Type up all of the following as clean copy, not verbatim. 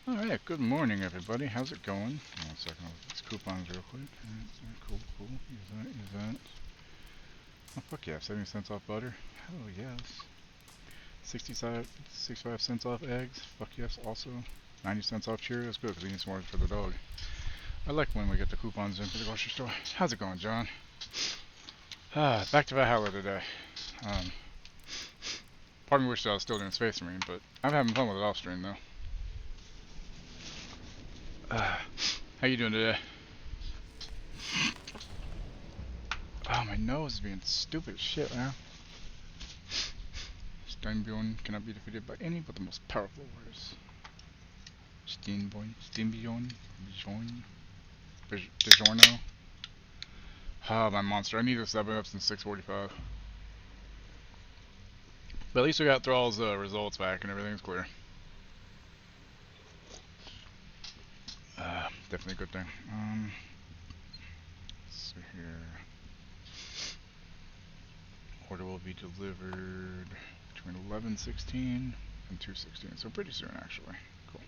Alright, good morning everybody. How's it going? One second, I'll get these coupons real quick. Cool, cool. Use that. Oh, fuck yeah, 70 cents off butter. Hell yes. 65 cents off eggs. Fuck yes, also. 90 cents off Cheerios. Good, because we need some more for the dog. I like when we get the coupons in for the grocery store. How's it going, John? Back to Valhalla today. Um, Part of me wished I was still doing Space Marine, but I'm having fun with it off stream, though. How you doing today? Oh, my nose is being stupid as shit now. Steinbjorn cannot be defeated by any but the most powerful warriors. Steinbjorn, DiGiorno. Ah, my monster. I need to 7 up since 6:45. But at least we got Thrall's results back and everything's clear. Definitely a good thing. Let's see here. Order will be delivered between 11:16 and 2:16, so pretty soon actually. Cool.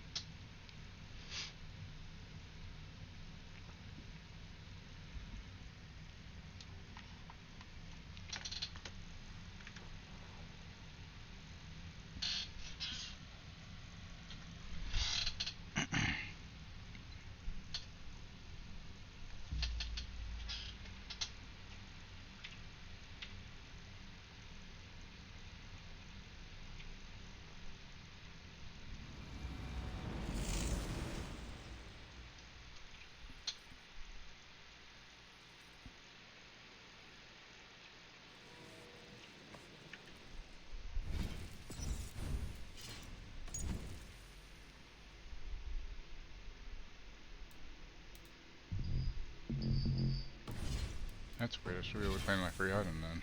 That's weird. I should be able to claim my free item then.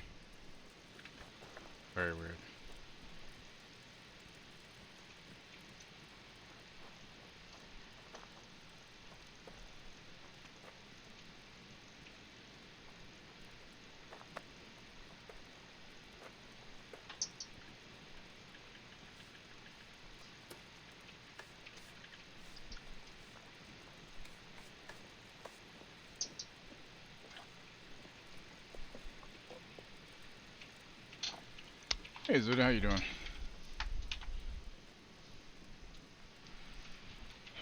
Very weird. Hey Zuda, how you doing?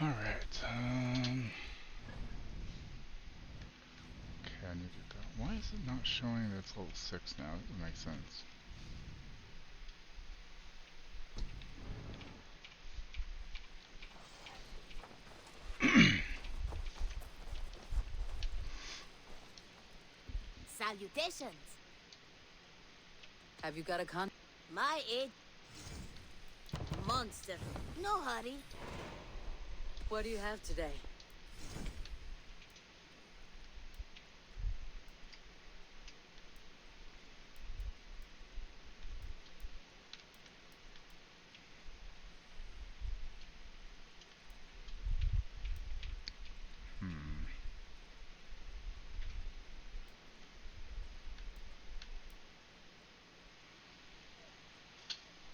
Alright, okay, I need to go. Why is it not showing that it's level 6 now? That doesn't make sense. Salutations. Have you got a con? My age. Monster. No hurry. What do you have today?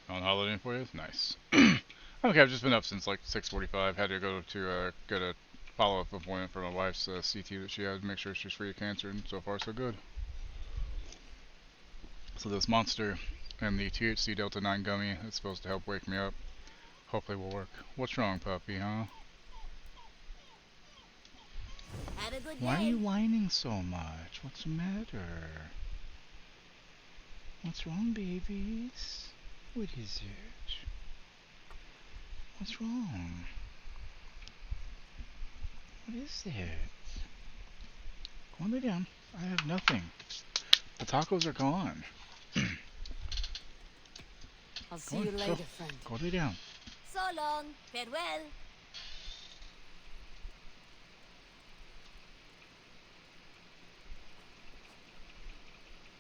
On holiday for you? Nice. Okay, I've just been up since like 6:45. Had to go to get a follow-up appointment for my wife's CT that she had to make sure she's free of cancer, and so far so good. So this monster and the THC Delta 9 gummy is supposed to help wake me up. Hopefully will work. What's wrong, puppy, huh? Had a good Why are day. you whining so much? What's the matter? What's wrong, babies? What is it? What's wrong? What is it? Go on, lay down. I have nothing. The tacos are gone. I'll see you later, friend. Go lay down. So long. Farewell.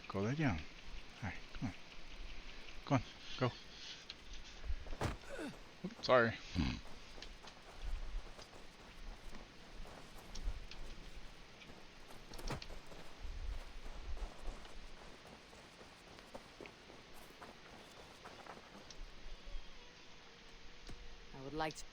Go lay down. Alright, come on. Go on, go. Oops, sorry. I would like to.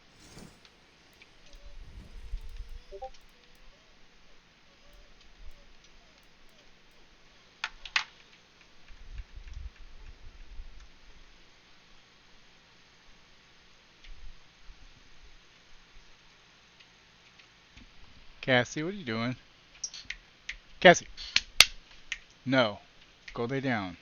Cassie, what are you doing? Cassie! No. Go lay down.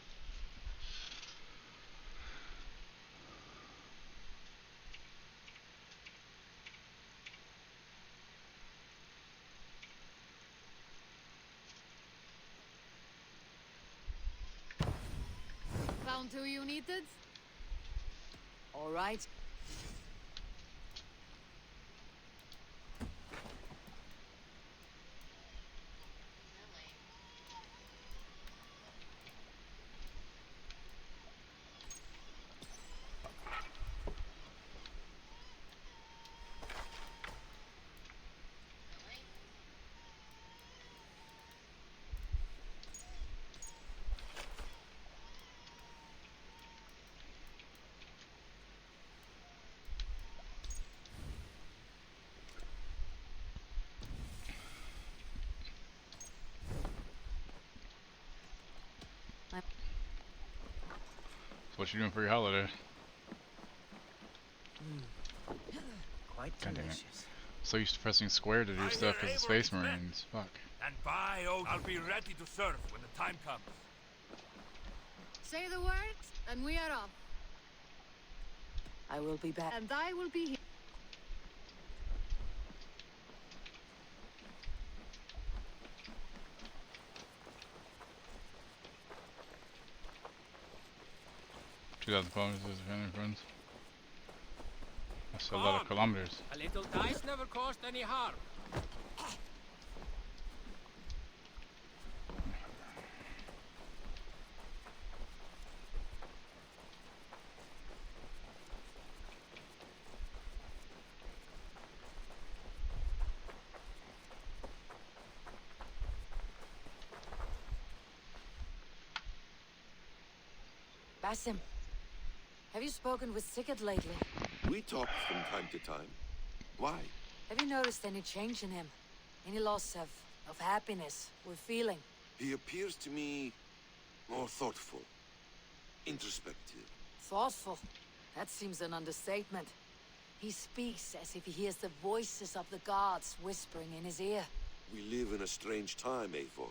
Found who you needed? All right. So what you doing for your holiday? Quite God damn it. delicious. So used to pressing square to do stuff as a Space Marines. Fuck. And by oh, I'll be ready to serve when the time comes. Say the words, and we are off. I will be back. And I will be here. $2,000 is family friends. That's a lot of kilometers. A little dice never caused any harm. Basim, have you spoken with Sigurd lately? We talk from time to time. Why? Have you noticed any change in him? Any loss of happiness or feeling? He appears to me more thoughtful, introspective. Thoughtful? That seems an understatement. He speaks as if he hears the voices of the gods whispering in his ear. We live in a strange time, Eivor.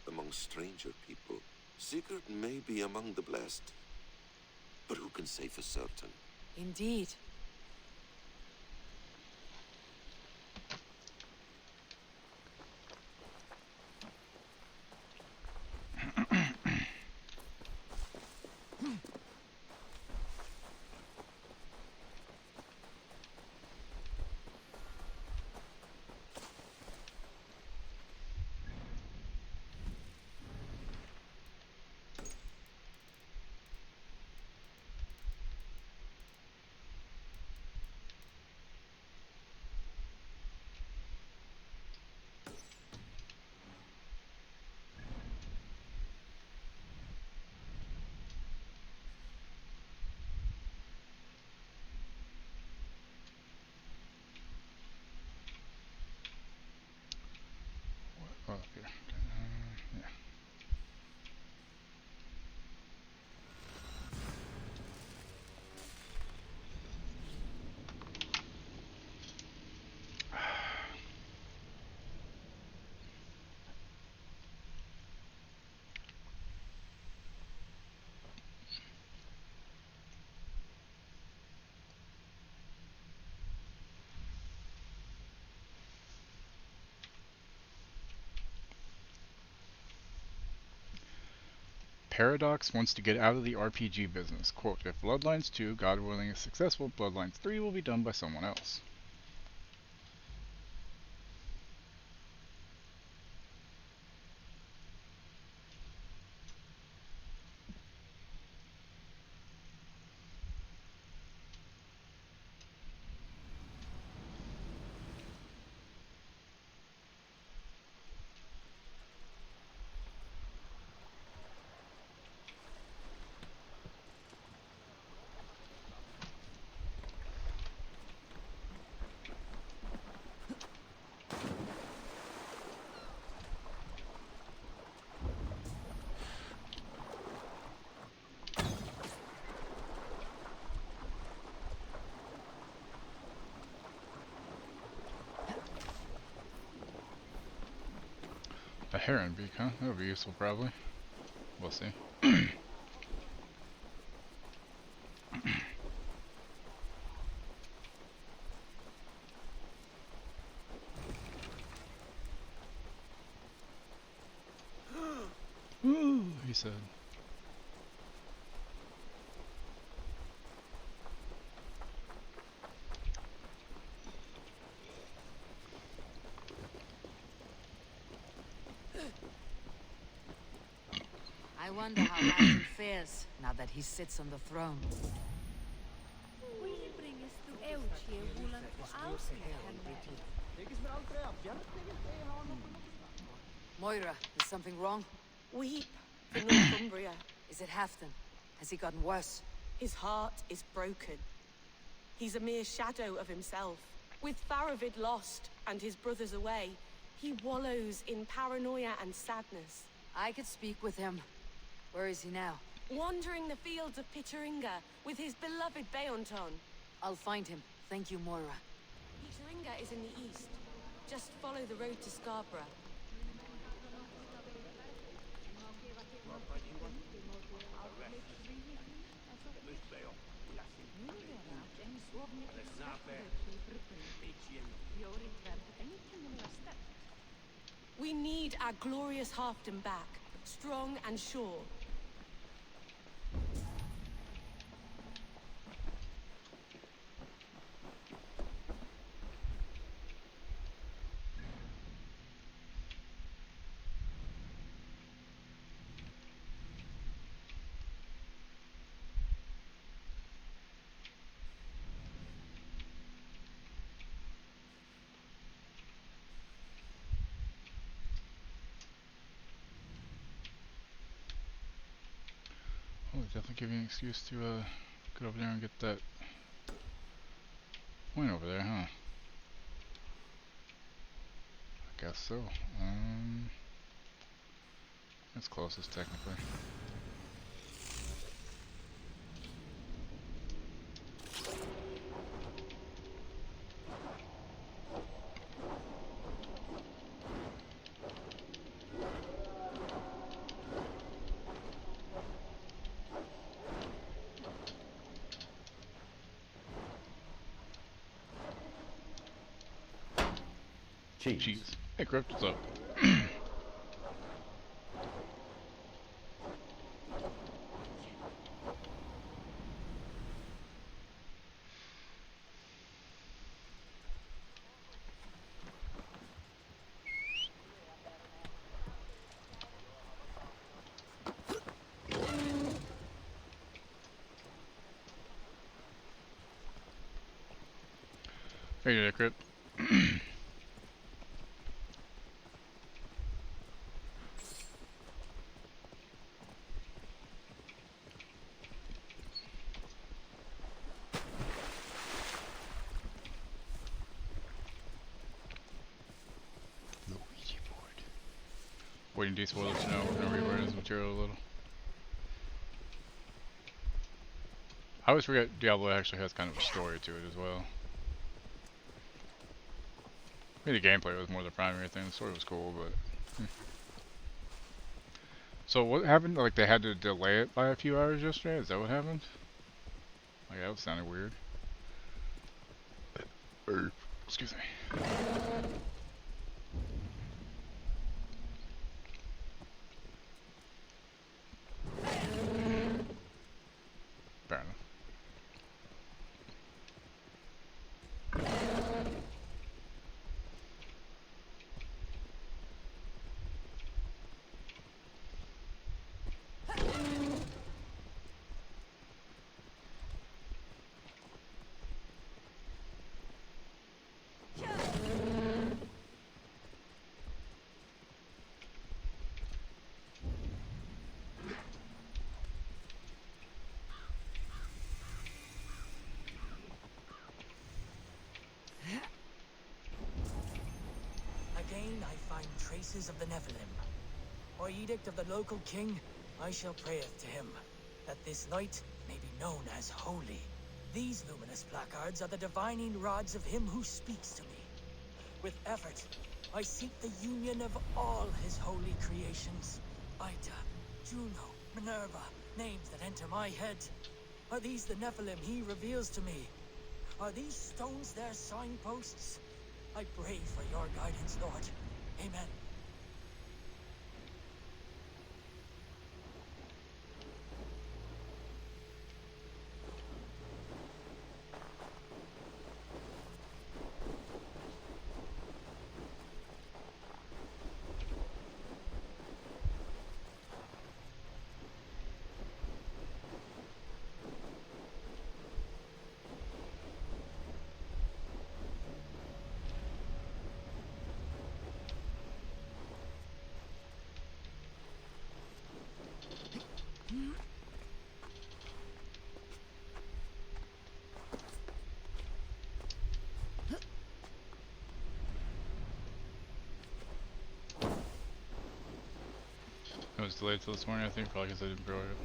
Among stranger people. Sigurd may be among the blessed. But who can say for certain? Indeed. Oh, up here. Yeah. Paradox wants to get out of the RPG business. Quote, if Bloodlines 2, God willing, is successful, Bloodlines 3 will be done by someone else. A heron beak, huh? That'll be useful, probably. We'll see. Ooh, he said. I wonder how Ragnar fares now that he sits on the throne. Moira, is something wrong? Weep for Northumbria. Is it Halfdan? Has he gotten worse? His heart is broken. He's a mere shadow of himself. With Faravid lost and his brothers away, he wallows in paranoia and sadness. I could speak with him. Where is he now? Wandering the fields of Pittaringa with his beloved Beonton. I'll find him. Thank you, Moira. Pittaringa is in the east. Just follow the road to Scarborough. We need our glorious Halfdan back, strong and sure. Oh, definitely give you an excuse to get over there and get that point over there, huh? I guess so. That's closest technically. Cheese. Hey, Crypt, what's up? Hey there, Crypt. Waiting despoilers to know we're gonna reword his material a little. I always forget Diablo actually has kind of a story to it as well. Maybe the gameplay was more the primary thing. The story was cool, but So what happened? Like they had to delay it by a few hours yesterday? Is that what happened? Like that sounded weird. Excuse me. Fair enough. Again I find traces of the Nephilim. By edict of the local king, I shall prayeth to him, that this night may be known as holy. These luminous placards are the divining rods of him who speaks to me. With effort, I seek the union of all his holy creations. Ida, Juno, Minerva, names that enter my head. Are these the Nephilim he reveals to me? Are these stones their signposts? I pray for your guidance, Lord. Amen. It was delayed till this morning, I think, probably because I didn't grow it.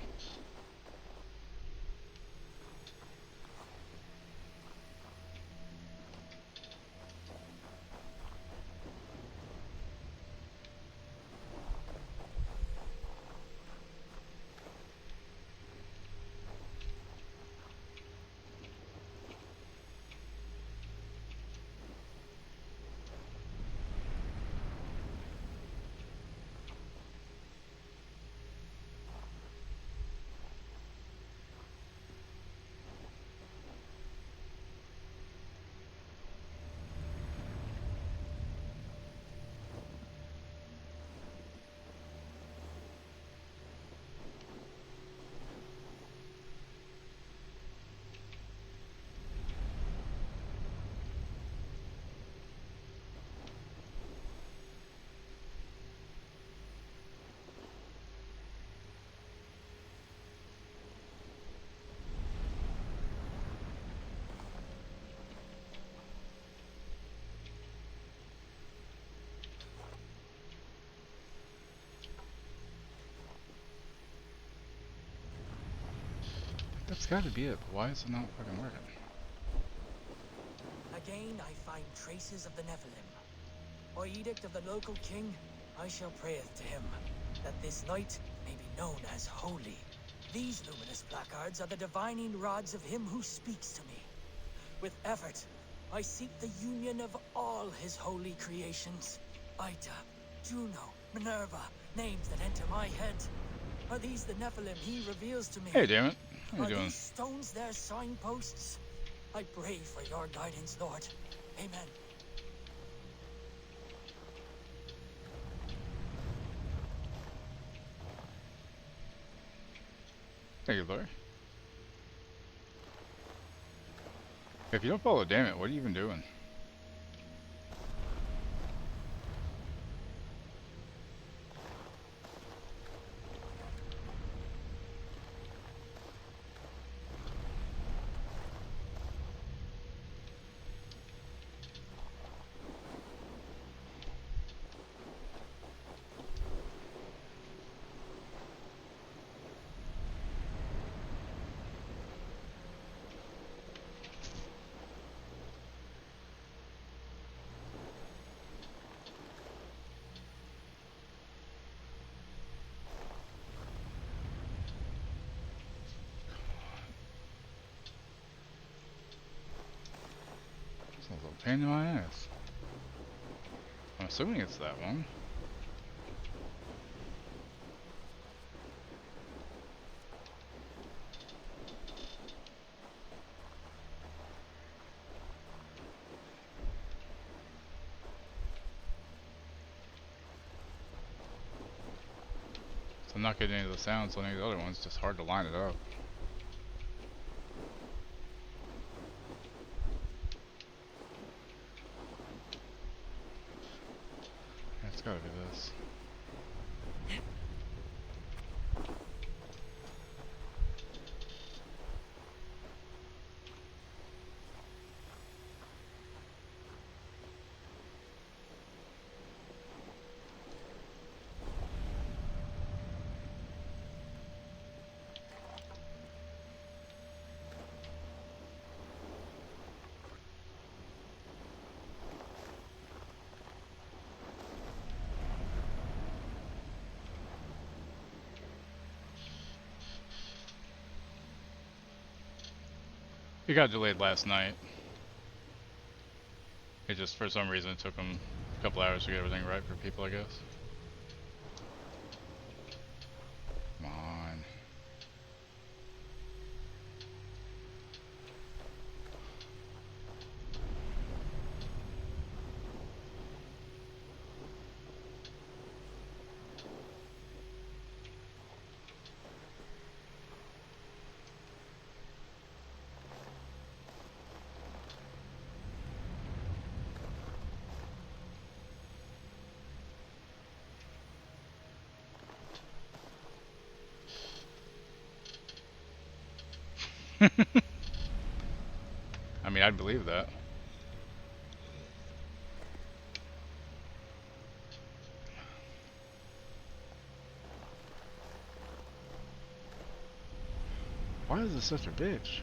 That's gotta be it, but why is it not fucking working? Again I find traces of the Nephilim. By edict of the local king, I shall prayeth to him, that this night may be known as holy. These luminous placards are the divining rods of him who speaks to me. With effort, I seek the union of all his holy creations. Ida, Juno, Minerva, names that enter my head. Are these the Nephilim he reveals to me? Hey, damn it. How Are you doing? these stones their signposts? I pray for your guidance, Lord. Amen. Thank you, Lord. If you don't follow, damn it, what are you even doing? Sounds like a pain in my ass. I'm assuming it's that one. So I'm not getting any of the sounds on any of the other ones, just hard to line it up. Yeah, it's gotta be this. It got delayed last night. It just, for some reason, it took them a couple hours to get everything right for people, I guess. Come on. I mean, I'd believe that. Why is this such a bitch?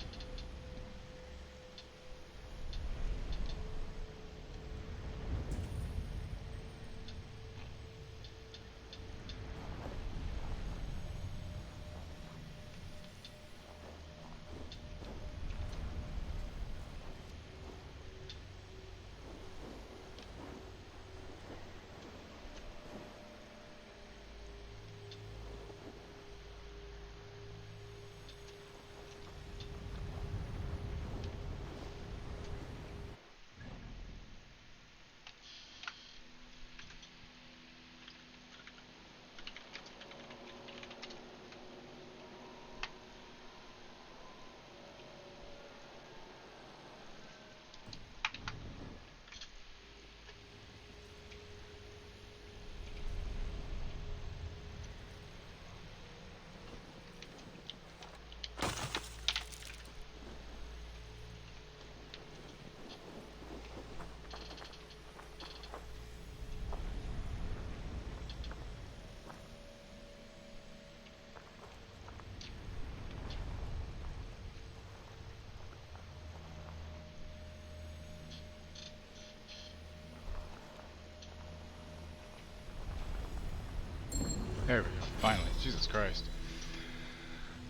There we go, finally. Jesus Christ.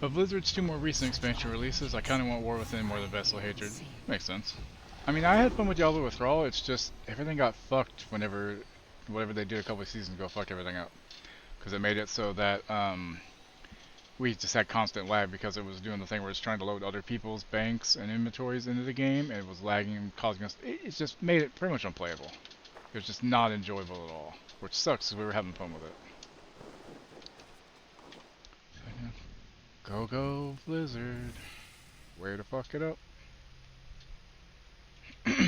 Of Blizzard's 2 more recent expansion releases, I kinda want War Within more than Vessel Hatred. Makes sense. I mean, I had fun with Diablo Withdrawal, it's just, everything got fucked whenever, whatever they did a couple of seasons ago fucked everything up. Because it made it so that, we just had constant lag because it was doing the thing where it's trying to load other people's banks and inventories into the game, and it was lagging and causing us, it just made it pretty much unplayable. It was just not enjoyable at all, which sucks because we were having fun with it. Go go Blizzard. Way to fuck it up. Okay.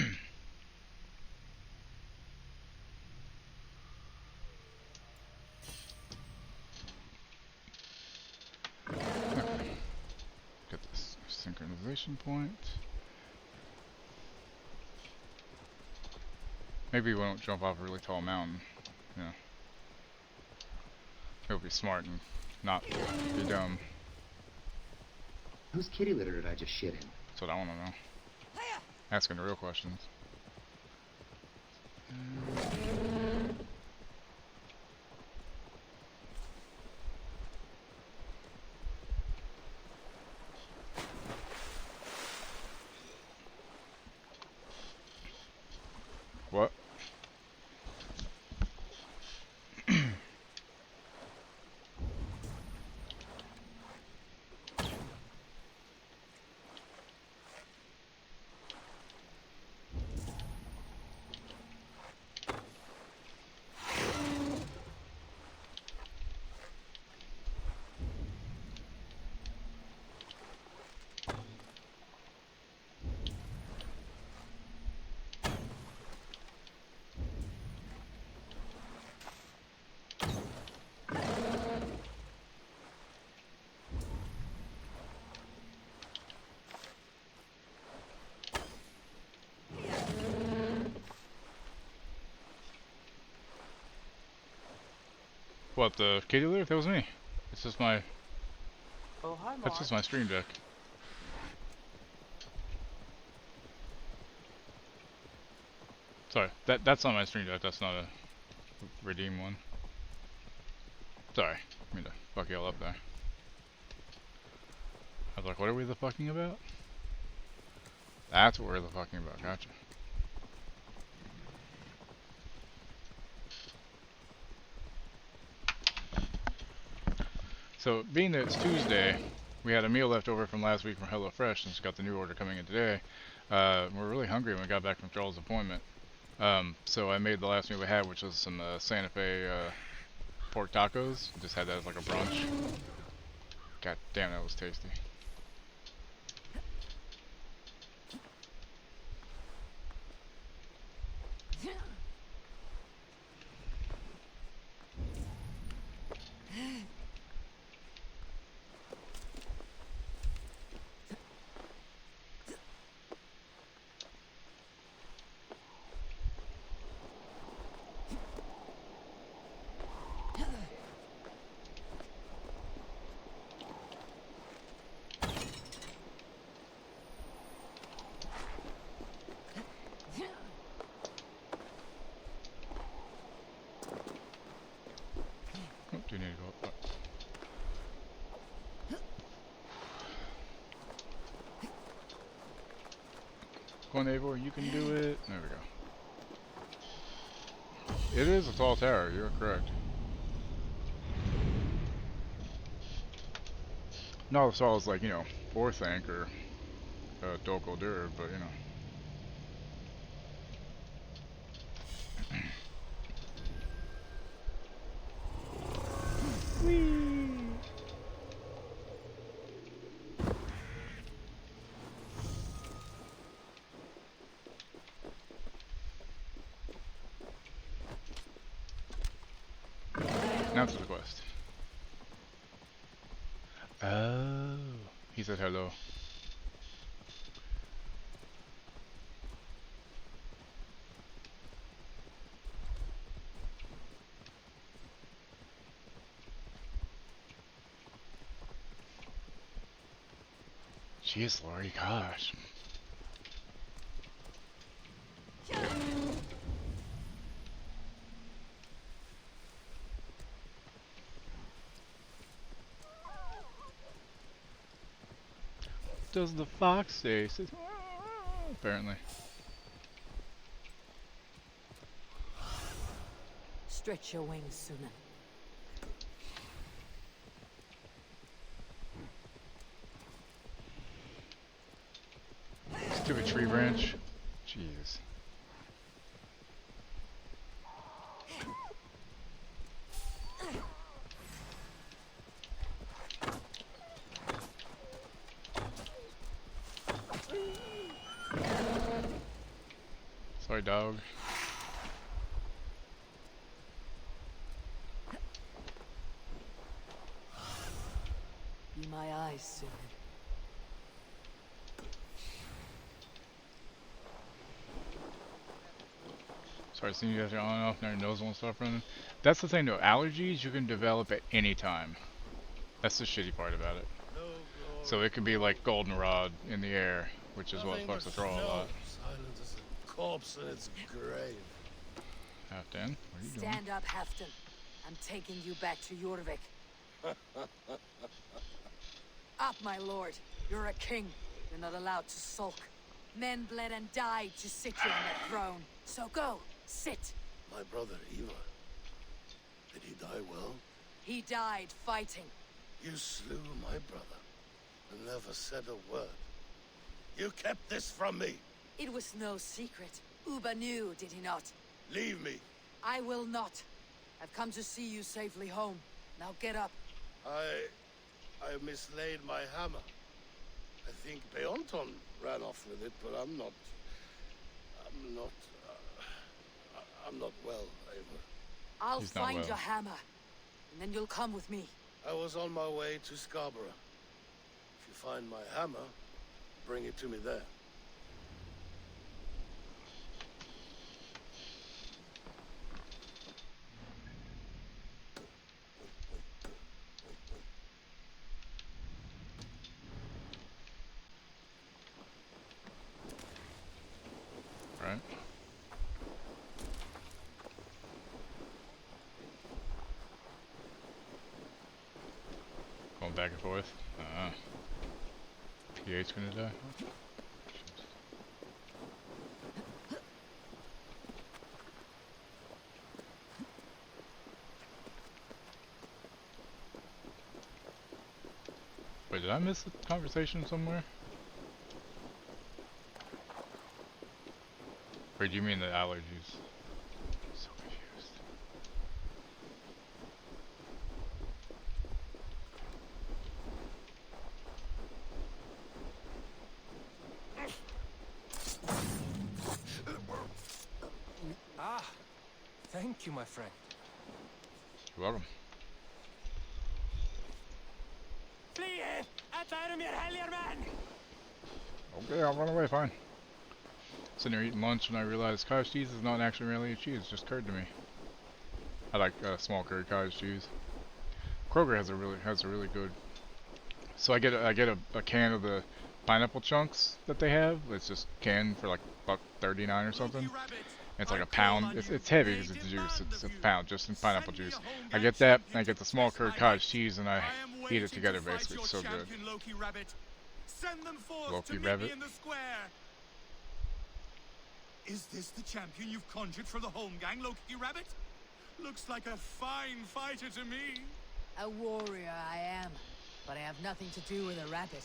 Get this synchronization point. Maybe we won't jump off a really tall mountain. Yeah. It would be smart and not be dumb. Whose kitty litter did I just shit in? That's what I want to know. Asking the real questions. What? What, the kitty litter? That was me. It's just my... Oh, hi, Mark. That's just my stream deck. Sorry, that's on my stream deck, that's not a redeem one. Sorry, I mean to fuck y'all up there. I was like, what are we the fucking about? That's what we're talking about. Gotcha. So, being that it's Tuesday, we had a meal left over from last week from HelloFresh since we got the new order coming in today. We're really hungry when we got back from Charles' appointment. So I made the last meal we had, which was some Santa Fe pork tacos. Just had that as like a brunch. God damn, that was tasty. Oh, do need to go up. Go on, Eivor, you can do it. There we go. It is a tall tower, you're correct. Not as tall as, like, you know, Forthank or Dol Guldur, but, you know. Now to the quest. Oh, he said hello. Jeez, Lori, gosh. Does the fox say? Says, apparently. Stretch your wings, Sunan. Stupid tree branch. Jeez. Sorry, dog. Be my eyes, Sunan. Sorry, seeing you guys are on and off, now your nose won't stop running. That's the thing though, allergies you can develop at any time. That's the shitty part about it. So it could be like goldenrod in the air, which is what fucks the troll a lot. Silent as a corpse in its grave. Halfdan, what are you doing? Stand up, Halfdan. I'm taking you back to Jorvik. Up, my lord. You're a king. You're not allowed to sulk. Men bled and died to sit you on that throne. So go, sit. My brother, Ivar. Did he die well? He died fighting. You slew my brother and never said a word. You kept this from me. It was no secret. Uba knew, did he not? Leave me. I will not. I've come to see you safely home. Now get up. I mislaid my hammer. I think Beonton ran off with it, but I'm not well, Eivor. I'll He's not find well. your hammer, and then you'll come with me. I was on my way to Scarborough. If you find my hammer, bring it to me there. Right? Going back and forth. PH gonna die. Wait, did I miss a conversation somewhere? Or do you mean the allergies? So confused. Ah, thank you, my friend. You're welcome. Okay, I'll run away, fine. Sitting there eating lunch and I realized cottage cheese is not actually really a cheese, it just occurred to me. I like small curd cottage cheese. Kroger has a really good. So I get a can of the pineapple chunks that they have. It's just canned for like $1.39 or something. And it's like a pound. It's heavy because it's juice. It's a pound just in pineapple juice. I get that. And I get the small curd cottage cheese and I eat it together basically. It's so good. Loki Rabbit. Send them forth Loki to meet Rabbit. me in the square. Is this the champion you've conjured from the home gang, Loki Rabbit? Looks like a fine fighter to me. A warrior I am, but I have nothing to do with a rabbit.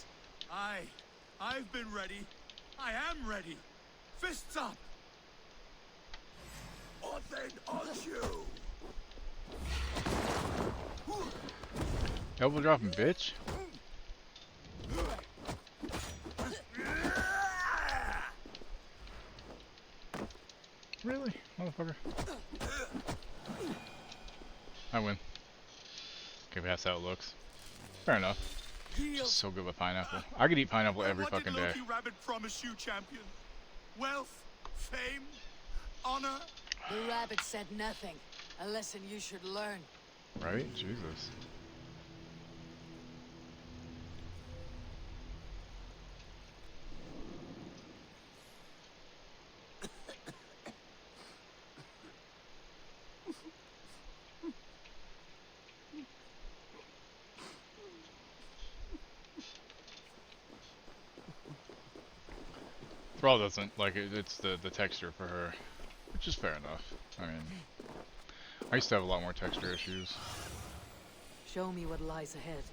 I've been ready. I am ready. Fists up. Or then on you. Elbow dropping bitch. Really? Motherfucker. I win. Okay, that's how it looks. Fair enough. Just so good with pineapple. I could eat pineapple every fucking day. What did Loki Rabbit promise you, champion? Wealth? Fame? Honor? The rabbit said nothing. A lesson you should learn. Right? Jesus. Thrall doesn't like it. It's the texture for her, which is fair enough. I mean, I used to have a lot more texture issues. Show me what lies ahead.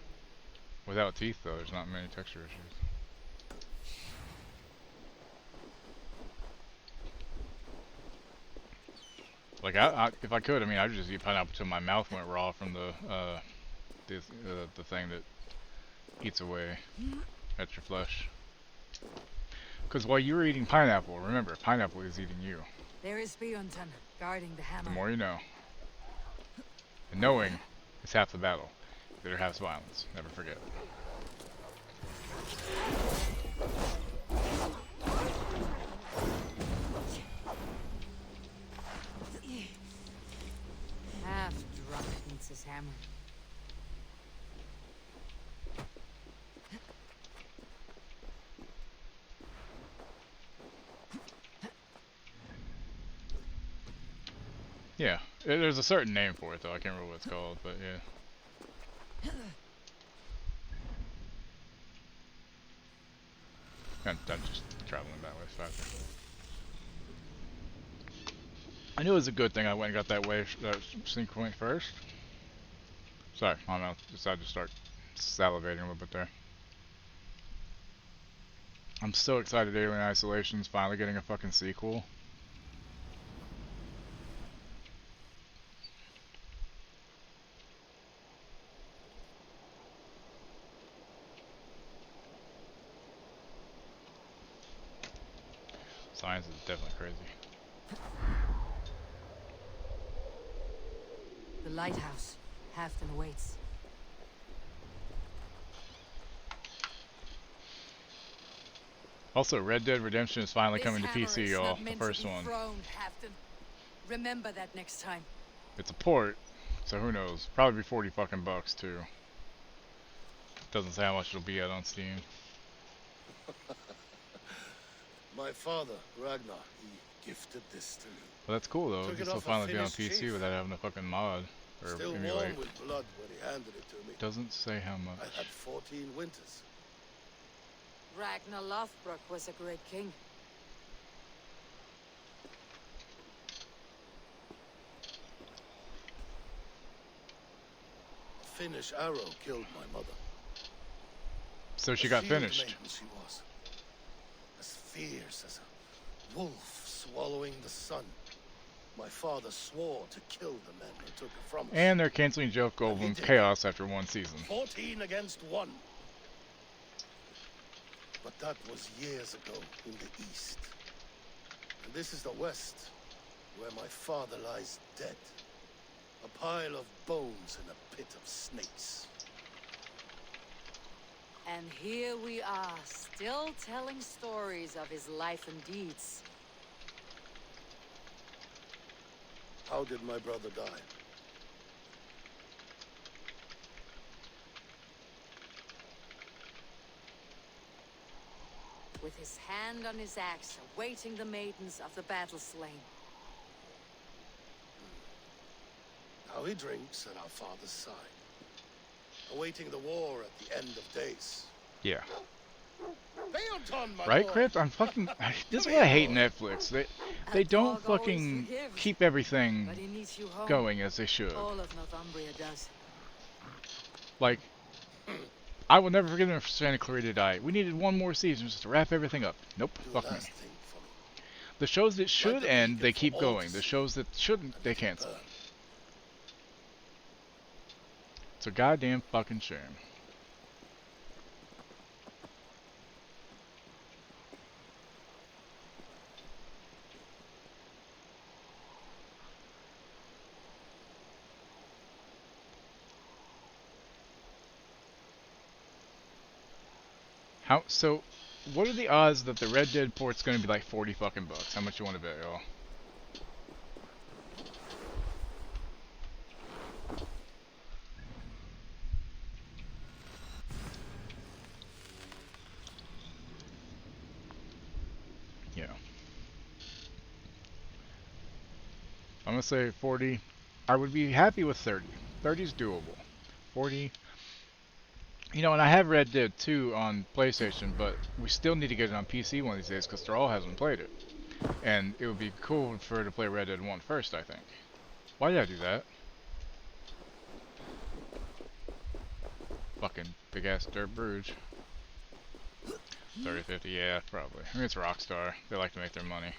Without teeth, though, there's not many texture issues. Like, if I could, I mean, I'd just eat pineapple till my mouth went raw from the thing that eats away at your flesh. Because while you were eating pineapple, remember, pineapple is eating you. There is Bjornton, guarding the hammer. The more you know. And knowing is half the battle. The other half's violence. Never forget. Half drunk needs his hammer. Yeah, there's a certain name for it though. I can't remember what it's called, but yeah. I'm just traveling that way faster. I knew it was a good thing I went and got that way sync point first. Sorry, I don't know. Decided to start salivating a little bit there. I'm so excited Alien Isolation's finally getting a fucking sequel. Science is definitely crazy. The lighthouse. Halfton awaits. Also, Red Dead Redemption is finally This coming to hammer PC, is y'all. not The meant first to be one. thrown, Halfton. Remember that next time. It's a port, so who knows? Probably be 40 fucking bucks too. Doesn't say how much it'll be at on Steam. My father, Ragnar, he gifted this to me. Well, that's cool though. Took It it can still off a finally be on Finnish PC chief. without having a fucking mod or Still emulate. warm with blood when he handed it to me. Doesn't say how much. I had 14 winters. Ragnar Lothbrok was a great king. A Finnish arrow killed my mother. So she A got field finished. maiden she was, as fierce as a wolf swallowing the sun. My father swore to kill the men who took her from us. And they're canceling Joe And he Goldblum's did. Chaos after one season. 14 against 1. But that was years ago in the east. And this is the west, where my father lies dead. A pile of bones in a pit of snakes. And here we are, still telling stories of his life and deeds. How did my brother die? With his hand on his axe, awaiting the maidens of the battle slain. Now he drinks at our father's side, awaiting the war at the end of days. Yeah. Beaton, my Right, boy. Crypt? I'm fucking... This is what I hate Netflix. They don't fucking keep everything But he needs you home. going as they should. All of Northumbria does. Like, I will never forgive them for Santa Clarita Diet. We needed one more season just to wrap everything up. Nope, Do fuck a me. last thing for me. The shows that should the end, beacon they for keep all going. to The see. shows that shouldn't, they Let it cancel. burn. It's a goddamn fucking shame. So, what are the odds that the Red Dead port's gonna be like 40 fucking bucks? How much you want to bet, y'all? Yeah. I'm gonna say 40. I would be happy with 30. 30's doable. 40. You know, and I have Red Dead 2 on PlayStation, but we still need to get it on PC one of these days because Thrall hasn't played it. And it would be cool for her to play Red Dead 1 first, I think. Why did I do that? Fucking big ass dirt Bruges. 30, 50, yeah, probably. I mean, it's Rockstar. They like to make their money.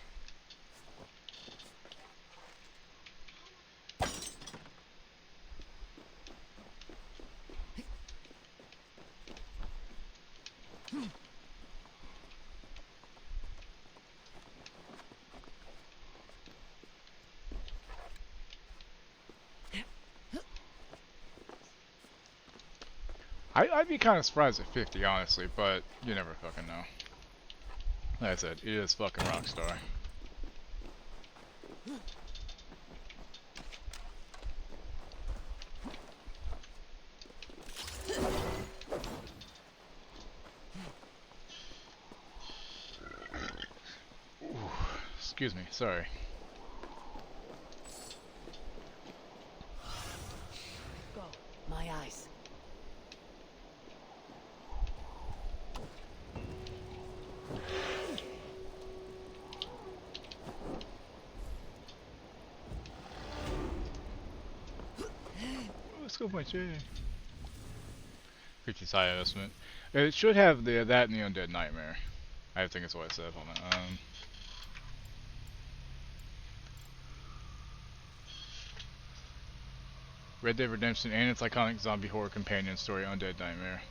I'd be kind of surprised at 50, honestly, but you never fucking know. Like I said, it is fucking Rockstar. Ooh, excuse me, sorry. Go, my eyes. Let's go my J. 50's high estimate. It should have that and the Undead Nightmare. I think that's what I said. Hold on. Red Dead Redemption and its iconic zombie horror companion story, Undead Nightmare.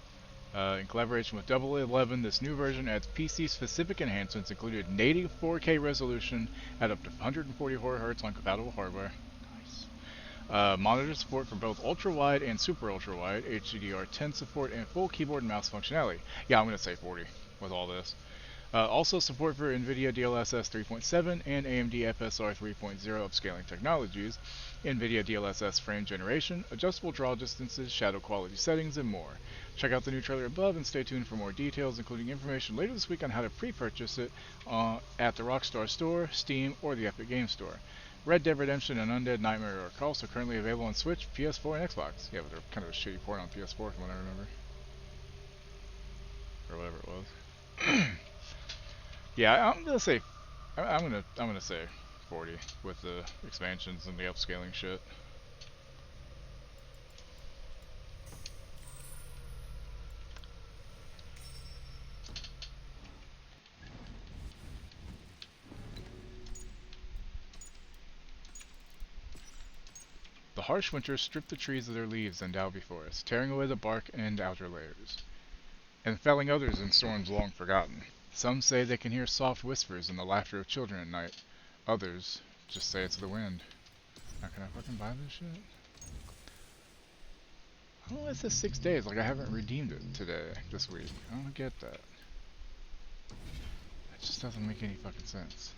In collaboration with Double 11, this new version adds PC-specific enhancements, including native 4K resolution at up to 144 Hz on compatible hardware. Nice. Monitor support for both ultra-wide and super ultra-wide, HDR10 support, and full keyboard and mouse functionality. Yeah, I'm going to say 40 with all this. Also support for NVIDIA DLSS 3.7 and AMD FSR 3.0 upscaling technologies, NVIDIA DLSS frame generation, adjustable draw distances, shadow quality settings, and more. Check out the new trailer above and stay tuned for more details, including information later this week on how to pre-purchase it at the Rockstar Store, Steam, or the Epic Games Store. Red Dead Redemption and Undead Nightmare are also currently available on Switch, PS4, and Xbox. Yeah, but they're kind of a shitty port on PS4 from what I remember. Or whatever it was. Yeah, I'm gonna say, I'm gonna say 40 with the expansions and the upscaling shit. harsh winters strip the trees of their leaves and doughy forests, tearing away the bark and outer layers, and felling others in storms long forgotten. Some say they can hear soft whispers and the laughter of children at night. Others just say it's the wind. Now can I fucking buy this shit? I don't know why it says 6 days, like I haven't redeemed it today, this week. I don't get that. It just doesn't make any fucking sense.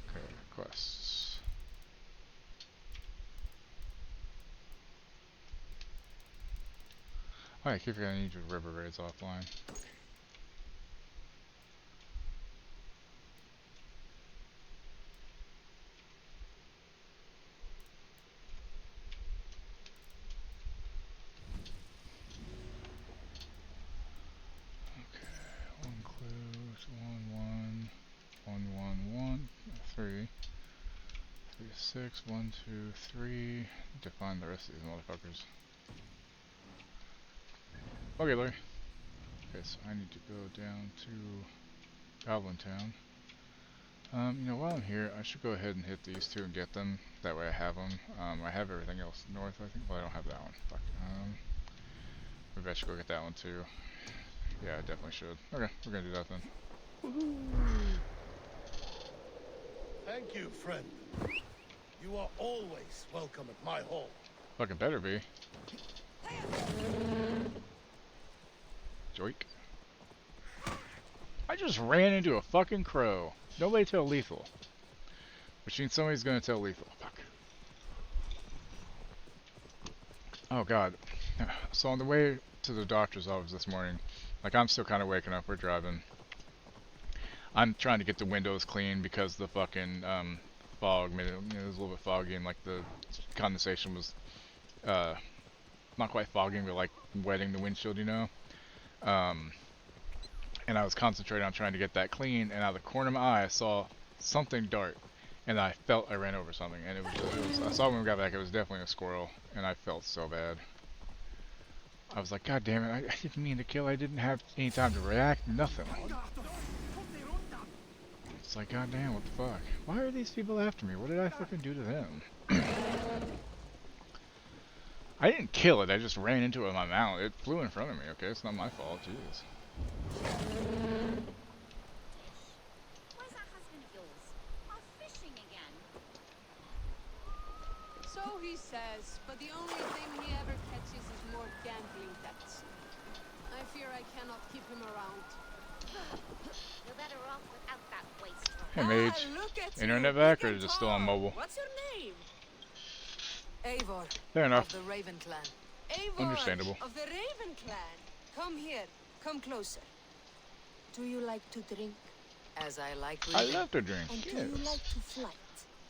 Okay, quests. Oh, I keep forgetting I need to river raids offline. One clues, 1 1 1 1 3 3 6 1 2 3. Define the rest of these motherfuckers. Okay, Larry. Okay, so I need to go down to Goblin Town. You know, while I'm here, I should go ahead and hit these two and get them. That way I have them. I have everything else north, I think. Well, I don't have that one. Fuck. Maybe I should go get that one too. Yeah, I definitely should. Okay, we're gonna do that then. Thank you, friend. You are always welcome at my hall. Fucking better be. Joik. I just ran into a fucking crow. Nobody tell lethal. Which means somebody's gonna tell lethal. Fuck. Oh god. So on the way to the doctor's office this morning, like I'm still kind of waking up, we're driving. I'm trying to get the windows clean because the fucking fog made it, it was a little bit foggy and like the condensation was not quite fogging but like wetting the windshield, you know. And I was concentrating on trying to get that clean, and out of the corner of my eye I saw something dart, and I felt I ran over something, and it was I saw when we got back, it was definitely a squirrel, and I felt so bad. I was like, god damn it, I didn't mean to kill, I didn't have any time to react, nothing. It's like, god damn, what the fuck? Why are these people after me? What did I fucking do to them? I didn't kill it, I just ran into it with my mount. It flew in front of me, okay? It's not my fault, jeez. Where's that husband of yours? Off fishing again. So he says, but the only thing he ever catches is more gambling debts. I fear I cannot keep him around. You're better off without that wastrel. Hey mage, Look at internet you, back big or and is it still on tall. mobile? What's your name? Eivor. Fair enough. Of the Raven Clan. Eivor Understandable. of the Raven Clan. Come here. Come closer. Do you like to drink? As I like I reading. love to drink, And do yes. you like to flight?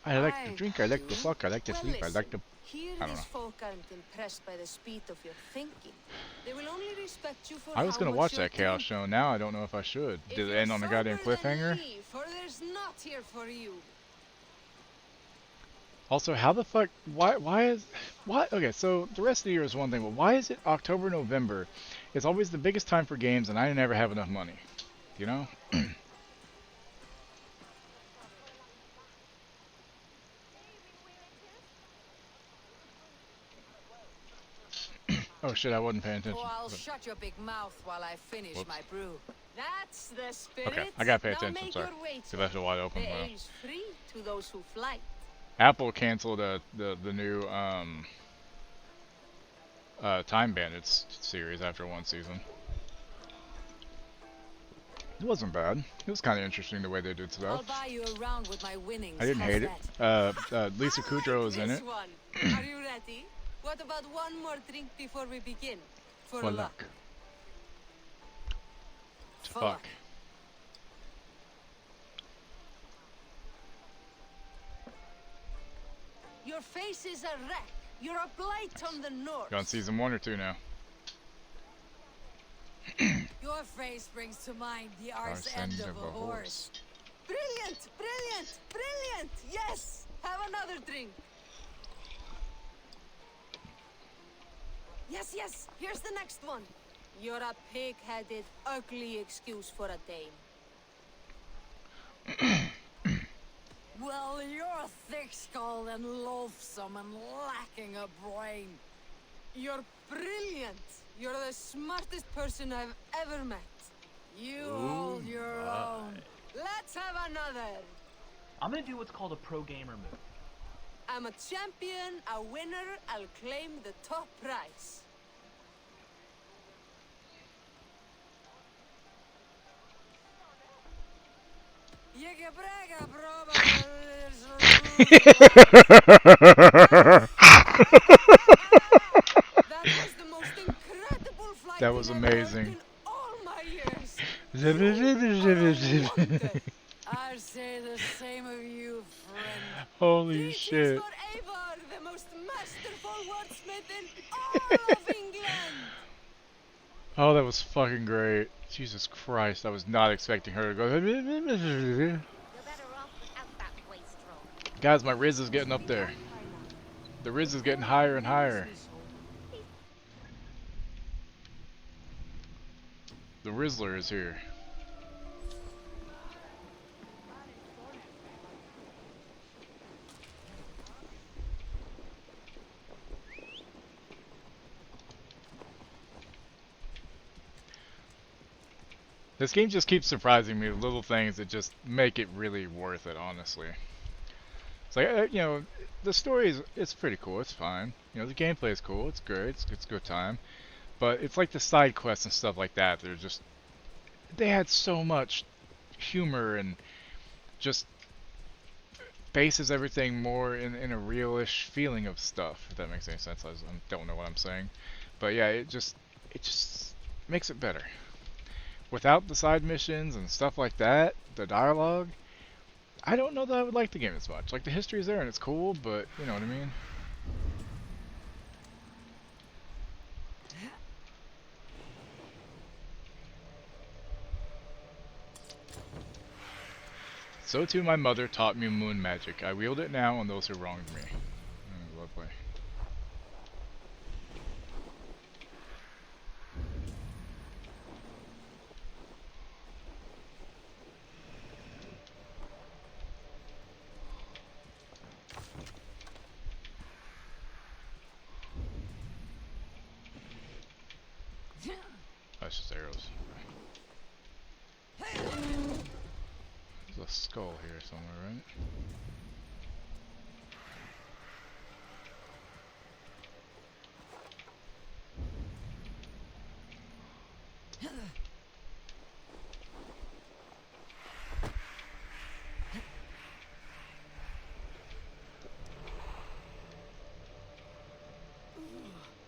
I like to drink, I like to do. fuck, I like to Well, sleep, I like to... Here I don't these know. folk aren't impressed by the speed of your thinking. They will only respect you for I was how gonna much watch you're that Chaos drinking. show, now I don't know if I should. If Did it you're end on a goddamn sober, then cliffhanger? leave, for there's naught here for you. Also, how the fuck, okay, so the rest of the year is one thing, but why is it October, November? It's always the biggest time for games and I never have enough money, you know? Oh shit, I wasn't paying attention. Oh, I'll but- shut your big mouth while I finish Whoops. my brew. That's the spirit. Okay, I gotta pay Now attention, make sorry. your way See, to left it wide open. The Wow. ale's free to those who fly. Apple canceled the new Time Bandits series after one season. It wasn't bad. It was kind of interesting the way they did I'll stuff. buy you a round with my winnings. I didn't How's hate it. that? Lisa I Kudrow like was in this it. one. Are you ready? What about one more drink before we begin? For For luck. luck. To For fuck. luck. Your face is a wreck. You're a blight on the north. You on season 1 or 2 now? Your face brings to mind the arse Arse end end of of a a horse. Brilliant! Brilliant! Brilliant! Yes! Have another drink. Yes, yes! Here's the next one. You're a pig-headed, ugly excuse for a dame. Well, you're thick-skulled and loathsome and lacking a brain. You're brilliant. You're the smartest person I've ever met. You hold your own. Let's have another. I'm gonna do what's called a pro gamer move. I'm a champion, a winner. I'll claim the top prize. You can brag a That was the most incredible flight That was amazing. in all my years. I say the same of you, friend. Holy This shit. is for Eivor, the most masterful wordsmith in all of England. Oh, that was fucking great. Jesus Christ, I was not expecting her to go. You're better off without that wastrel. Guys, my Riz is getting up there. The Riz is getting higher and higher. The Rizzler is here. This game just keeps surprising me with little things that just make it really worth it, honestly. It's like, you know, the story is, it's pretty cool, it's fine. You know, the gameplay is cool, it's great, it's a good time. But it's like the side quests and stuff like that, they're just, they had so much humor and just bases everything more in a realish feeling of stuff, if that makes any sense. I don't know what I'm saying. But yeah, it just makes it better. Without the side missions and stuff like that, the dialogue, I don't know that I would like the game as much. Like, the history is there and it's cool, but you know what I mean? So too my mother taught me moon magic. I wield it now on those who wronged me. Lovely. That's just arrows. There's a skull here somewhere, right?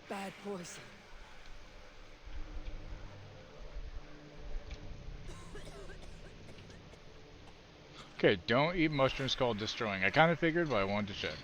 Bad poison. Okay, don't eat mushrooms called destroying. I kind of figured, but I wanted to check.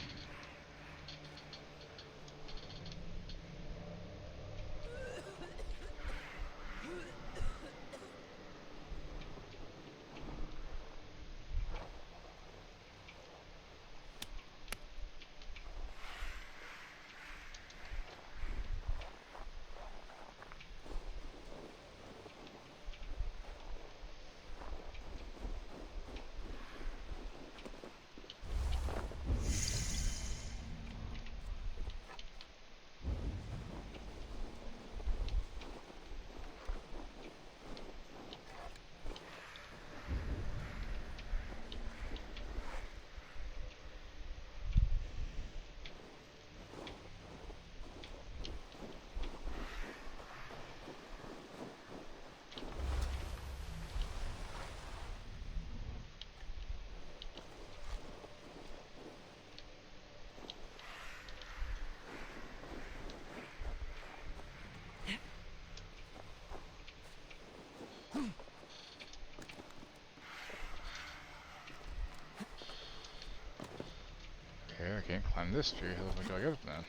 Okay, I can't climb this tree. How the fuck do I get up then?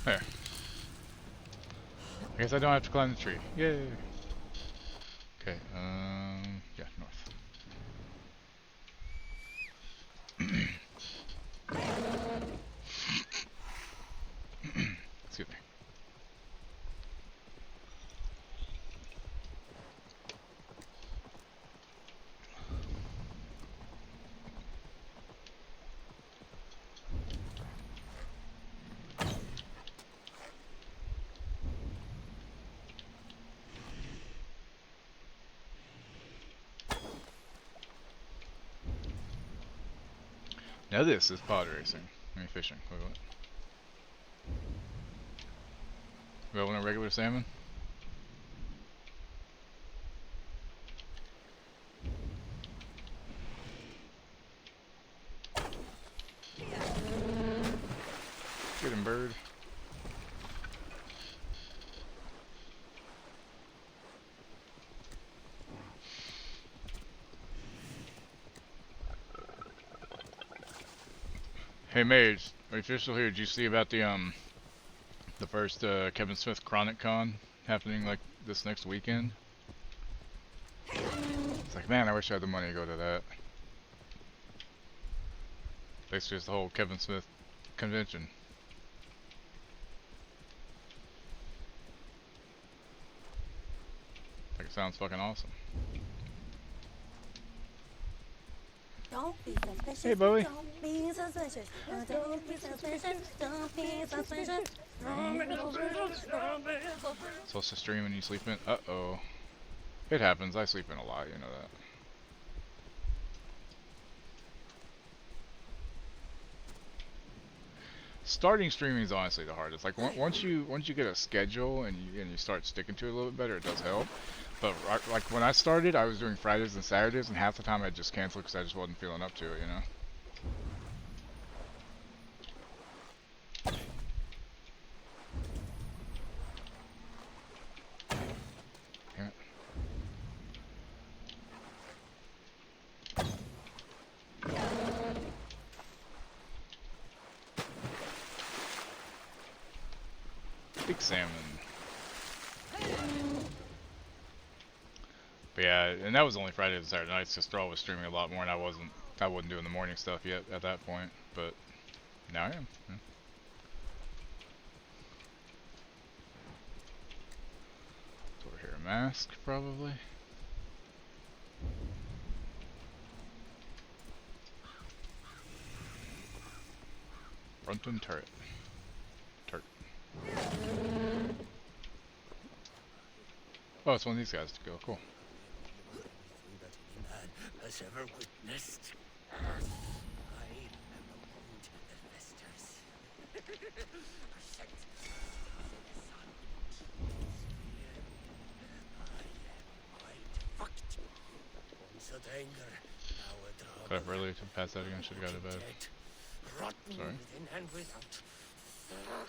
There. I guess I don't have to climb the tree. Yay! Okay, yeah, north. Excuse me. Now this is pod racing. I mean fishing. Wait, what? We want a regular salmon? Get him, bird. Hey Mage, are you still here? Did you see about the first Kevin Smith Chronic Con happening like this next weekend? It's like, man, I wish I had the money to go to that. Basically, it's the whole Kevin Smith convention. Like, it sounds fucking awesome. Don't be suspicious. Hey, Bowie. Don't be suspicious. Don't be suspicious. Don't be suspicious. Don't be suspicious. Don't be suspicious. Supposed to stream and you sleep in? Uh-oh. It happens. I sleep in a lot, you know that. Starting streaming is honestly the hardest. Like once you get a schedule and you start sticking to it a little bit better, it does help. But like when I started, I was doing Fridays and Saturdays, and half the time I'd just cancel because I just wasn't feeling up to it, you know. Damn it. Big salmon. But yeah, and that was only Fridays and Saturday nights because Thrall was streaming a lot more, and I wasn't doing the morning stuff yet at that point. But now I am. Yeah. Over here, a mask probably. Brunton turret. Oh, it's one of these guys to go. Cool. That any man has ever witnessed. I am among the Vesters. A sect of the sun. I am quite fucked. Once a danger, now a drama. Got up early to pass that again. Should have got to bed. Rotten Sorry. within and without. Fuck.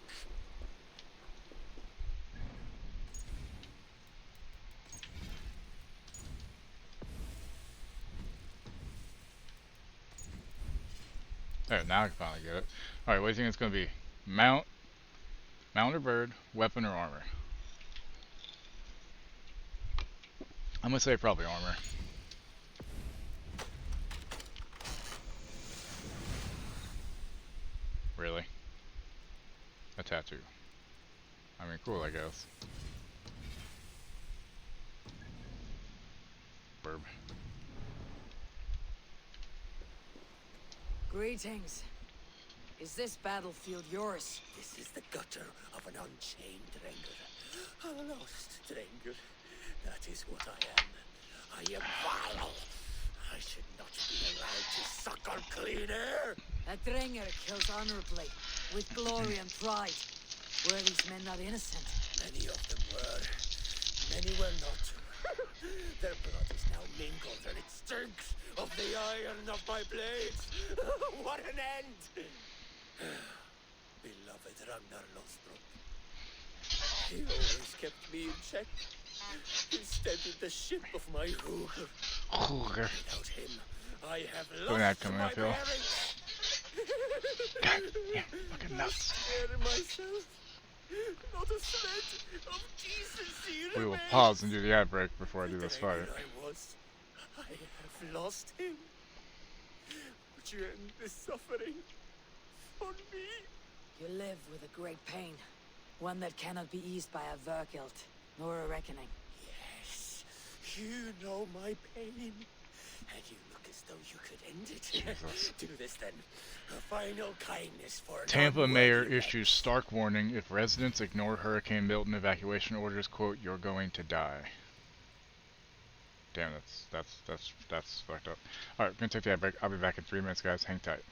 There, now I can finally get it. Alright, what do you think it's going to be? Mount or bird, weapon or armor? I'm going to say probably armor. Really? A tattoo. I mean, cool, I guess. Burb. Greetings. Is this battlefield yours? This is the gutter of an unchained Drenger. A lost Drenger. That is what I am. I am vile. I should not be allowed to suck on clean air. A Drenger kills honorably, with glory and pride. Were these men not innocent? Many of them were. Many were not. Their blood is now mingled and it stinks of the iron of my blades. What an end! Beloved Ragnar Lothbrok. He always kept me in check. He steadied the ship of my Hooger. Without him, I have lost coming my uphill. bearings. God, yeah, fucking nuts. I scare myself. Not a shred of decency We will remains. pause and do the ad break before I do The this day fight. that I have lost him. Would you end this suffering for me? You live with a great pain, one that cannot be eased by a Verkilt, nor a reckoning. Yes, you know my pain, and you look as though you could end it. Jesus. Do this then. A final kindness for an Tampa mayor unworthy issues stark warning: if residents ignore Hurricane Milton evacuation orders, quote, "you're going to die." Damn, that's fucked up. All right, we're gonna take the ad break. I'll be back in 3 minutes, guys. Hang tight.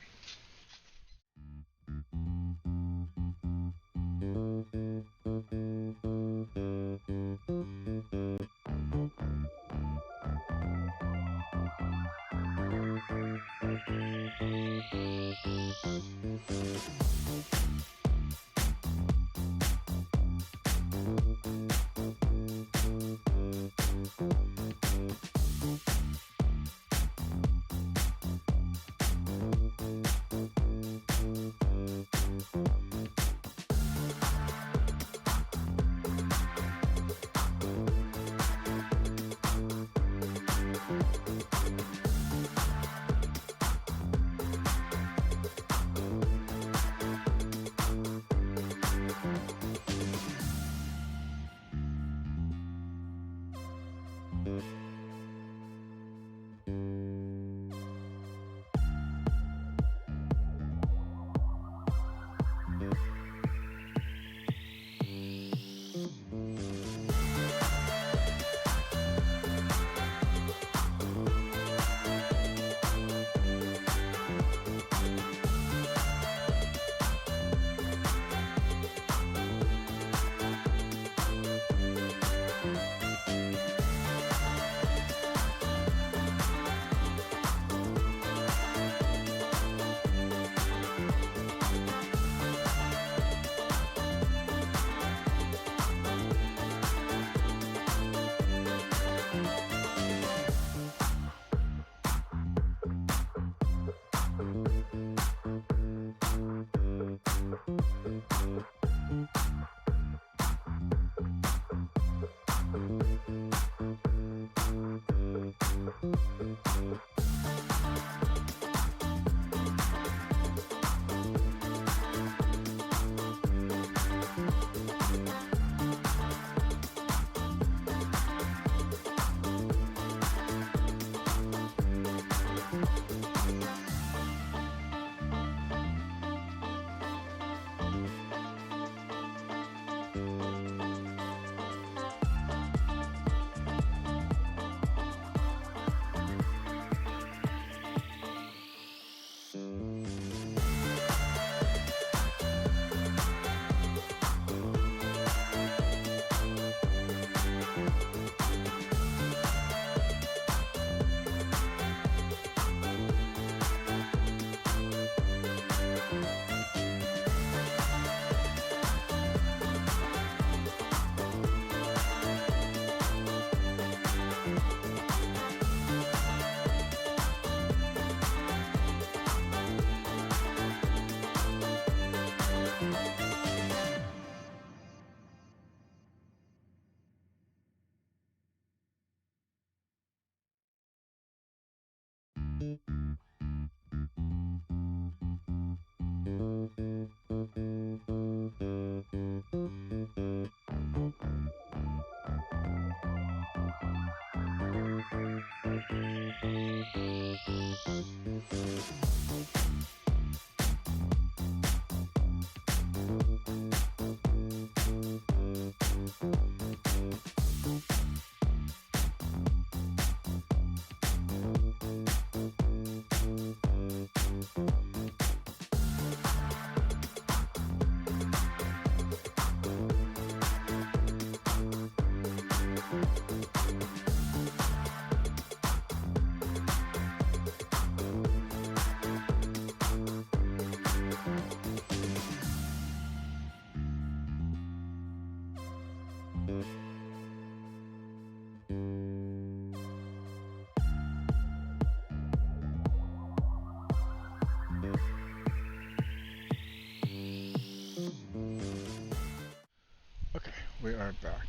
we are back.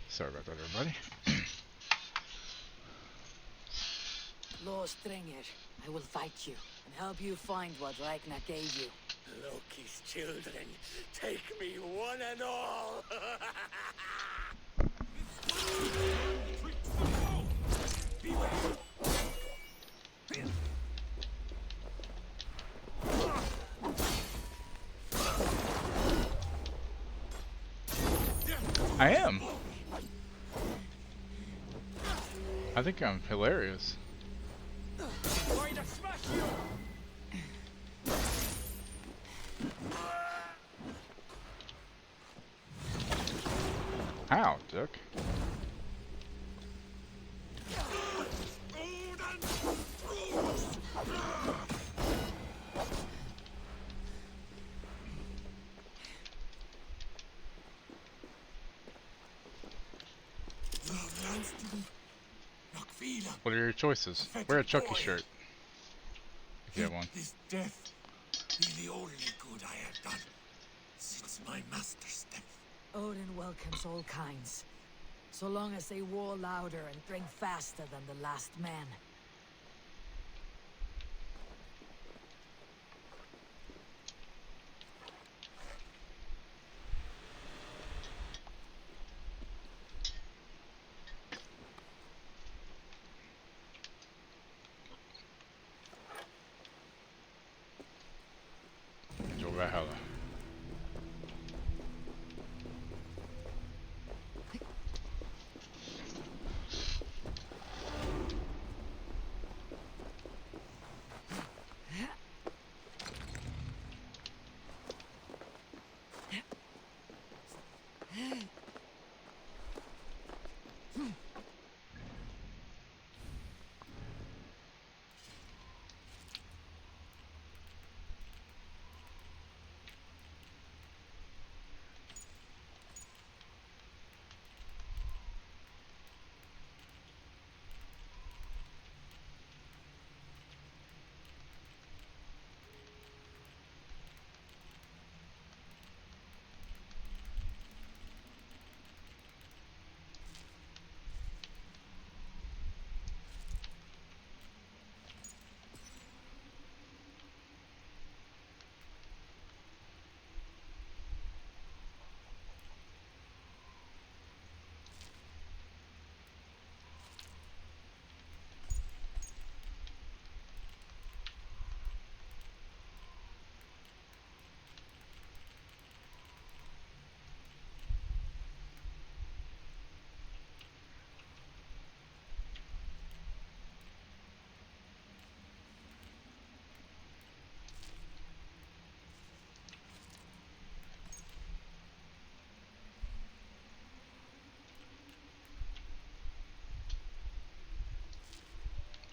Sorry about that, everybody. Lord Stringer, I will fight you and help you find what Ragnar gave you. Loki's children, take me one and all! I am. I think I'm hilarious. Going to smash you! Ow, Dick. What are your choices? Wear a Chucky shirt. If you have one. This death be the only good I have done since my master's death. Odin welcomes all kinds, so long as they war louder and drink faster than the last man. Enjoy Valhalla.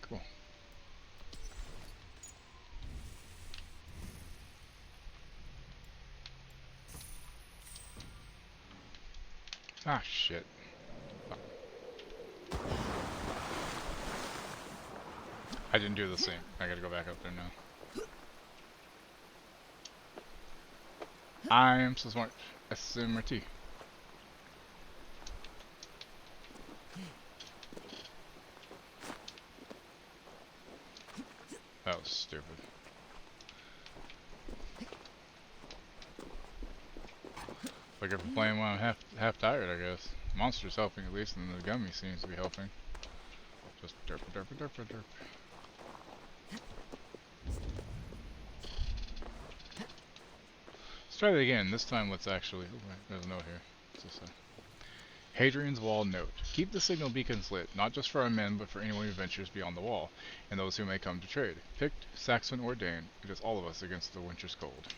Cool. Ah, shit. I didn't do the same. I gotta go back up there now. I am so smart. SMRT. That was stupid. Like if I'm playing when I'm half tired, I guess. Monster's helping at least, and the gummy seems to be helping. Just derp derp derp derp. Let's try that again. This time let's actually... Oh, wait, there's a note here. What's this say? Hadrian's Wall note. Keep the signal beacons lit, not just for our men, but for anyone who ventures beyond the wall, and those who may come to trade. Pict, Saxon, or Dane, it is all of us against the winter's cold.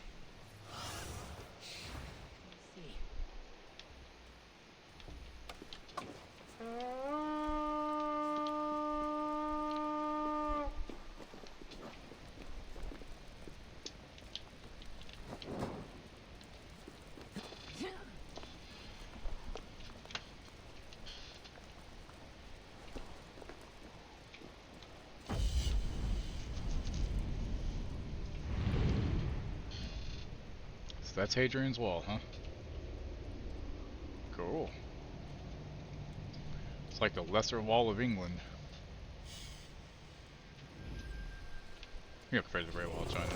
So that's Hadrian's Wall, huh? Cool. It's like the lesser wall of England. You know, compared to the Great Wall of China.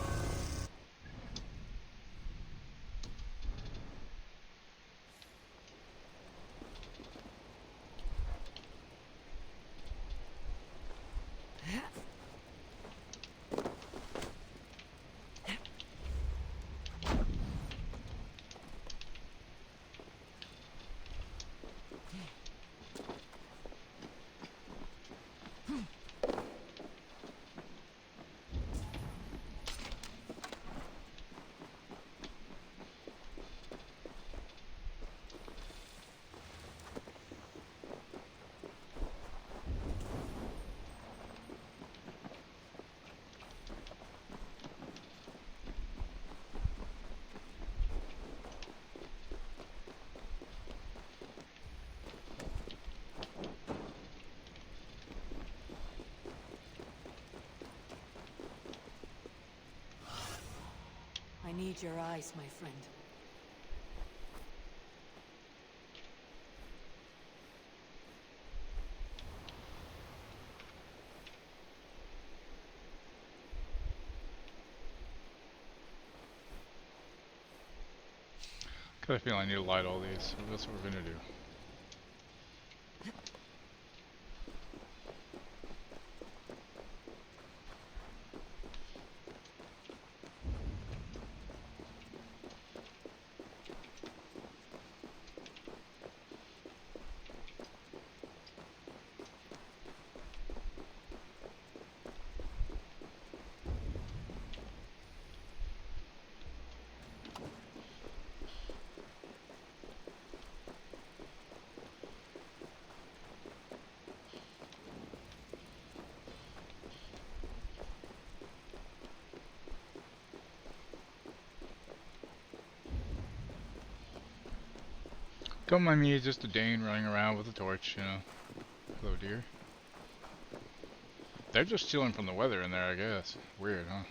I need your eyes, my friend. Got a feeling I need to light all these. So that's what we're gonna do. Don't mind me, just a Dane running around with a torch, you know. Hello, dear. They're just chilling from the weather in there, I guess. Weird, huh?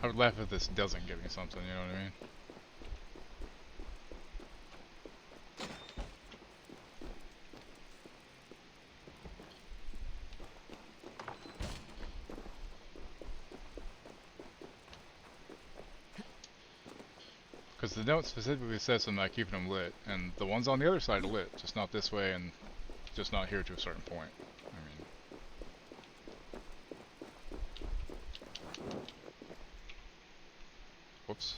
I would laugh if this doesn't give me something, you know what I mean? Because the note specifically says something about keeping them lit, and the ones on the other side are lit, just not this way and just not here to a certain point. I mean... Whoops.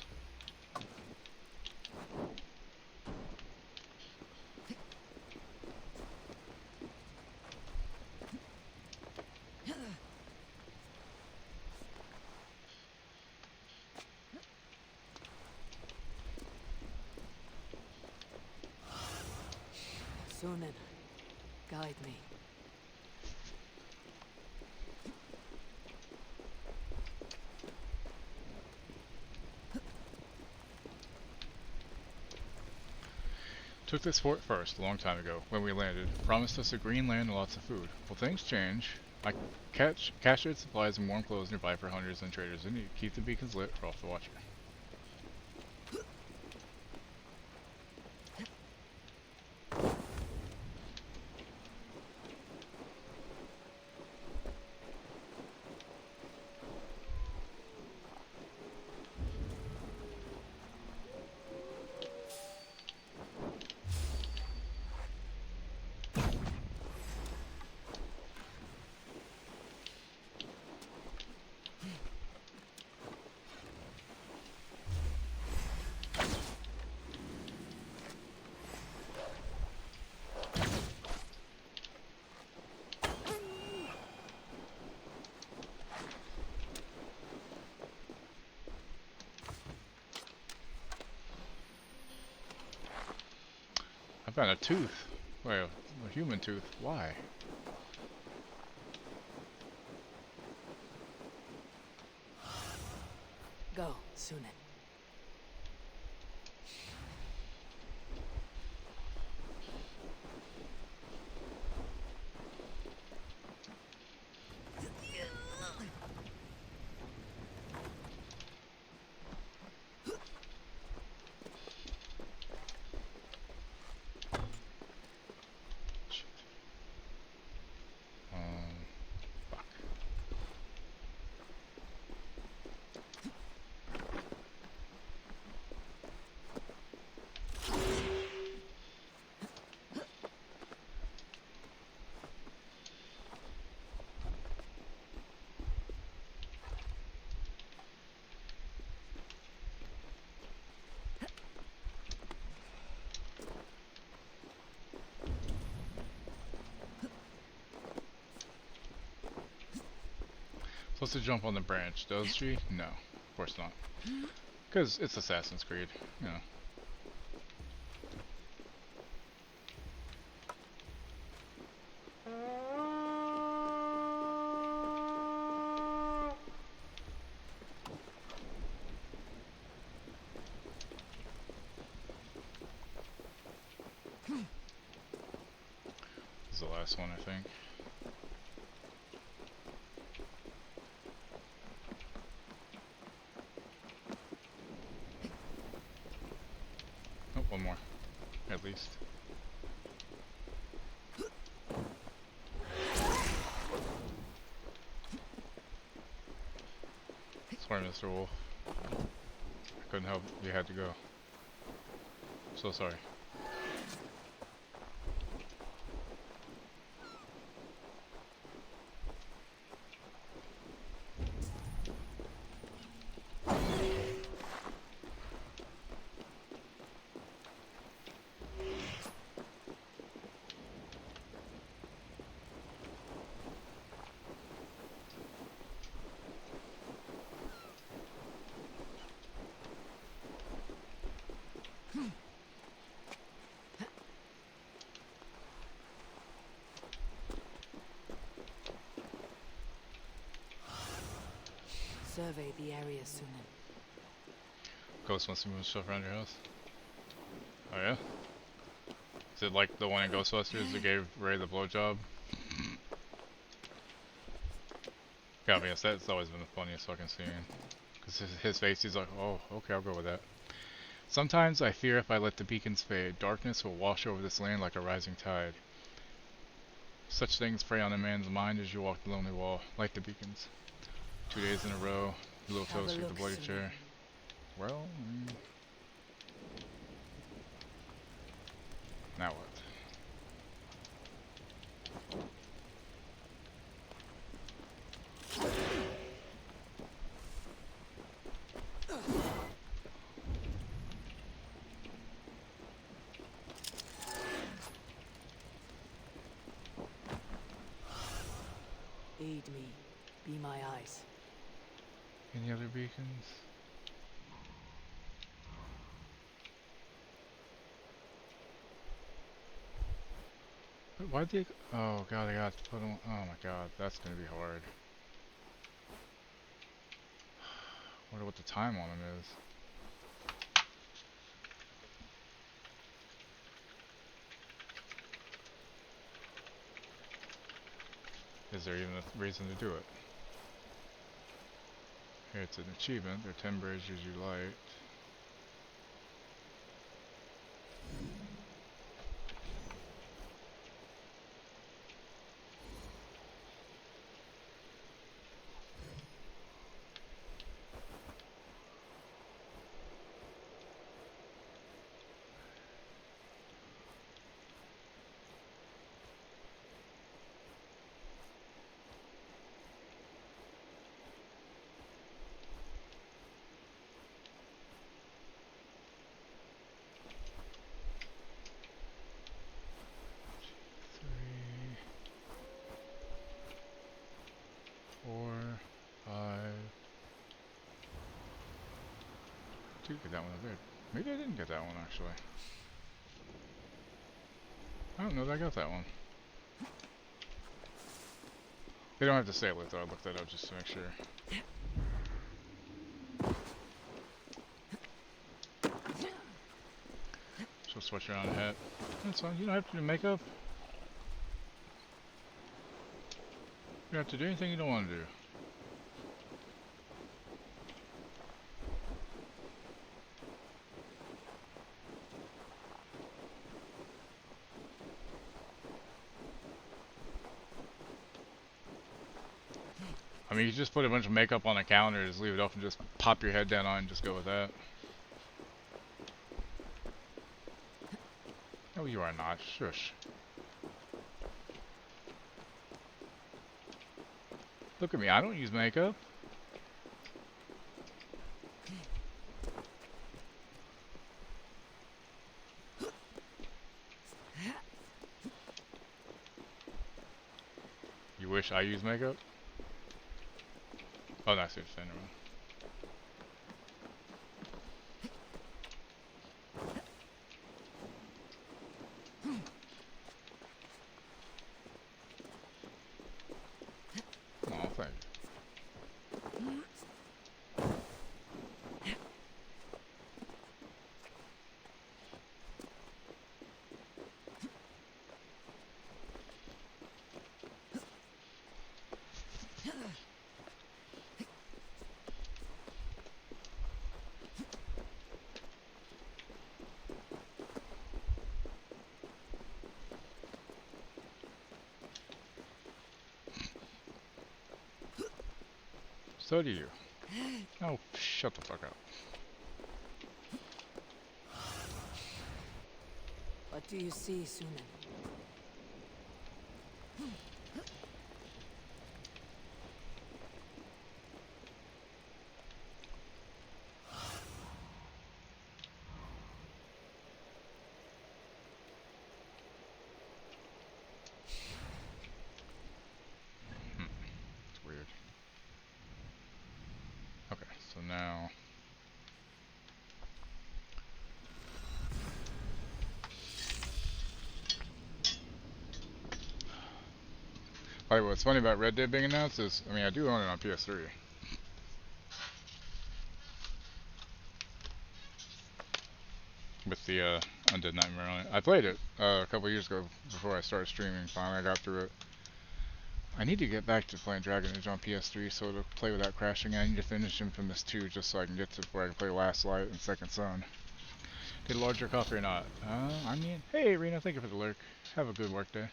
Sunan, guide me. Took this fort first, a long time ago, when we landed. Promised us a green land and lots of food. Well, things change. I cached supplies and warm clothes nearby for hunters and traders, and you keep the beacons lit for off the watcher. I found a tooth. Wait, a human tooth. Why? Go, Sunan. supposed to jump on the branch, does she? No, of course not. Because it's Assassin's Creed, you know. This is the last one, I think. Oh, one more, at least. Sorry, Mr. Wolf. I couldn't help. You had to go. So sorry. Survey the area soon. Ghost wants to move stuff around your house. Oh yeah? Is it like the one in Ghostbusters that gave Ray the blowjob? Yeah, I guess that's always been the funniest fucking scene. Because his face, he's like, oh, okay, I'll go with that. Sometimes I fear if I let the beacons fade, darkness will wash over this land like a rising tide. Such things prey on a man's mind as you walk the lonely wall. Light the beacons. 2 days in a row, little toes through the bloody chair. Well, now what? Aid me. Be my eyes. Any other beacons? But why'd they... Oh god, I got to put them... Oh my god, that's gonna be hard. Wonder what the time on them is. Is there even a reason to do it? Here it's an achievement. Their 10 braziers you light. Did get that one over there. Maybe I didn't get that one actually. I don't know that I got that one. They don't have to say it though. I looked that up just to make sure. So switch around a hat. That's fine. You don't have to do makeup. You don't have to do anything you don't want to do. I mean, you just put a bunch of makeup on a counter, just leave it up and just pop your head down on and just go with that. No, you are not. Shush. Look at me, I don't use makeup. You wish I used makeup? Oh, that's it. Never mind. Oh, thank you. So do you. Oh, shut the fuck up. What do you see, Sunan? It's weird. Okay, so now... By the way, what's funny about Red Dead being announced is, I mean, I do own it on PS3. With the Undead Nightmare on it. I played it a couple years ago before I started streaming. Finally, I got through it. I need to get back to playing Dragon Age on PS3 so to play without crashing. I need to finish Infamous 2 just so I can get to where I can play Last Light and Second Son. Did a larger coffee or not? I mean, hey Rena, thank you for the lurk. Have a good work day.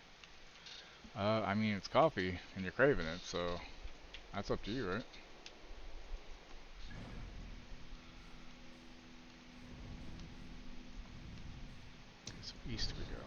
I mean, it's coffee and you're craving it, so that's up to you, right? So east we go.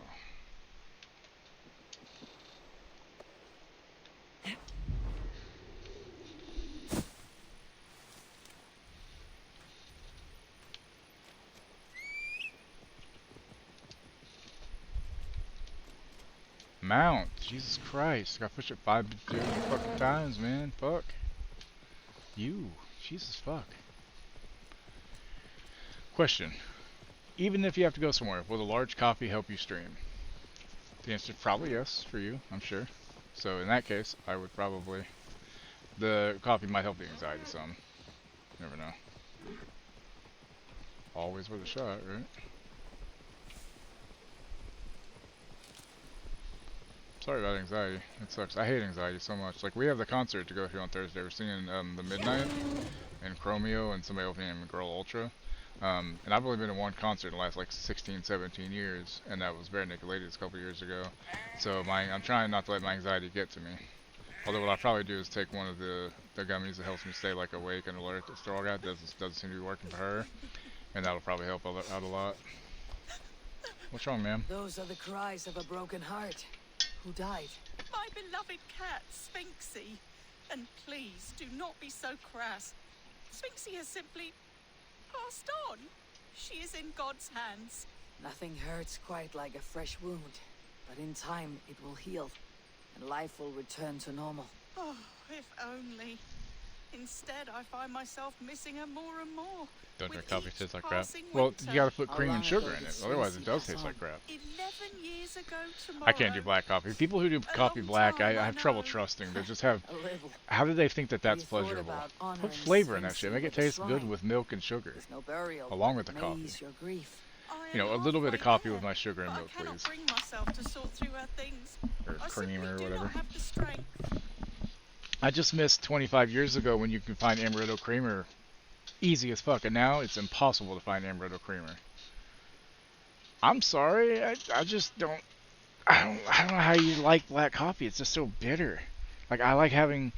Mount, Jesus Christ, got pushed it 5 billion fucking times, man. Fuck. You, Jesus fuck. Question. Even if you have to go somewhere, will the large coffee help you stream? The answer is probably yes for you, I'm sure. So in that case, I would probably... The coffee might help the anxiety some. Never know. Always worth a shot, right? Sorry about anxiety. It sucks. I hate anxiety so much. Like, we have the concert to go to on Thursday. We're singing the Midnight and Chromeo and somebody opening Girl Ultra. And I've only been to one concert in the last like 16, 17 years, and that was Bare Naked Ladies a couple years ago. So I'm trying not to let my anxiety get to me. Although what I'll probably do is take one of the gummies that helps me stay like awake and alert that Stroll got. Doesn't seem to be working for her, and that'll probably help out a lot. What's wrong, ma'am? Those are the cries of a broken heart. Who died? My beloved cat, Sphinxie. And please, do not be so crass. Sphinxie has simply passed on. She is in God's hands. Nothing hurts quite like a fresh wound. But in time, it will heal. And life will return to normal. Oh, if only. Instead, I find myself missing her more and more. Don't drink with coffee, each tastes like crap. passing Well, winter. you gotta put How cream long and sugar ago in did it, otherwise it Sphinxie does pass taste on? like crap. 11 years ago tomorrow. I can't do black coffee. People who do coffee long black, time, I I have trouble know. trusting. They just have... A little. How do they think that that's You thought pleasurable? about honoring Put flavor in that Sphinxie shit. Make it with a taste good shrine. with milk and sugar. There's no burial. Along with the may coffee. ease your grief. I You know, a am little bit of halfway coffee there, with my sugar and but milk, I cannot please. bring myself to sort through her things. Or I cream simply or do whatever. not have the strength. I just missed 25 years ago when you could find amaretto creamer easy as fuck, and now it's impossible to find amaretto creamer. I'm sorry, I just don't... I don't know how you like black coffee. It's just so bitter. Like, I like having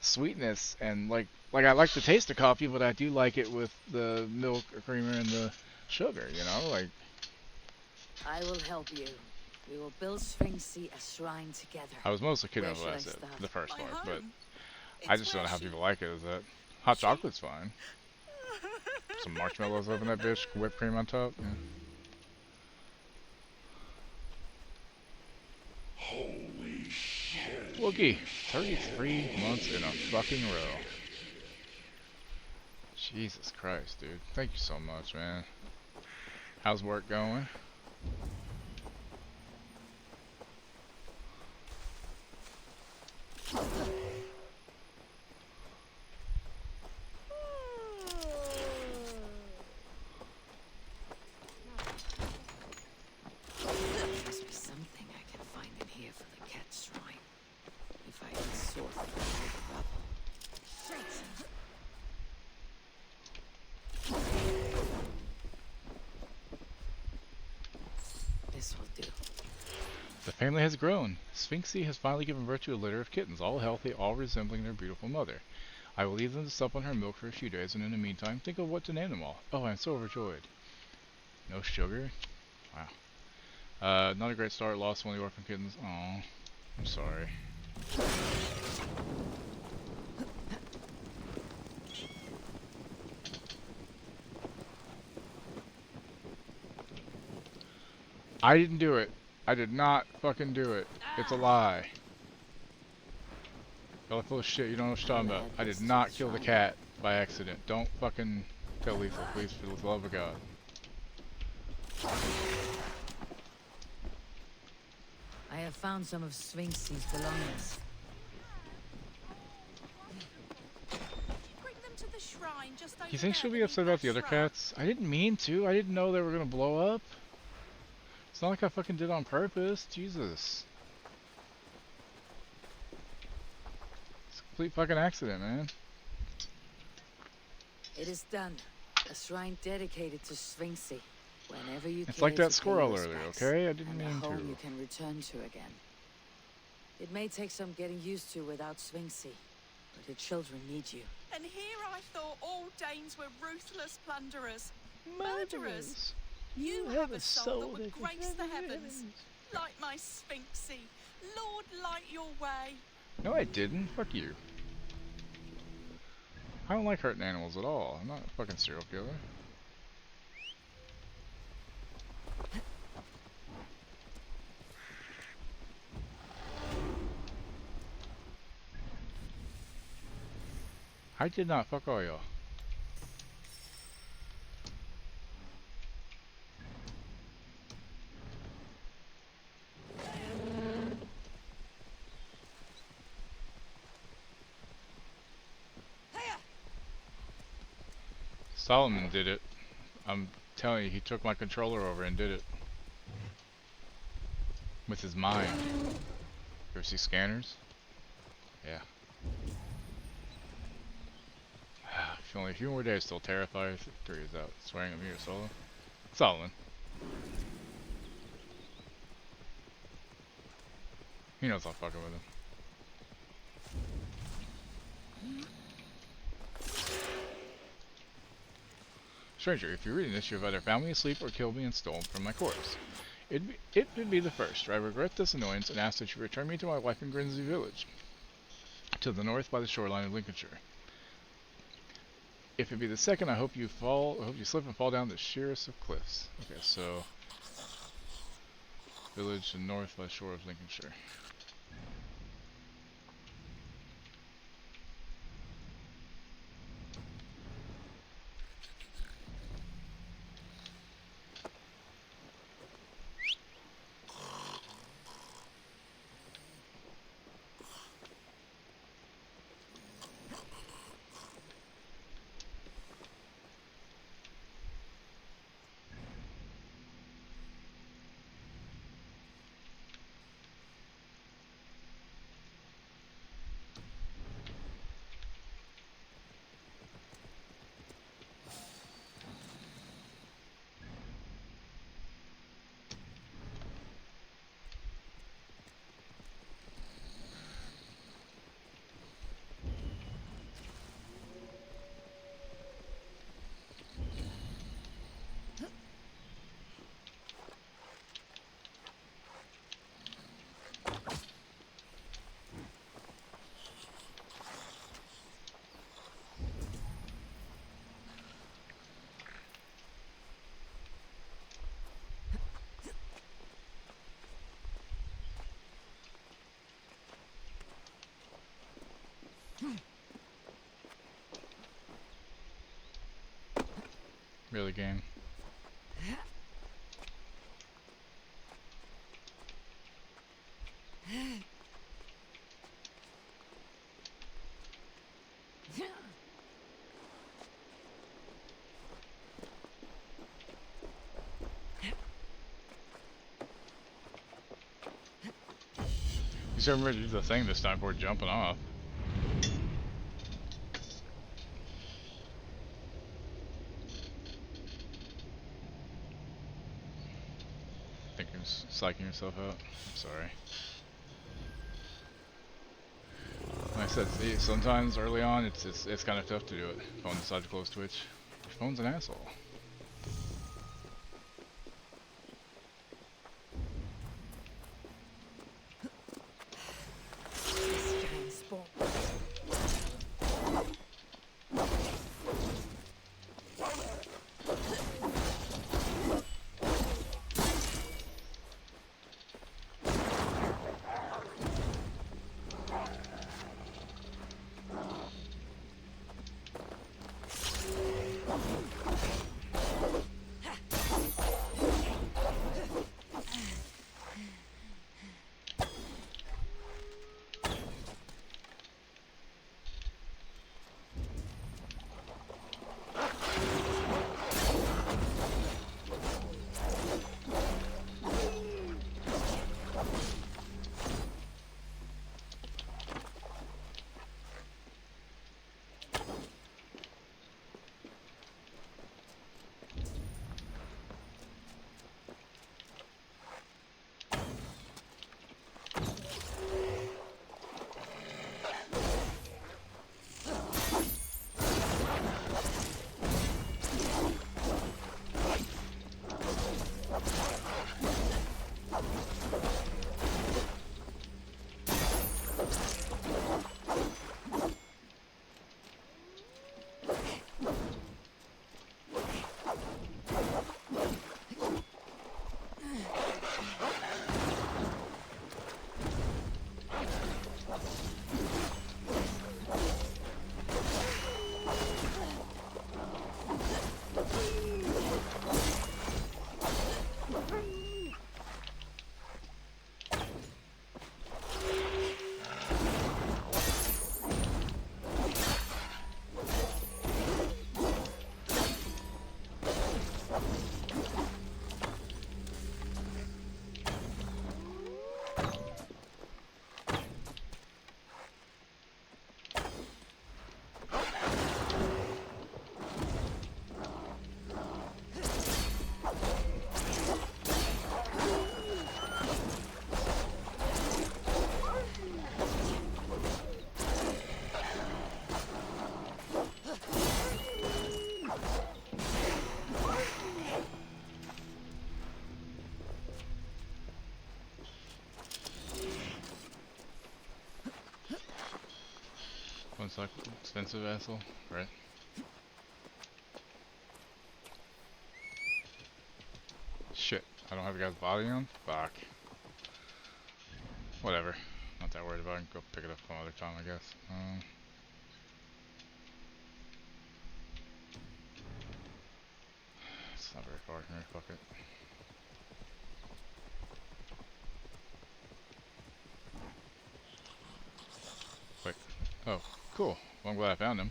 sweetness and like I like the taste of coffee, but I do like it with the milk creamer and the sugar, you know? Like, I will help you. We will build Sphinxie a shrine together. I was mostly kidding Where with what I should I said, start? the first My part, but home. I It's just don't know where how she- people like it. Is that hot chocolate's fine? Some marshmallows up in that bitch, whipped cream on top. Yeah. Holy shit. Wookie, 33 months in a fucking row. Jesus Christ, dude. Thank you so much, man. How's work going? There must be something I can find in here for the cat shrine. If I can sort through the rubble. This will do. The family has grown. Sphinxie has finally given birth to a litter of kittens, all healthy, all resembling their beautiful mother. I will leave them to sup on her milk for a few days, and in the meantime, think of what to name them all. Oh, I'm so overjoyed. No sugar? Wow. Not a great start. Lost one of the orphan kittens. Aw. I'm sorry. I didn't do it. I did not fucking do it. It's a lie. Y'all are full of shit. You don't know what you're talking about. I did not kill the cat by accident. Don't fucking tell Lethal, please, for the love of God. I have found some of Sphinxie's belongings. Bring them to the shrine just over You think there she'll be beneath upset about that the other shrub. cats? I didn't mean to. I didn't know they were gonna blow up. It's not like I fucking did on purpose. Jesus. It's a complete fucking accident, man. It is done. A shrine dedicated to Sphinxie. Whenever you It's care like that to pay squirrel your earlier, respects, okay? I didn't and a mean home to. you can return to again. It may take some getting used to without Sphinxie, but her children need you. And here I thought all Danes were ruthless plunderers. Murderers. You have a soul that would grace the heavens. Like my Sphinxie. Lord, light your way. No, I didn't. Fuck you. I don't like hurting animals at all. I'm not a fucking serial killer. I did not. Fuck all y'all. Solomon did it. I'm telling you, he took my controller over and did it. With his mind. You ever see Scanners? Yeah. If only a few more days till Terrifier 3 is out. Swearing at me or Solo. Solomon. He knows I'm fucking with him. Stranger, if you're reading this, you have either found me asleep or killed me and stolen from my corpse. It would be the first. I regret this annoyance and ask that you return me to my wife in Grimsby Village, to the north by the shoreline of Lincolnshire. If it be the second, I hope you slip and fall down the sheerest of cliffs. Okay, so village to north by the shore of Lincolnshire. Really, game. You should remember to do the thing this time before jumping off. I think you're psyching yourself out. I'm sorry. Like I said, see, sometimes early on it's kind of tough to do it. Phone decides to close Twitch. Your phone's an asshole. One's like expensive asshole, right? Shit, I don't have the guy's body on? Fuck. Whatever. Not that worried about it. I can go pick it up some other time, I guess. It's not very far from here, fuck it. Quick. Oh, cool. Well, I'm glad I found him.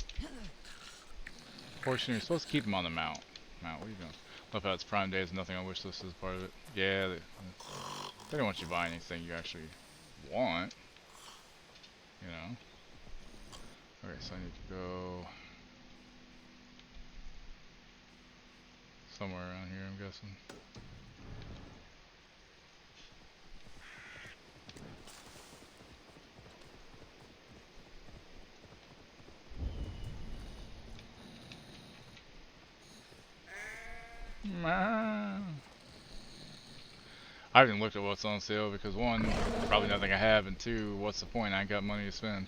Fortunately, you're supposed to keep him on the mount. What are you doing? Love how it's Prime Day, there's nothing on wish list as part of it. Yeah, they don't want you to buy anything you actually want. You know? Okay, so I need to go somewhere around here, I'm guessing. I haven't looked at what's on sale because one, probably nothing I have, and two, what's the point? I ain't got money to spend.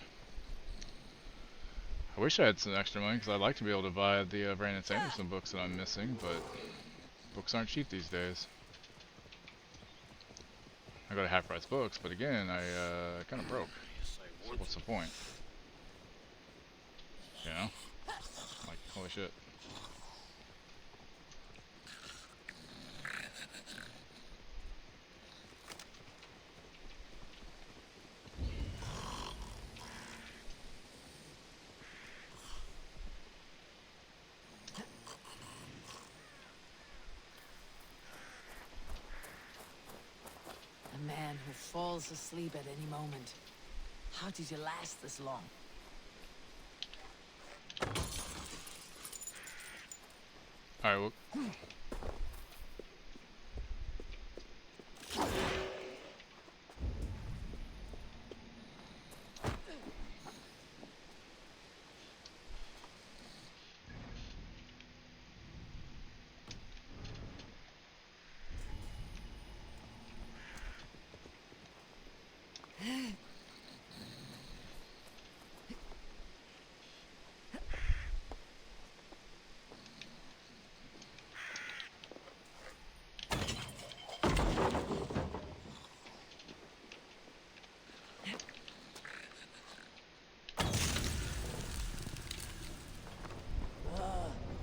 I wish I had some extra money because I'd like to be able to buy the Brandon Sanderson books that I'm missing, but books aren't cheap these days. I go to half price books, but again, I kind of broke. So what's the point? You know? Like, holy shit. falls asleep at any moment. How did you last this long? Alright, well.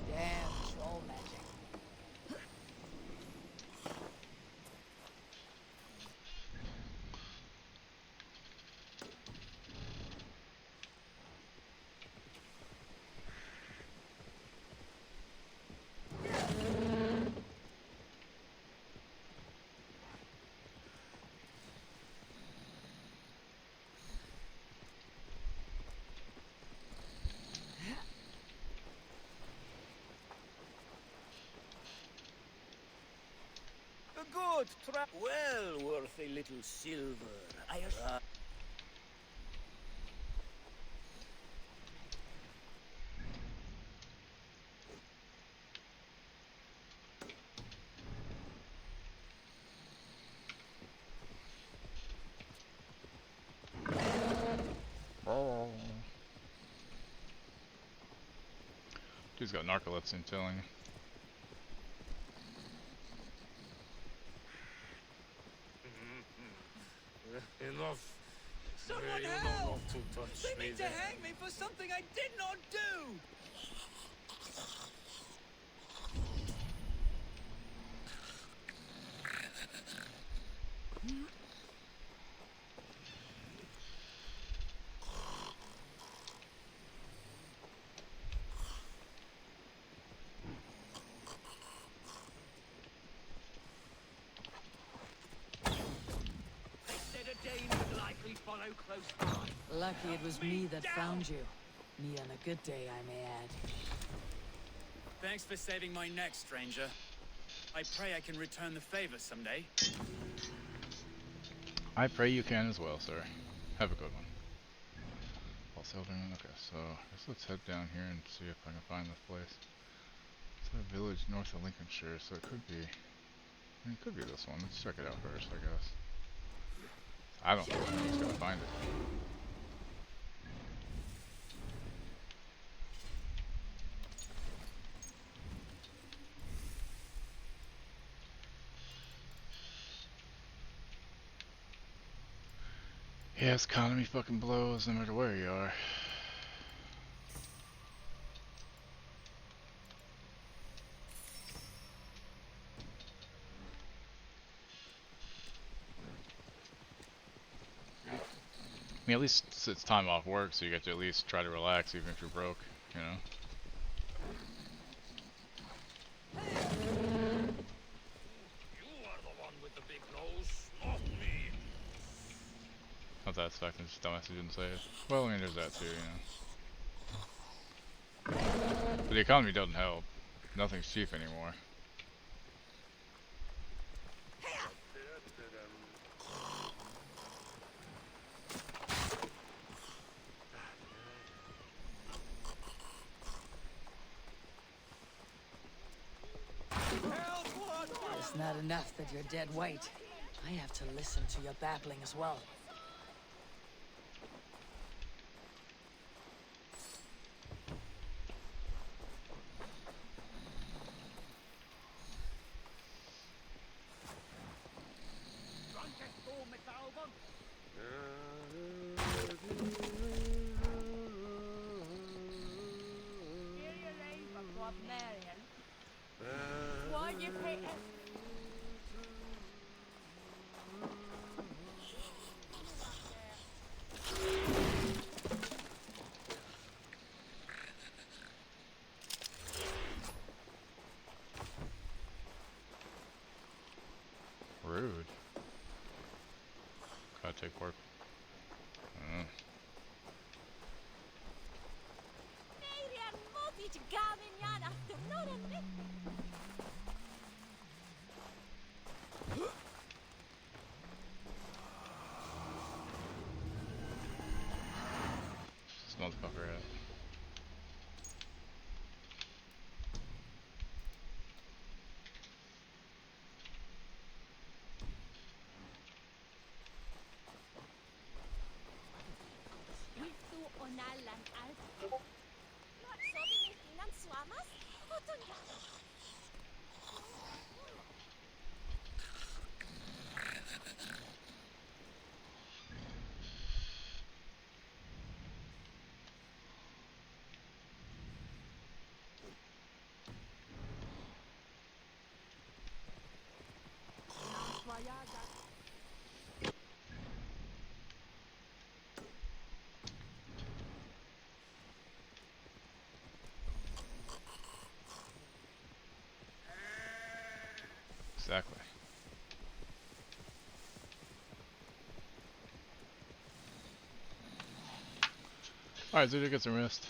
Damn troll magic. Well worth a little silver. Dude's got narcolepsy, I'm telling you. Enough. Someone You help! know not to touch They me mean to there. hang me for something I did not do! They said a Dane would likely follow close by. Lucky it was me that found you. Me on a good day, I may add. Thanks for saving my neck, stranger. I pray I can return the favor someday. I pray you can as well, sir. Have a good one. Also, okay, so I guess let's head down here and see if I can find this place. It's a village north of Lincolnshire, so it could be. I mean, it could be this one. Let's check it out first, I guess. I don't know. I'm just gonna find it. Yes, economy fucking blows no matter where you are. I mean, at least it's time off work, so you get to at least try to relax even if you're broke, you know? You are the one with the big nose, not me. Not that expecting, just dumbass who didn't say it. Well, I mean, there's that too, you know? But the economy doesn't help. Nothing's cheap anymore. It's not enough that you're dead weight. I have to listen to your babbling as well. Rude. This motherfucker at? Exactly. Alright, Zuda, get some rest.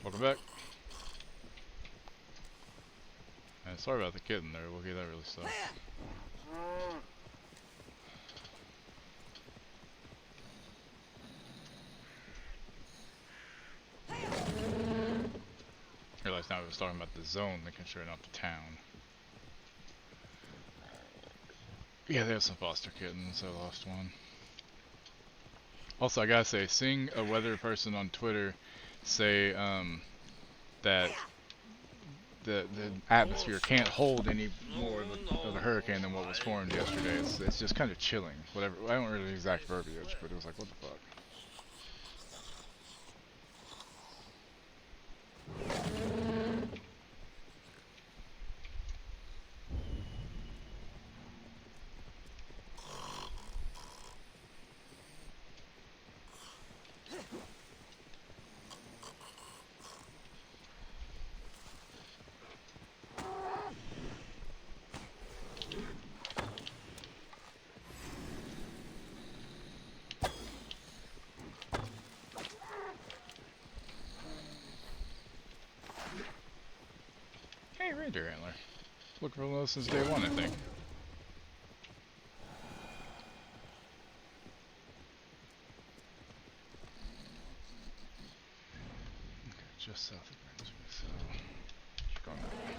Welcome back. And sorry about the kitten there, Wookie, that really sucks. I realize now I was talking about the zone, making sure not the town. Yeah, they have some foster kittens, I lost one. Also, I gotta say, seeing a weather person on Twitter say that the atmosphere can't hold any more of a hurricane than what was formed yesterday, it's just kind of chilling. Whatever, I don't remember the exact verbiage, but it was like, what the fuck. Hey, reindeer antler. Looking for those since day one, I think. Okay, just south of Brunswick, so keep going that way.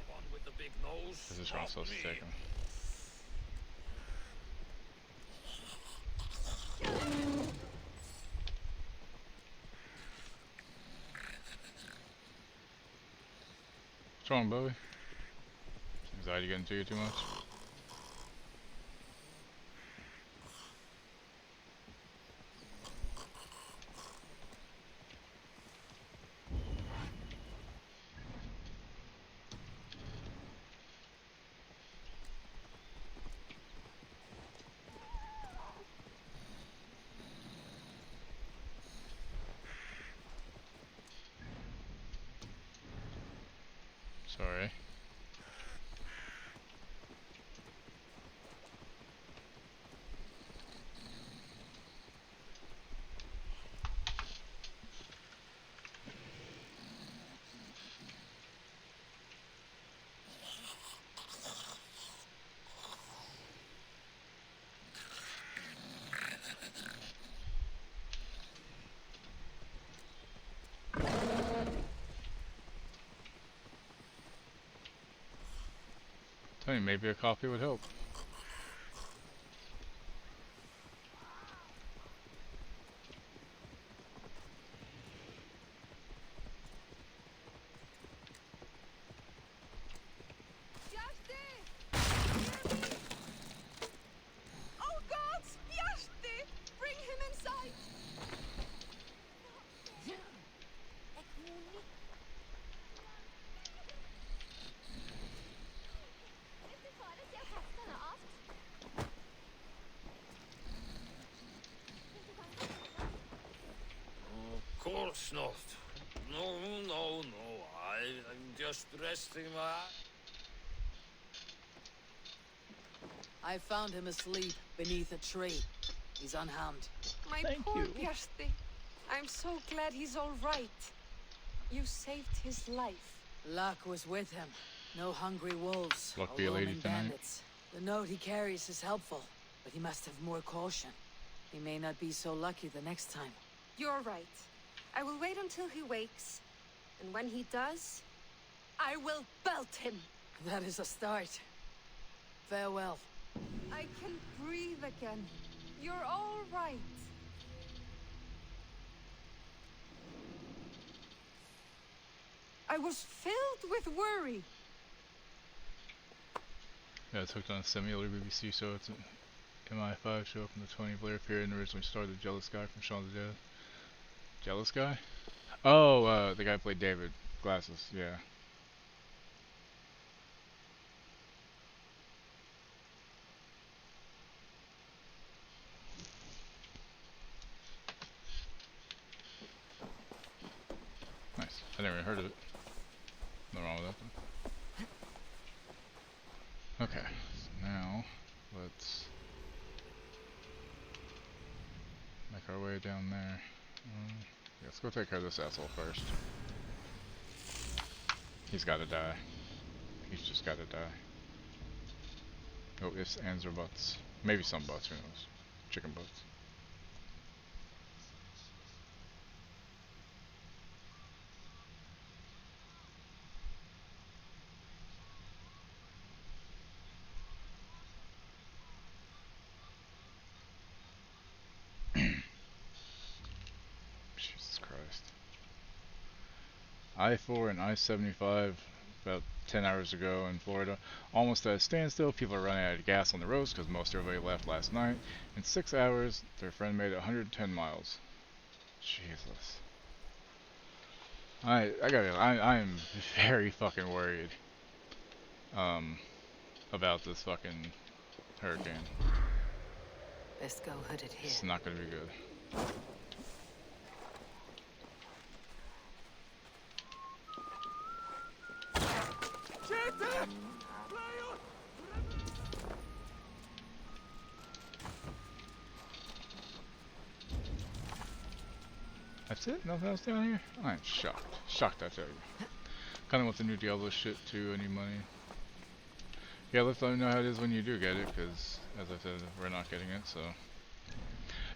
The one with the big nose. This is where I'm supposed to take him. What's wrong, Bowie? Anxiety getting to you too much? Sorry. Tell me, maybe a coffee would help. snort. No, no, no. I'm just resting my... I found him asleep beneath a tree. He's unharmed. My poor Bjarti. I'm so glad he's all right. You saved his life. Luck was with him. No hungry wolves Luck or be a lady roaming tonight. bandits. The note he carries is helpful, but he must have more caution. He may not be so lucky the next time. You're right. I will wait until he wakes. And when he does, I will belt him. That is a start. Farewell. I can breathe again. You're all right. I was filled with worry. Yeah, it's hooked on a similar BBC show. It's a MI5 show from the Tony Blair period and originally starred the Jealous Guy from Shaun of the Dead. Jealous Guy? Oh, the guy who played David. Glasses, yeah. Nice. I never even heard of it. Nothing wrong with that though. Okay, so now let's make our way down there. Let's go take care of this asshole first. He's gotta die. He's just gotta die. Oh, ifs, ands, or buts. Maybe some butts, who knows. Chicken butts. Jesus Christ. I-4 and I-75 about 10 hours ago in Florida, almost at a standstill. People are running out of gas on the roads because most everybody left last night. In 6 hours, their friend made 110 miles. Jesus. I am very fucking worried about this fucking hurricane. Best go hooded here. It's not gonna be good. That's it? Nothing else down here? I'm shocked. Shocked, I tell you. Kinda want the new Diablo shit too, any money. Yeah, let me know how it is when you do get it, because, as I said, we're not getting it, so...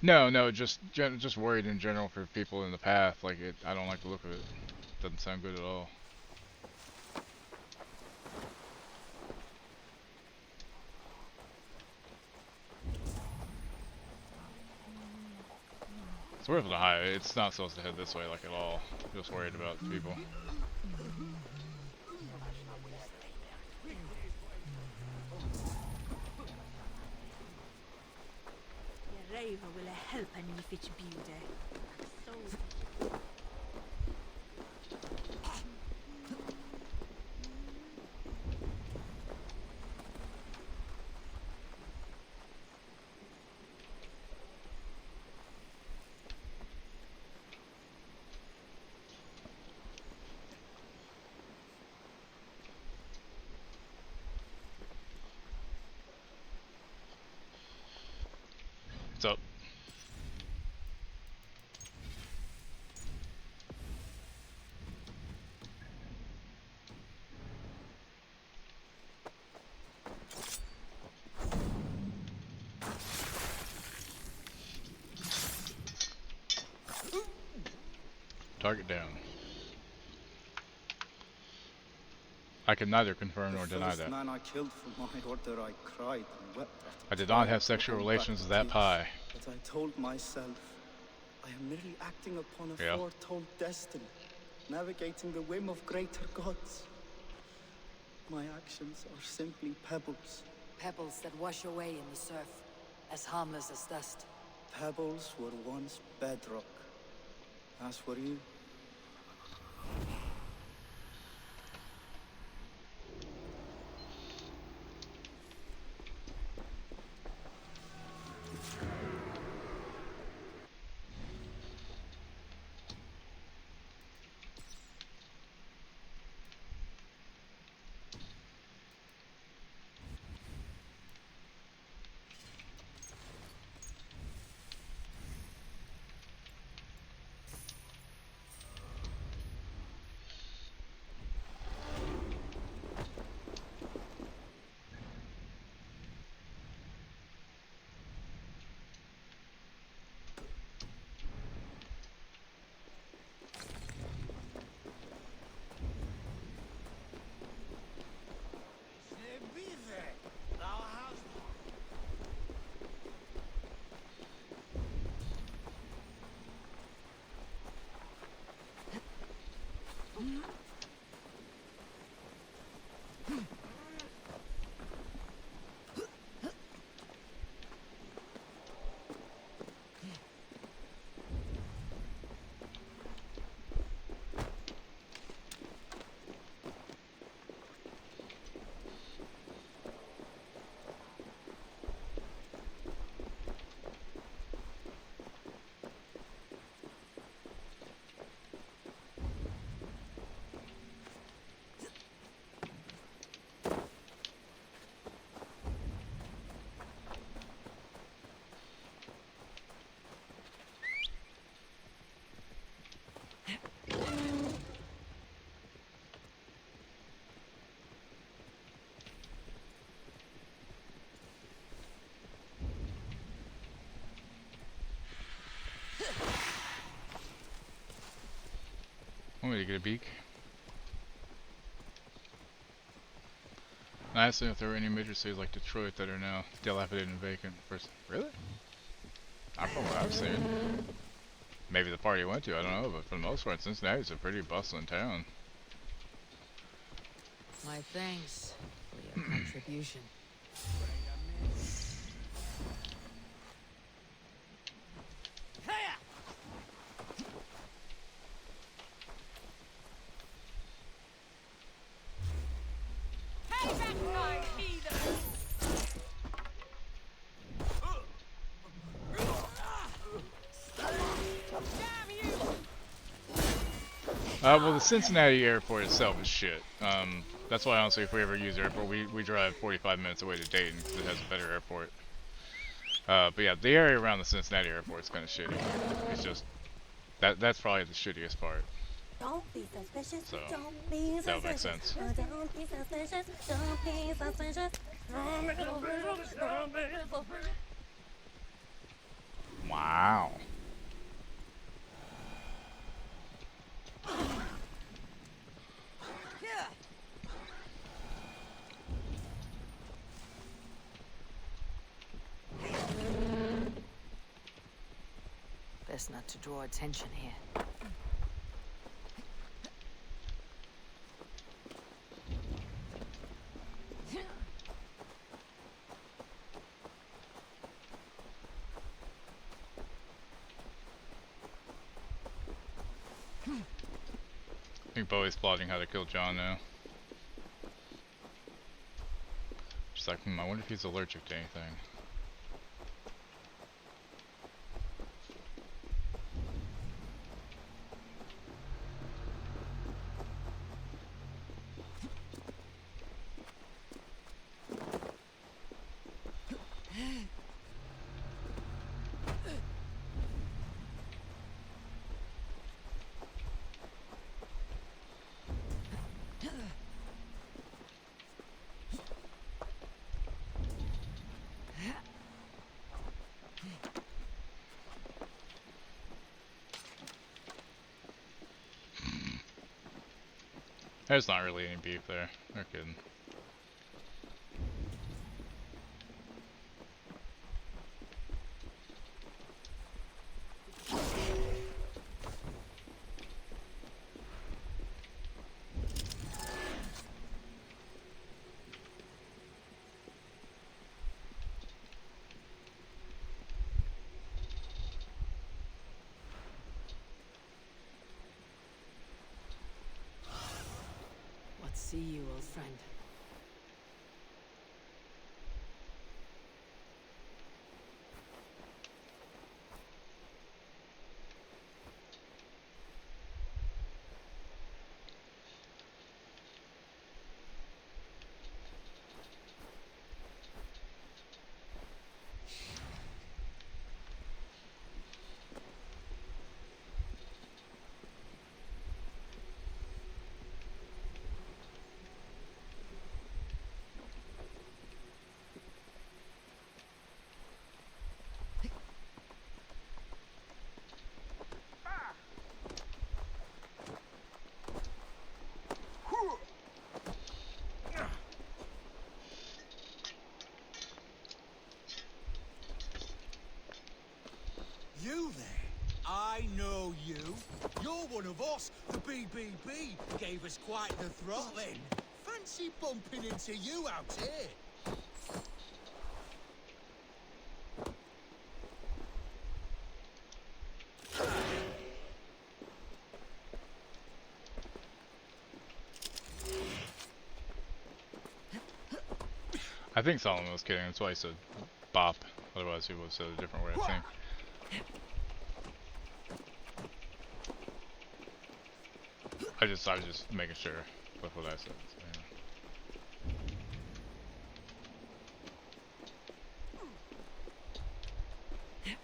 No, just worried in general for people in the path, like, I don't like the look of it. Doesn't sound good at all. It's worth the highway. It's not supposed to head this way, like, at all. Just worried about people. Raver will help and if it's beauty. So What's up? Target down. I can neither confirm nor deny that. Man I killed for my order, I cried and wept. I did not have sexual relations with that pie. But I told myself, I am merely acting upon a foretold destiny, navigating the whim of greater gods. My actions are simply pebbles. Pebbles that wash away in the surf, as harmless as dust. Pebbles were once bedrock. As were you. Want me to get a beak? I asked them if there were any major cities like Detroit that are now dilapidated and vacant. First, really? Not from what I've seen. Maybe the party went to, I don't know, but for the most part, Cincinnati's a pretty bustling town. My thanks for your contribution. Well, the Cincinnati airport itself is shit. That's why, honestly, if we ever use the airport, we drive 45 minutes away to Dayton because it has a better airport. But yeah, the area around the Cincinnati airport is kind of shitty. It's just that's probably the shittiest part. Don't be suspicious. So Don't be that would make suspicious. sense. Don't be suspicious. Don't be suspicious. Don't be suspicious. Don't be suspicious. Wow. Best not to draw attention here. I think Bowie's plotting how to kill John now. She's like, I wonder if he's allergic to anything. There's not really any beef there. They're kidding. See you, old friend. You there? I know you. You're one of us. The BBB gave us quite the throttling. fancy bumping into you out here. I think Solomon was kidding. That's why he said bop. Otherwise, he would have said it a different way, I think. I was just making sure with what I said. So, yeah.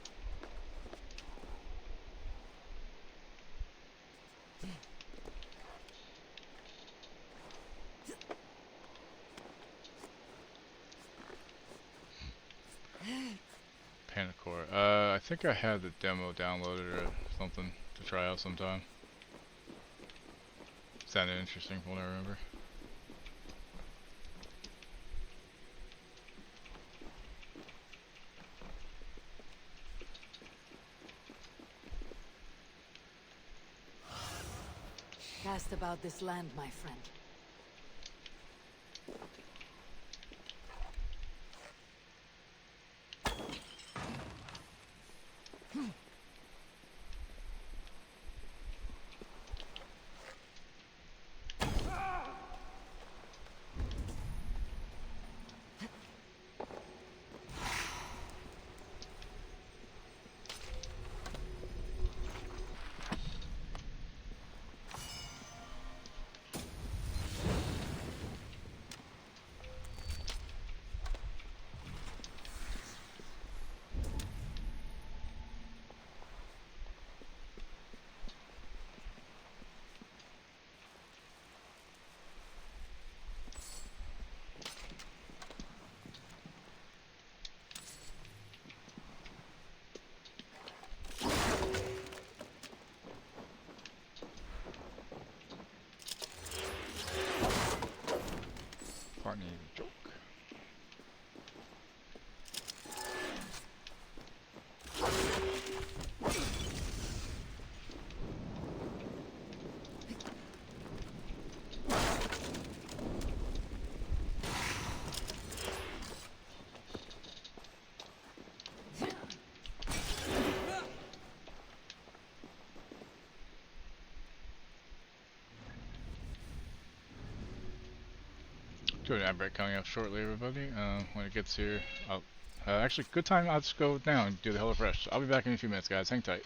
Panacore. I think I had the demo downloaded or something to try out sometime. Sounded interesting from what I remember. Cast about this land, my friend. Funny joke. Doing an ad break coming up shortly, everybody. When it gets here, I'll actually good time. I'll just go now and do the HelloFresh. I'll be back in a few minutes, guys. Hang tight.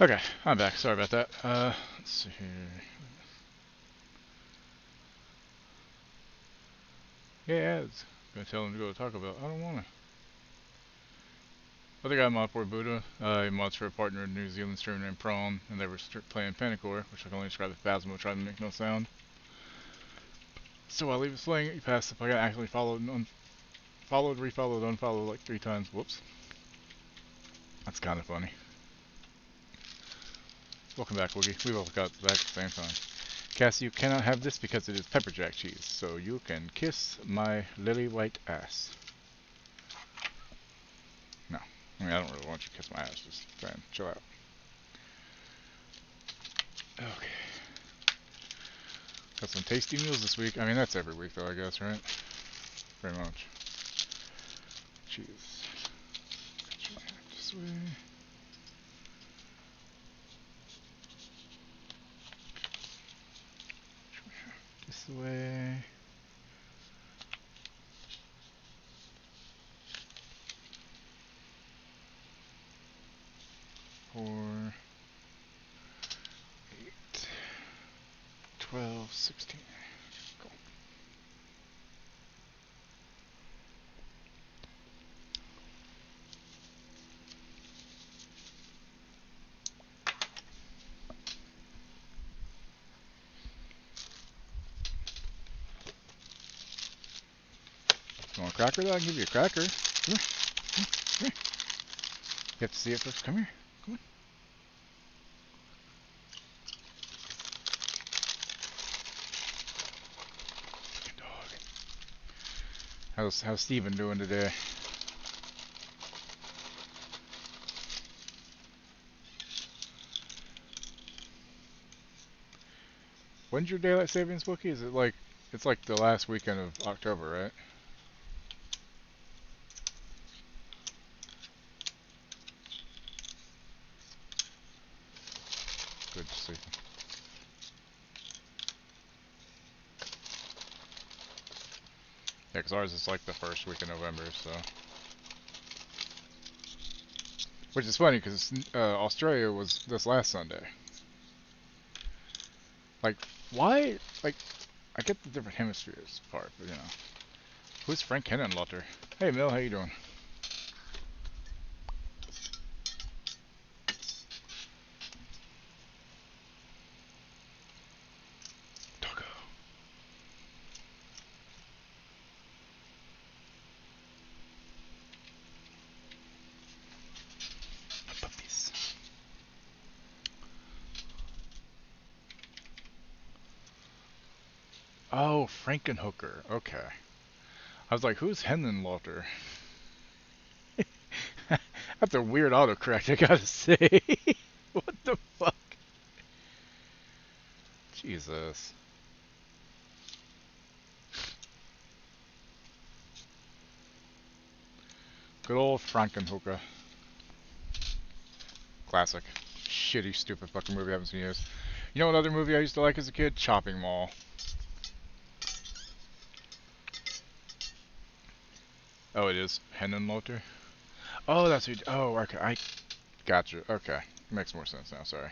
Okay, I'm back. Sorry about that. Let's see here. Yeah, it's gonna tell him to go to Taco Bell. I don't wanna. Other guy mod for Buddha, he mods for a partner in New Zealand streamer named Prawn, and they were playing Panicore, which I can only describe as Phasmo trying to make no sound. So while he was playing it, he passed up. I got accidentally followed, followed, refollowed, unfollowed like 3 times. Whoops. That's kind of funny. Welcome back, Woogie. We both got back at the same time. Cassie, you cannot have this because it is pepper jack cheese, so you can kiss my lily white ass. No. I mean, I don't really want you to kiss my ass. Just saying, chill out. Okay. Got some tasty meals this week. I mean, that's every week, though, I guess, right? Pretty much. Cheese. This way. This way. Four. 8. 12, 16. Cool. You want a cracker though? I can give you a cracker. Come here. Come here. You have to see it first. Come here. Come on. Good dog. How's Steven doing today? When's your daylight savings, Wookie? Is it like it's like the last weekend of October, right? Good sleep. Yeah, 'cause ours is like the first week of November, so. Which is funny, because Australia was this last Sunday. Like, why? Like, I get the different hemispheres part, but you know. Who's Frank Hennenlotter? Hey, Mill, how you doing? Taco. Puppies. Oh, Frankenhooker. Okay. I was like, who's Hennenlotter? That's a weird autocorrect, I gotta say. What the fuck? Jesus. Good old Frankenhooker. Classic. Shitty, stupid fucking movie I haven't seen in years. You know what other movie I used to like as a kid? Chopping Mall. Oh, it is Hennenlotter? Oh, that's who. Oh, okay. I gotcha. Okay. Makes more sense now. Sorry.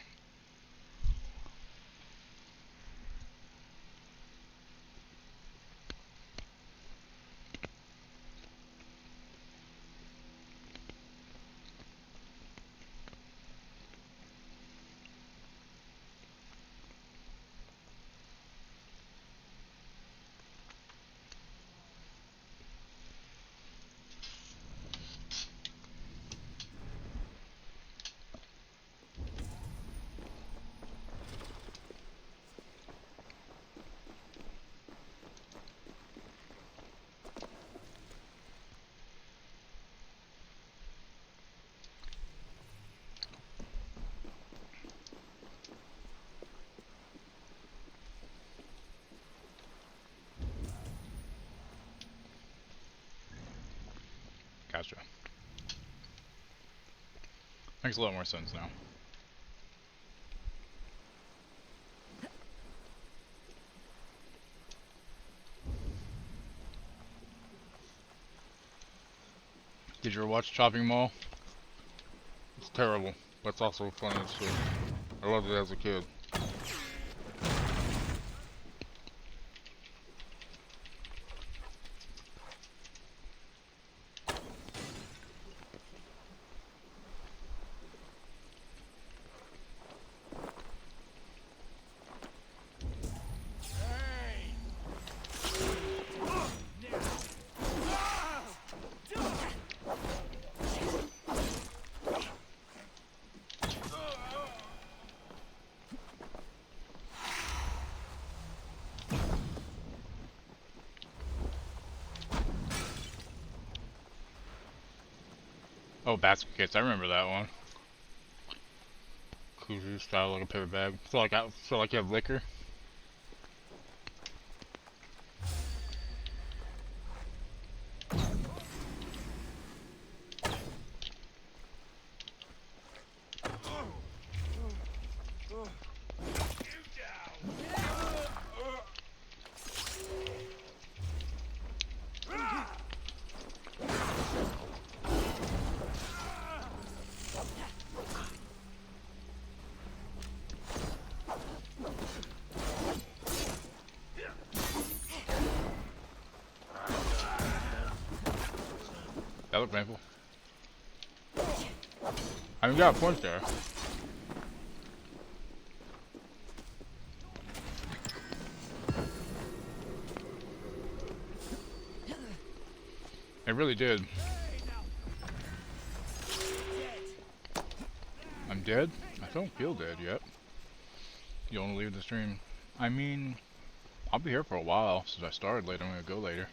Gotcha. Makes a lot more sense now. Did you ever watch Chopping Mall? It's terrible, but it's also funny as shit. I loved it as a kid. Oh, basket case. I remember that one. Kuzu style, like a paper bag. Feel like you have liquor. That looked painful. I mean, got a point there. It really did. I'm dead? I don't feel dead yet. You want to leave the stream? I mean, I'll be here for a while since I started late. I'm gonna go later.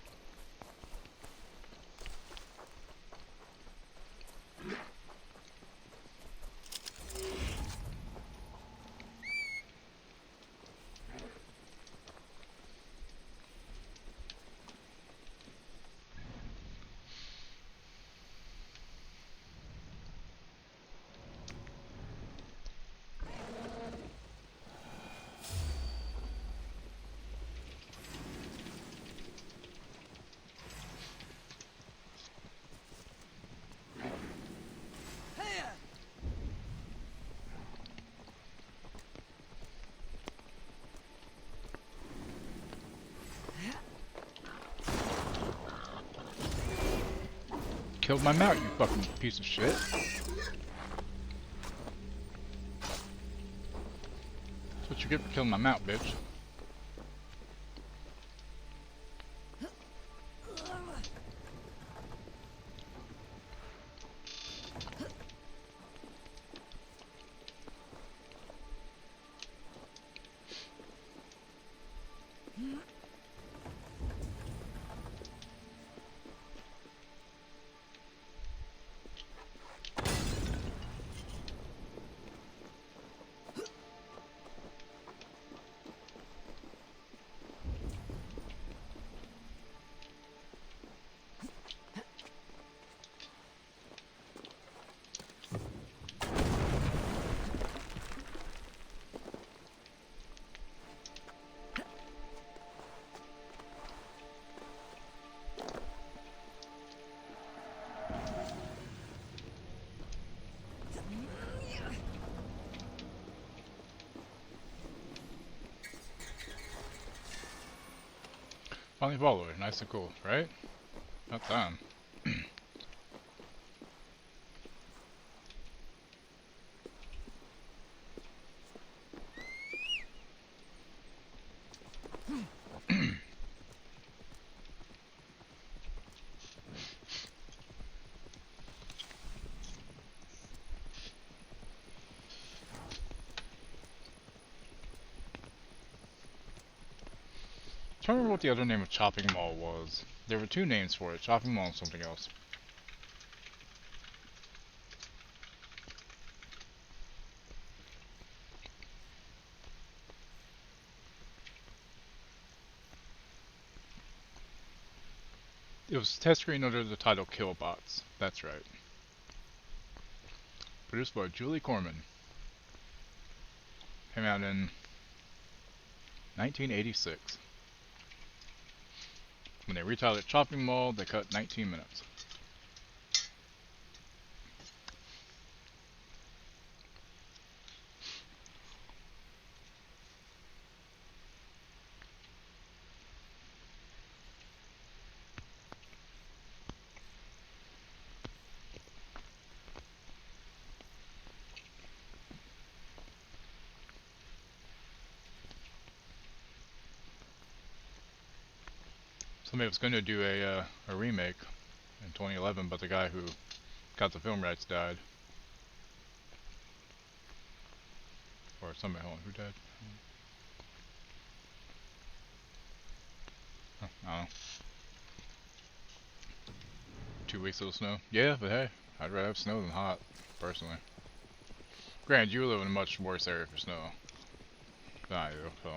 Killed my mount, you fucking piece of shit. That's what you get for killing my mount, bitch. Finally follower, nice and cool, right? About time. I don't remember what the other name of Chopping Mall was. There were two names for it, Chopping Mall and something else. It was test screen under the title Killbots. That's right. Produced by Julie Corman. Came out in 1986. When they retitled it Chopping Mall, they cut 19 minutes. Somebody was going to do a remake in 2011, but the guy who got the film rights died. Or somebody, hold on, who died? I don't know. 2 weeks of snow. Yeah, but hey, I'd rather have snow than hot, personally. Granted, you live in a much worse area for snow than I do, so.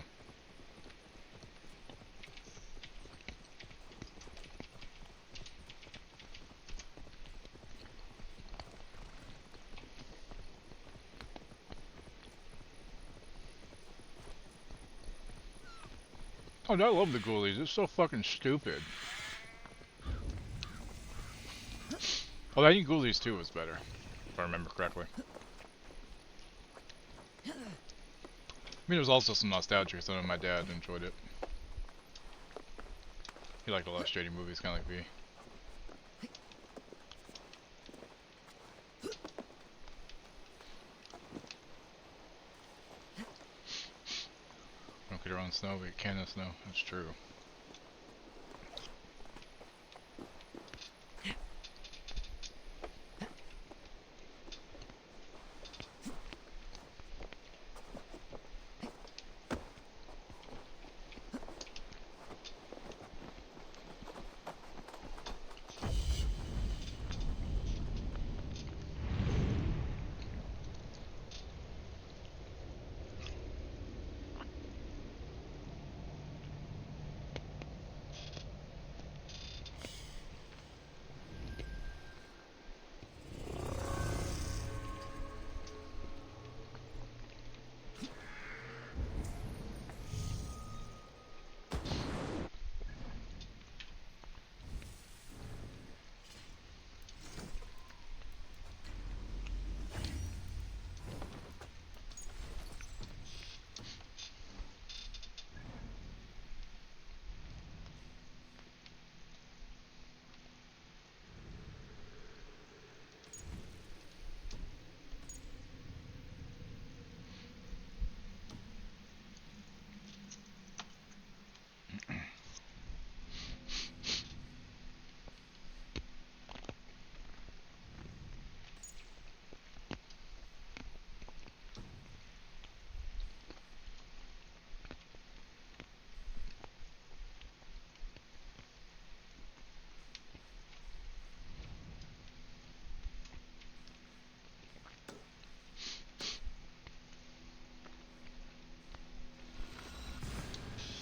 Oh, I love the ghoulies. It's so fucking stupid. Oh, I think ghoulies 2 was better, if I remember correctly. I mean, there's also some nostalgia, because I know my dad enjoyed it. He liked a lot of shady movies, kind of like me. Don't get around snow, but you can in snow. That's true.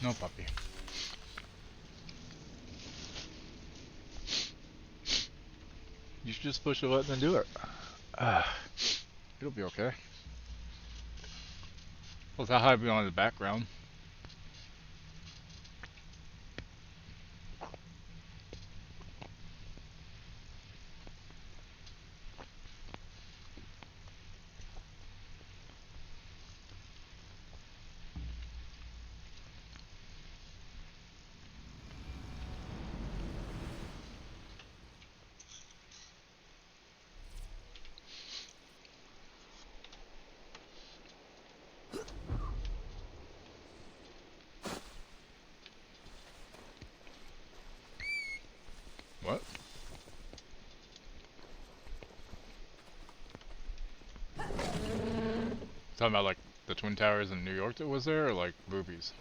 No puppy. You should just push the button and do it. It'll be okay. Well, how high be on the background? What? Talking about like the Twin Towers in New York that was there, or like movies?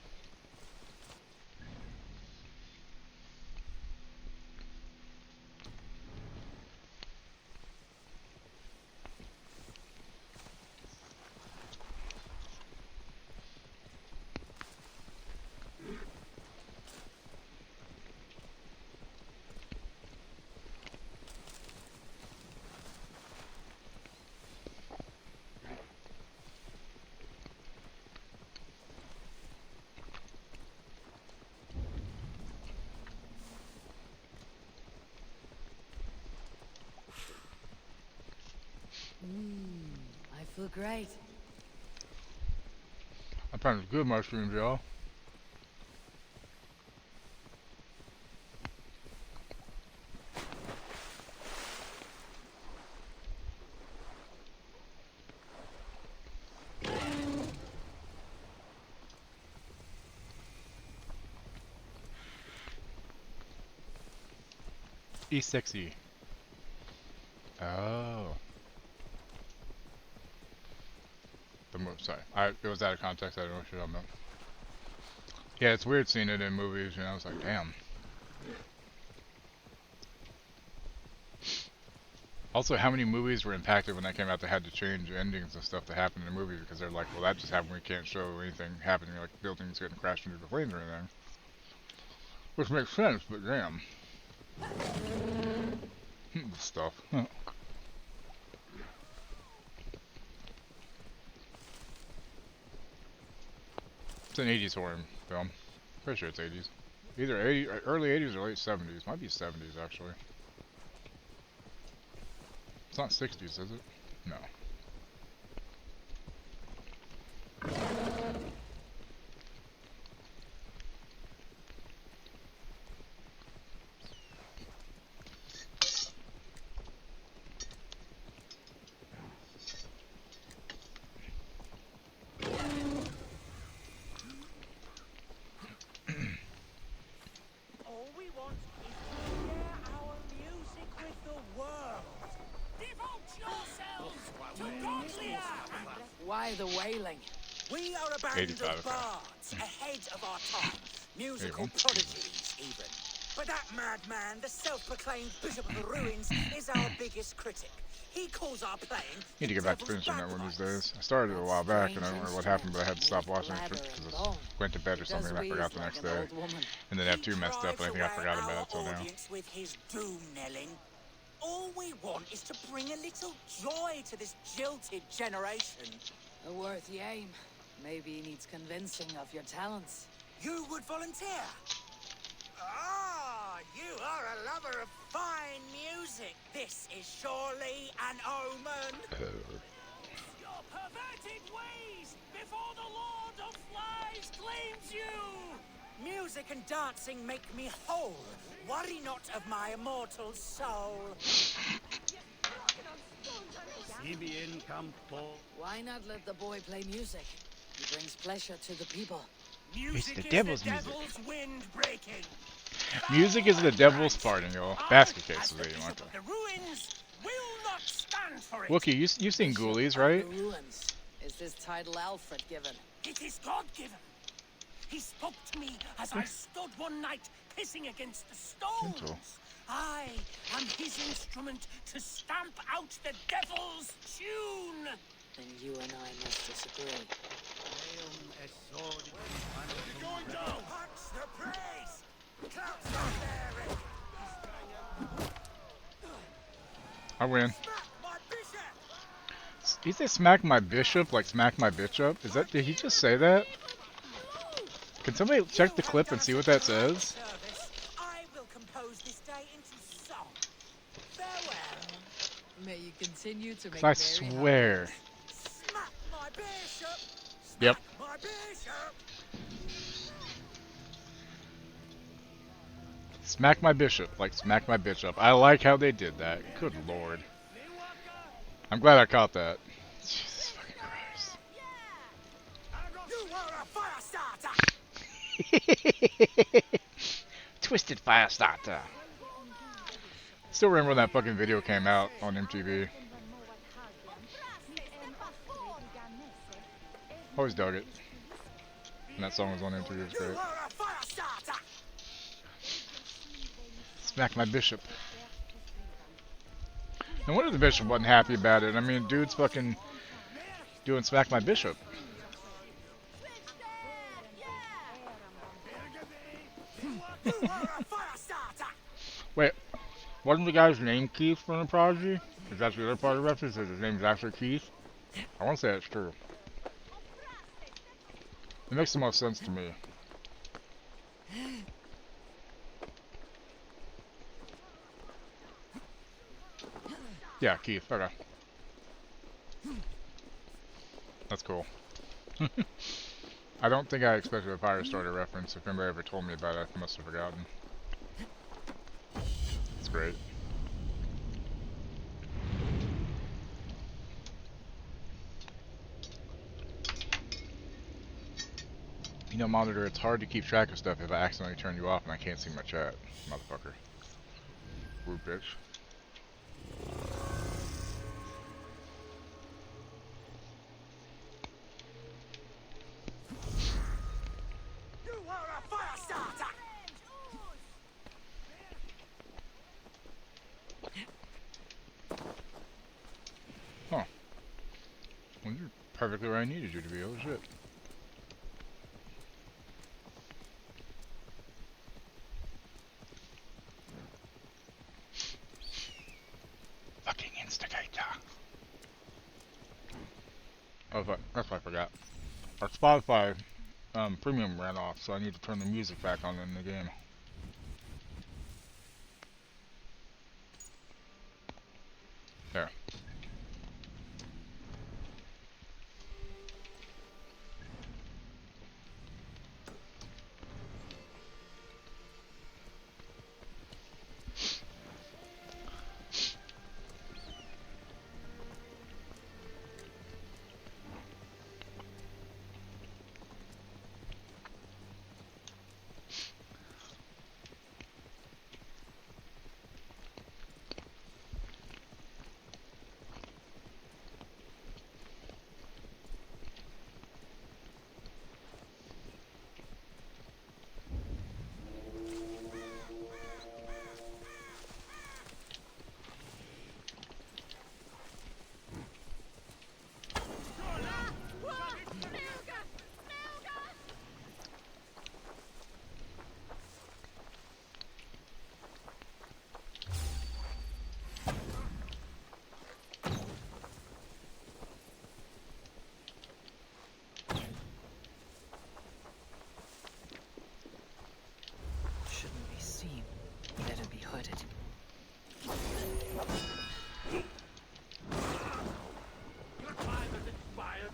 I feel great. I found good mushrooms, y'all. E6E. Oh. Sorry. It was out of context. I don't know what you're talking about. Yeah, it's weird seeing it in movies, you know. It's like, damn. Also, how many movies were impacted when that came out that had to change endings and stuff that happened in the movie because they're like, well, that just happened. We can't show anything happening, like buildings getting crashed into the planes or anything. Which makes sense, but damn. Stuff. It's an 80s horror film. Pretty sure it's 80s. Either early 80s or late 70s. Might be 70s, actually. It's not 60s, is it? No. All we want is to share our music with the world. Devote yourselves to godlier. Why the wailing? We are a band 85, of bards, ahead of our time. Musical 81. prodigies, even. But that madman, the self-proclaimed Bishop of the Ruins, is our biggest critic. He calls our playing... Need to get back to finishing that one these days. I started it a while back and I don't know what happened, but I had to stop watching it because I went to bed or something and I forgot the next day. And then F2 messed up and I think I forgot about it till now. With his doom knelling. All we want is to bring a little joy to this jilted generation. A worthy aim. Maybe he needs convincing of your talents. You would volunteer? Ah, you are a lover of fine music. This is surely an omen. Your perverted ways before the Lord of Flies claims you. Music and dancing make me whole. Worry not of my immortal soul. Why not let the boy play music? He brings pleasure to the people. It's the devil's music. Wind breaking. Music is the devil's farting, y'all. Basket case is what you want to. The ruins will not stand for it. Wookie, you've seen Ghoulies, right? The ruins. Is this title Alfred given? It is God-given. He spoke to me as I stood one night pissing against the stones. Gentle. I am his instrument to stamp out the devil's tune. Then you and I must disagree. Going down. Punch the praise. Clouds are bearing. I win. Smack my bishop. He say smack my bishop, like smack my bitch up? Is that, did he just say that? Can somebody check the clip and see what that says? I will compose this day into song. Farewell. May you continue to make I swear. Smack my bishop. Yep. My bishop. Smack my bishop, like smack my bitch up. I like how they did that. Good lord. I'm glad I caught that. Jesus fucking Christ. You are a fire starter. Twisted Firestarter. Still remember when that fucking video came out on MTV. Always dug it. And that song was on MTV, it was great. Smack my bishop. No wonder the bishop wasn't happy about it. I mean, dude's fucking doing smack my bishop. Wait, wasn't the guy's name Keith from the Prodigy? Is that the other part of the reference? Is his name's actually Keith? I want to say that's true. It makes the most sense to me. Yeah, Keith. Okay. That's cool. I don't think I expected a Firestarter reference. If anybody ever told me about it, I must have forgotten. It's great. You know, Monitor, it's hard to keep track of stuff if I accidentally turn you off and I can't see my chat. Motherfucker. Rude bitch. where I needed you to be. Oh shit. Fucking instigator. Oh fuck, that's what I forgot. Our Spotify premium ran off, so I need to turn the music back on in the game. There. Shouldn't be seen. Better be hooded. Your time has expired.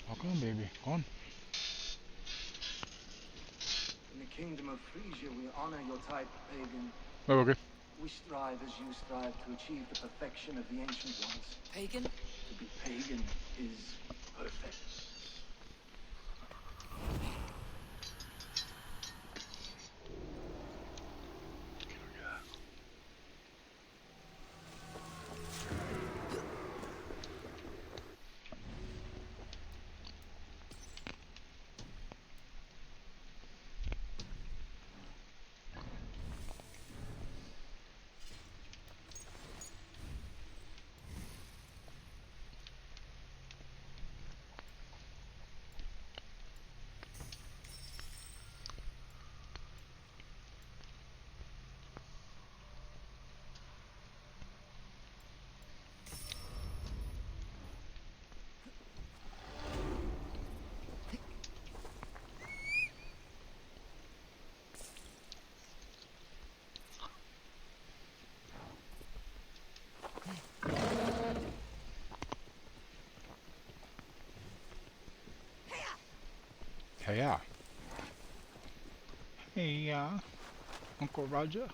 Oh, come on, baby. Go on. In the kingdom of Frisia, we honor your type, pagan. Oh, okay. We strive as you strive to achieve the perfection of the ancient ones. Pagan? To be pagan is perfect. Hey, yeah. Hey, yeah. Uncle Roger.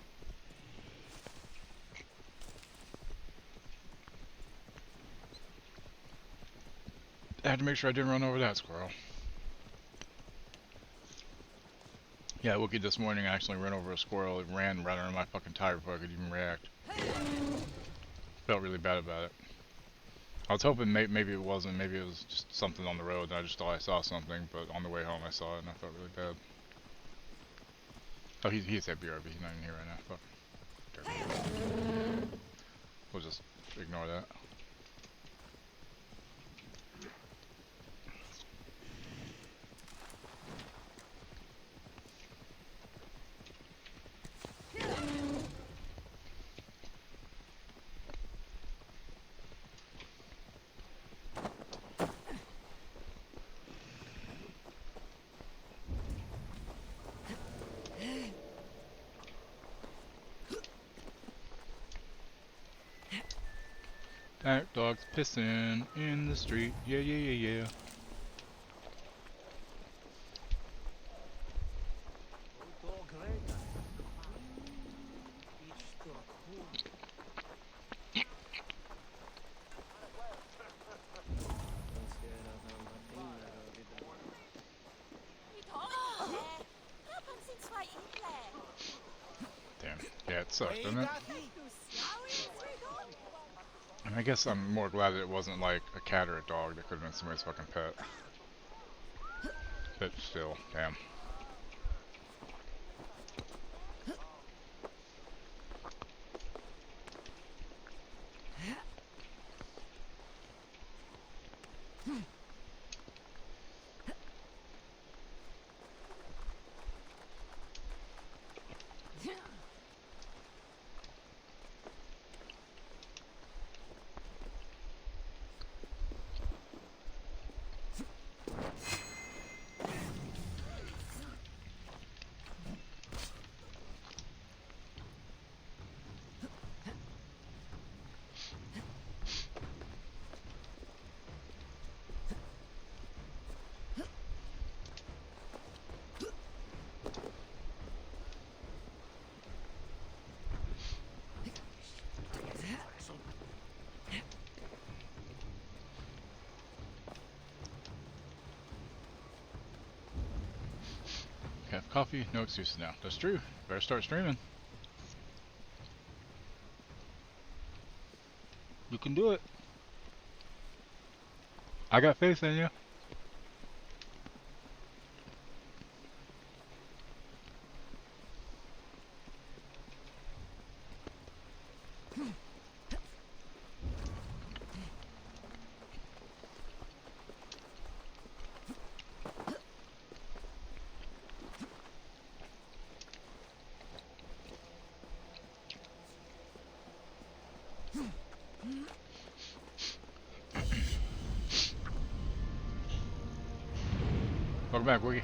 I had to make sure I didn't run over that squirrel. Yeah, Wookie this morning actually ran over a squirrel. It ran right under my fucking tire before I could even react. Felt really bad about it. I was hoping maybe it wasn't. Maybe it was just something on the road and I just thought I saw something, but on the way home I saw it and I felt really bad. Oh, he's at BRB. He's not even here right now. Fuck. We'll just ignore that. That dog's pissing in the street. Yeah, yeah, yeah, yeah. sucks, doesn't it? And I guess I'm more glad that it wasn't like a cat or a dog. That could have been somebody's fucking pet. But still, damn. Have coffee, no excuses now. That's true. Better start streaming. You can do it. I got faith in you. Welcome back, Wiggy.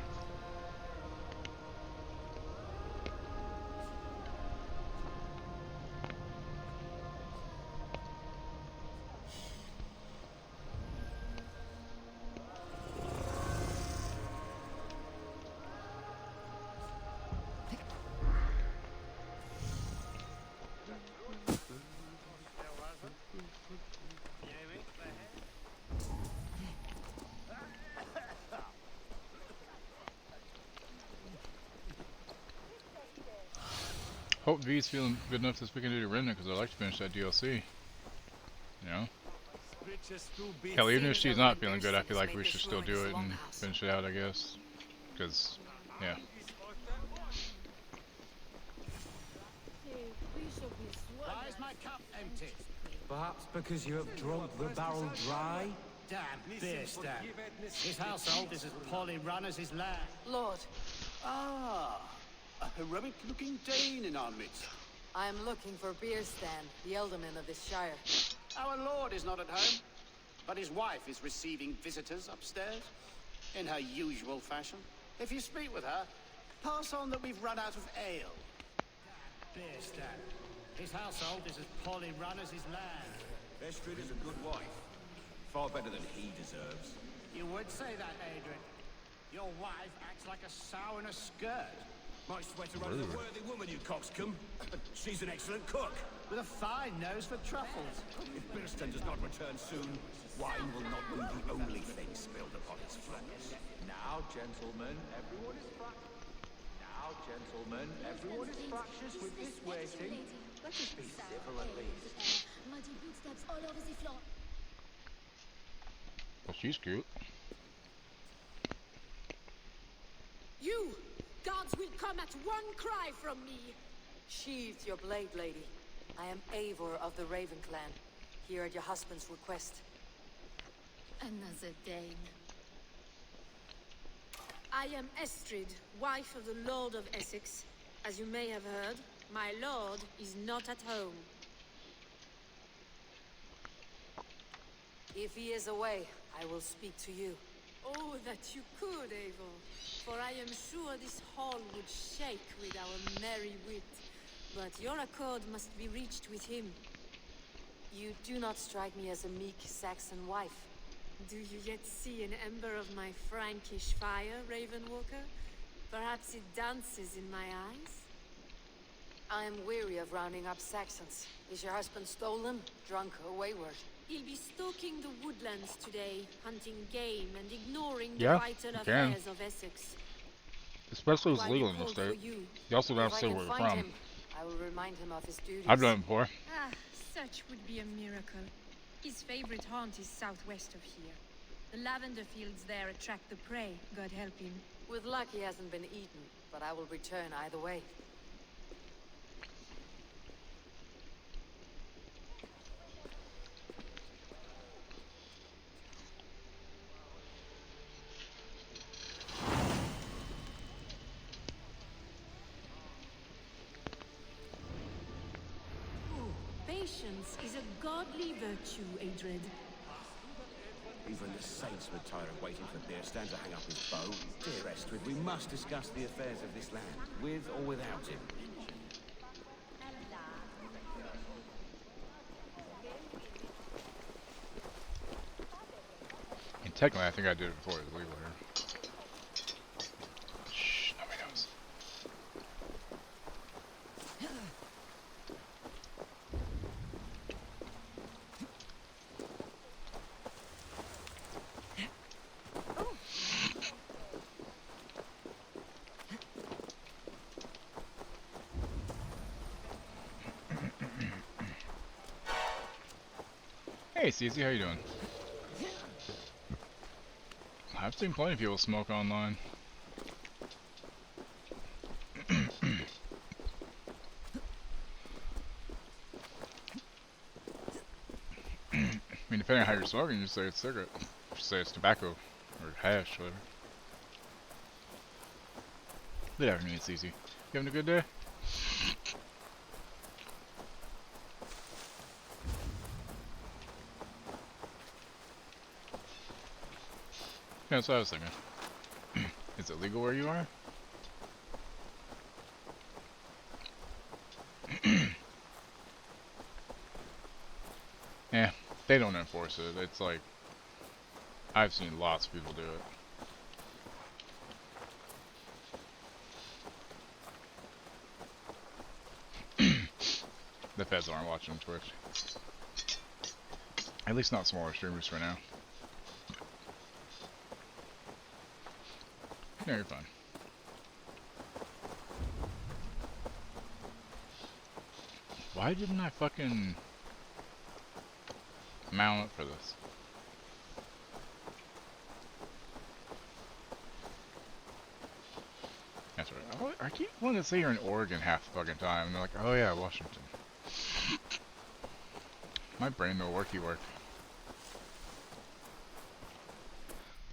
Hope V's feeling good enough this weekend to do Remnant because I'd like to finish that DLC. You know? Hell, even if she's not feeling good, I feel like we should still do it and finish it out, I guess. Because, yeah. Why is my cup empty? Perhaps because you have drunk the barrel dry? Damn beer stand. His household is as poorly run as his land. Lord. Ah, a heroic-looking Dane in our midst. I am looking for Beerstan, the alderman of this shire. Our lord is not at home, but his wife is receiving visitors upstairs, in her usual fashion. If you speak with her, pass on that we've run out of ale. Beer stand. His household is as poorly run as his land. Estrid is a good wife. Far better than he deserves. You would say that, Adrian. Your wife acts like a sow in a skirt. My sweater runs a worthy woman, you coxcomb. But she's an excellent cook. With a fine nose for truffles. If Birston does not return soon, wine will not be the only thing spilled upon his floors. Now, gentlemen, everyone is fractious with this waiting. Let us be civil at least. Muddy footsteps all over the floor. Well, she's cute. You! Gods will come at one cry from me! Sheathe your blade, lady. I am Eivor of the Raven Clan, here at your husband's request. Another Dane. I am Estrid, wife of the Lord of Essex. As you may have heard, my lord is not at home. If he is away, I will speak to you. Oh, that you could, Eivor. For I am sure this hall would shake with our merry wit. But your accord must be reached with him. You do not strike me as a meek Saxon wife. Do you yet see an ember of my Frankish fire, Ravenwalker? Perhaps it dances in my eyes? I am weary of rounding up Saxons. Is your husband stolen, drunk, or wayward? He'll be stalking the woodlands today, hunting game and ignoring the Yeah, vital you can. affairs of Essex. Especially if it's While legal you in the called for state. you, You also don't have If to I say can where you're find from. him, I will remind him of his duties. I've done it before. Ah, such would be a miracle. His favorite haunt is southwest of here. The lavender fields there attract the prey, God help him. With luck, he hasn't been eaten, but I will return either way. Patience is a godly virtue, Adred. Even the saints would tire of waiting for Beerstan to hang up his bow. Dear Estrid, we must discuss the affairs of this land, with or without him. And technically, I think I did it before it was legal here. Shh, nobody knows. Hey, CZ, how you doing? I've seen plenty of people smoke online. I mean, depending on how you're smoking, you say it's cigarette. You say it's tobacco or hash, whatever. Good afternoon, it's easy. You having a good day? Yeah, that's what I was thinking. Is it legal where you are? Yeah, they don't enforce it. It's like, I've seen lots of people do it. The feds aren't watching Twitch. At least not smaller streamers for now. No, you're fine. Why didn't I fucking mount up for this? That's right. I keep wanting to say you're in Oregon half the fucking time, and they're like, oh yeah, Washington. My brain no worky work.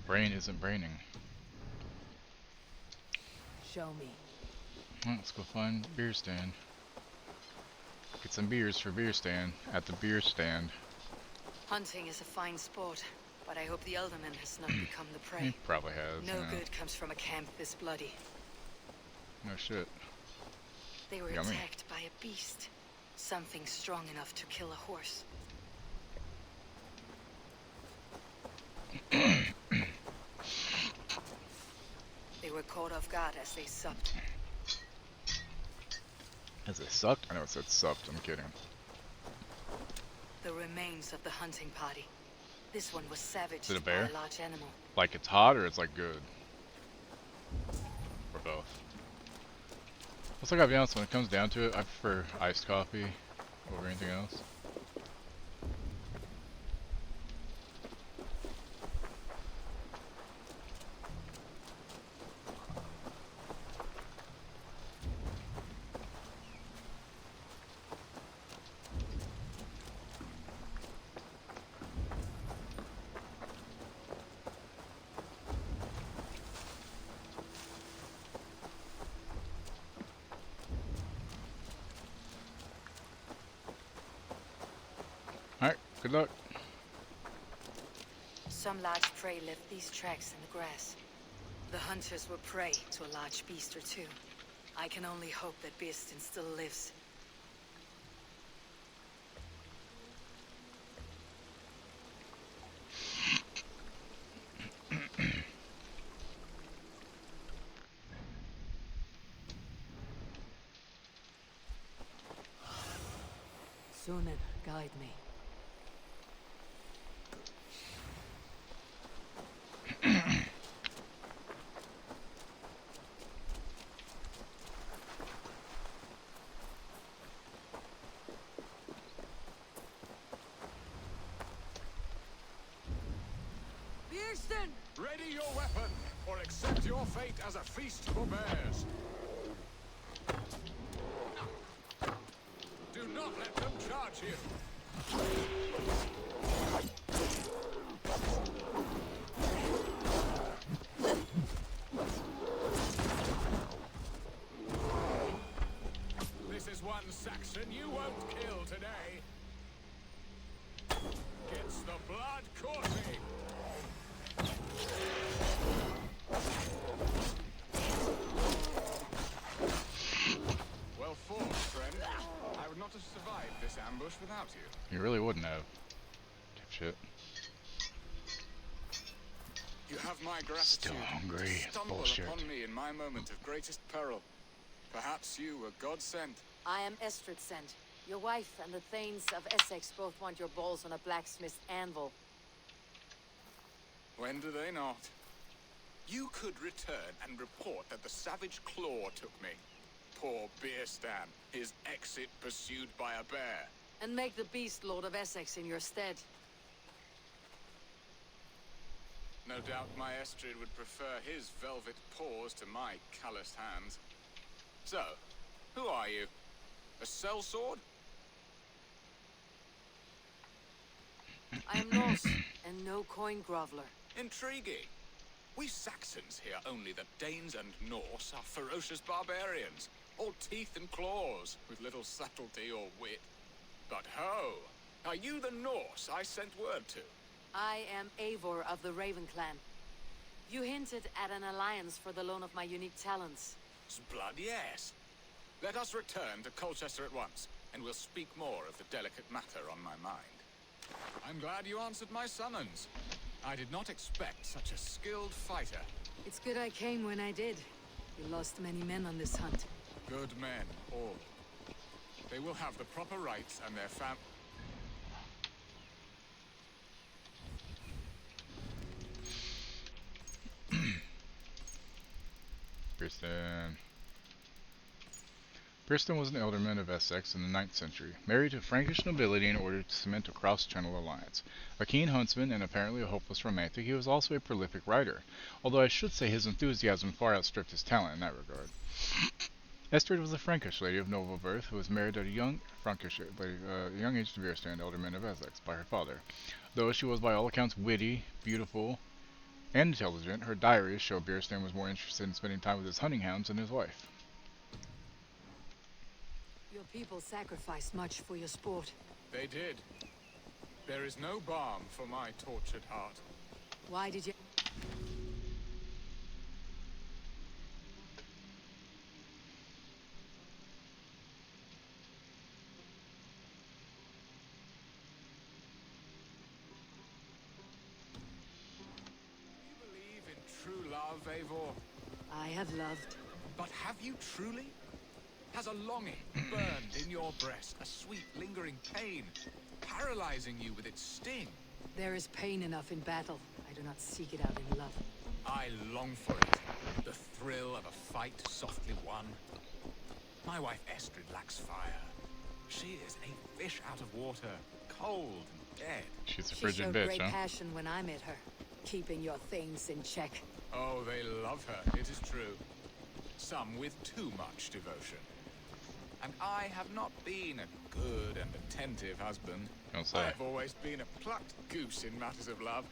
Brain isn't braining. Show me. Well, let's go find beer stand. Get some beers for beer stand at the beer stand. Hunting is a fine sport, but I hope the Elderman has not become the prey. He probably has. No you know. good comes from a camp this bloody. No shit. They were Yummy. attacked by a beast. Something strong enough to kill a horse. They were caught off guard as they supped. Has it sucked? I know it said supped, I'm kidding. The remains of the hunting party. This one was savaged Is it a by bear? a large animal. Like it's hot or it's like good? Or both? Looks like, I'll be honest, when it comes down to it, I prefer iced coffee over anything else. Alright, good luck. Some large prey left these tracks in the grass. The hunters were prey to a large beast or two. I can only hope that Beerstan still lives. Sunan, guide me. fate as a feast for bears. Do not let them charge you. This is one Saxon you won't kill today. Gets the blood coursing. Well fought, friend. I would not have survived this ambush without you. You really wouldn't have. Shit. You have my gratitude. Still hungry. To stumble Bullshit. upon me in my moment of greatest peril. Perhaps you were God sent. I am Estrid sent. Your wife and the Thanes of Essex both want your balls on a blacksmith's anvil. When do they not? You could return and report that the savage claw took me. Poor Beerstan, his exit pursued by a bear. And make the beast Lord of Essex in your stead. No doubt my Estrid would prefer his velvet paws to my calloused hands. So, who are you? A sellsword? I am Norse, and no coin groveler. Intriguing. We Saxons hear only that Danes and Norse are ferocious barbarians, all teeth and claws, with little subtlety or wit. But ho! Are you the Norse I sent word to? I am Eivor of the Raven clan. You hinted at an alliance for the loan of my unique talents. Blood, yes. Let us return to Colchester at once, and we'll speak more of the delicate matter on my mind. I'm glad you answered my summons. I did not expect such a skilled fighter. It's good I came when I did. You lost many men on this hunt. Good men, all. They will have the proper rights and their fam... Beerstan. Beerstan was an alderman of Essex in the 9th century, married to Frankish nobility in order to cement a cross-channel alliance. A keen huntsman and apparently a hopeless romantic, he was also a prolific writer, although I should say his enthusiasm far outstripped his talent in that regard. Estrid was a Frankish lady of noble birth who was married at a young young age to Beerstan, alderman of Essex, by her father. Though she was by all accounts witty, beautiful, and intelligent, her diaries show Beerstan was more interested in spending time with his hunting hounds than his wife. Your people sacrificed much for your sport. They did. There is no balm for my tortured heart. Why did you... True love, Eivor? I have loved. But have you truly? Has a longing burned in your breast, a sweet, lingering pain, paralyzing you with its sting? There is pain enough in battle. I do not seek it out in love. I long for it. The thrill of a fight softly won. My wife Estrid lacks fire. She is a fish out of water, cold and dead. She's a She frigid showed bitch, great huh? passion when I met her, keeping your things in check. Oh, they love her, it is true. Some with too much devotion. And I have not been a good and attentive husband. Don't say. I have always been a plucked goose in matters of love.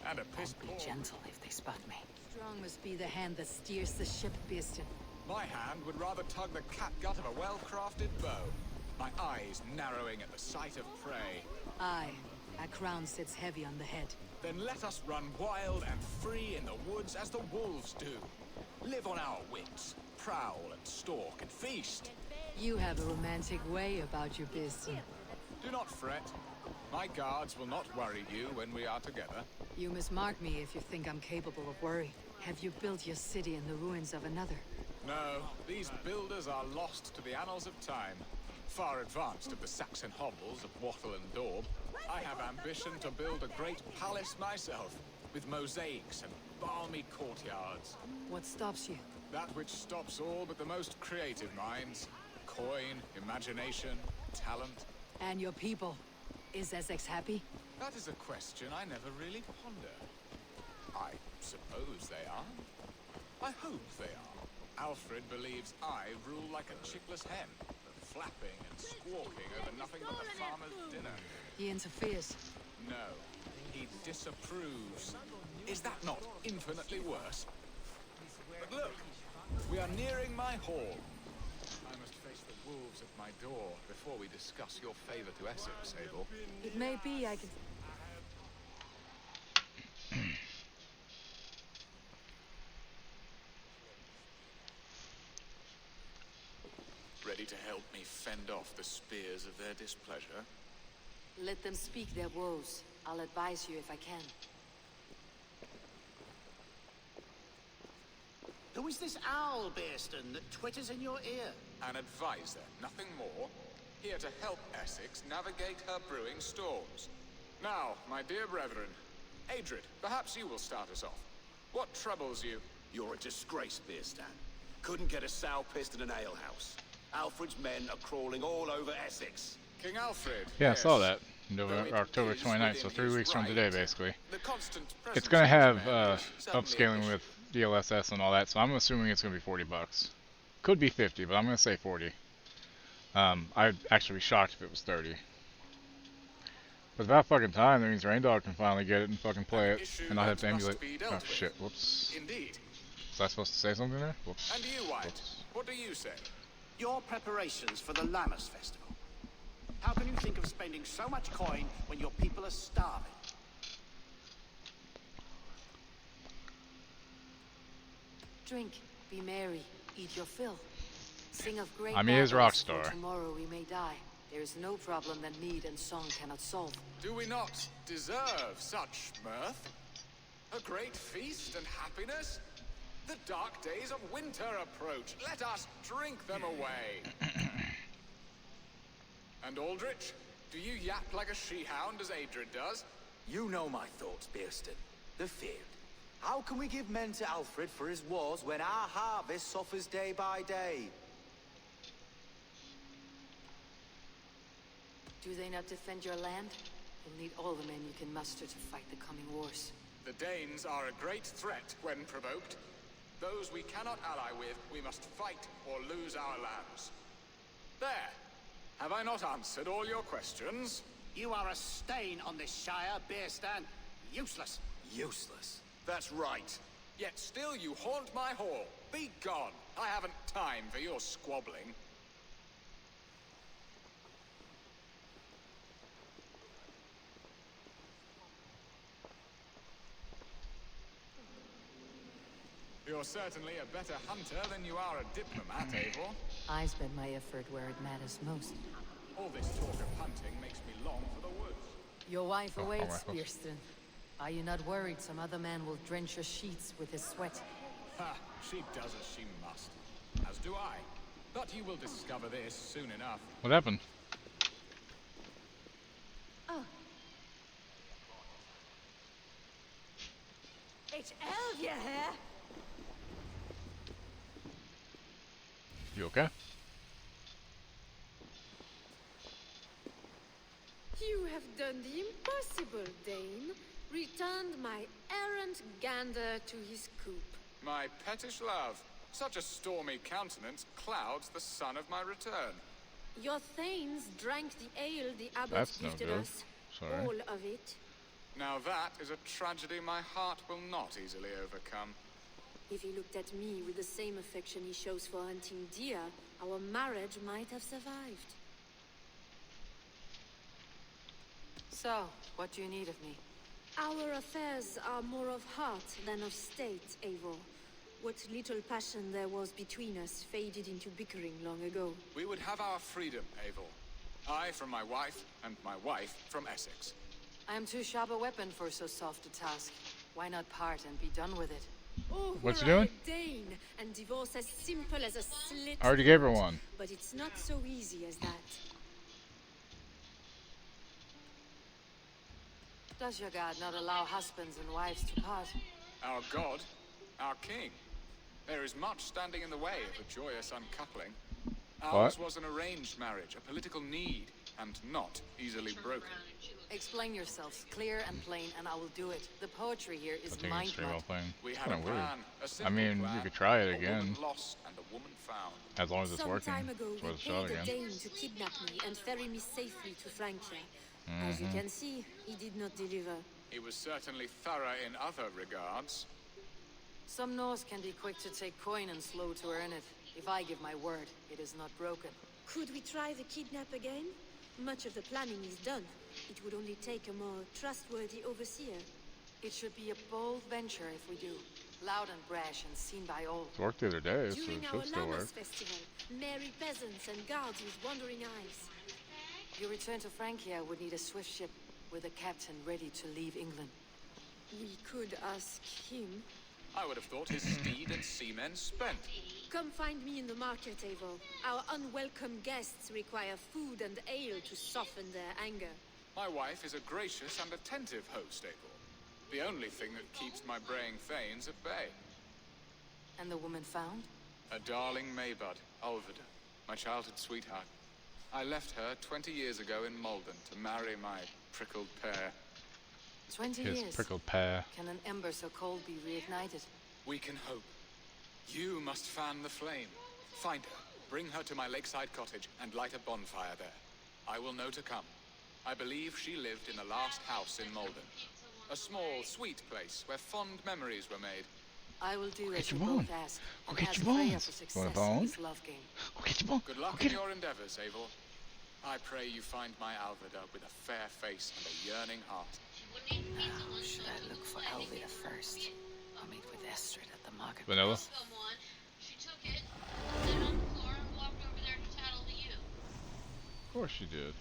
And a piss Be poor. gentle if they spot me. Strong must be the hand that steers the ship, Beerstan. My hand would rather tug the catgut of a well-crafted bow. My eyes narrowing at the sight of prey. Aye, a crown sits heavy on the head. Then let us run wild and free in the woods as the wolves do. Live on our wits, prowl and stalk and feast. You have a romantic way about you, Beerstan. Do not fret. My guards will not worry you when we are together. You mismark me if you think I'm capable of worry. Have you built your city in the ruins of another? No, these builders are lost to the annals of time. Far advanced of the Saxon hovels of Wattle and Daub. I have ambition to build a great palace myself, with mosaics and balmy courtyards. What stops you? That which stops all but the most creative minds. Coin, imagination, talent. And your people? Is Essex happy? That is a question I never really ponder. I suppose they are. I hope they are. Alfred believes I rule like a chickless hen, flapping and squawking over nothing but the farmer's dinner. He interferes. No, he disapproves. Is that not infinitely worse? But look, we are nearing my hall. I must face the wolves at my door before we discuss your favor to Essex, Abel. It may be I can... Ready to help me fend off the spears of their displeasure? Let them speak their woes. I'll advise you if I can. Who is this owl, Bearston, that twitters in your ear? An advisor, nothing more. Here to help Essex navigate her brewing storms. Now, my dear brethren, Adrid, perhaps you will start us off. What troubles you? You're a disgrace, Bearstan. Couldn't get a sow pissed in an alehouse. Alfred's men are crawling all over Essex. King Alfred. Yeah, yes. I saw that. October 29th, so 3 weeks from today, basically. It's gonna have upscaling with DLSS and all that, so I'm assuming it's gonna be $40. Could be 50, but I'm gonna say 40. I'd actually be shocked if it was 30. But about fucking time, that means Raindog can finally get it and fucking play it, and not have to emulate. Oh shit! Whoops. Indeed. Was I supposed to say something there? Whoops. And you, White? What do you say? Your preparations for the Lammas Festival. How can you think of spending so much coin when your people are starving? Drink, be merry, eat your fill. Sing of great I'm his rock battles, star. for tomorrow we may die. There is no problem that mead and song cannot solve. Do we not deserve such mirth? A great feast and happiness? The dark days of winter approach. Let us drink them away. And Aldrich, do you yap like a she-hound as Adrid does? You know my thoughts, Bearston. The feared. How can we give men to Alfred for his wars when our harvest suffers day by day? Do they not defend your land? You'll need all the men you can muster to fight the coming wars. The Danes are a great threat when provoked. Those we cannot ally with, we must fight or lose our lands. There. Have I not answered all your questions? You are a stain on this shire, Bearstan. Useless. Useless? That's right. Yet still you haunt my hall. Be gone. I haven't time for your squabbling. You're certainly a better hunter than you are a diplomat, Abel. I spend my effort where it matters most. All this talk of hunting makes me long for the woods. Your wife awaits, rifles. Bearston. Are you not worried some other man will drench your sheets with his sweat? Ha! She does as she must. As do I. But you will discover this soon enough. What happened? Oh. It's Elvia here! You okay? You have done the impossible, Dane. Returned my errant gander to his coop. My pettish love. Such a stormy countenance clouds the sun of my return. Your thanes drank the ale the abbot That's no gifted good. us. Sorry. All of it. Now that is a tragedy my heart will not easily overcome. If he looked at me with the same affection he shows for hunting deer, our marriage might have survived. So, what do you need of me? Our affairs are more of heart than of state, Eivor. What little passion there was between us faded into bickering long ago. We would have our freedom, Abel. I from my wife, and my wife from Essex. I am too sharp a weapon for so soft a task. Why not part and be done with it? Oh, What's he were I doing? a Dane, and divorce as simple as a slit. I already gave her one. But it's not so easy as that. Does your god not allow husbands and wives to part? Our god, our king. There is much standing in the way of a joyous uncoupling. Ours was an arranged marriage, a political need, and not easily broken. Explain yourselves, clear and plain, and I will do it. The poetry here is I think mind it's pretty well playing. We It's had kind a of weird. plan, a I simple mean, plan. you could try it A again, woman lost and a woman found. as long as it's Some working. time ago, It's worth we a shot paid a again. Dane to kidnap me and ferry me safely to Francia. As you can see, he did not deliver. He was certainly thorough in other regards. Some Norse can be quick to take coin and slow to earn it. If I give my word, it is not broken. Could we try the kidnap again? Much of the planning is done. It would only take a more trustworthy overseer. It should be a bold venture if we do. Loud and brash and seen by all. It worked the other day, so During it our should still work. Llamas festival, merry peasants and guards with wandering eyes. Your return to Francia would need a swift ship with a captain ready to leave England. We could ask him. I would have thought his steed and seamen spent. Come find me in the market, Eivor. Our unwelcome guests require food and ale to soften their anger. My wife is a gracious and attentive host, Abel. The only thing that keeps my braying thanes at bay. And the woman found? A darling Maybud, Ulvida, my childhood sweetheart. I left her 20 years ago in Malden to marry my prickled pear. 20 His years. prickled pear. Can an ember so cold be reignited? We can hope. You must fan the flame. Find her, bring her to my lakeside cottage, and light a bonfire there. I will know to come. I believe she lived in the last house in Malden. A small, sweet place where fond memories were made. I will do as your you bone. both ask. Go And get ask your Freya bones. for You success want a in bone? this love game. Go get your bone. Good luck Go in get it. your endeavors, Abel. I pray you find my Alvida with a fair face and a yearning heart. Now, should I look for Elvira first? I'll meet with Estrid at the market. Vanilla? Someone. She took it, set it on the floor, and walked over there to tattle to you. Of course she did.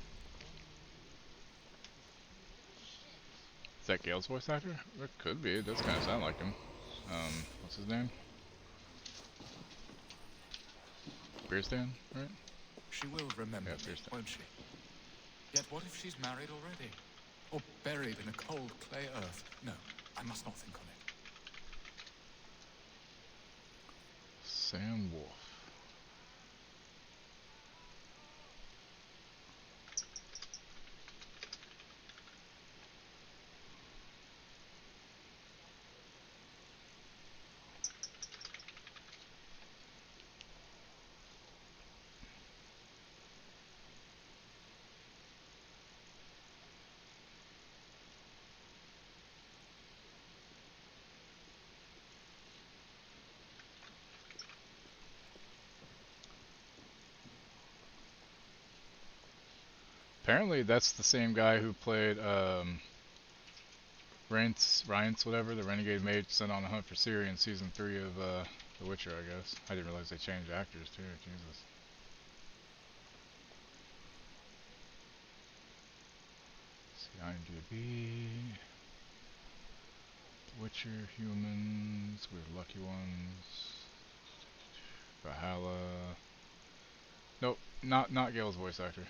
Is that Gale's voice actor? It could be. It does kind of sound like him. What's his name? Beerstan, right? She will remember Yeah, me, won't she? Yet what if she's married already? Or buried in a cold clay earth? No, I must not think on it. Sam Wolf. Apparently that's the same guy who played Reince, whatever, the renegade mage sent on the hunt for Ciri in season 3 of The Witcher, I guess. I didn't realize they changed actors too, Jesus. See, IMDb, The Witcher, humans, we're lucky ones, Valhalla. Nope, not Gale's voice actor.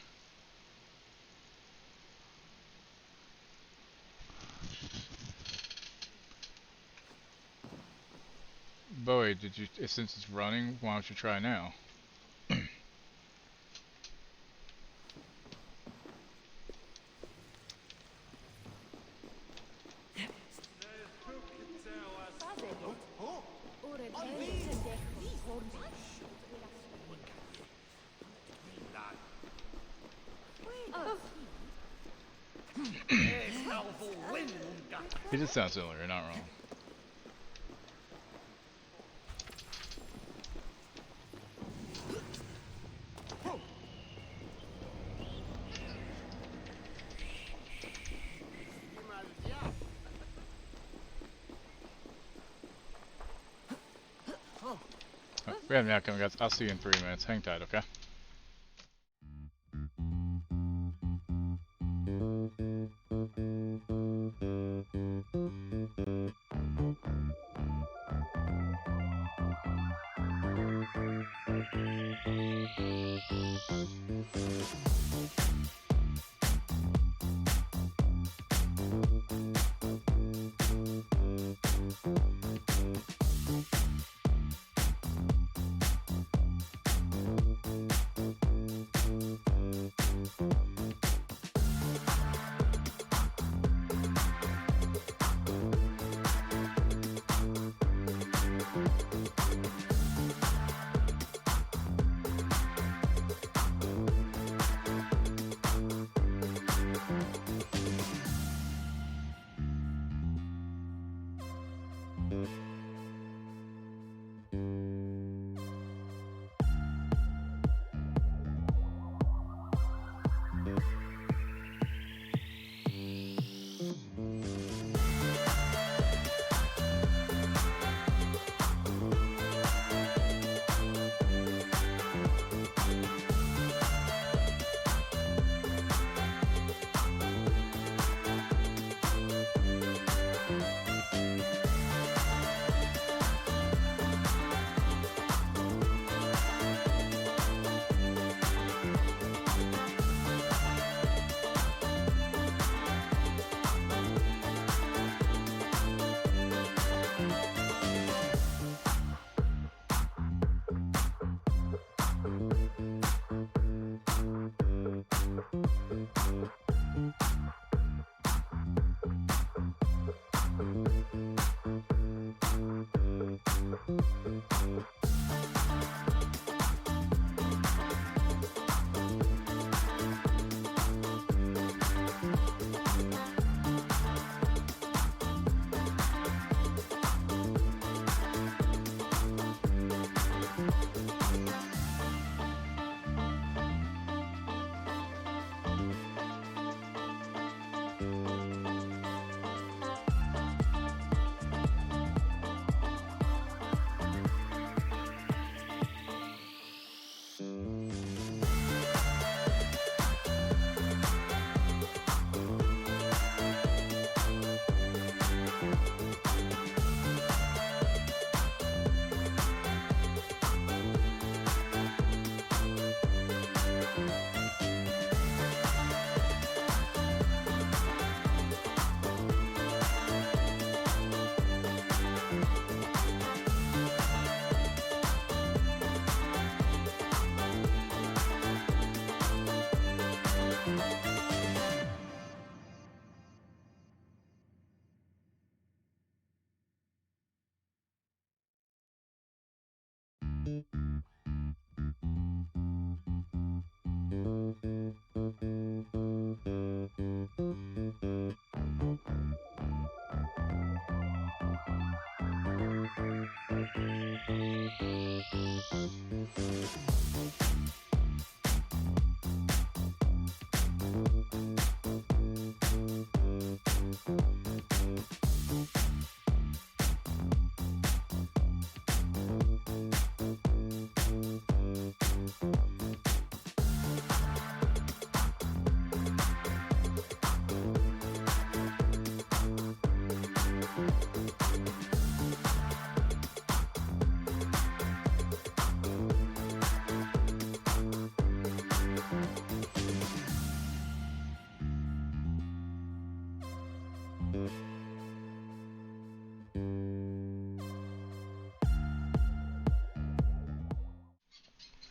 Bowie, did you? Since it's running, why don't you try now? He just sounds similar. You're not wrong. We have an outcome, guys. I'll see you in 3 minutes. Hang tight, okay?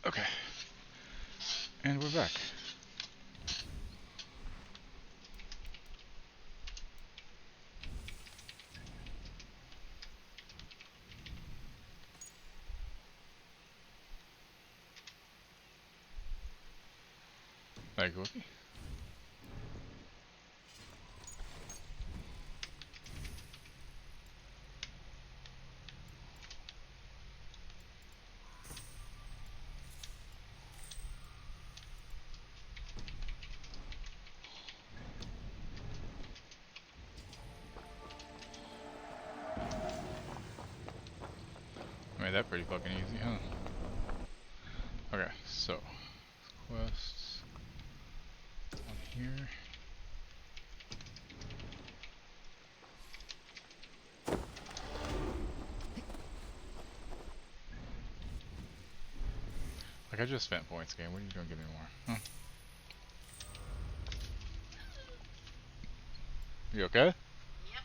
Okay. And we're back. Thank you. Made that pretty fucking easy, huh? Okay, so quests on here. Like I just spent points game. What are you gonna give me more? Huh? You okay? Yep,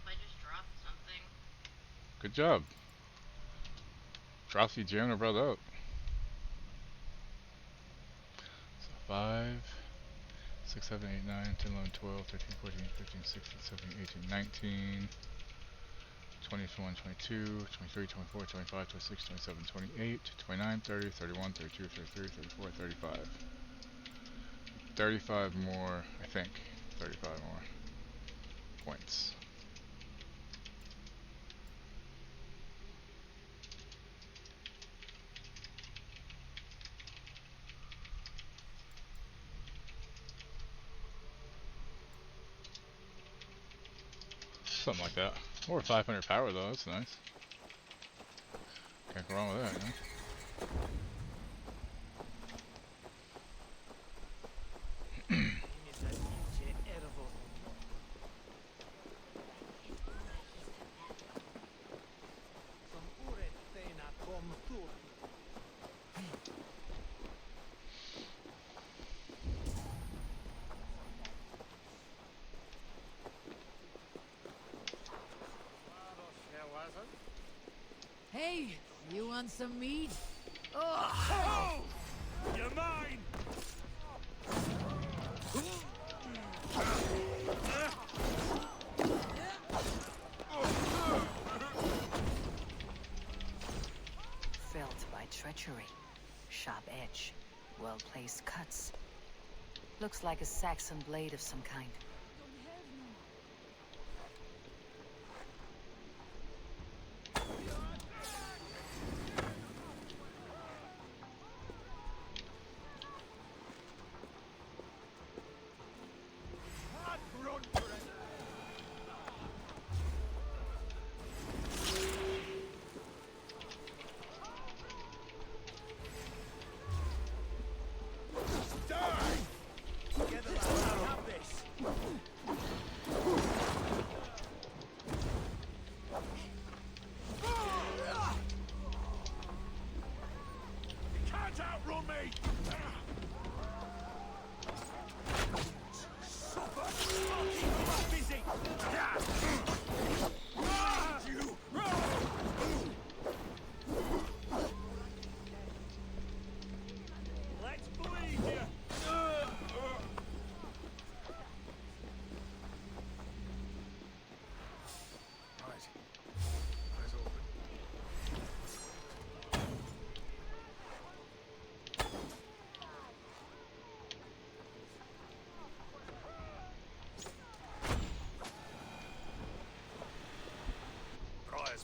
I just dropped something. Good job. Dropsy jamming her brother up. So 5, 6, 7, 8, 9, 10, 11, 12, 13, 14, 15, 16, 17, 18, 19, 20, 21, 22, 23, 24, 25, 26, 27, 28, 29, 30, 31, 32, 33, 34, 35. 35 more, I think. 35 more points. Something like that. Or 500 power though, that's nice. Can't go wrong with that, you know? Hey, you want some meat? Oh! You're mine! Felt by treachery. Sharp edge. Well-placed cuts. Looks like a Saxon blade of some kind.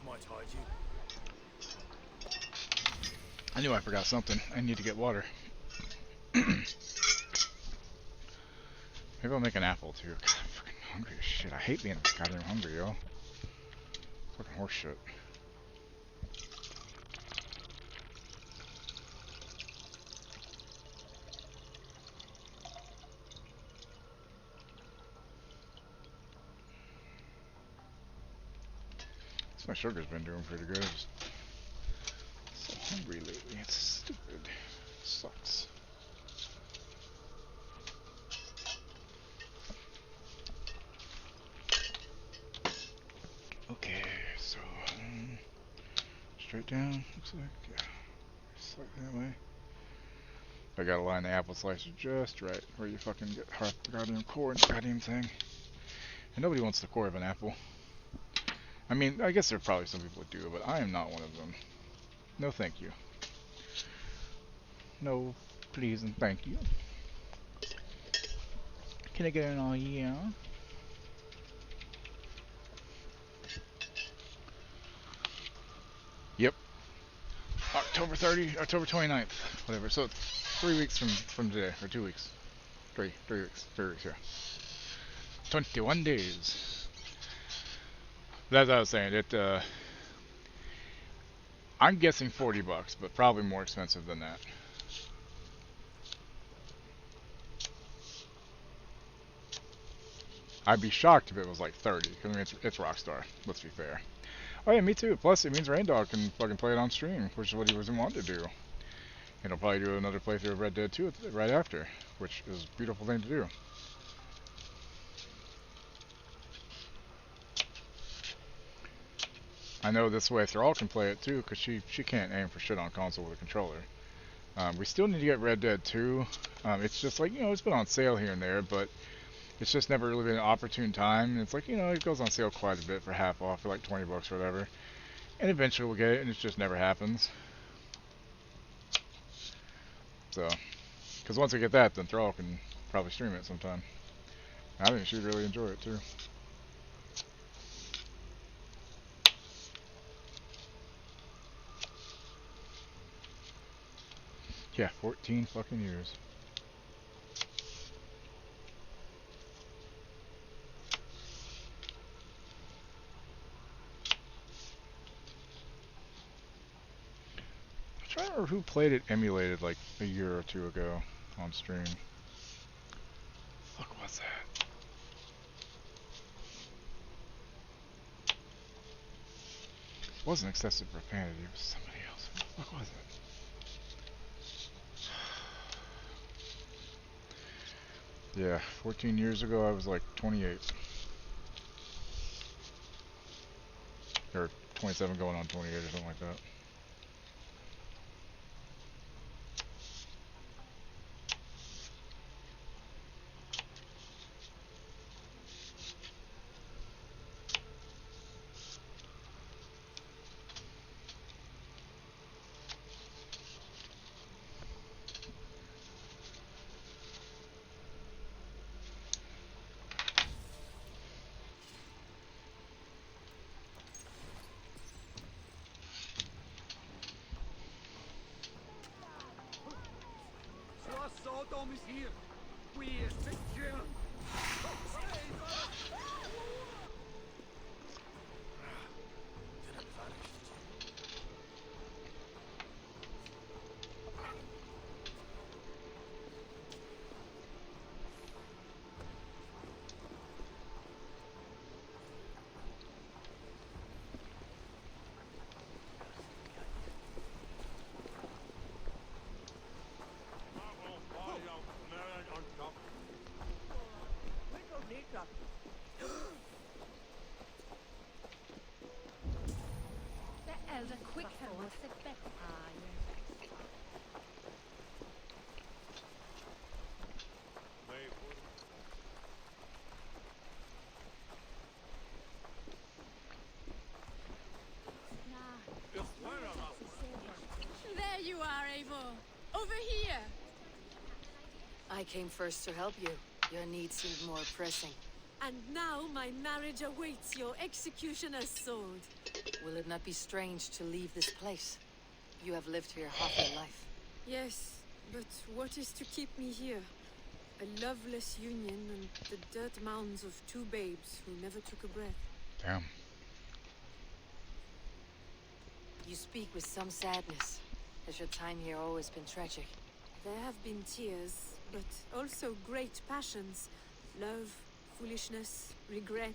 might hide you. I knew I forgot something. I need to get water. Maybe I'll make an apple too. God, I'm fucking hungry as shit. I hate being goddamn hungry, yo. Fucking horse shit. My sugar's been doing pretty good. Just so hungry lately. It's stupid. It sucks. Okay, so straight down. Looks like yeah, slightly that way. I gotta line the apple slicer just right where you fucking get half the goddamn core in the goddamn thing. And nobody wants the core of an apple. I mean, I guess there are probably some people that do, but I am not one of them. No thank you. No, please and thank you. Can I get an all yeah? Yep. October 29th, whatever. So 3 weeks from today, or 2 weeks. 3 weeks, yeah. 21 days. That's what I was saying. I'm guessing $40, but probably more expensive than that. I'd be shocked if it was like 30, because I mean, it's Rockstar, let's be fair. Oh yeah, me too. Plus, it means Raindog can fucking play it on stream, which is what he was wanting to do. And he'll probably do another playthrough of Red Dead 2 right after, which is a beautiful thing to do. I know this way Thrall can play it too, because she can't aim for shit on console with a controller. We still need to get Red Dead 2. It's just like, you know, it's been on sale here and there, but it's just never really been an opportune time. And it's like, you know, it goes on sale quite a bit for half off, for like $20 or whatever. And eventually we'll get it, and it just never happens. So, because once we get that, then Thrall can probably stream it sometime. I think she'd really enjoy it too. Yeah, 14 fucking years. I'm trying to remember who played it emulated like a year or two ago on stream. Fuck was that? It wasn't excessive profanity, it was somebody else. What the fuck was it? Yeah, 14 years ago I was like 28. Or 27 going on 28 or something like that. Sodom is here. We secure. The elder quick forth the better. There you are, Eivor. Over here. I came first to help you. Your need seemed more pressing. And now my marriage awaits your executioner's sword. Will it not be strange to leave this place? You have lived here half your life. Yes, but what is to keep me here? A loveless union and the dirt mounds of two babes who never took a breath. Damn. You speak with some sadness. Has your time here always been tragic? There have been tears, but also great passions. Love, foolishness, regret.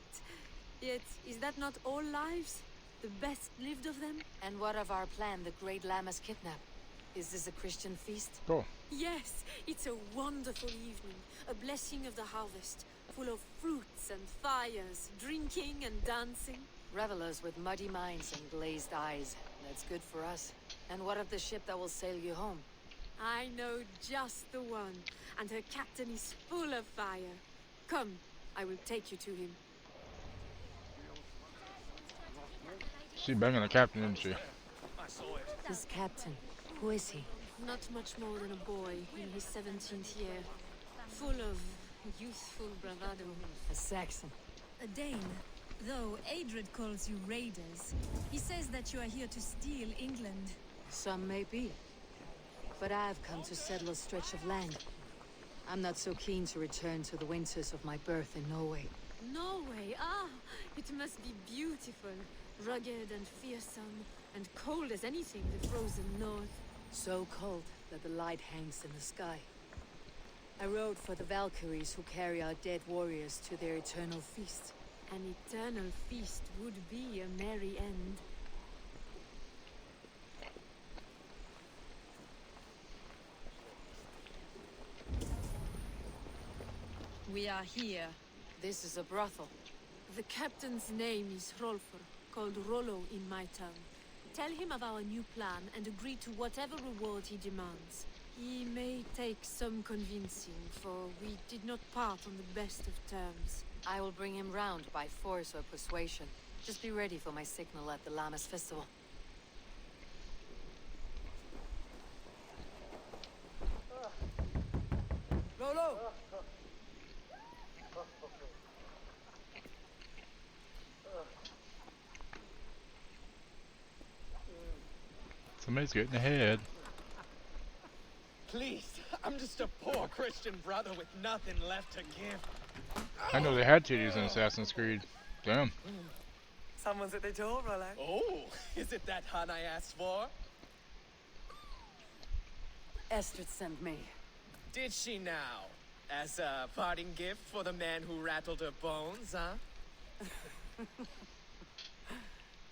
Yet, is that not all lives? The best lived of them? And what of our plan, the Great Lammas kidnap? Is this a Christian feast? Cool. Yes, it's a wonderful evening. A blessing of the harvest, full of fruits and fires, drinking and dancing. Revelers with muddy minds and glazed eyes. That's good for us. And what of the ship that will sail you home? I know just the one, and her captain is full of fire. Come, I will take you to him. She banging the captain, isn't she? This captain, who is he? Not much more than a boy in his 17th year. Full of youthful bravado. A Saxon. A Dane. Though Adred calls you raiders, he says that you are here to steal England. Some may be. But I've come to settle a stretch of land. I'm not so keen to return to the winters of my birth in Norway. Norway? Ah, it must be beautiful. Rugged and fearsome, and cold as anything the frozen north. So cold that the light hangs in the sky. I rode for the Valkyries who carry our dead warriors to their eternal feast. An eternal feast would be a merry end. We are here. This is a brothel. The captain's name is Hrolfr, called Rollo in my tongue. Tell him of our new plan and agree to whatever reward he demands. He may take some convincing, for we did not part on the best of terms. I will bring him round by force or persuasion. Just be ready for my signal at the Lammas festival. Rollo! Somebody's getting ahead. Please, I'm just a poor Christian brother with nothing left to give. I know they had titties in Assassin's Creed. Damn. Someone's at the door, Rollo. Oh, is it that hun I asked for? Estrid sent me. Did she now? As a parting gift for the man who rattled her bones, huh?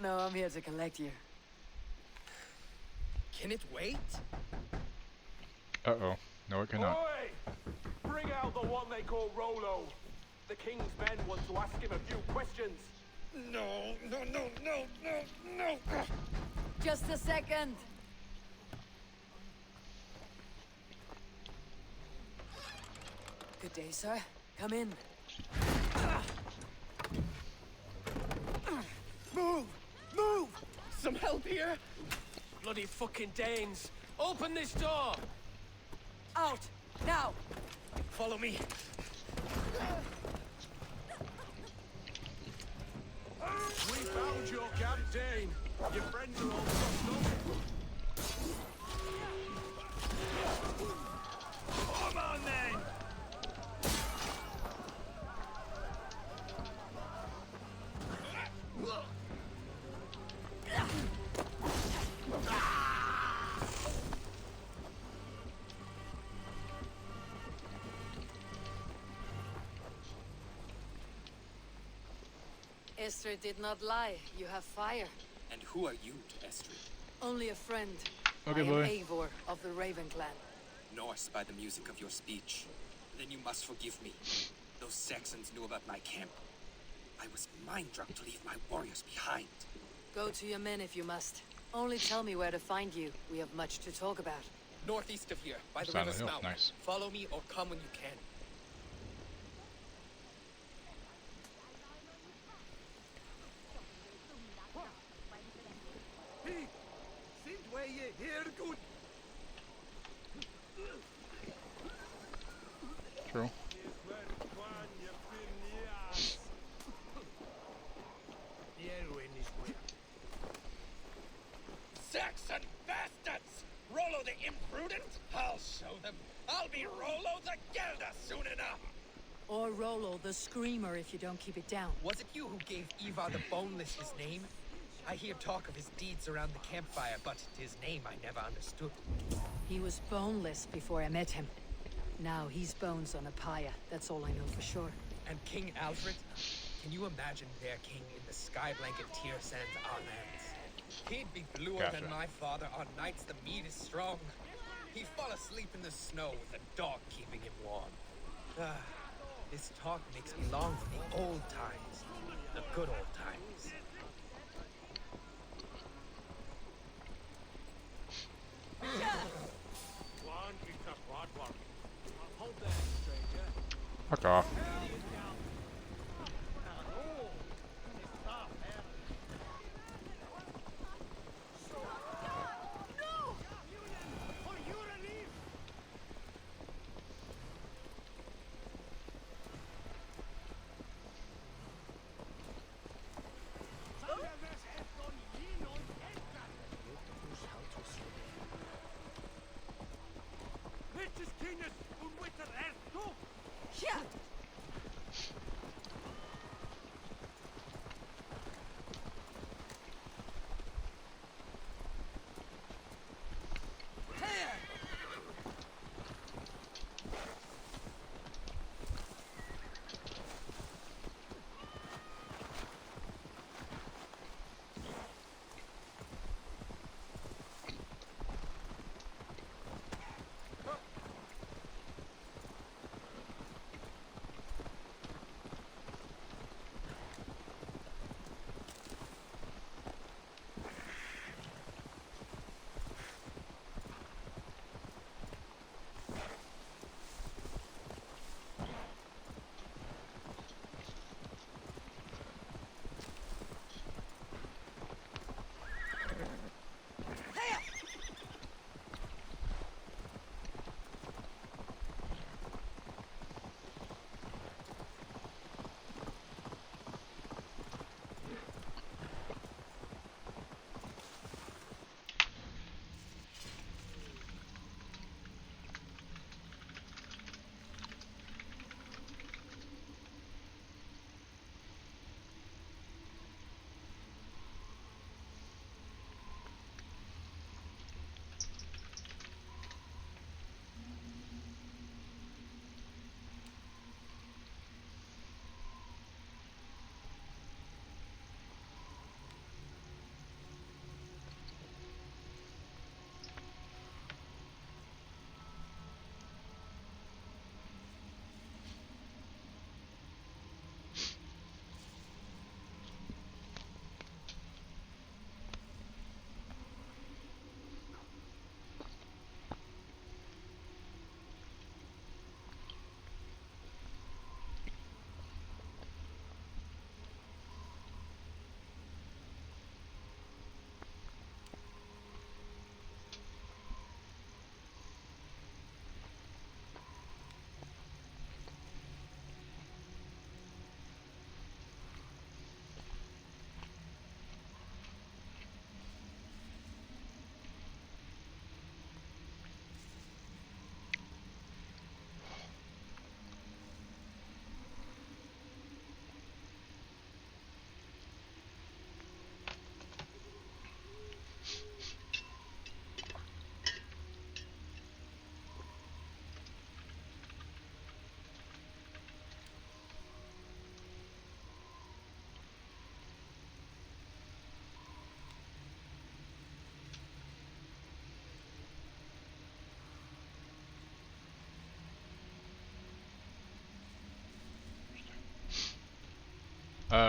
No, I'm here to collect you. Can it wait? Uh-oh. No, it cannot. Oi! Bring out the one they call Rollo. The king's men want to ask him a few questions. No, no, no, no, no, no! Just a second! Good day, sir. Come in. Move! Move! Some help here? Bloody fucking Danes! Open this door! Out! Now! Follow me. We found your camp, Dane. Your friends are all fucked up. Come on, then! Estrid did not lie. You have fire. And who are you to Estrid? Only a friend. Okay, I am boy. Eivor of the Raven Clan. Norse by the music of your speech. Then you must forgive me. Those Saxons knew about my camp. I was mind-drunk to leave my warriors behind. Go to your men if you must. Only tell me where to find you. We have much to talk about. Northeast of here, by the Silent river's Hill, mouth. nice. Follow me or come when you can. Hey, sind where you here, good. True. imprudent? I'll show them. I'll be Rollo the Gelder soon enough. Or Rollo the Screamer if you don't keep it down. Was it you who gave Ivar the Boneless his name? I hear talk of his deeds around the campfire, but his name I never understood. He was boneless before I met him. Now he's bones on a pyre, that's all I know for sure. And King Alfred? Can you imagine their king in the sky blanket tear sands our lands? He'd be bluer than my father on nights the meat is strong. He'd fall asleep in the snow with a dog keeping him warm. This talk makes me long for the old times. The good old times. Fuck off.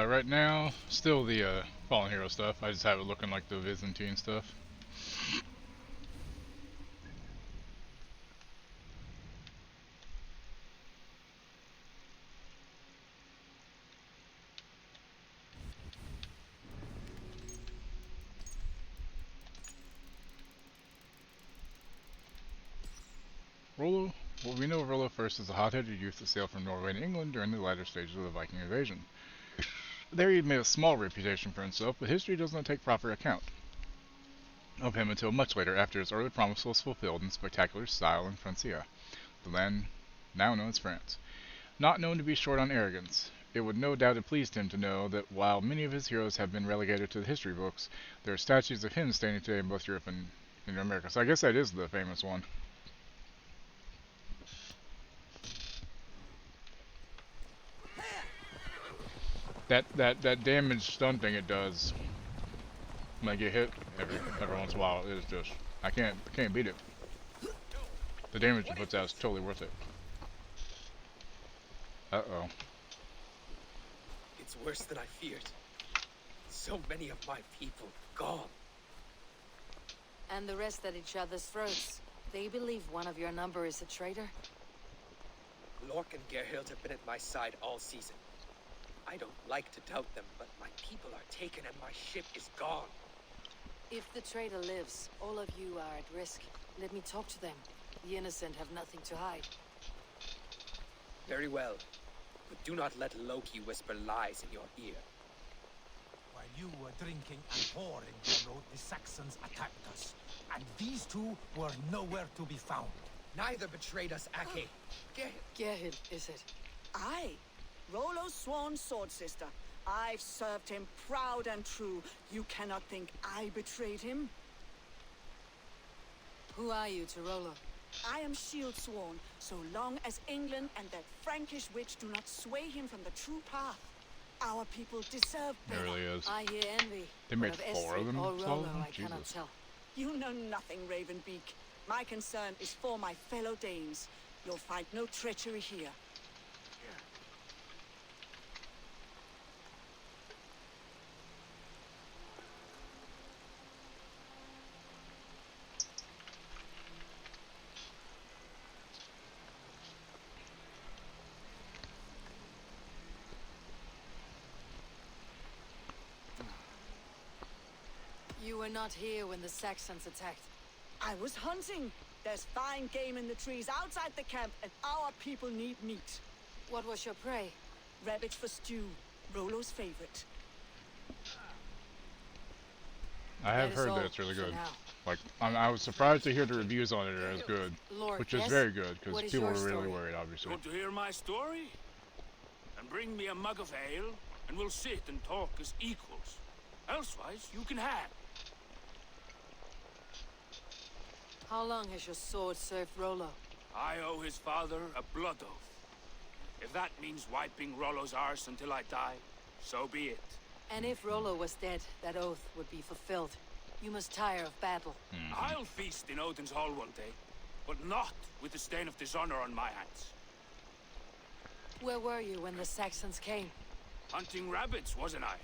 Right now, still the Fallen Hero stuff. I just have it looking like the Byzantine stuff. Rollo? What we know of Rollo first is a hot-headed youth that sailed from Norway to England during the latter stages of the Viking invasion. There he made a small reputation for himself, but history does not take proper account. of him until much later, after his early promise was fulfilled in spectacular style in Francia, the land now known as France. Not known to be short on arrogance, it would no doubt have pleased him to know that while many of his heroes have been relegated to the history books, there are statues of him standing today in both Europe and in America. So I guess that is the famous one. That damage stun thing it does when I get hit every once in a while is just I can't beat it. The damage it puts out is totally worth it. Uh-oh. It's worse than I feared. So many of my people gone. And the rest at each other's throats. They believe one of your number is a traitor? Lork and Gerhild have been at my side all season. I don't like to doubt them, but my people are taken and my ship is gone. If the traitor lives, all of you are at risk. Let me talk to them. The innocent have nothing to hide. Very well. But do not let Loki whisper lies in your ear. While you were drinking and whoring, Rollo, the Saxons attacked us. And these two were nowhere to be found. Neither betrayed us, Ake. Gerhild, is it? Aye. Rollo's sworn sword sister. I've served him proud and true. You cannot think I betrayed him? Who are you to Rollo? I am shield sworn, so long as England and that Frankish witch do not sway him from the true path. Our people deserve better. There really is. I hear envy. They made But 4 of them. or Rollo, I Jesus. cannot tell. You know nothing, Ravenbeak. My concern is for my fellow Danes. You'll find no treachery here. You were not here when the Saxons attacked. I was hunting. There's fine game in the trees outside the camp, and our people need meat. What was your prey? Rabbits for stew, Rollo's favorite. I have heard that it's really good. Like, I was surprised to hear the reviews on it are as good, Lord, which is yes? very good because What is people your were really story? worried, obviously. Want to hear my story? And bring me a mug of ale, and we'll sit and talk as equals. Elsewise, you can have. How long has your sword served Rollo? I owe his father a blood oath. If that means wiping Rollo's arse until I die, so be it. And if Rollo was dead, that oath would be fulfilled. You must tire of battle. I'll feast in Odin's hall one day, but not with the stain of dishonor on my hands. Where were you when the Saxons came? Hunting rabbits, wasn't I?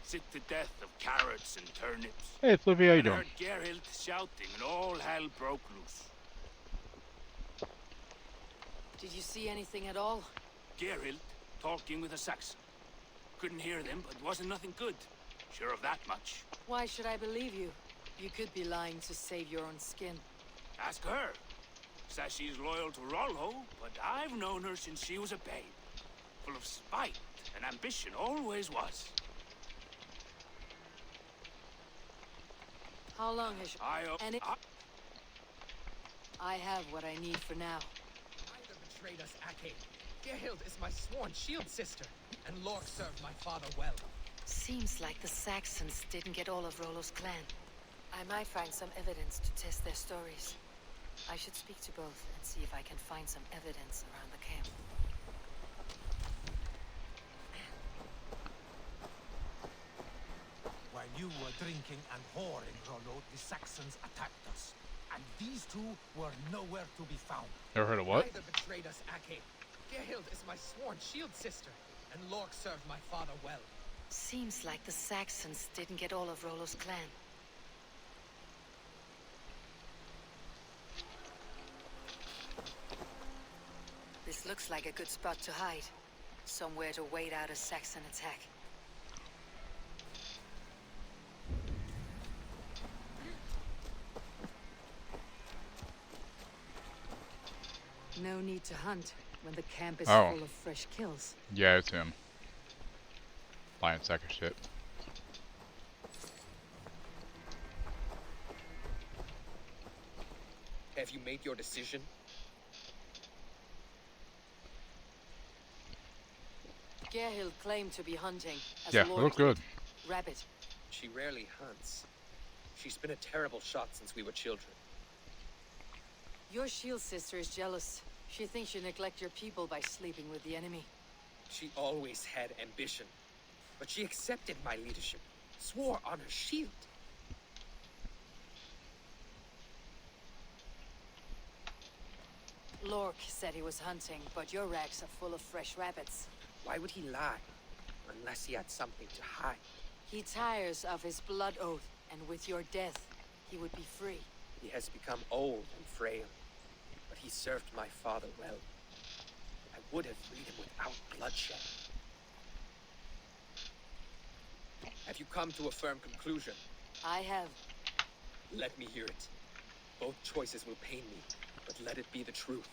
Sick to death of carrots and turnips. Hey, Flippy, how you I doing? heard Gerhild shouting and all hell broke loose. Did you see anything at all? Gerhild talking with a Saxon. Couldn't hear them, but wasn't nothing good. Sure of that much. Why should I believe you? You could be lying to save your own skin. Ask her. Says she's loyal to Rollo, but I've known her since she was a babe. Full of spite and ambition, always was. How long has I I have what I need for now. Neither betrayed us, Ake. Gerhild is my sworn shield sister, and Lork served my father well. Seems like the Saxons didn't get all of Rollo's clan. I might find some evidence to test their stories. I should speak to both and see if I can find some evidence around the camp. While you were drinking and whoring, Rollo, the Saxons attacked us. And these two were nowhere to be found. Ever heard of what? Neither betrayed us, Ake. Gerhild is my sworn shield sister, and Lork served my father well. Seems like the Saxons didn't get all of Rollo's clan. This looks like a good spot to hide. Somewhere to wait out a Saxon attack. No need to hunt when the camp is Oh. full of fresh kills. Yeah, it's him. Lion sack of shit. you made your decision? Gerhild claimed to be hunting as Yeah, a it lord looked good. rabbit. She rarely hunts. She's been a terrible shot since we were children. Your shield sister is jealous. She thinks you neglect your people by sleeping with the enemy. She always had ambition, but she accepted my leadership, swore on her shield. Lork said he was hunting, but your racks are full of fresh rabbits. Why would he lie? Unless he had something to hide. He tires of his blood oath, and with your death, he would be free. He has become old and frail, but he served my father well. I would have freed him without bloodshed. Have you come to a firm conclusion? I have. Let me hear it. Both choices will pain me, but let it be the truth.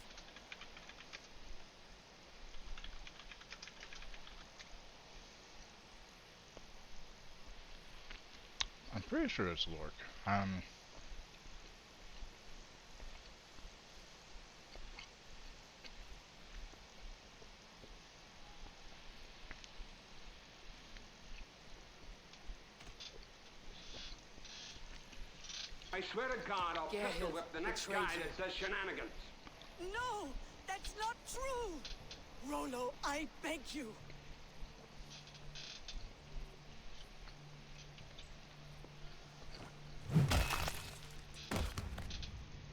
I'm pretty sure it's Lork. I swear to God, I'll pistol whip the next guy that says shenanigans. No, that's not true. Rollo, I beg you.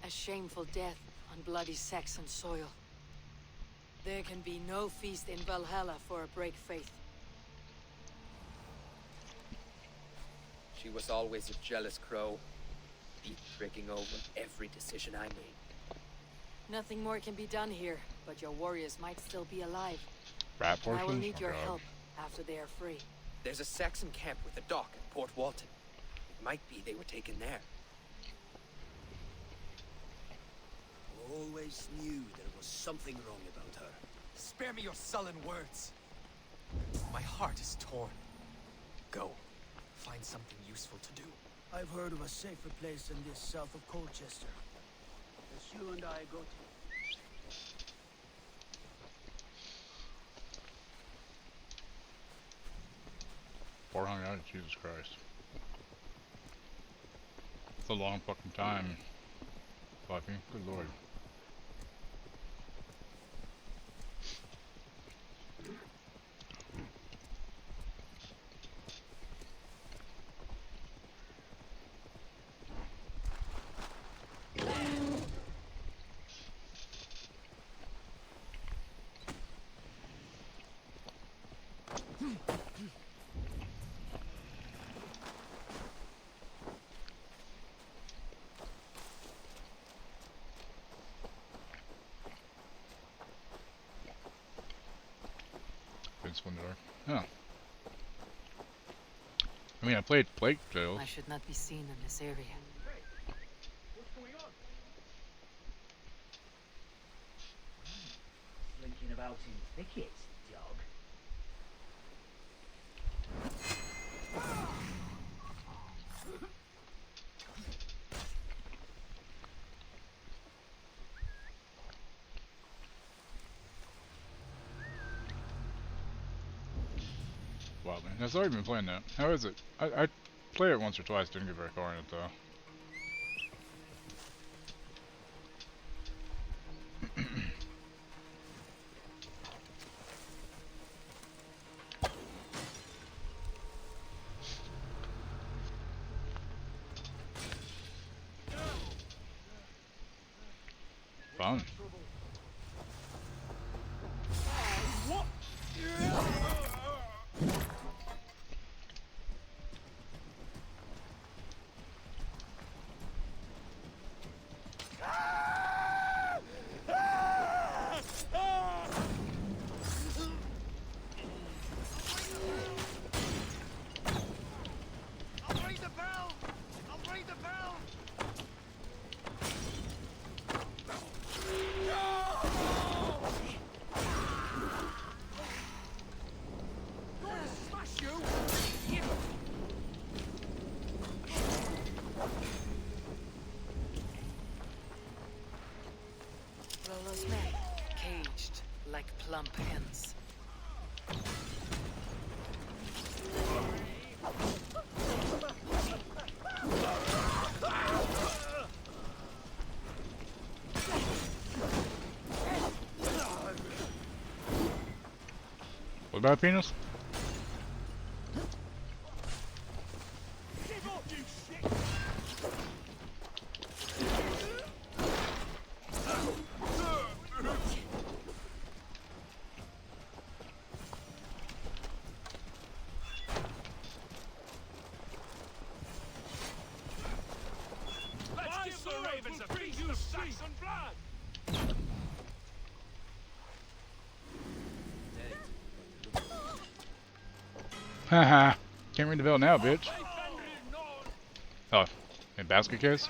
A shameful death on bloody Saxon soil. There can be no feast in Valhalla for a break faith. She was always a jealous crow, pricking over every decision I made. Nothing more can be done here, but your warriors might still be alive. Rat And I will portions? need Oh, your God. help after they are free. There's a Saxon camp with a dock at Port Walton. It might be they were taken there. Always knew there was something wrong about her. Spare me your sullen words. My heart is torn. Go. Find something useful to do. I've heard of a safer place than this south of Colchester. As you and I go to. 400, Jesus Christ. It's a long fucking time. Puppy, good lord. Huh. I mean, I played Plague Tales. I should not be seen in this area. Slinking about in thickets, dog. Wow, man. I've already been playing that. How is it? I played it once or twice, didn't get very far in it though. Fun. like plump hens. What about penis? Let's give the ravens a feast of Saxon blood! Haha. Can't ring the bell now, bitch. Oh, in basket case?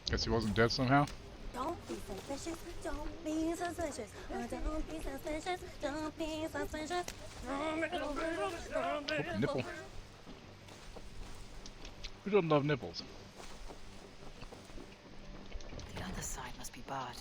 Guess he wasn't dead somehow. Don't be suspicious, don't be suspicious, don't be suspicious, don't be suspicious. Oh, nipple. Who doesn't love nipples? The other side must be barred.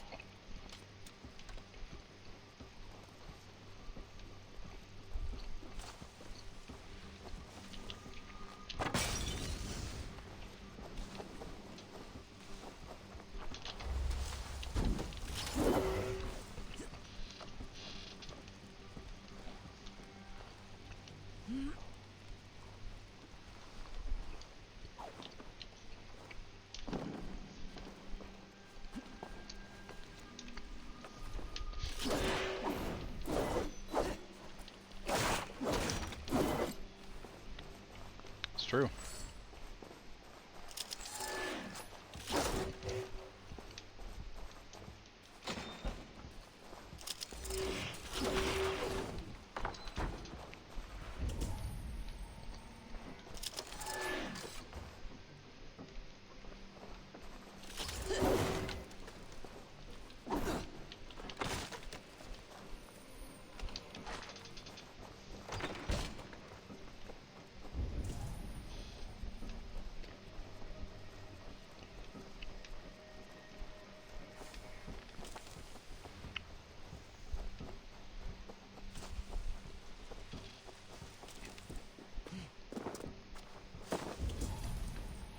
It's true.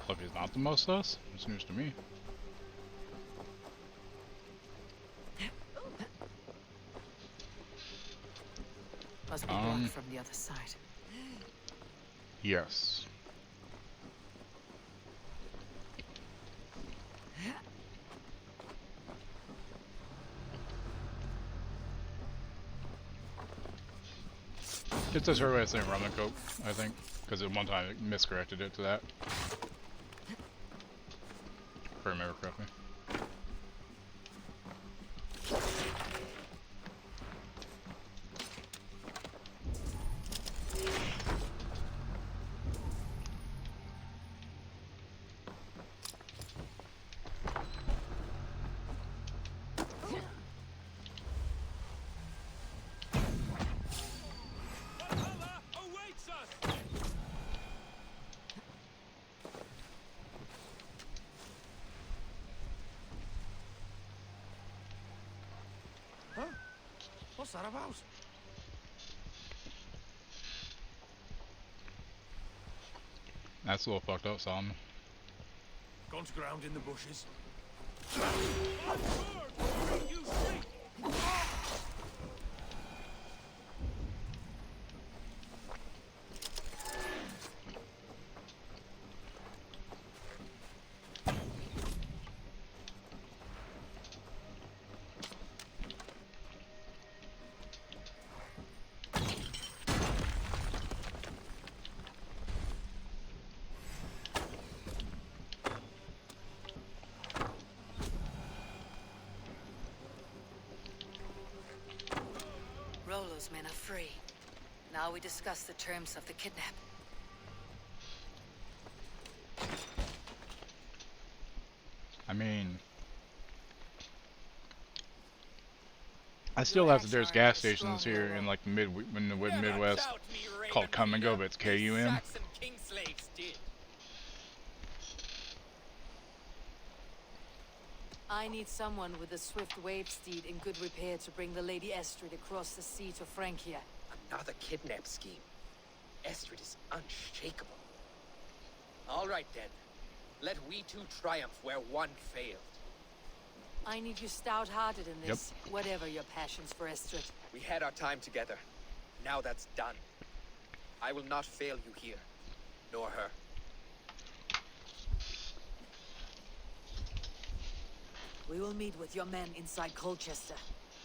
Hope he's not the most sus. It's news to me. Must be blocked from the other side. Yes. It's a short way of saying rum and coke, I think, because at one time it miscorrected it to that. If I remember correctly. Valhalla awaits us! Huh? What's that about? That's a little fucked up, Solomon. Gone to ground in the bushes. Rollo's men are free. Now we discuss the terms of the kidnap. I mean, I still have there's gas stations here in like the Midwest called Come and Go, but it's KUM. Saxon king slaves did. I need someone with a swift wave steed in good repair to bring the Lady Estrid across the sea to Francia. Another kidnap scheme. Estrid is unshakable. All right then. Let we two triumph where one failed. I need you stout-hearted in this, whatever your passions for Estrid. We had our time together. Now that's done. I will not fail you here, nor her. We will meet with your men inside Colchester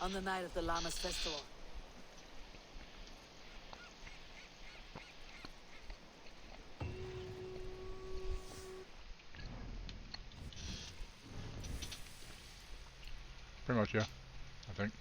on the night of the Llamas Festival. Pretty much, yeah. I think.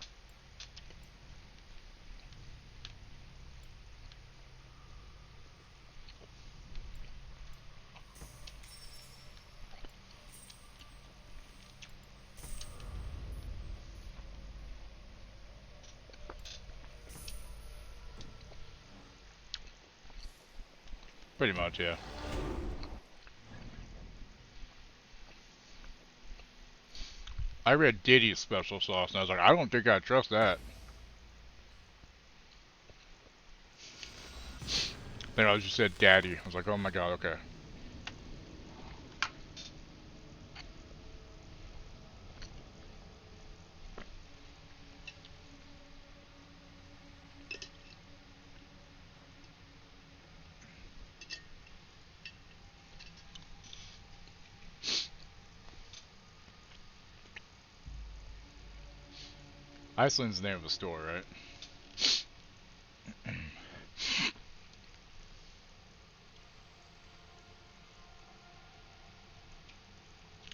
Pretty much, yeah. I read Diddy's special sauce and I was like, I don't think I trust that. Then I just said Daddy. I was like, oh my god, okay. Iceland's the name of a store, right?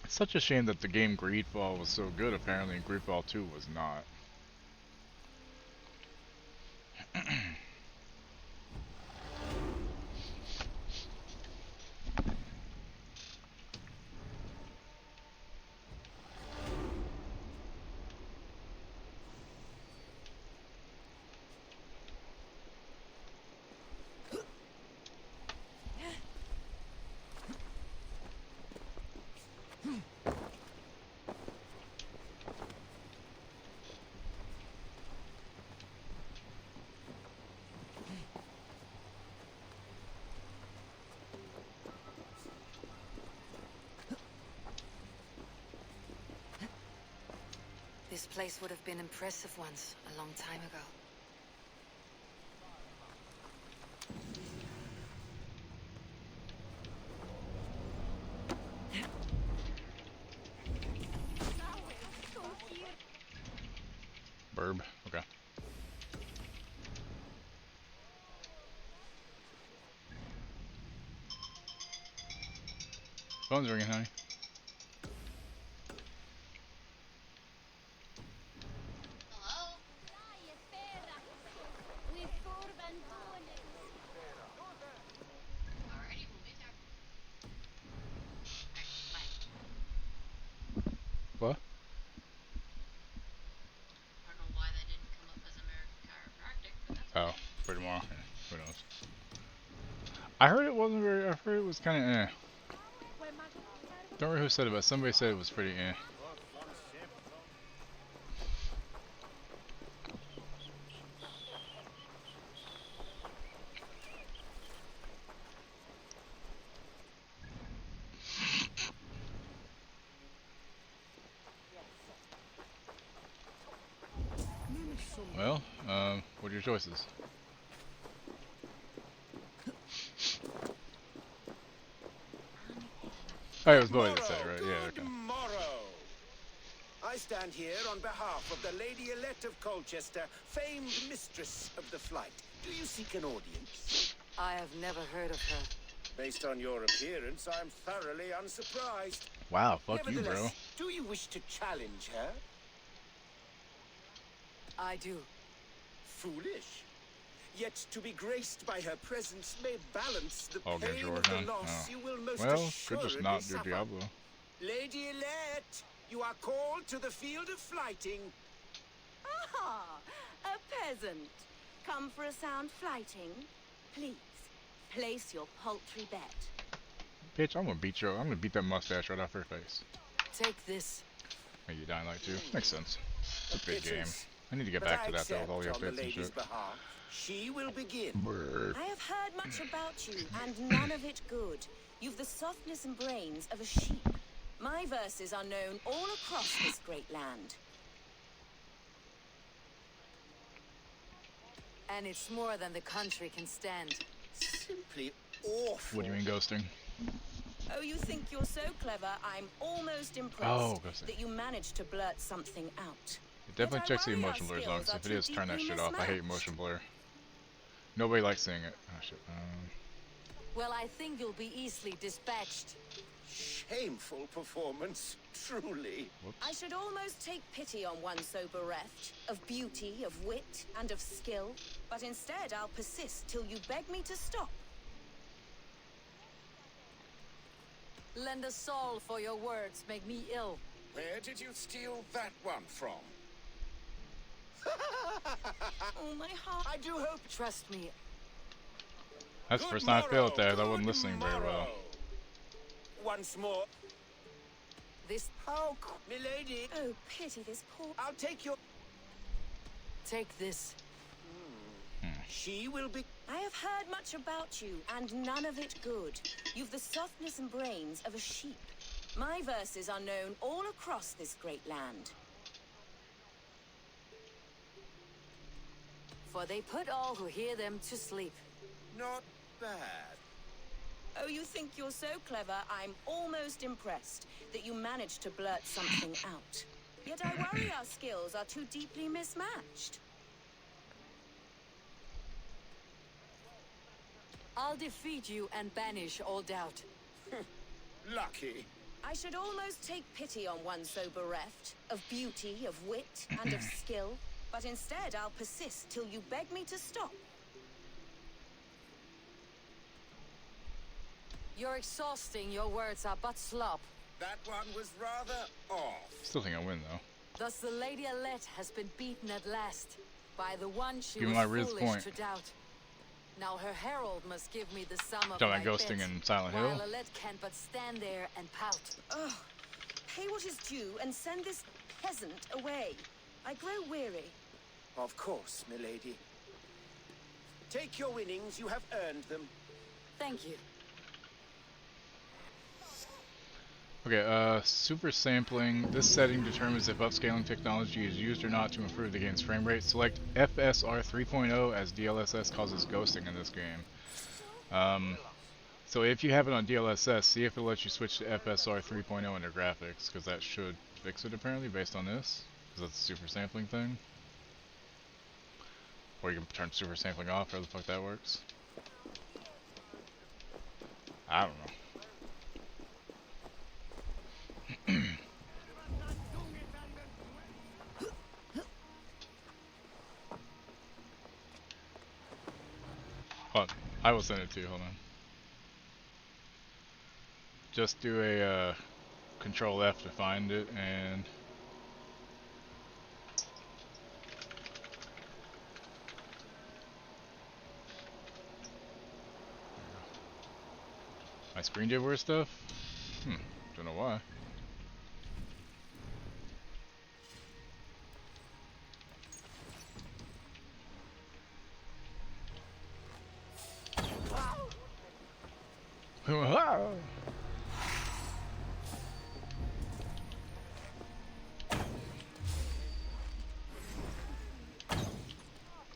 It's such a shame that the game Greedfall was so good apparently and Greedfall 2 was not. This place would have been impressive once, a long time ago. Burb, okay. Phone's ringing, honey. What? Oh, for tomorrow. Yeah, who knows? I heard it wasn't very. I heard it was kind of eh. Don't remember who said it, but somebody said it was pretty eh. Well, what are your choices? Oh, it was Boy that said it, right? Yeah, okay. I stand here on behalf of the Lady Elect of Colchester, famed mistress of the flight. Do you seek an audience? I have never heard of her. Based on your appearance, I'm thoroughly unsurprised. Wow, fuck you, bro. Do you wish to challenge her? I do. foolish. Yet to be graced by her presence may balance the Oh, pain of the loss you will most well, assuredly could just not do suffer. Diablo. Lady Elette, you are called to the field of fighting. Ah, a peasant. Come for a sound fighting? Please, place your paltry bet. Bitch, I'm gonna beat that mustache right off her face. Take this. Make you Dying Light 2. Makes sense. It's a big game. I need to get back to that though with all the updates and shit. She will begin. Brr. I have heard much about you, and none of it good. You've the softness and brains of a sheep. My verses are known all across this great land. And it's more than the country can stand. Simply awful. What do you mean ghosting? Oh, you think you're so clever, I'm almost impressed ghosting. that you managed to blurt something out. It definitely checks the emotion blur zone, because if it is, turn that shit off. I hate emotion blur. Nobody likes seeing it. Oh shit. Well, I think you'll be easily dispatched. Shameful performance, truly. Whoops. I should almost take pity on one so bereft of beauty, of wit, and of skill, but instead I'll persist till you beg me to stop. Lend a soul for your words make me ill. Where did you steal that one from? Oh, my heart. I do hope. Trust me. That's the first time I failed there. I wasn't listening very well. Once more. This. How, milady? Oh, pity this poor. I'll take your. Take this. She will be. I have heard much about you, and none of it good. You've the softness and brains of a sheep. My verses are known all across this great land. For they put all who hear them to sleep. Not bad. Oh, you think you're so clever, I'm almost impressed that you managed to blurt something out. Yet I worry our skills are too deeply mismatched. I'll defeat you and banish all doubt. Lucky. I should almost take pity on one so bereft of beauty, of wit, and of skill, but instead I'll persist till you beg me to stop. You're exhausting. Your words are but slop. That one was rather off. Still think I win though. Thus the Lady Alette has been beaten at last by the one she Give was me my Riz foolish point. to doubt. Now her herald must give me the sum of Done my that ghosting bet, in Silent Hill. while Alette can but stand there and pout. Ugh. Pay what is due and send this peasant away. I grow weary. Of course, milady. Take your winnings. You have earned them. Thank you. Okay, super sampling. This setting determines if upscaling technology is used or not to improve the game's frame rate. Select FSR 3.0 as DLSS causes ghosting in this game. So if you have it on DLSS, see if it lets you switch to FSR 3.0 under graphics, because that should fix it apparently based on this, because that's a super sampling thing. Or you can turn super sampling off, however the fuck that works. I don't know. Hold on. I will send it to you, hold on. Just do a Control F to find it, and my screen did weird stuff? Don't know why.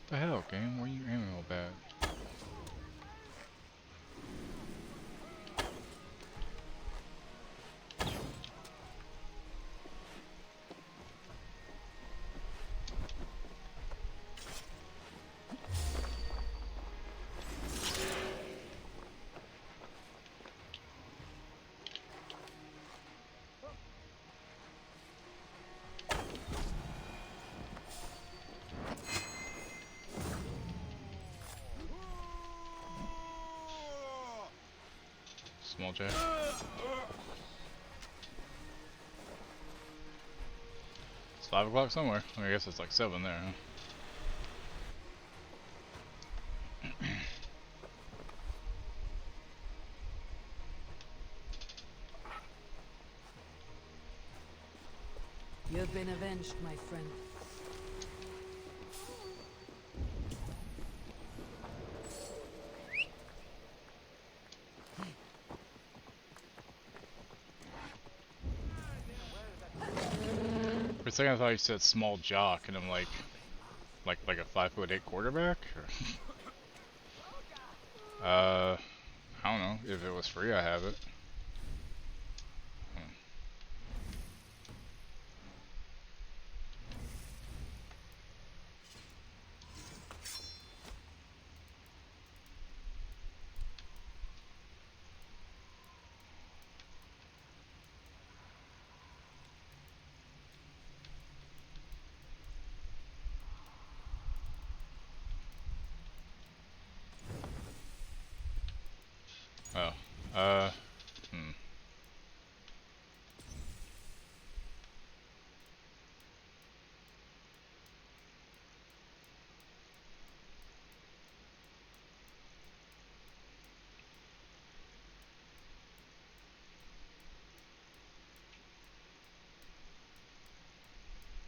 The hell, game? Why are you aiming all bad? Small jack. It's 5 o'clock somewhere. I guess it's like 7 there, huh? You've been avenged, my friend. For a second I thought you said small jock, and I'm like a 5'8" quarterback? I don't know. If it was free, I have it. Oh,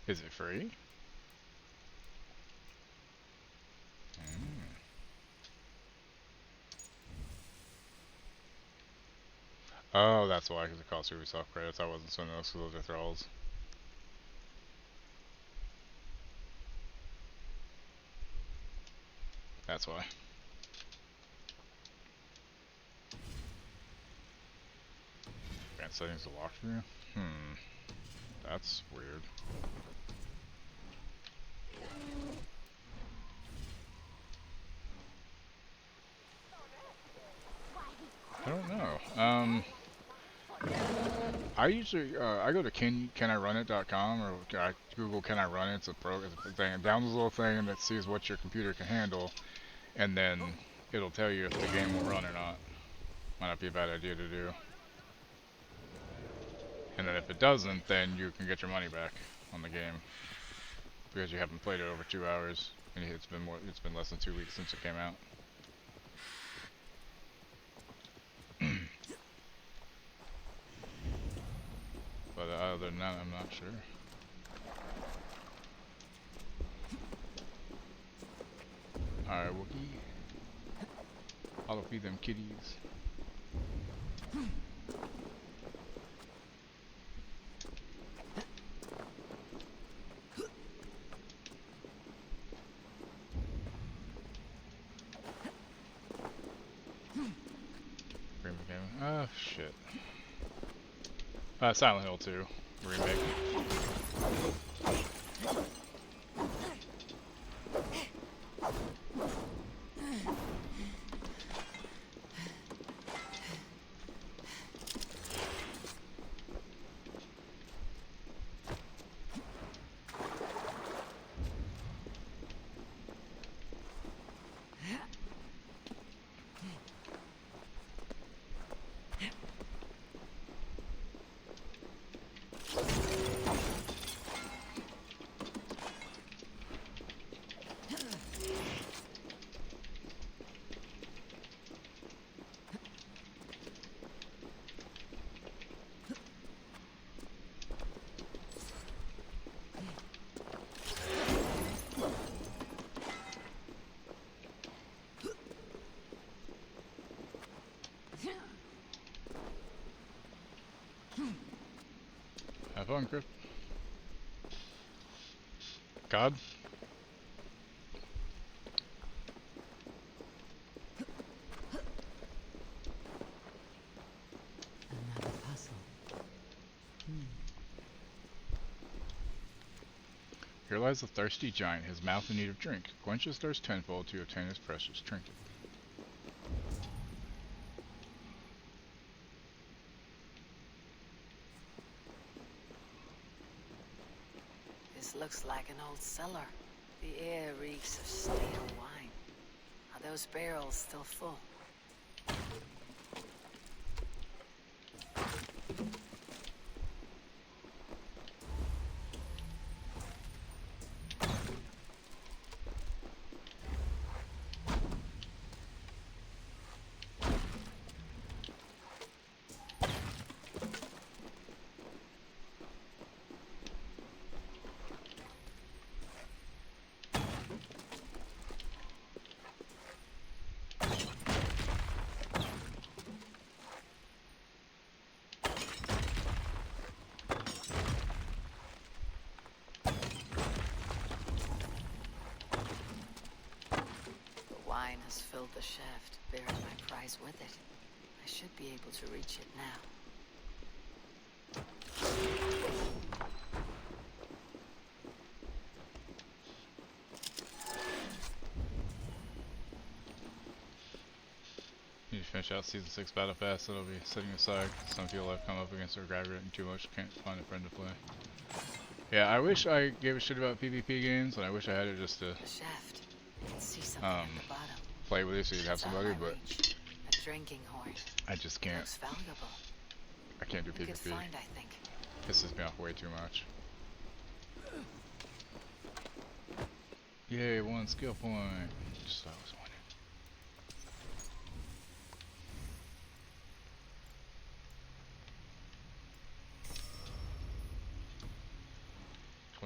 Is it free? Oh, that's why, because it costs Ubisoft credits. I wasn't sending those because those are thralls. That's why. Advanced settings to lock view? That's weird. I don't know. I usually I go to canirunit.com or I Google can I run it. It's a thing. It downloads a little thing that sees what your computer can handle, and then it'll tell you if the game will run or not. Might not be a bad idea to do. And then if it doesn't, then you can get your money back on the game because you haven't played it over 2 hours, and it's been less than 2 weeks since it came out. But other than that, I'm not sure. Alright, Wookie. I'll feed them kitties. Oh shit. Silent Hill 2 remake. Have fun, Grip. God? Another puzzle. Here lies the thirsty giant, his mouth in need of drink. Quench his thirst tenfold to obtain his precious trinket. This looks like an old cellar. The air reeks of stale wine. Are those barrels still full? Wine has filled the shaft, bearing my prize with it. I should be able to reach it now. Need to finish out Season 6 Battle Pass, that'll be setting aside. Some people have come up against or aggravating too much, can't find a friend to play. Yeah, I wish I gave a shit about PvP games, and I wish I had it just to Shaft. You can see something at the bottom. play with you so you'd have somebody, but A drinking horn. I just can't. Looks valuable. I can't do You could PvP. find, I think. Pisses me off way too much. Yay, 1 skill point. Just thought I was winning.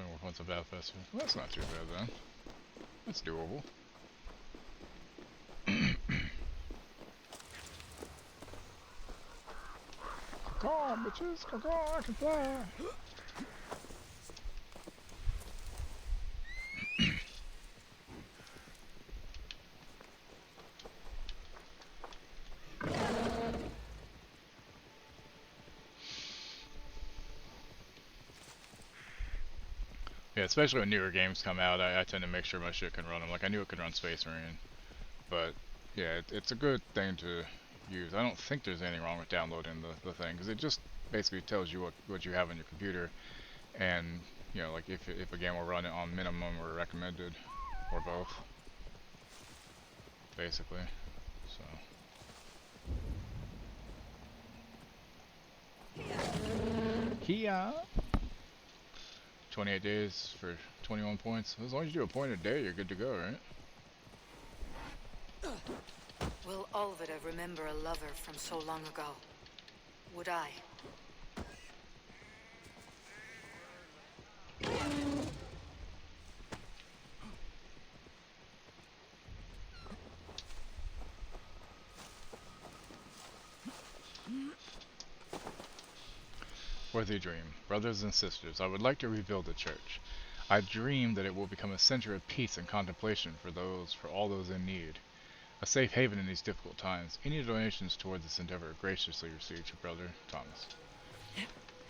More points of Battle Festival. Well, that's not too bad then. That's doable. Caw, bitches! Caw, I can fly! Yeah, especially when newer games come out, I tend to make sure my shit can run them. Like, I knew it could run Space Marine, but yeah, it's a good thing to use. I don't think there's anything wrong with downloading the thing, because it just basically tells you what you have on your computer, and, you know, like, if a game will run it on minimum or recommended, or both, basically, so. Kia! 28 days for 21 points. As long as you do a point a day, you're good to go, right? Will Olvida remember a lover from so long ago? Would I? Worthy dream. Brothers and sisters, I would like to rebuild the church. I dream that it will become a center of peace and contemplation for all those in need. A safe haven in these difficult times. Any donations toward this endeavor graciously received your brother, Thomas.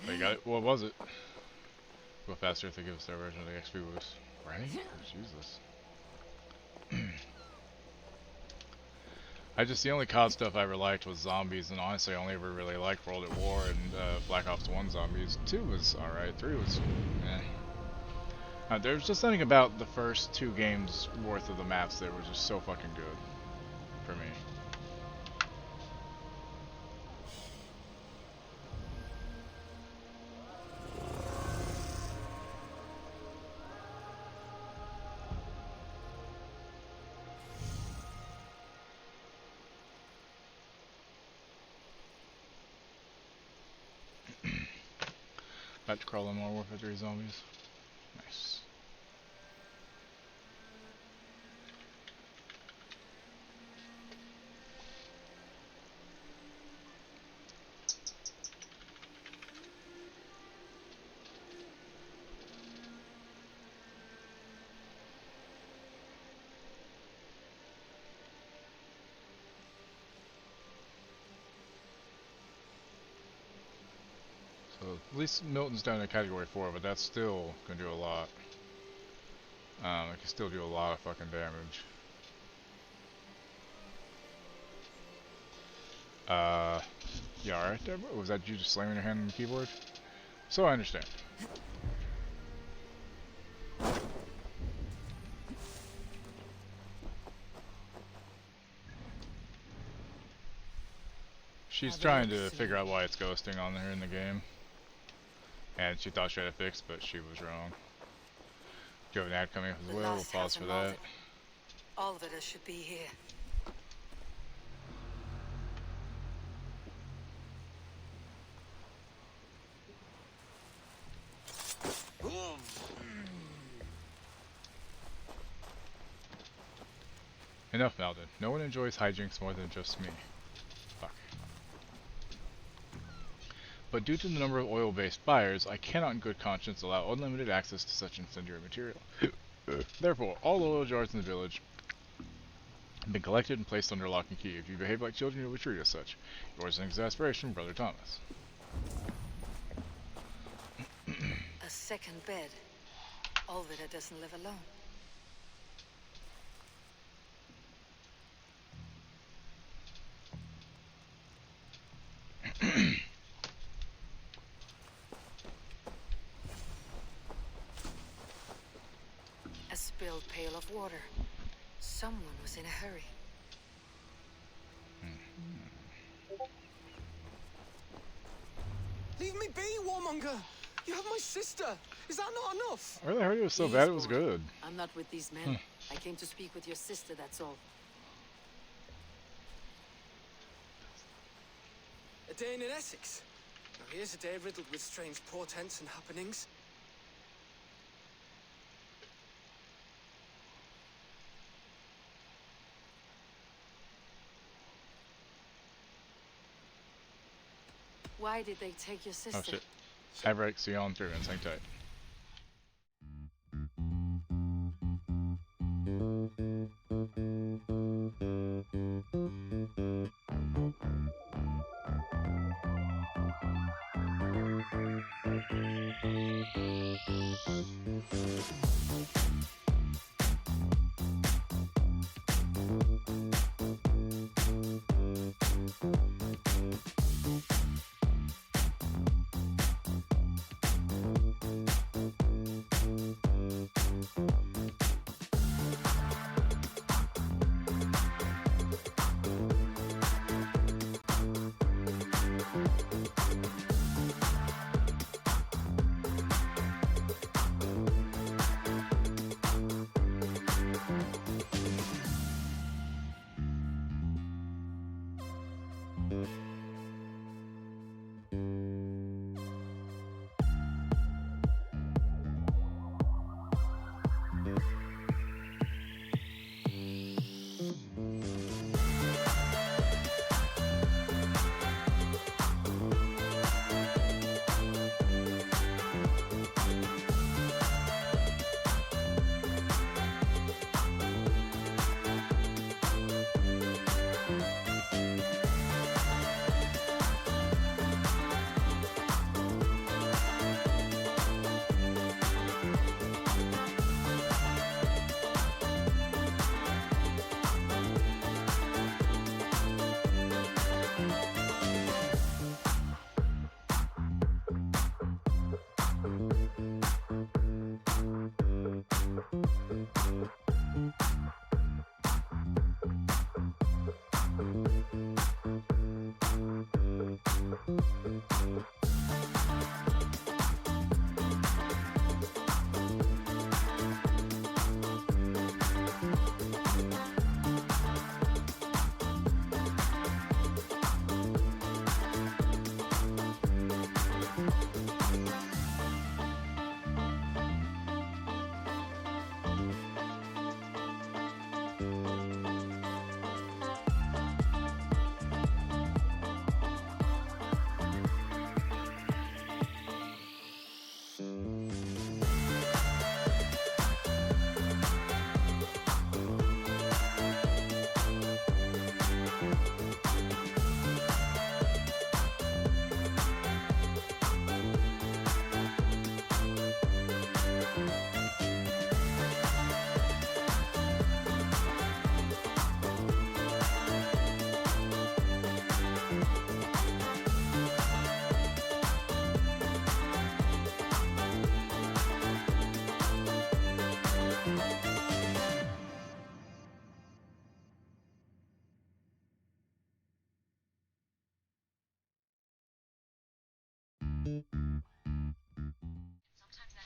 Oh, you got it? What was it? Go faster if they give us their version of the XP boost. Right? Jesus. The only COD stuff I ever liked was zombies, and honestly I only ever really liked World at War and Black Ops 1 zombies. 2 was alright, 3 was there's just something about the first 2 games worth of the maps that were just so fucking good for me. About to crawl in more Warfare 3 zombies. Nice. So at least Milton's down to category 4, but that's still gonna do a lot. It can still do a lot of fucking damage. Yeah, alright there, bro? Was that you just slamming your hand on the keyboard? So I understand. She's trying to figure out why it's ghosting on her in the game. And she thought she had it fixed, but she was wrong. Do you have an ad coming up as well? We'll pause for that. All of it should be here. Enough, Malden. No one enjoys hijinks more than just me. Fuck. But due to the number of oil-based buyers, I cannot in good conscience allow unlimited access to such incendiary material. Therefore, all oil jars in the village Been collected and placed under lock and key. If you behave like children, you'll be treated as such. Yours in exasperation, Brother Thomas. A second bed. Olvida doesn't live alone. A spilled pail of water. Someone was in a hurry. Leave me be, warmonger! You have my sister! Is that not enough? I really heard it was so bad it was good. I'm not with these men. I came to speak with your sister, that's all. A day in Essex. Now here's a day riddled with strange portents and happenings. Why did they take your sister? Oh shit. Have right, see you on through and hang tight.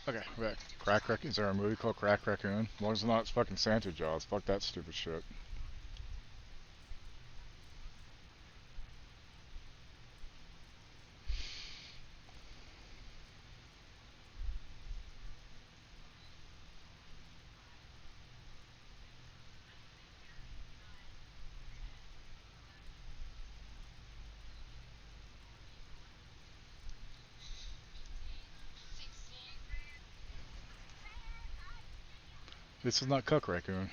Okay, we're back. Crack Raccoon? Is there a movie called Crack Raccoon? As long as it's not fucking Santa Jaws. Fuck that stupid shit. This is not Cuck Raccoon.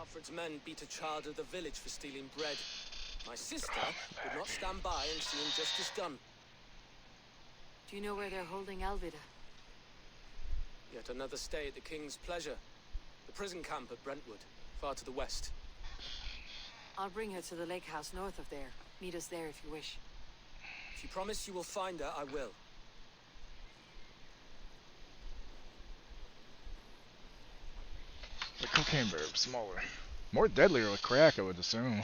Alfred's men beat a child of the village for stealing bread. My sister would not stand by and see injustice done. Do you know where they're holding Alvida? Yet another stay at the king's pleasure. The prison camp at Brentwood, far to the west. I'll bring her to the lake house north of there. Meet us there if you wish. If you promise you will find her, I will. The cocaine bear, smaller. More deadlier with crack, I would assume.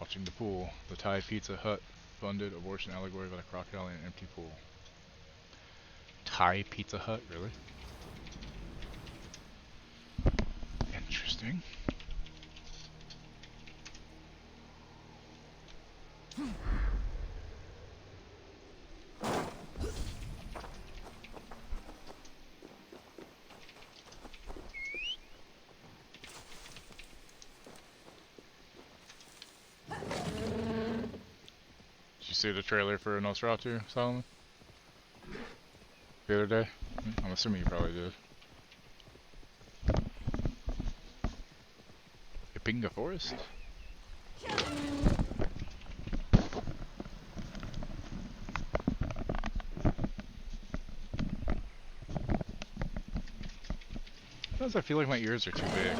Watching the pool. The Thai Pizza Hut funded abortion allegory with a crocodile in an empty pool. Thai Pizza Hut, really? Interesting. See the trailer for Nosferatu, Solomon? The other day? I'm assuming you probably did. Ipinga Forest? Sometimes I feel like my ears are too big.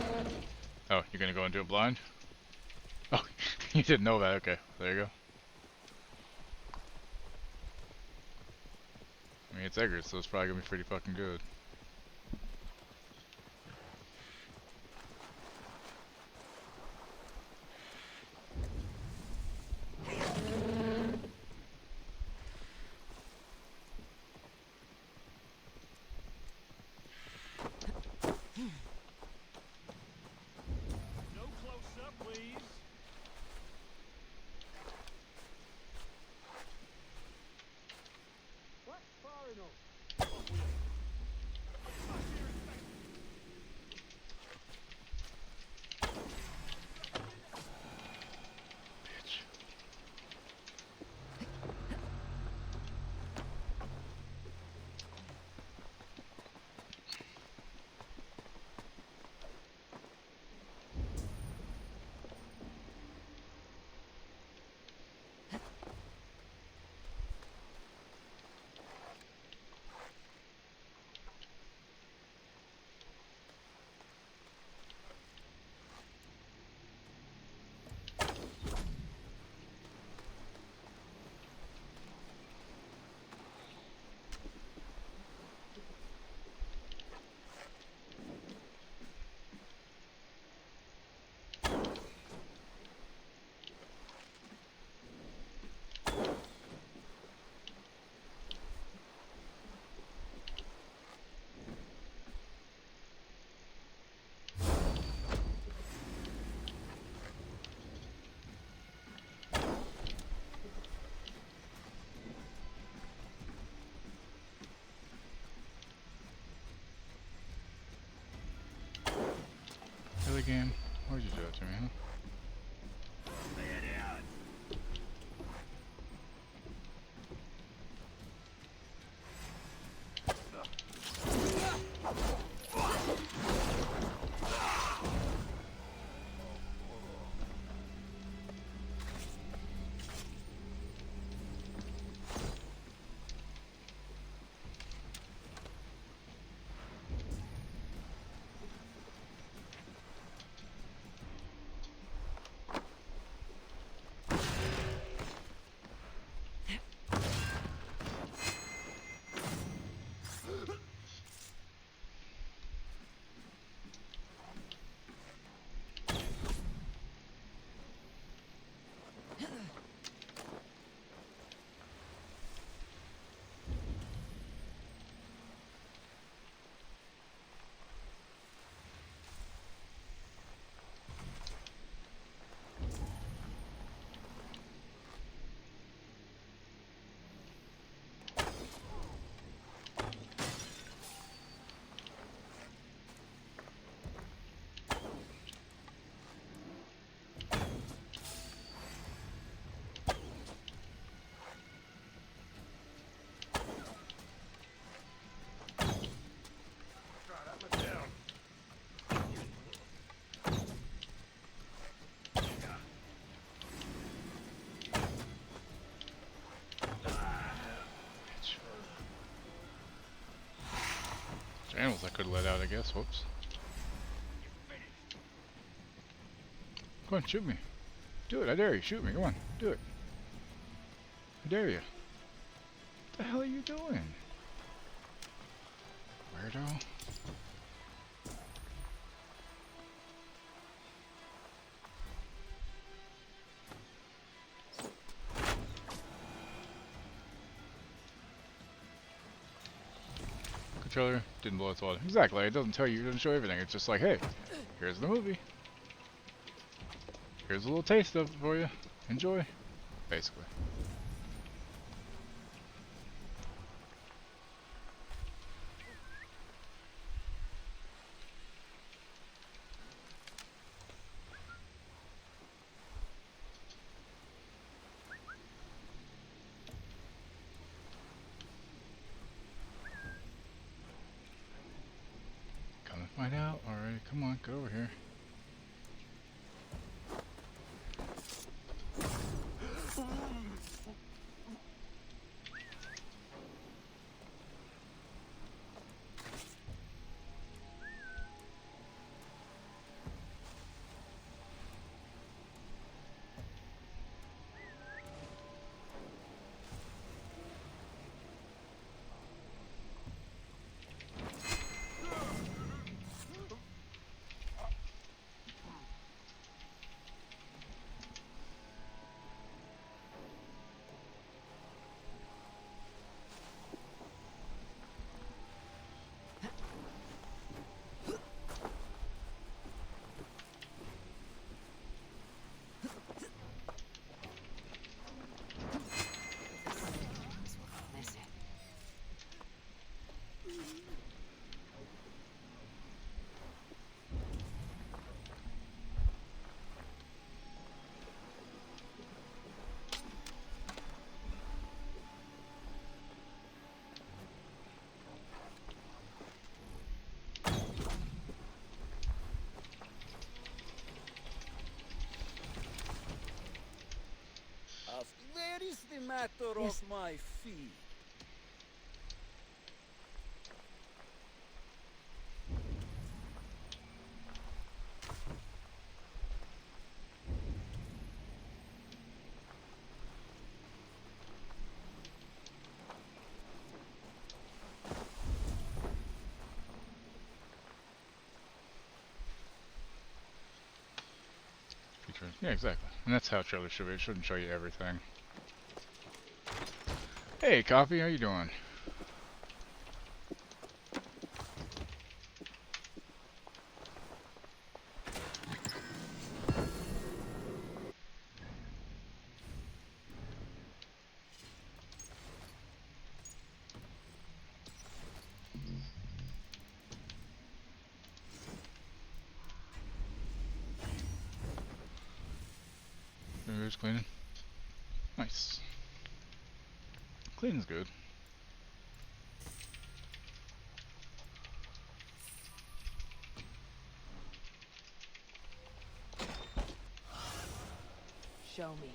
Oh, you're gonna go and do it blind? Oh, you didn't know that, okay. There you go. I mean, it's Eggers, so it's probably gonna be pretty fucking good. No close up, please. What? Far enough. Really, game? Why'd you do that to me, huh? animals I could let out, I guess. Whoops. Come on, shoot me. Do it, I dare you. Shoot me, come on. Do it. I dare you. What the hell are you doing? Weirdo. Controller didn't blow its water. Exactly, it doesn't tell you, it doesn't show everything. It's just like, hey, here's the movie. Here's a little taste of it for you. Enjoy. Basically. Come and find out. Alright, come on, get over here. Where is the matter of my fee? Yeah, exactly. And that's how trailers should be. It shouldn't show you everything. Hey, Coffee, how you doing? There's cleaning. Nice. Cleaning's good. Show me.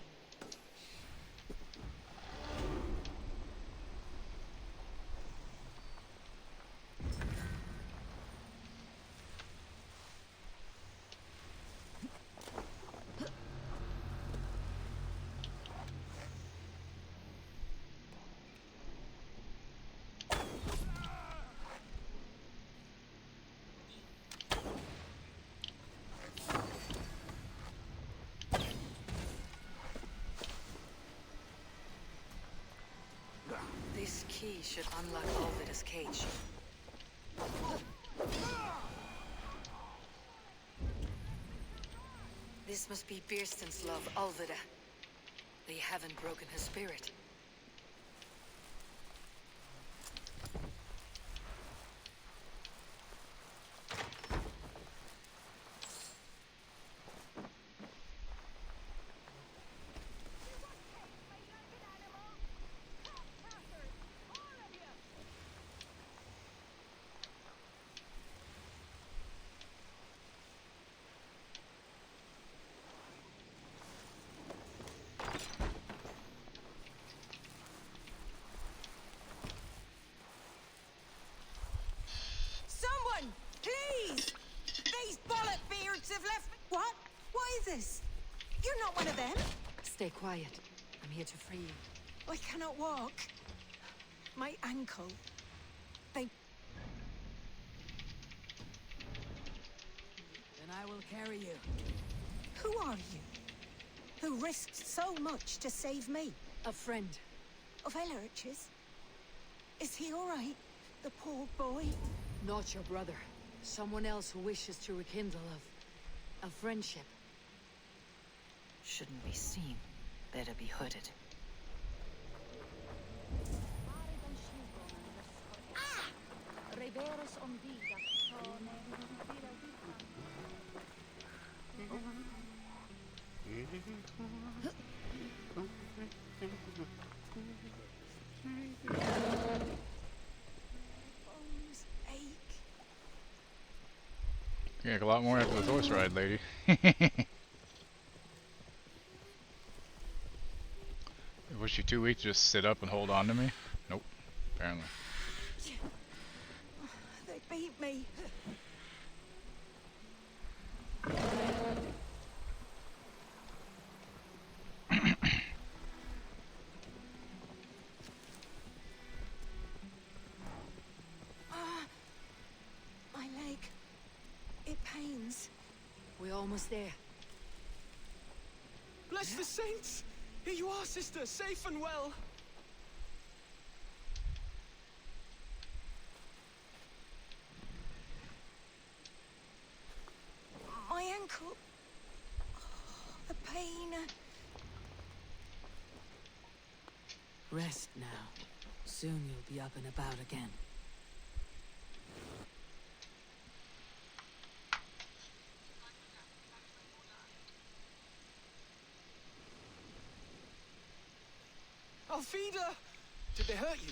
This key should unlock Alvida's cage. This must be Beerston's love, Alvida. They haven't broken her spirit. not one of them. Stay quiet. I'm here to free you. I cannot walk. My ankle. They... Then I will carry you. Who are you? Who risked so much to save me? A friend. Of Elrich's? Is he all right? The poor boy? Not your brother. Someone else who wishes to rekindle a friendship. Shouldn't be seen. Better be hooded. Bones ache. You get a lot more after the horse ride, lady. Was she too weak to just sit up and hold on to me? Nope, apparently. They beat me. My leg. It pains. We're almost there. Bless the saints! Here you are, sister, safe and well. My ankle. The pain. Rest now. Soon you'll be up and about again. Alfida! Did they hurt you?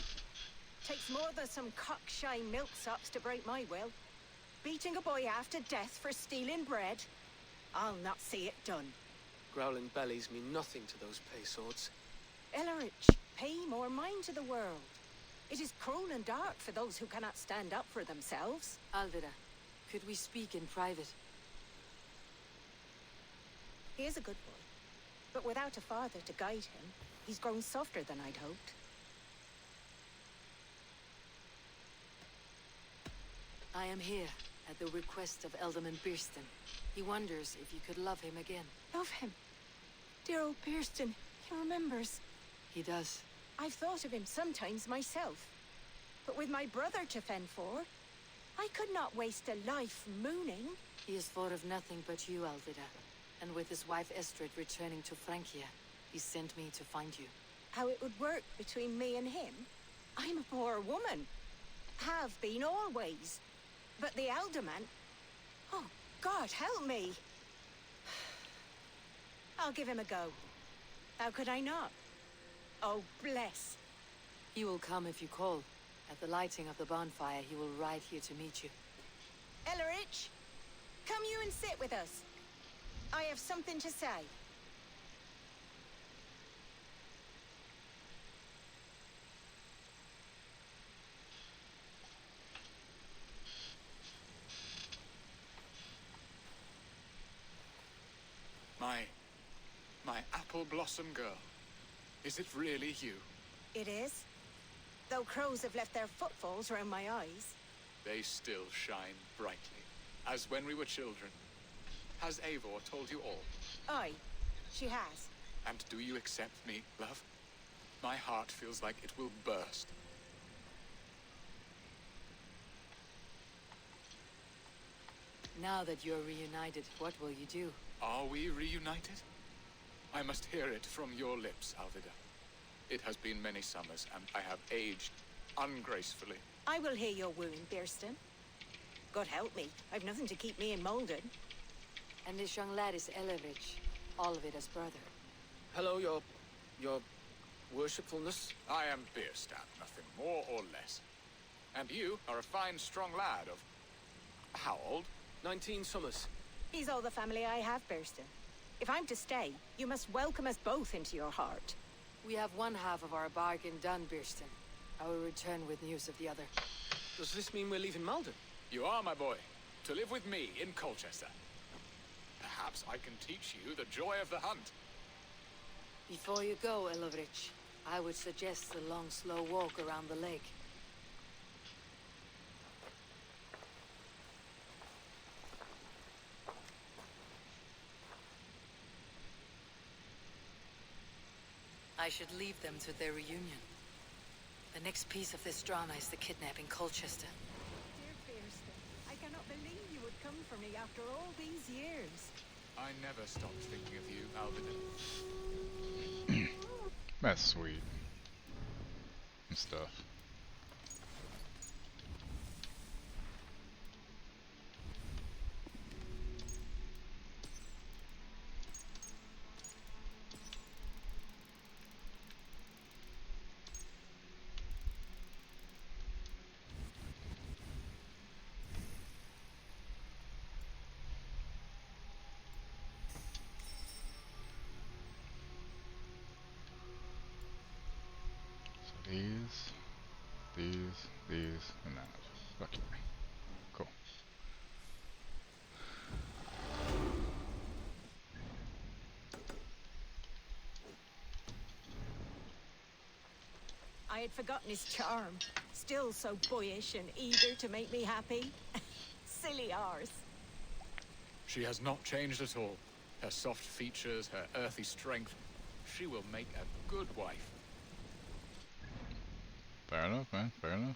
Takes more than some cockshy milksops to break my will. Beating a boy half to death for stealing bread? I'll not see it done. Growling bellies mean nothing to those pay swords. Ellerich, pay more mind to the world. It is cruel and dark for those who cannot stand up for themselves. Alvida, could we speak in private? He is a good boy, but without a father to guide him, he's grown softer than I'd hoped. I am here at the request of Alderman Birston. He wonders if you could love him again. Love him. Dear old Birston, he remembers. He does. I've thought of him sometimes myself. But with my brother to fend for, I could not waste a life mooning. He has thought of nothing but you, Alvida. And with his wife Estrid returning to Francia, he sent me to find you. How it would work between me and him? I'm a poor woman. Have been always. But the alderman... Oh, God, help me. I'll give him a go. How could I not? Oh, bless. He will come if you call. At the lighting of the bonfire, he will ride here to meet you. Ellerich, come you and sit with us. I have something to say. My apple blossom girl. Is it really you? It is. Though crows have left their footfalls around my eyes. They still shine brightly, as when we were children. Has Eivor told you all? Aye, she has. And do you accept me, love? My heart feels like it will burst. Now that you're reunited, what will you do? Are we reunited? I must hear it from your lips, Alvida. It has been many summers, and I have aged ungracefully. I will hear your wound, Birston. God help me, I've nothing to keep me in Malden. And this young lad is Ellerich, Alvida's brother. Hello, your worshipfulness. I am Bierstadt, nothing more or less. And you are a fine, strong lad of... how old? 19 summers. He's all the family I have, Birston. If I'm to stay, you must welcome us both into your heart. We have one half of our bargain done, Birston. I will return with news of the other. Does this mean we're leaving Malden? You are, my boy, to live with me in Colchester. Perhaps I can teach you the joy of the hunt. Before you go, Elovrich, I would suggest a long, slow walk around the lake. I should leave them to their reunion. The next piece of this drama is the kidnapping Colchester. Dear Fiersten, I cannot believe you would come for me after all these years. I never stopped thinking of you, Alvin. That's sweet. And stuff. These, and that. Lucky. Cool. I had forgotten his charm. Still so boyish and eager to make me happy. Silly ours. She has not changed at all. Her soft features, her earthy strength. She will make a good wife. Fair enough, man. Fair enough.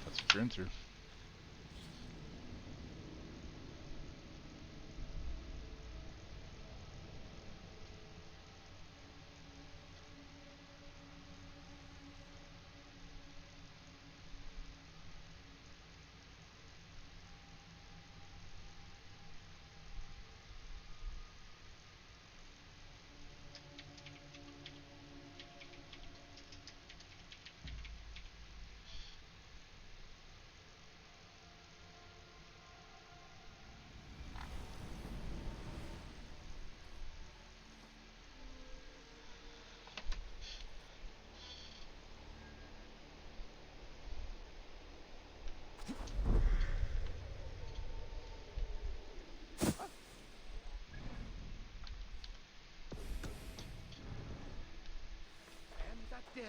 That's what you're into. Dead.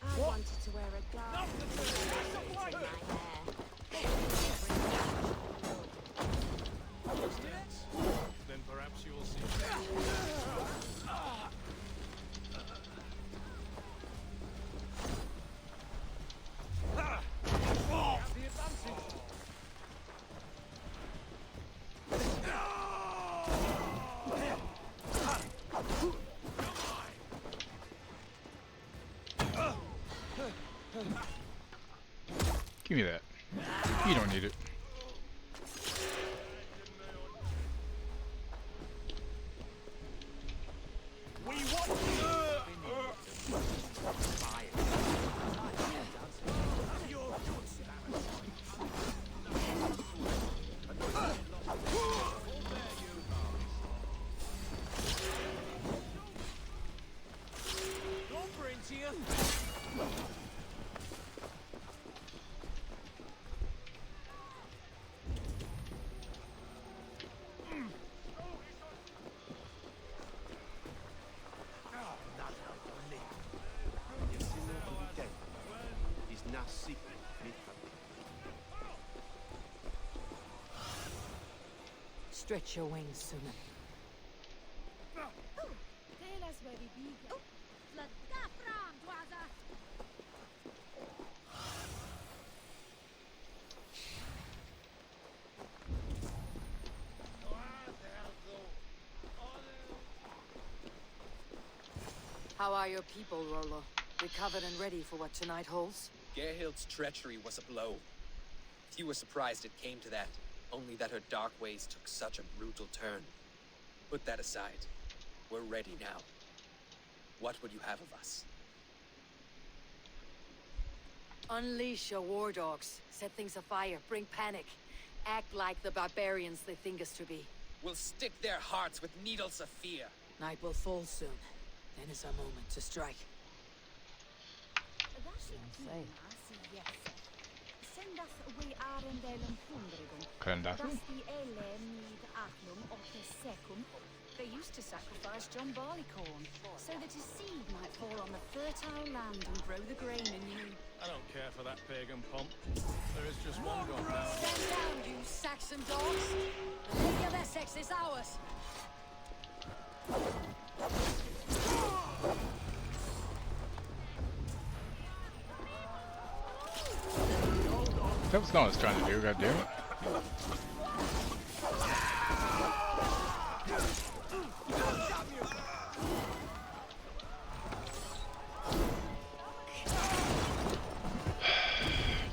I wanted to wear a garland in my hair. Then perhaps you'll see. The advantage. Give me that. You don't need it. We want don't bring to you. Stretch your wings, Sunan. Tell us where we begin. Let Gafram, Dwaza. How are your people, Rollo? Recovered and ready for what tonight holds? Gerhild's treachery was a blow. Few were surprised it came to that, only that her dark ways took such a brutal turn. Put that aside. We're ready now. What would you have of us? Unleash your war dogs. Set things afire. Bring panic. Act like the barbarians they think us to be. We'll stick their hearts with needles of fear. Night will fall soon. Then is our moment to strike. say. Kalendatu? They used to sacrifice John Barleycorn so that his seed might fall on the fertile land and grow the grain anew. I don't care for that pagan pomp. There is just one god now. Stand down, you Saxon dogs! The Lady of Essex is ours! That was not what I was trying to do, goddammit.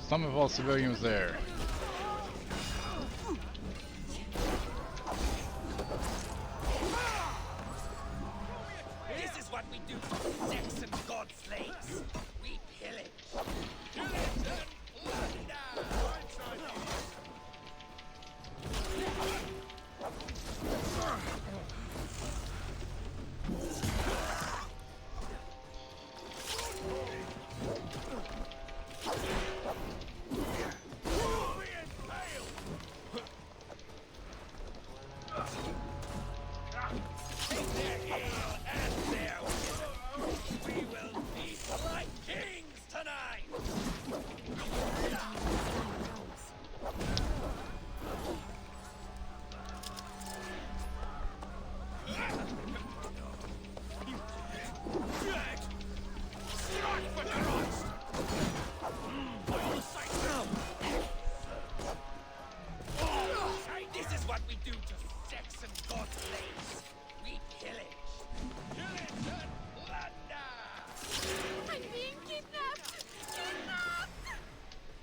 Some of all civilians there. This is what we do to Saxon god slaves. We pillage. Pillage and plunder! This is what we do to Saxon god slaves. We pillage. Pillage and plunder! I'm being kidnapped! Kidnapped!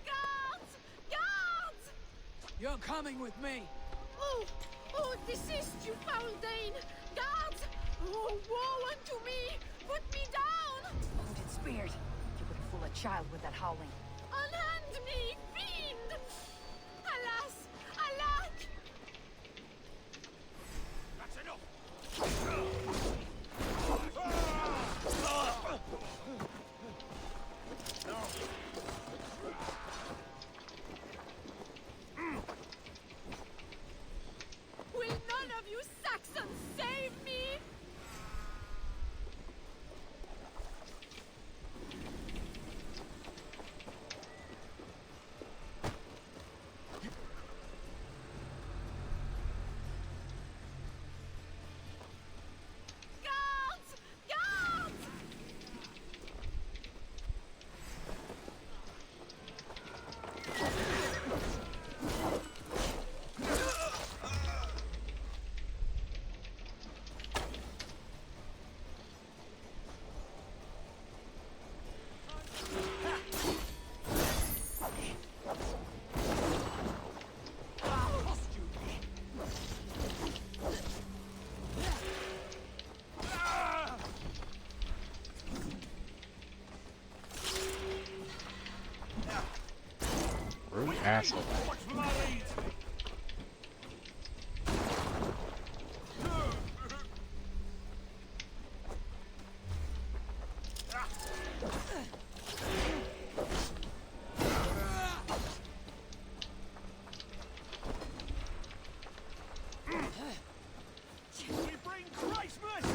Guards! Guards! You're coming with me. Oh! Oh, desist, you foul Dane! Guards! Oh, woe unto me! Put me down! Hooded Spears! You wouldn't fool a child with that howling. Unhand me, fiend! Alas! Alack! That's enough! Will none of you Saxons save me? Guards! Guards! Rude asshole. We bring Christmas!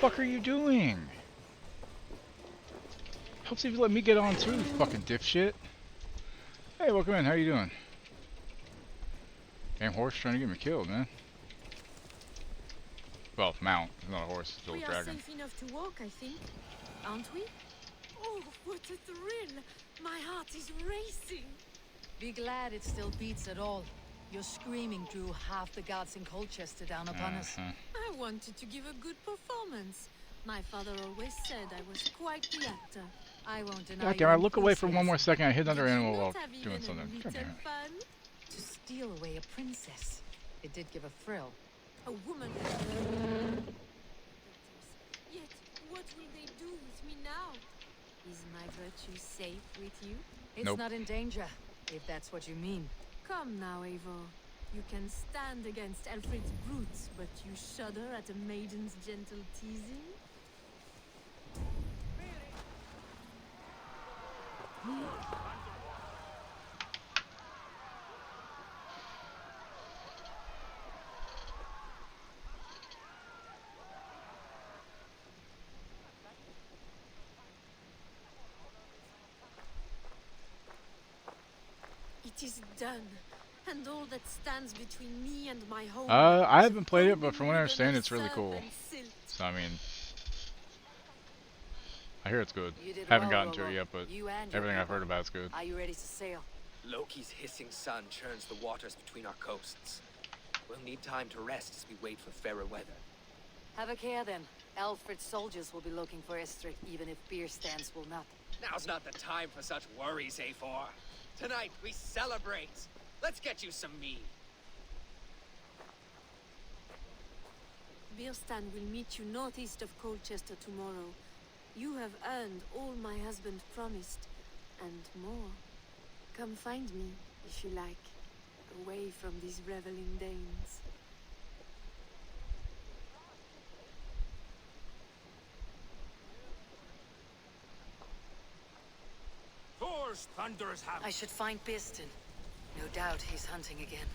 fuck are you doing? Helps if you let me get on too, you fucking dipshit. Hey, welcome in. How you doing? Damn horse trying to get me killed, man. Well, mount. It's not a horse. It's a We little are dragon. safe enough to walk, I think. Aren't we? Oh, what a thrill! My heart is racing. Be glad it still beats at all. Your screaming drew half the guards in Colchester down upon us. I wanted to give a good performance. My father always said I was quite the actor. I won't deny. God damn, I look away for one more second. I hit another animal while doing something. God damn it. Fun? To steal away a princess. It did give a thrill. A woman. Yet, what will they do with me now? Is my virtue safe with you? It's not in danger, if that's what you mean. Come now, Eivor. You can stand against Alfred's brutes, but you shudder at a maiden's gentle teasing? It is done, and all that stands between me and my home. I haven't played it, but from what I understand, it's really cool. So I mean, I hear it's good. Haven't gotten to it yet, but everything I've heard about it's good. Are you ready to sail? Loki's hissing sun churns the waters between our coasts. We'll need time to rest as we wait for fairer weather. Have a care then. Alfred's soldiers will be looking for Estrid, even if beer stands will not. Now's not the time for such worries, Eivor. Tonight we celebrate. Let's get you some mead. Bierstan will meet you northeast of Colchester tomorrow. You have earned all my husband promised, and more. Come find me, if you like, away from these reveling Danes. Thor's thunderous hammer. I should find Bierstan. No doubt he's hunting again.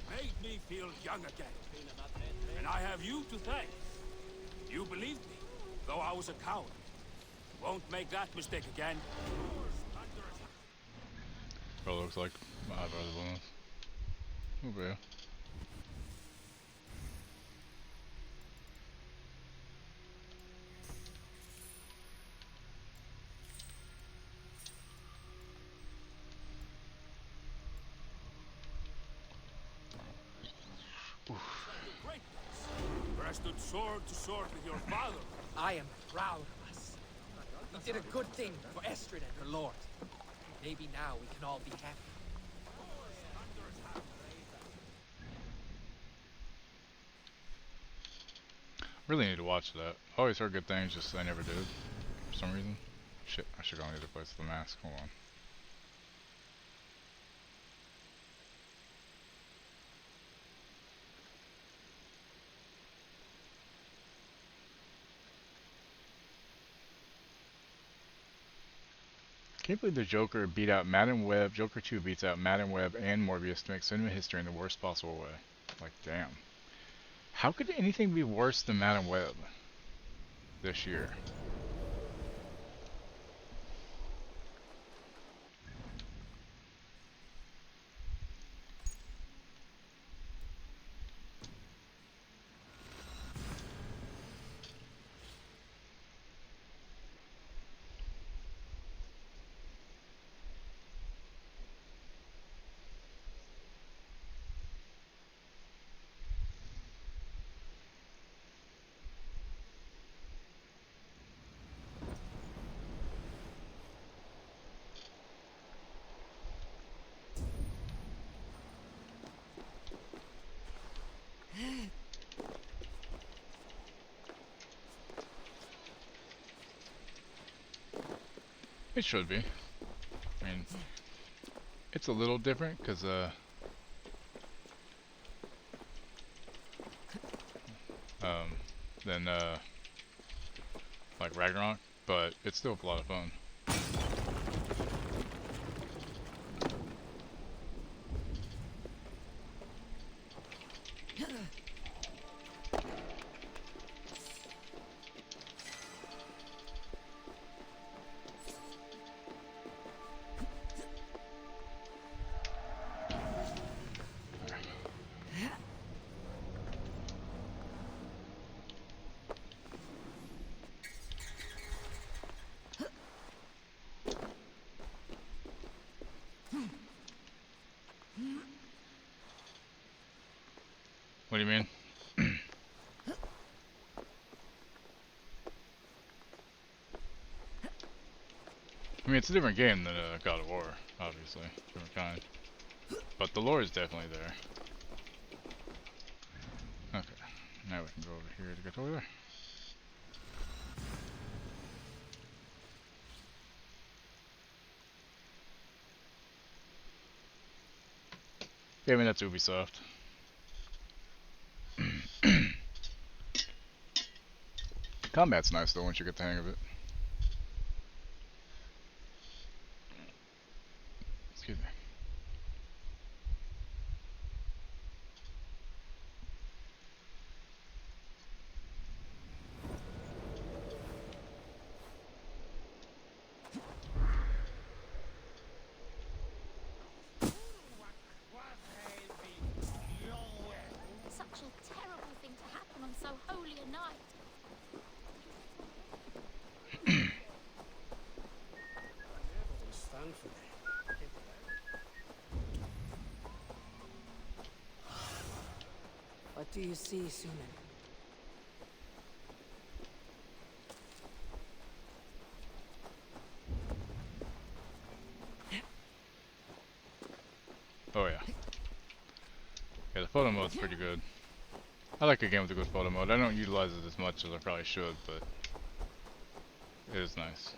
Made me feel young again. And I have you to thank. You believed me, though I was a coward. Won't make that mistake again. Bro, looks like my brother was. Oh, bro. Where I stood sword to sword with your father. I am proud of us. We did a good thing for Estrid and her lord. Maybe now we can all be happy. Really need to watch that. I always heard good things, just I never did. For some reason. Shit, I should go on the other place with the mask. Hold on. Can't believe the Joker beat out Madam Web. Joker 2 beats out Madam Web and Morbius to make cinema history in the worst possible way. Like, damn. How could anything be worse than Madam Web this year? It should be. I mean, it's a little different because than like Ragnarok, but it's still a lot of fun. What do you mean? I mean, it's a different game than God of War, obviously. Different kind. But the lore is definitely there. Okay, now we can go over here to get over there. Yeah, I mean, that's Ubisoft. Combat's nice though once you get the hang of it. Excuse me. Such a terrible thing to happen on so holy a night. Stand for that. What do you see, Sunan? Oh yeah. Yeah, the photo mode's pretty good. I like a game with a good photo mode. I don't utilize it as much as I probably should, but it is nice.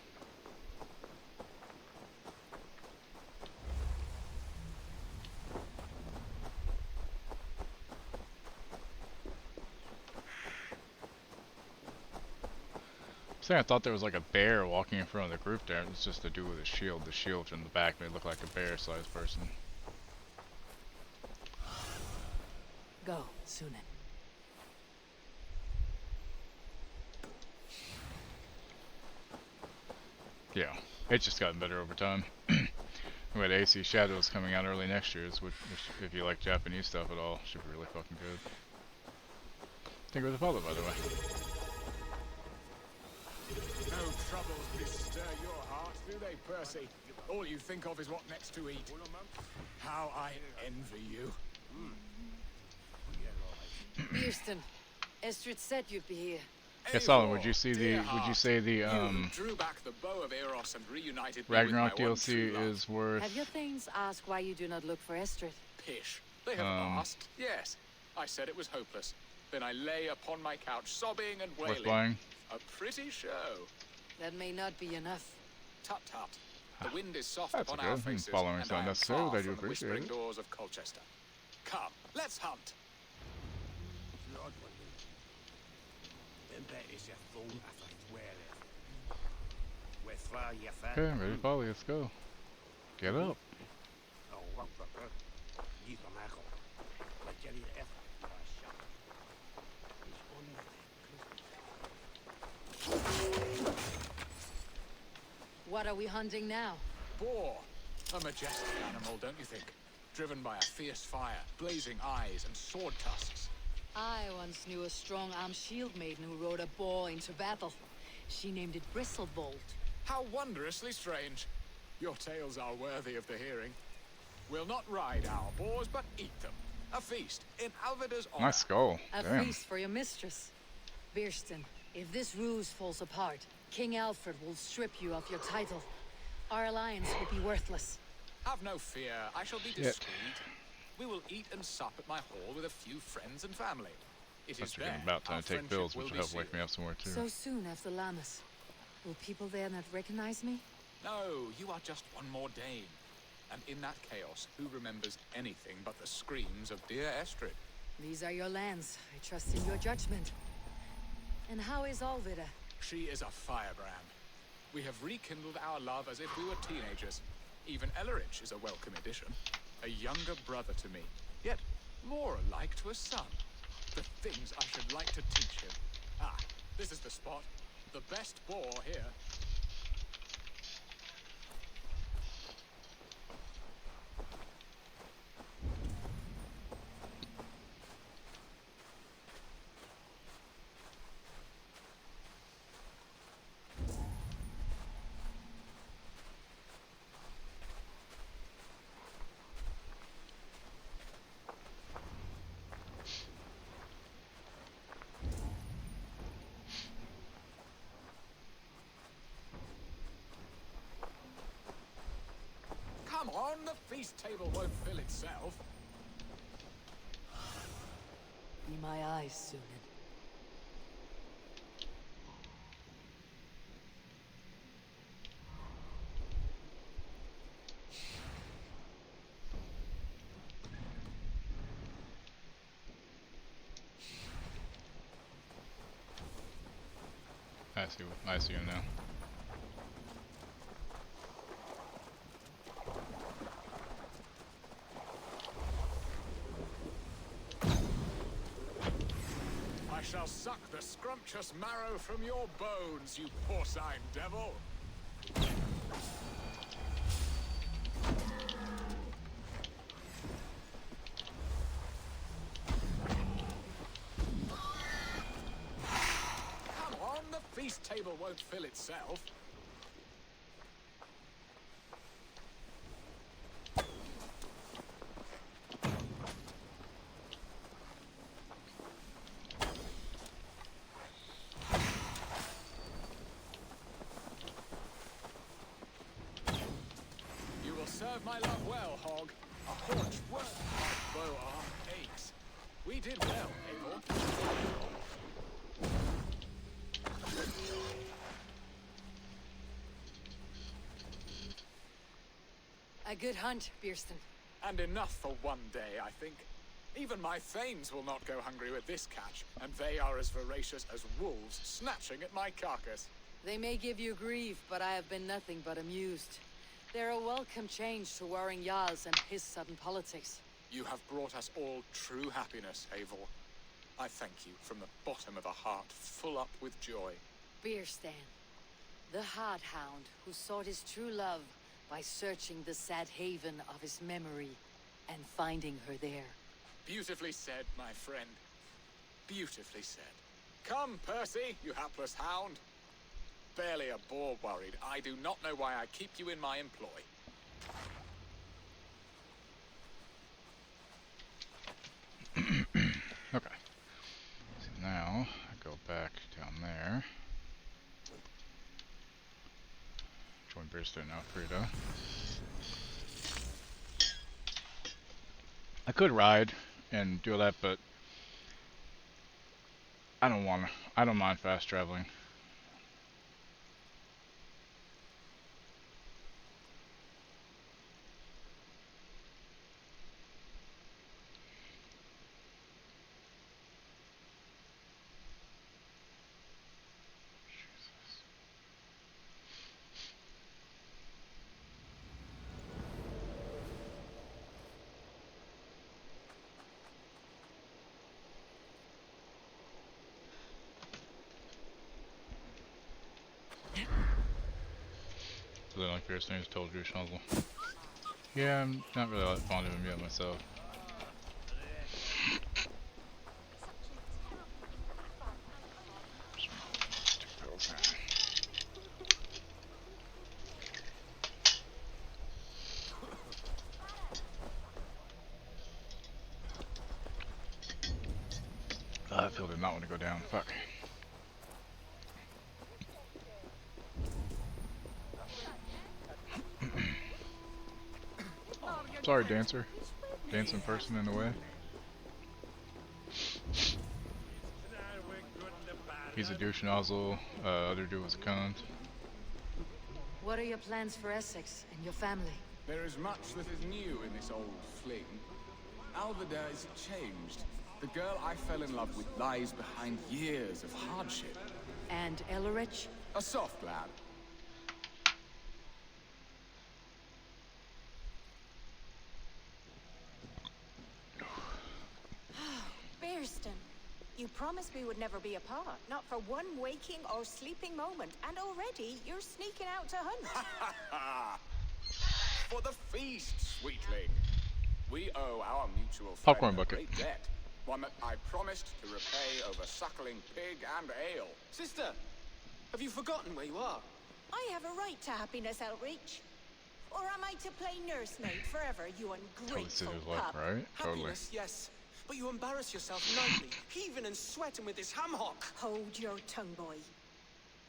I thought there was like a bear walking in front of the group there. It's just to do with his shield. The shield from the back made it look like a bear-sized person. Go, Sunan. Yeah, it's just gotten better over time. We had AC Shadows coming out early next year, which if you like Japanese stuff at all, should be really fucking good. Think it was a follow, by the way. No troubles bestir your heart, do they, Percy? All you think of is what next to eat. How I envy you. Kirsten, Estrid said you'd be here. Yeah, Solomon, would you say the You drew back the bow of Eros and reunited Ragnarok me with my DLC one true is worth? Have your things asked why you do not look for Estrid? Pish. They have asked. Yes. I said it was hopeless. Then I lay upon my couch, sobbing and wailing. Worth buying? A pretty show. That may not be enough. Tut tut. The wind is soft That's upon okay. our faces, Following and not I am necessary, far but I do from the appreciate whispering it. doors of Colchester. Come, let's hunt. Okay, I'm ready to follow you. Let's go. Get up. What are we hunting now? Boar. A majestic animal, don't you think? Driven by a fierce fire, blazing eyes, and sword tusks. I once knew a strong-armed shield maiden who rode a boar into battle. She named it Bristlebolt. How wondrously strange. Your tales are worthy of the hearing. We'll not ride our boars, but eat them. A feast in Alvida's honor. Nice skull. A Damn. feast for your mistress. Birsten, if this ruse falls apart, King Alfred will strip you of your title. Our alliance will be worthless. Have no fear. I shall be discreet. We will eat and sup at my hall with a few friends and family. It is That's there about time our to take friendship bills, will which be will help wake sealed. me up somewhere too. So soon after Lammas. Will people there not recognize me? No, you are just one more Dane. And in that chaos, who remembers anything but the screams of dear Estrid? These are your lands. I trust in your judgment. And how is Alvida? She is a firebrand. We have rekindled our love as if we were teenagers. Even Ellerich is a welcome addition. A younger brother to me, yet more alike to a son. The things I should like to teach him. Ah, this is the spot. The best boar here. on, the feast table won't fill itself. Be my eyes soon. I see him now. I shall suck the scrumptious marrow from your bones, you porcine devil. The feast table won't fill itself. You will serve my love well, Hog. A haunch worth my bow arm aches. We did well, Abel. A good hunt, Beerston. And enough for one day, I think. Even my thanes will not go hungry with this catch, and they are as voracious as wolves snatching at my carcass. They may give you grief, but I have been nothing but amused. They're a welcome change to warring Jarls and his sudden politics. You have brought us all true happiness, Eivor. I thank you from the bottom of a heart full up with joy. Beerstan, the hard hound who sought his true love by searching the sad haven of his memory and finding her there. Beautifully said, my friend. Beautifully said. Come, Percy, you hapless hound. Barely a boar worried. I do not know why I keep you in my employ. Okay. So now, I go back down there. Join Beerston and Alfredo. I could ride and do that, but I don't want to. I don't mind fast traveling. Really like Beerston has told Jewish uncle. Yeah, I'm not really that fond of him yet myself. That pill did not want to go down. Fuck. Sorry, dancer. Dancing person in the way. He's a douche nozzle. Other dude was a cunt. What are your plans for Essex and your family? There is much that is new in this old fling. Alveda is changed. The girl I fell in love with lies behind years of hardship. And Elrich? A soft lad. Beerston, you promised we would never be apart, not for one waking or sleeping moment, and already you're sneaking out to hunt. For the feast, sweetling. We owe our mutual Popcorn friend a bucket. great debt. One that I promised to repay over suckling pig and ale. Sister, have you forgotten where you are? I have a right to happiness, Outreach. Or am I to play nursemaid forever, you ungrateful pup? Right? Totally. Happiness, yes. But you embarrass yourself nightly, heaving and sweating with this ham hock. Hold your tongue, boy.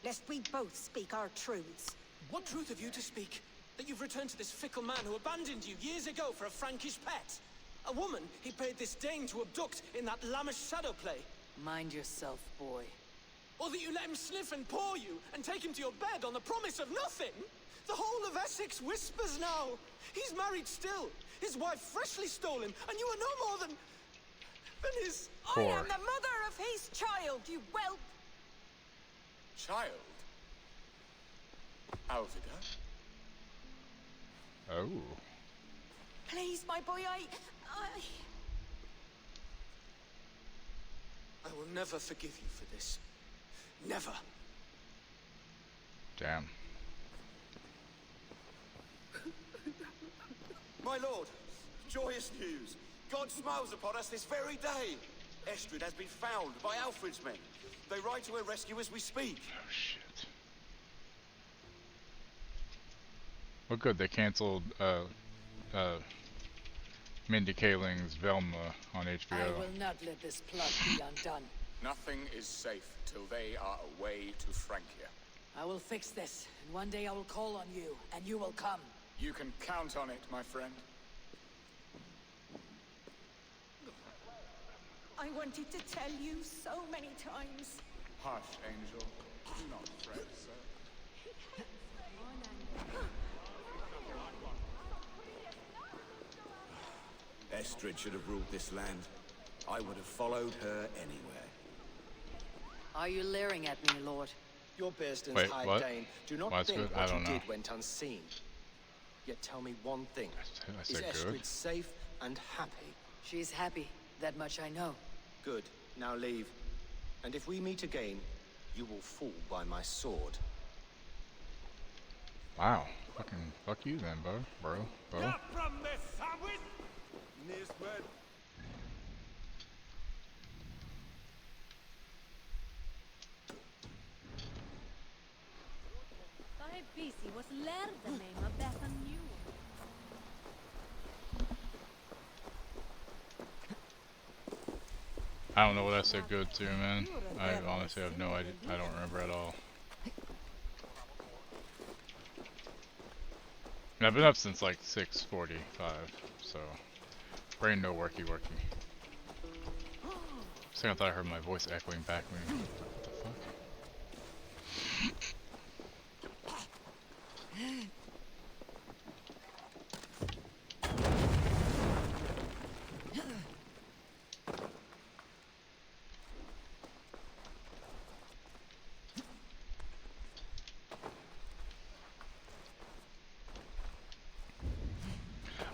Lest we both speak our truths. What truth have you to speak? that you've returned to this fickle man who abandoned you years ago for a Frankish pet. A woman he paid this Dane to abduct in that lammish shadow play. Mind yourself, boy. Or that you let him sniff and paw you and take him to your bed on the promise of nothing? The whole of Essex whispers now. He's married still. His wife freshly stole him, and you are no more than his... I am the mother of his child, you whelp! Child? Alvida? Oh. Please, my boy, I will never forgive you for this. Never. Damn. My lord, joyous news. God smiles upon us this very day. Estrid has been found by Alfred's men. They ride to her rescue as we speak. Oh, shit. Well, good. They canceled Mindy Kaling's Velma on HBO. I will not let this plot be undone. Nothing is safe till they are away to Francia. I will fix this, and one day I will call on you, and you will come. You can count on it, my friend. I wanted to tell you so many times. Hush, Angel. Do not fret, sir. Estrid should have ruled this land. I would have followed her anywhere. Are you leering at me, Lord? Your Bearston's Wait, High what? Dane. Do not What's think good? I what you don't know. did went unseen. Yet tell me one thing. I Is said Estrid good. safe and happy? She's happy. That much I know. Good. Now leave. And if we meet again, you will fall by my sword. Wow. Fucking fuck you then, bro. Not from this sandwich! Nisbet. Dai busy was lärde mig med bättre nu. I don't know what I said good to, man. I honestly have no idea. I don't remember at all. And I've been up since like 6:45, so brain no worky. Second, I thought I heard my voice echoing back to me. What the fuck?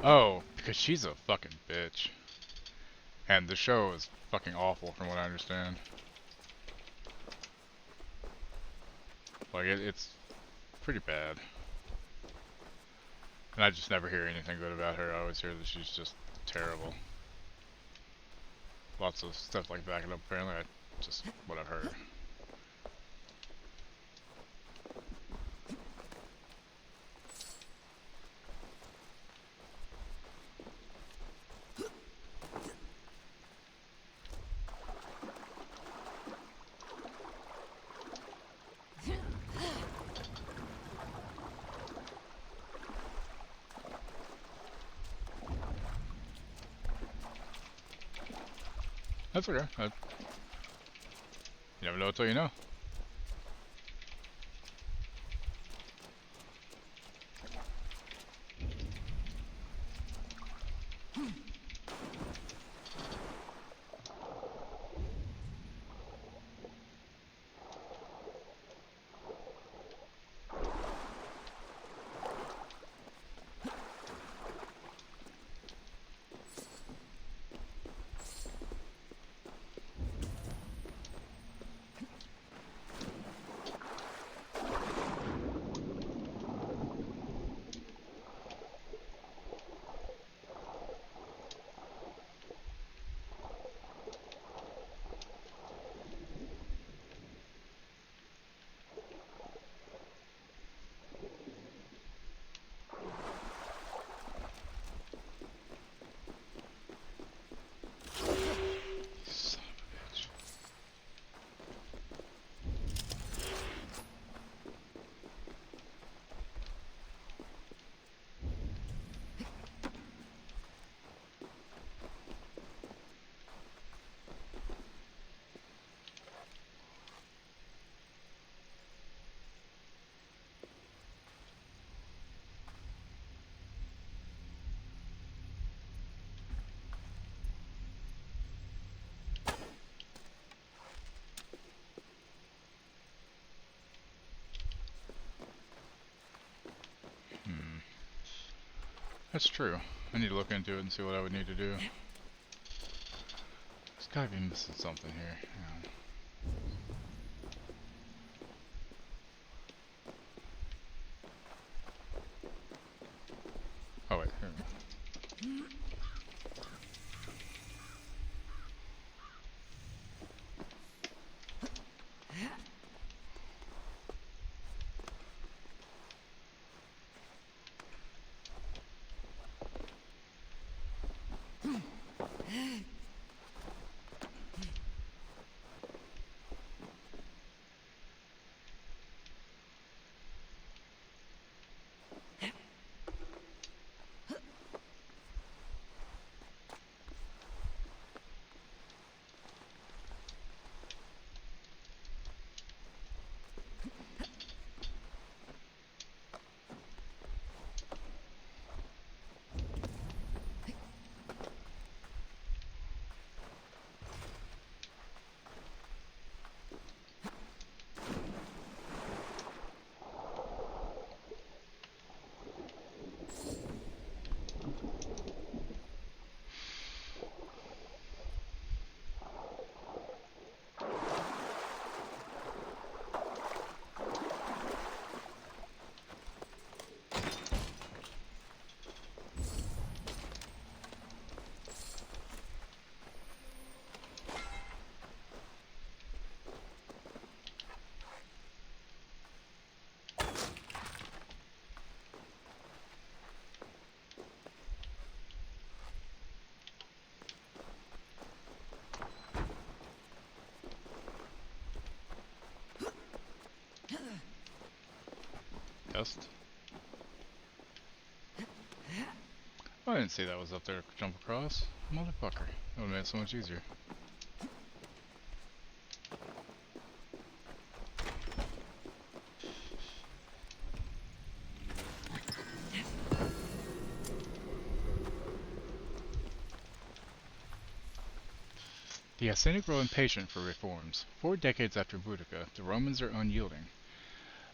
Oh, because she's a fucking bitch. And the show is fucking awful from what I understand. Like, it's pretty bad. And I just never hear anything good about her. I always hear that she's just terrible. Lots of stuff like backing up, apparently. Just what I've heard. That's okay. You never know until you know. That's true. I need to look into it and see what I would need to do. There's gotta be missing something here. Yeah. Oh wait, here we go. Dust. Oh, I didn't see that was up there to jump across. Motherfucker. That would have made it so much easier. The Hellenic grow impatient for reforms. 4 decades after Boudica, the Romans are unyielding.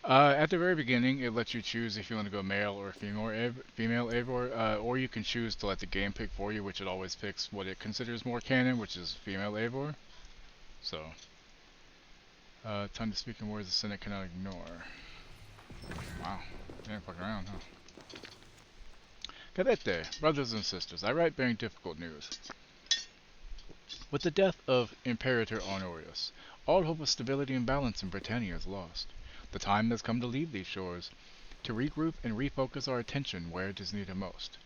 At the very beginning, it lets you choose if you want to go male or female Eivor, or you can choose to let the game pick for you, which it always picks what it considers more canon, which is female Eivor. So, time to speak in words the Senate cannot ignore. Wow, they ain't fucking around, huh? Cadete, brothers and sisters, I write bearing difficult news. With the death of Imperator Honorius, all hope of stability and balance in Britannia is lost. The time has come to leave these shores, to regroup and refocus our attention where it is needed most.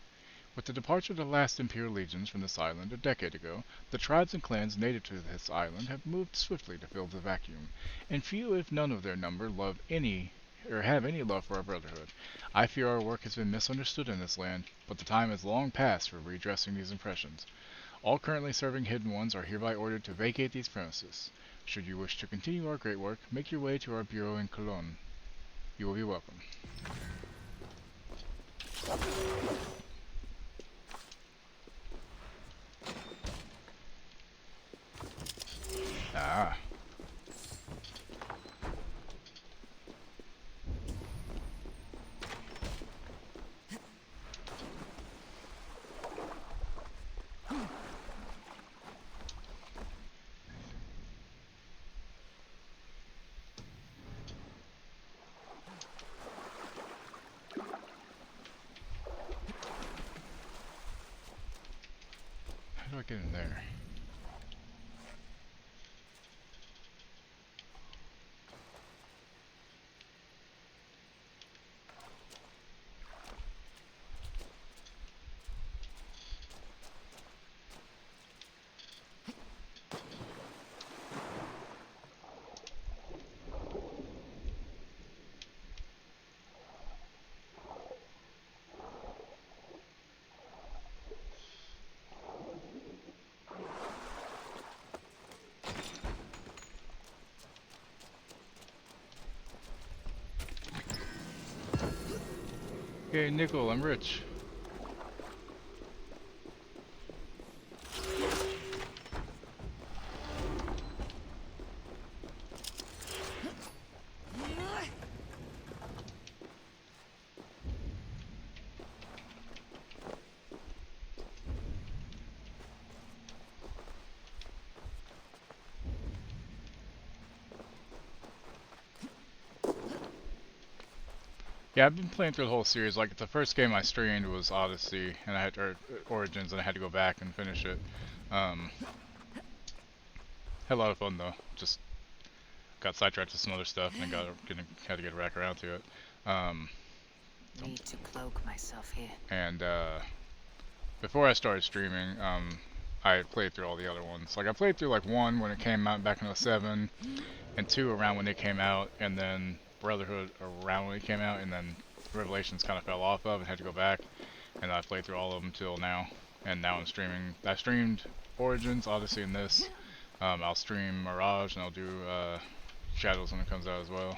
With the departure of the last Imperial legions from this island a decade ago, the tribes and clans native to this island have moved swiftly to fill the vacuum, and few if none of their number have any love for our brotherhood. I fear our work has been misunderstood in this land, but the time has long passed for redressing these impressions. All currently serving Hidden Ones are hereby ordered to vacate these premises. Should you wish to continue our great work, make your way to our bureau in Cologne. You will be welcome. Ah. How do I get in there? Okay, nickel, I'm rich. Yeah, I've been playing through the whole series. Like the first game I streamed was Odyssey, and I had or Origins, and I had to go back and finish it. Had a lot of fun though. Just got sidetracked to some other stuff, and then had to get back around to it. Need to cloak myself here. And before I started streaming, I played through all the other ones. Like I played through like 1 when it came out back in '07, and 2 around when they came out, and then Brotherhood around when it came out, and then Revelations kind of fell off of and had to go back, and I played through all of them till now. And now I'm streaming. I streamed Origins, Odyssey, and this. I'll stream Mirage, and I'll do Shadows when it comes out as well.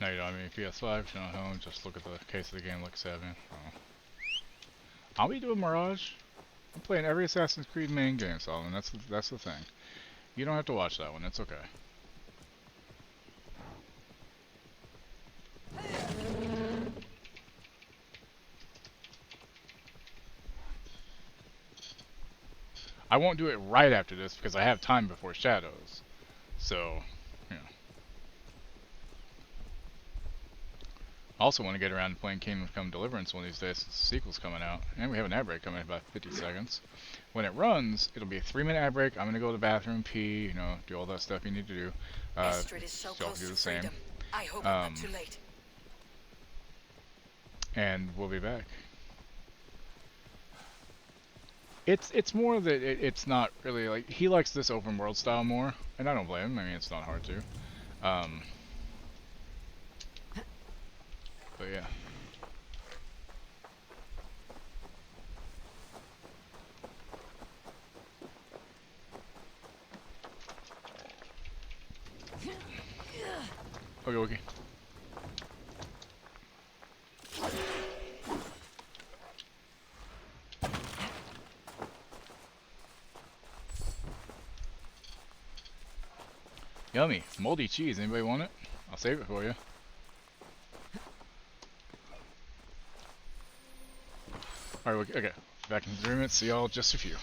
No, you don't have any PS5, you don't home, just look at the case of the game, like 7. Oh. I'll be doing Mirage. I'm playing every Assassin's Creed main game, Solomon. That's the thing. You don't have to watch that one, it's okay. I won't do it right after this because I have time before Shadows. So, you know. I also want to get around to playing Kingdom Come Deliverance one of these days. The sequel's coming out. And we have an ad break coming in about 50 seconds. When it runs, it'll be a 3-minute ad break. I'm going to go to the bathroom, pee, you know, do all that stuff you need to do. Astrid is so close do to the same. freedom. I hope I'm not too late. And we'll be back. It's more that it's not really like he likes this open world style more, and I don't blame him. I mean, it's not hard to. But yeah. Okay, okay. Yummy. Moldy cheese. Anybody want it? I'll save it for you. Alright, okay. Back in 3 minutes. See y'all just a few.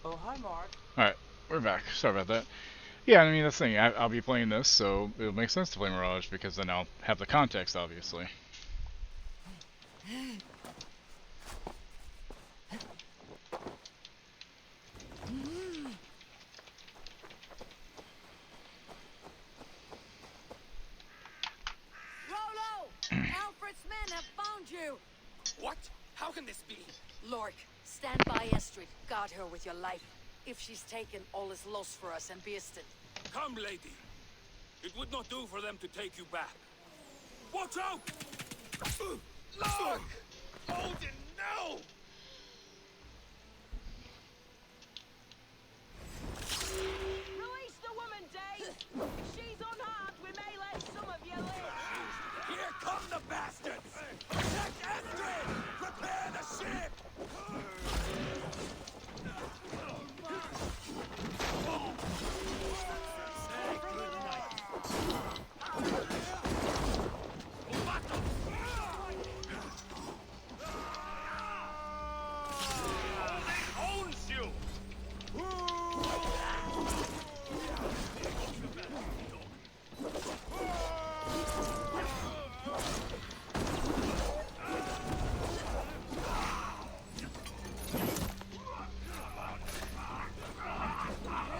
Oh, hi, Mark. Alright, we're back. Sorry about that. Yeah, I mean, that's the thing. I'll be playing this, so it'll make sense to play Mirage, because then I'll have the context, obviously. Rolo! Alfred's men have found you! What? How can this be? Lork, stand by Estrid. Guard her with your life. If she's taken, all is lost for us and Beeston. Come, lady. It would not do for them to take you back. Watch out! Lork! Odin, no! Release the woman, Dave! If she's unharmed, we may let some of you live! Here come the bastards! Protect Estrid! Prepare the ship! Owns you!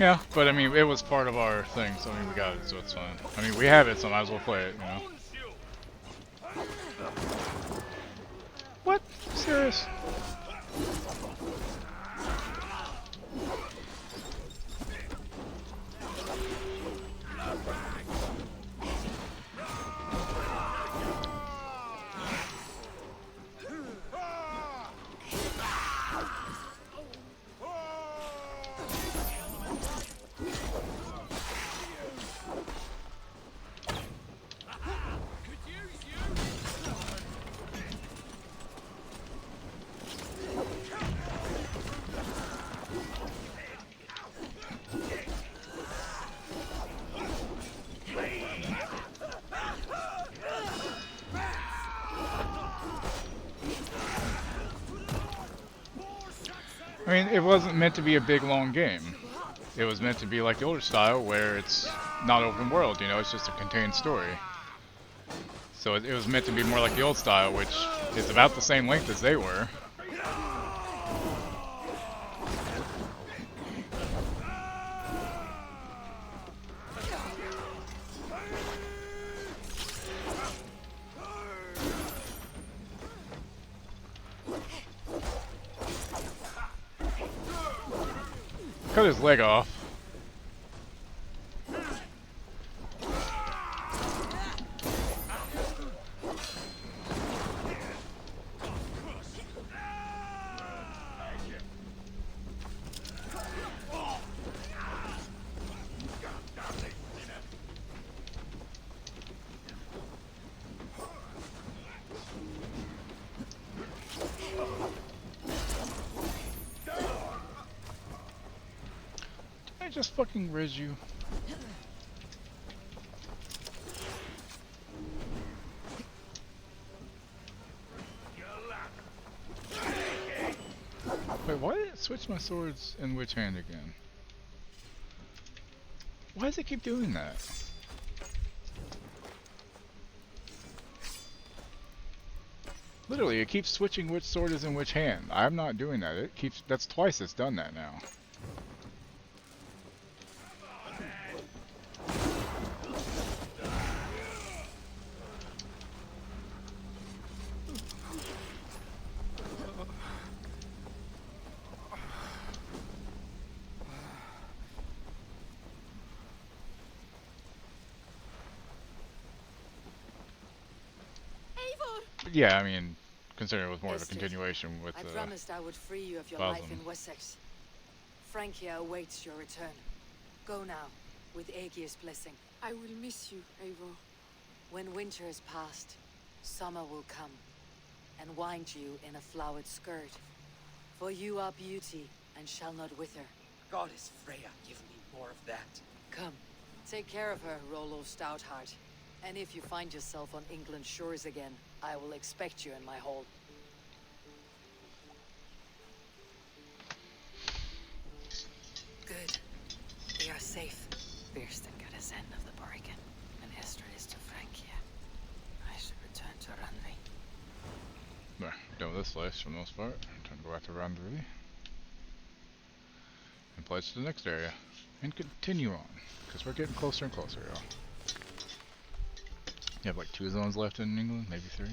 Yeah, but I mean, it was part of our thing, so I mean, we got it, so it's fine. I mean, we have it, so might as well play it, you know? What? Serious? I mean, it wasn't meant to be a big, long game. It was meant to be like the older style, where it's not open world, you know, it's just a contained story. So it was meant to be more like the old style, which is about the same length as they were. Cut his leg off. I just fucking res you. Wait, why did it switch my swords in which hand again? Why does it keep doing that? Literally, it keeps switching which sword is in which hand. I'm not doing that. It keeps, that's twice it's done that now. Yeah, I mean, considering it was more of a continuation with I promised I would free you of your Basel. life in Wessex. Francia awaits your return. Go now, with Aegir's blessing. I will miss you, Eivor. When winter is past, summer will come, and wind you in a flowered skirt. For you are beauty, and shall not wither. Goddess Freya, give me more of that. Come, take care of her, Rollo Stoutheart. And if you find yourself on England's shores again, I will expect you in my hall. Good. We are safe. Birsten got his end of the bargain, and Esther is to Francia. I should return to Randvi. There, done with this list for the most part. Time to go back to Randvi. And place to the next area. And continue on. Because we're getting closer and closer, y'all. You have like 2 zones left in England, maybe 3.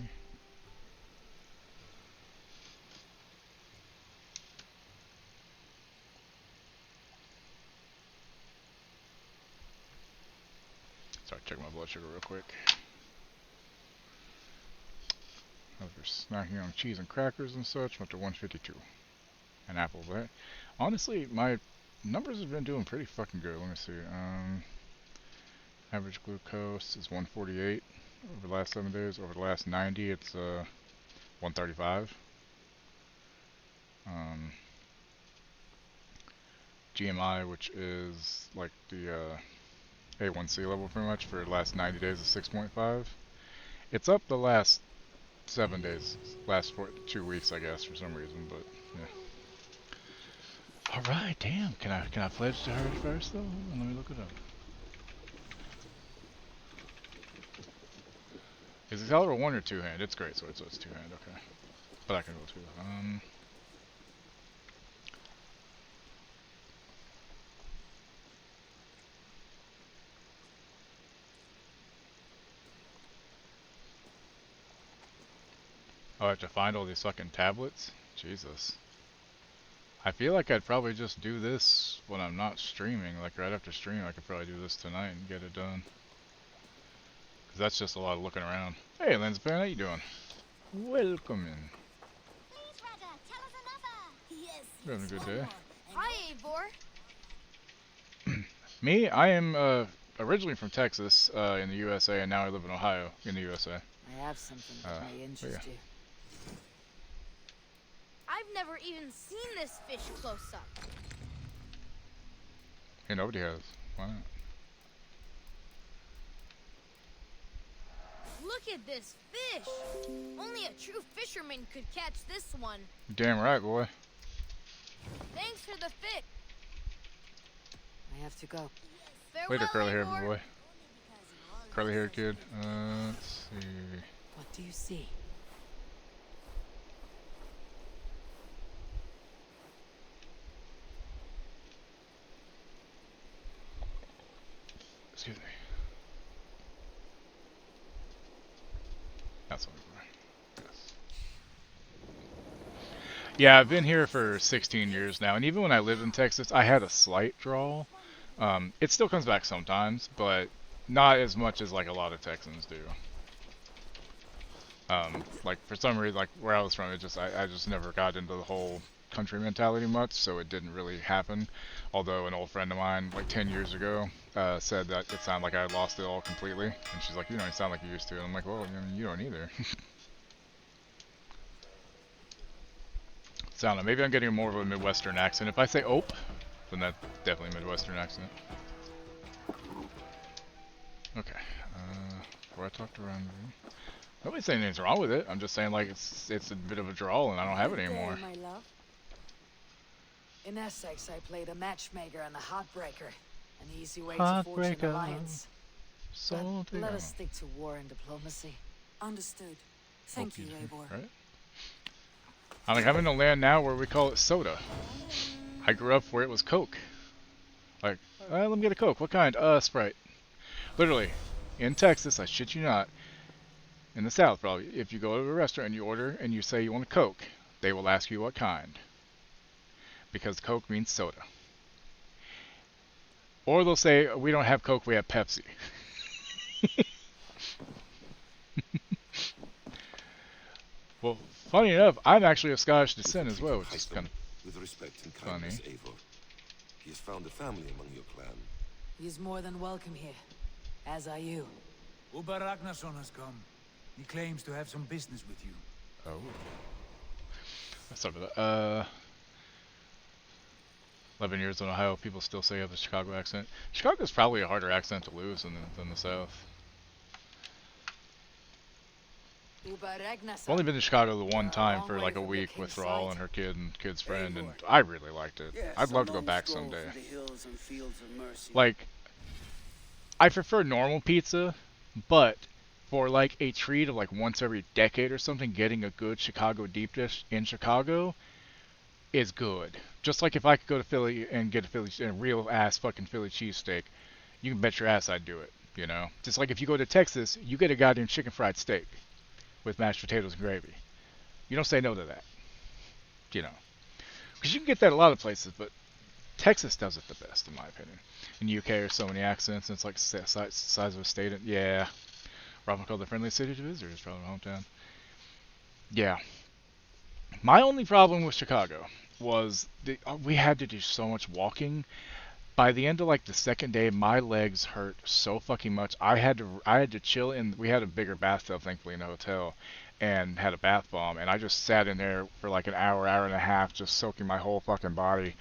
Sorry, check my blood sugar real quick. After snacking on cheese and crackers and such, went to 152. And apple, but honestly, my numbers have been doing pretty fucking good. Let me see. Average glucose is 148 over the last 7 days. Over the last 90, it's 135. GMI, which is like the A1C level pretty much for the last 90 days, is 6.5. It's up the last 7 days, last 2 weeks, I guess, for some reason, but yeah. All right, damn. Can I pledge to her first though? Let me look it up. Is Excalibur 1 or 2-hand? It's great, so it's 2-hand. Okay, but I can go 2. Oh, I have to find all these fucking tablets? Jesus. I feel like I'd probably just do this when I'm not streaming. Like right after stream, I could probably do this tonight and get it done. Because that's just a lot of looking around. Hey, Lenspan, how you doing? Welcome in. Please, Rada, tell us another. Yes. You're having a good day. Hi, Eivor. Me? I am originally from Texas in the USA, and now I live in Ohio in the USA. I have something that may interest you. I've never even seen this fish close up. Hey, nobody has. Why not? Look at this fish. Only a true fisherman could catch this one. Damn right, boy. Thanks for the fish. I have to go. Farewell, Later, curly-haired Eivor. boy. Curly-haired kid. Let's see. What do you see? Excuse me. That's what we were. Yes. Yeah, I've been here for 16 years now, and even when I lived in Texas, I had a slight drawl. It still comes back sometimes, but not as much as like a lot of Texans do. Like for some reason, like where I was from, I just never got into the whole country mentality much, so it didn't really happen. Although an old friend of mine, like 10 years ago, said that it sounded like I lost it all completely, and she's like, "You don't sound like you used to." And I'm like, "Well, I mean, you don't either." So I don't know, maybe I'm getting more of a Midwestern accent. If I say "ope," then that's definitely a Midwestern accent. Okay, before I talk to Randy. Nobody's saying anything's wrong with it. I'm just saying like it's a bit of a drawl and I don't have it anymore. My love. In Essex, I played a matchmaker and a heartbreaker. An easy way to forge an alliance. But let us stick to war and diplomacy. Understood. Thank you, Eivor. Right? I'm in a land now where we call it soda. I grew up where it was Coke. Like, let me get a Coke. What kind? Sprite. Literally, in Texas, I shit you not, in the South probably, if you go to a restaurant and you order and you say you want a Coke, they will ask you what kind. Because Coke means soda. Or they'll say, we don't have Coke, we have Pepsi. Well, funny enough, I'm actually of Scottish descent as well, which is kind of with respect and funny. kindness, Eivor. He has found a family among your clan. He is more than welcome here, as are you. Uber Ragnarsson has come. He claims to have some business with you. Oh. Let's start with that. 11 years in Ohio, people still say you have a Chicago accent. Chicago's probably a harder accent to lose than the South. I've only been to Chicago the one time for like a week with Thrall and her kid's friend, and I really liked it. I'd love to go back someday. Like, I prefer normal pizza, but for like a treat of like once every decade or something, getting a good Chicago deep dish in Chicago is good. Just like if I could go to Philly and get a real ass fucking Philly cheesesteak, you can bet your ass I'd do it, you know? Just like if you go to Texas, you get a goddamn chicken fried steak with mashed potatoes and gravy. You don't say no to that, you know? Because you can get that a lot of places, but Texas does it the best, in my opinion. In the UK, there's so many accents, and it's like size of a state. Yeah. Robin called the friendliest city to visitors, probably my hometown. Yeah. My only problem with Chicago was we had to do so much walking. By the end of like the second day, my legs hurt so fucking much. I had to chill in. We had a bigger bathtub, thankfully, in the hotel, and had a bath bomb. And I just sat in there for like an hour and a half, just soaking my whole fucking body.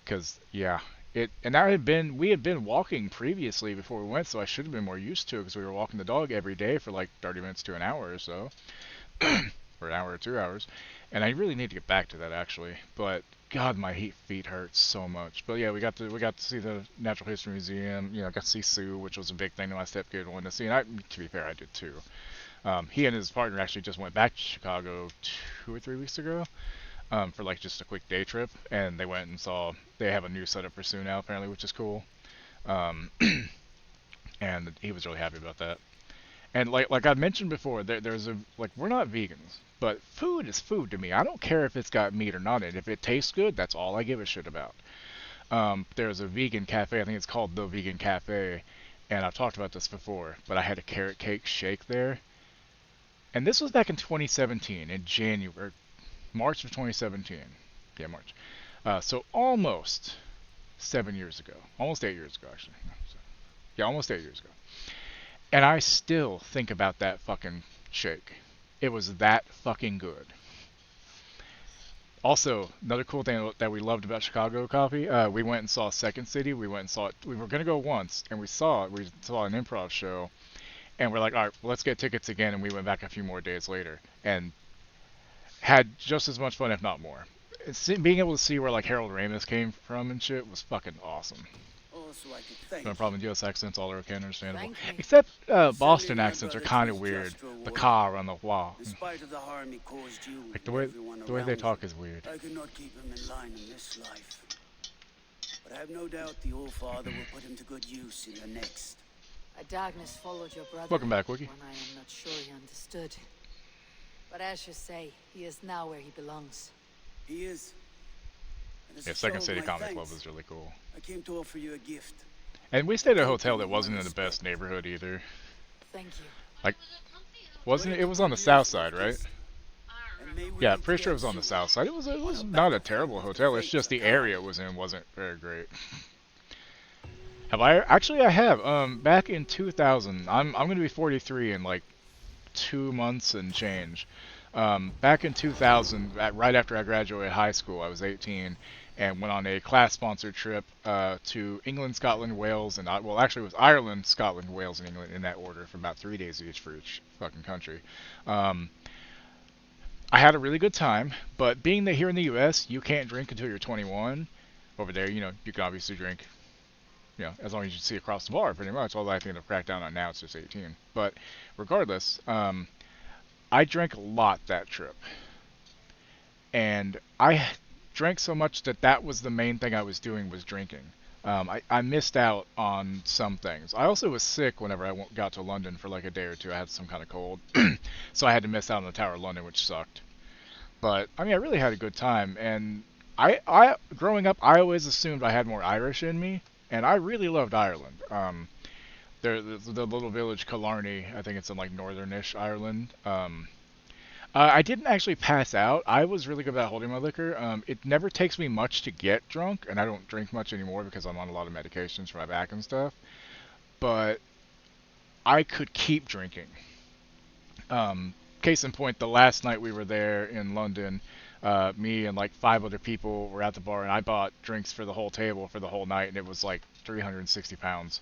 'Cause yeah, we had been walking previously before we went, so I should have been more used to it because we were walking the dog every day for like 30 minutes to an hour or so, or an hour or 2 hours. And I really need to get back to that actually, but God, my feet hurt so much. But yeah, we got to see the Natural History Museum. You know, got to see Sue, which was a big thing that my stepkid wanted to see, and to be fair, I did too. He and his partner actually just went back to Chicago 2 or 3 weeks ago for like just a quick day trip, and they went and saw. They have a new setup for Sue now apparently, which is cool. And he was really happy about that. And like I mentioned before, there's we're not vegans, but food is food to me. I don't care if it's got meat or not in it. If it tastes good, that's all I give a shit about. There's a vegan cafe, I think it's called The Vegan Cafe, and I've talked about this before, but I had a carrot cake shake there. And this was back in 2017, in January, March of 2017. Yeah, March. So almost 7 years ago. Almost 8 years ago, actually. Yeah, almost 8 years ago. And I still think about that fucking shake. It was that fucking good. Also, another cool thing that we loved about Chicago coffee, we went and saw Second City. We went and saw it. We were going to go once, and we saw an improv show. And we're like, all right, well, let's get tickets again. And we went back a few more days later and had just as much fun, if not more. Being able to see where like Harold Ramis came from and shit was fucking awesome. No problem. U.S. accents all are okay and understandable. Except Boston accents are kind of weird. The car on the wall. Like the way they talk is weird. I could not keep him in line in this life. But I have no doubt the All Father will put him to good use in the next. A darkness followed your brother. Welcome back, Wiki. When I am not sure he understood. But as you say, he is now where he belongs. He is. Yeah, Second City Comic Club was really cool. I came to offer you a gift. And we stayed at a hotel that wasn't in the best neighborhood either. Thank you. Like, wasn't it? It was on the south side, right? Yeah, pretty sure it was on the south side. It was not a terrible hotel. It's just the area it was in wasn't very great. Have I? Actually, I have. Back in 2000, I'm gonna be 43 in like 2 months and change. Back in 2000, right after I graduated high school, I was 18, and went on a class-sponsored trip to England, Scotland, Wales, and well, actually it was Ireland, Scotland, Wales, and England in that order for about 3 days each for each fucking country. I had a really good time, but being that here in the U.S. you can't drink until you're 21. Over there, you know, you can obviously drink, you know, as long as you see across the bar, pretty much. Although I think they've cracked down on now, it's just 18. But regardless, I drank a lot that trip, and I drank so much that was the main thing I was doing was drinking. I missed out on some things. I also was sick whenever I got to London for like a day or two. I had some kind of cold, so I had to miss out on the Tower of London, which sucked. But I mean, I really had a good time, and I growing up, I always assumed I had more Irish in me, and I really loved Ireland. The little village Killarney, I think it's in like northern-ish Ireland. I didn't actually pass out. I was really good about holding my liquor. It never takes me much to get drunk, and I don't drink much anymore because I'm on a lot of medications for my back and stuff. But I could keep drinking. Case in point, the last night we were there in London, me and like 5 other people were at the bar, and I bought drinks for the whole table for the whole night, and it was like 360 pounds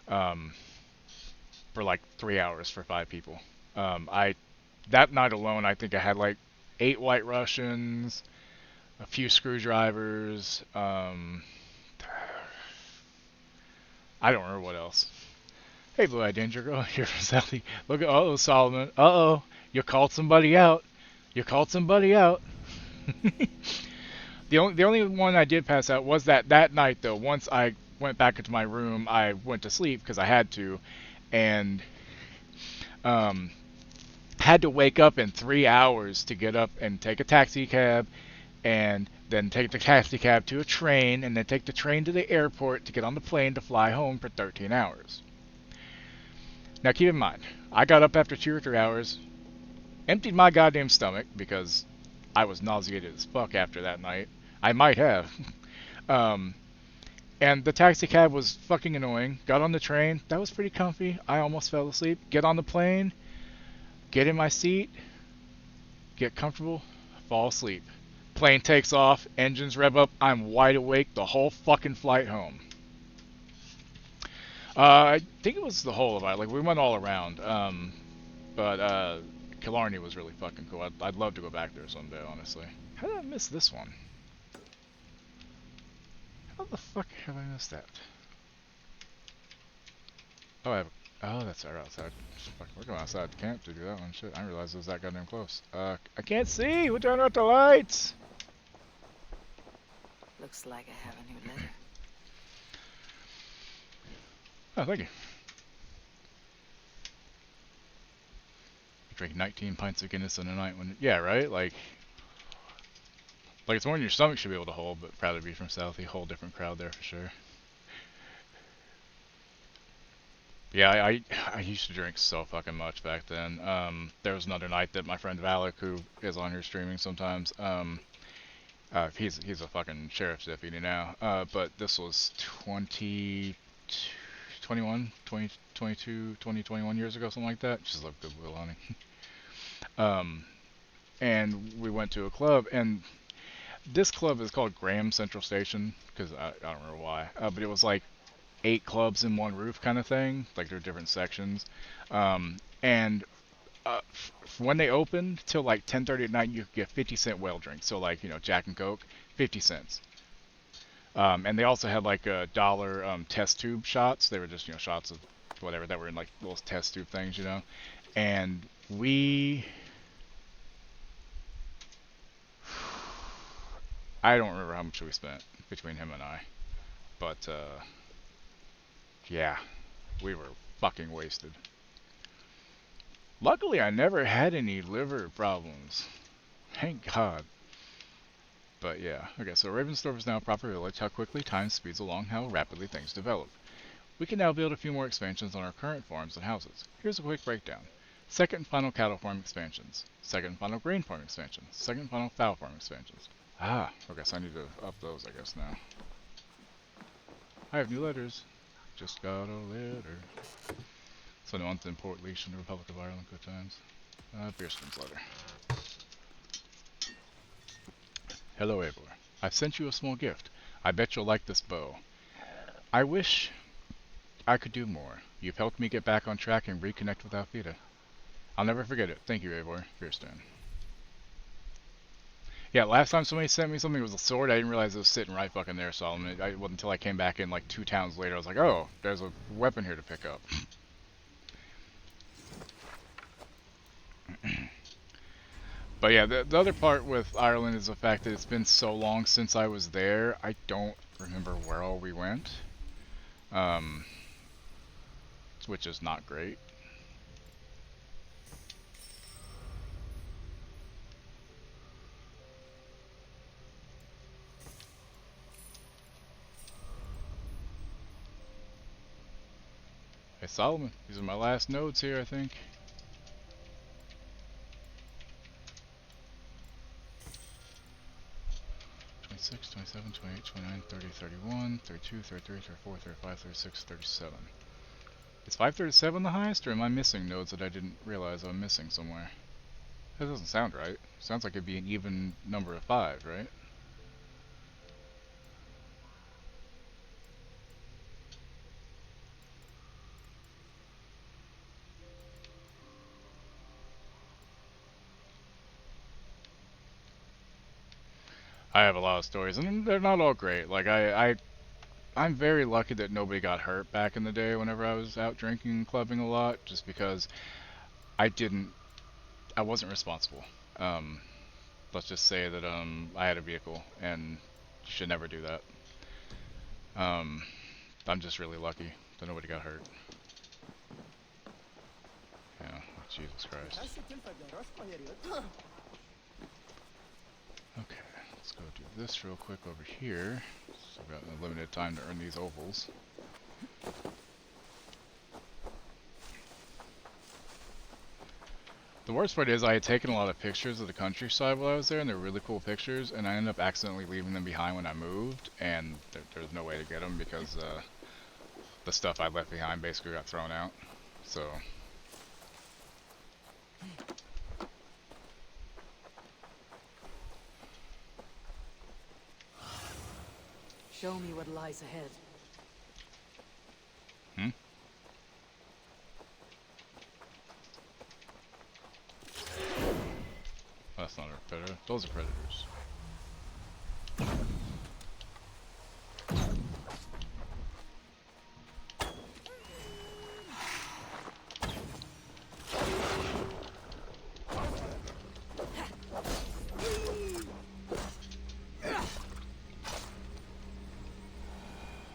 for like 3 hours for 5 people. I that night alone, I think I had like 8 White Russians, a few screwdrivers. I don't remember what else. Hey, Blue-Eyed Danger Girl, here from Sally. Look at, Solomon. You called somebody out. You called somebody out. The only one I did pass out was that night though. Once I went back into my room, I went to sleep because I had to, and had to wake up in 3 hours to get up and take a taxi cab, and then take the taxi cab to a train, and then take the train to the airport to get on the plane to fly home for 13 hours. Now keep in mind, I got up after 2 or 3 hours, emptied my goddamn stomach because I was nauseated as fuck after that night. I might have. And the taxi cab was fucking annoying. Got on the train, that was pretty comfy. I almost fell asleep. Get on the plane, get in my seat, get comfortable, fall asleep. Plane takes off, engines rev up, I'm wide awake the whole fucking flight home. I think it was the whole of it. Like, we went all around. But Killarney was really fucking cool. I'd love to go back there someday, honestly. How did I miss this one? How the fuck have I missed that? Oh, that's our outside. Fuck, we're going outside the camp to do that one. Shit, I didn't realize it was that goddamn close. I can't see! We're turning out the lights! Looks like I have a new letter. Oh, thank you. You drink 19 pints of Guinness in a night when... Yeah, right? Like it's more than your stomach should be able to hold, but proud to be from Southie. Whole different crowd there for sure. Yeah, I used to drink so fucking much back then. There was another night that my friend Valak, who is on here streaming sometimes, he's a fucking sheriff's deputy now, but this was 21 years ago, something like that. Just like Goodwill Hunting. And we went to a club, and this club is called Graham Central Station, because I don't remember why, but it was like 8 clubs in one roof kind of thing, like they're different sections, and when they opened till like 10:30 at night, you could get 50-cent whale drinks, so like, you know, Jack and Coke, 50 cents. And they also had like a $1 test tube shots. They were just, you know, shots of whatever that were in like little test tube things, you know. And I don't remember how much we spent between him and I, but yeah, we were fucking wasted. Luckily, I never had any liver problems. Thank God. But yeah, okay, so Ravensthorpe is now a proper village. How quickly time speeds along, how rapidly things develop. We can now build a few more expansions on our current farms and houses. Here's a quick breakdown. Second and final cattle farm expansions. Second and final grain farm expansions. Second and final fowl farm expansions. Ah, okay, so I need to up those, I guess, now. I have new letters. Just got a letter. So no one's in Port Leash in the Republic of Ireland, good times. Beerskin's letter. Hello, Eivor. I've sent you a small gift. I bet you'll like this bow. I wish I could do more. You've helped me get back on track and reconnect with Alfida. I'll never forget it. Thank you, Eivor. Beerskin. Yeah, last time somebody sent me something, it was a sword. I didn't realize it was sitting right fucking there, Solomon. It wasn't until I came back in like 2 towns later. I was like, oh, there's a weapon here to pick up. But yeah, the other part with Ireland is the fact that it's been so long since I was there, I don't remember where all we went. Which is not great. Hey Solomon, these are my last nodes here, I think. 26, 27, 28, 29, 30, 31, 32, 33, 34, 35, 36, 37. Is 537 the highest, or am I missing nodes that I didn't realize I'm missing somewhere? That doesn't sound right. Sounds like it'd be an even number of 5, right? I have a lot of stories, and they're not all great. Like, I'm very lucky that nobody got hurt back in the day whenever I was out drinking and clubbing a lot, just because I wasn't responsible. Let's just say that I had a vehicle, and you should never do that. I'm just really lucky that nobody got hurt. Yeah, Jesus Christ. Okay, let's go do this real quick over here. So I've got a limited time to earn these ovals. The worst part is I had taken a lot of pictures of the countryside while I was there, and they're really cool pictures, and I ended up accidentally leaving them behind when I moved, and there's no way to get them because the stuff I left behind basically got thrown out. So show me what lies ahead. That's not a predator. Those are predators.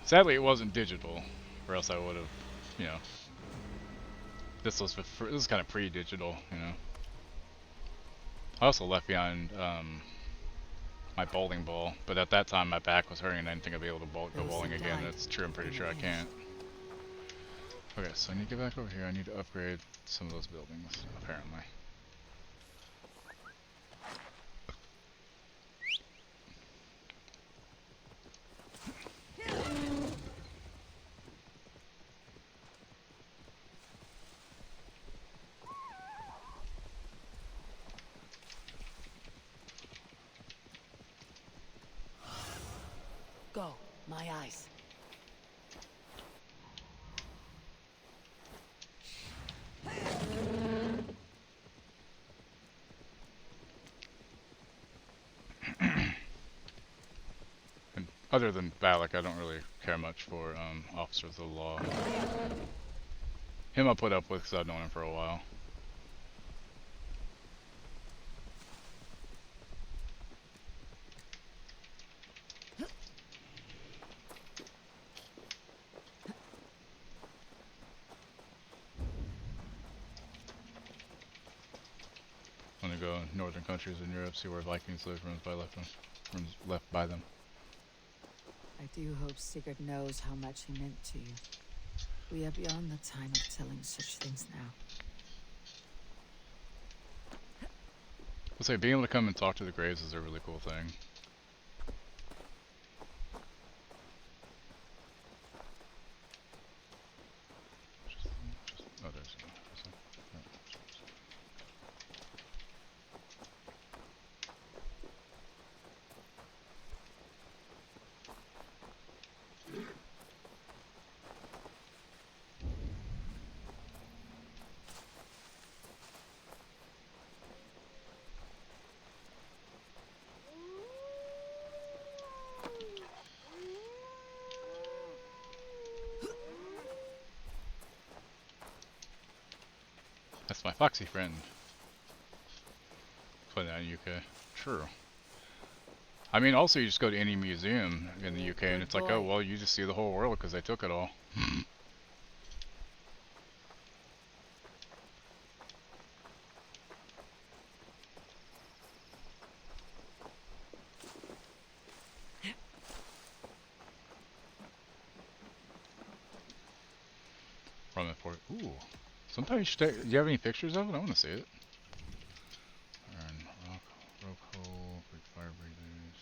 Sadly, it wasn't digital, or else I would have, you know. This was kind of pre-digital, you know. I also left behind my bowling ball, but at that time my back was hurting and I didn't think I'd be able to go bowling again. That's true, I'm pretty sure I can't. Okay, so I need to get back over here. I need to upgrade some of those buildings, apparently. Go, my eyes. And other than Valak, I don't really care much for Officers of the Law. Him I put up with because I've known him for a while. I'm gonna go in northern countries in Europe, see where Vikings live, runs left by them. I do hope Sigurd knows how much he meant to you. We are beyond the time of telling such things now. I'll say, being able to come and talk to the graves is a really cool thing. Oh, there's That's my foxy friend. Play that in the UK. True. I mean, also you just go to any museum in the UK and it's like, oh, well, you just see the whole world because they took it all. From the port. Ooh. Sometimes you should take, do you have any pictures of it? I want to see it. Rock hole, big fire breathers.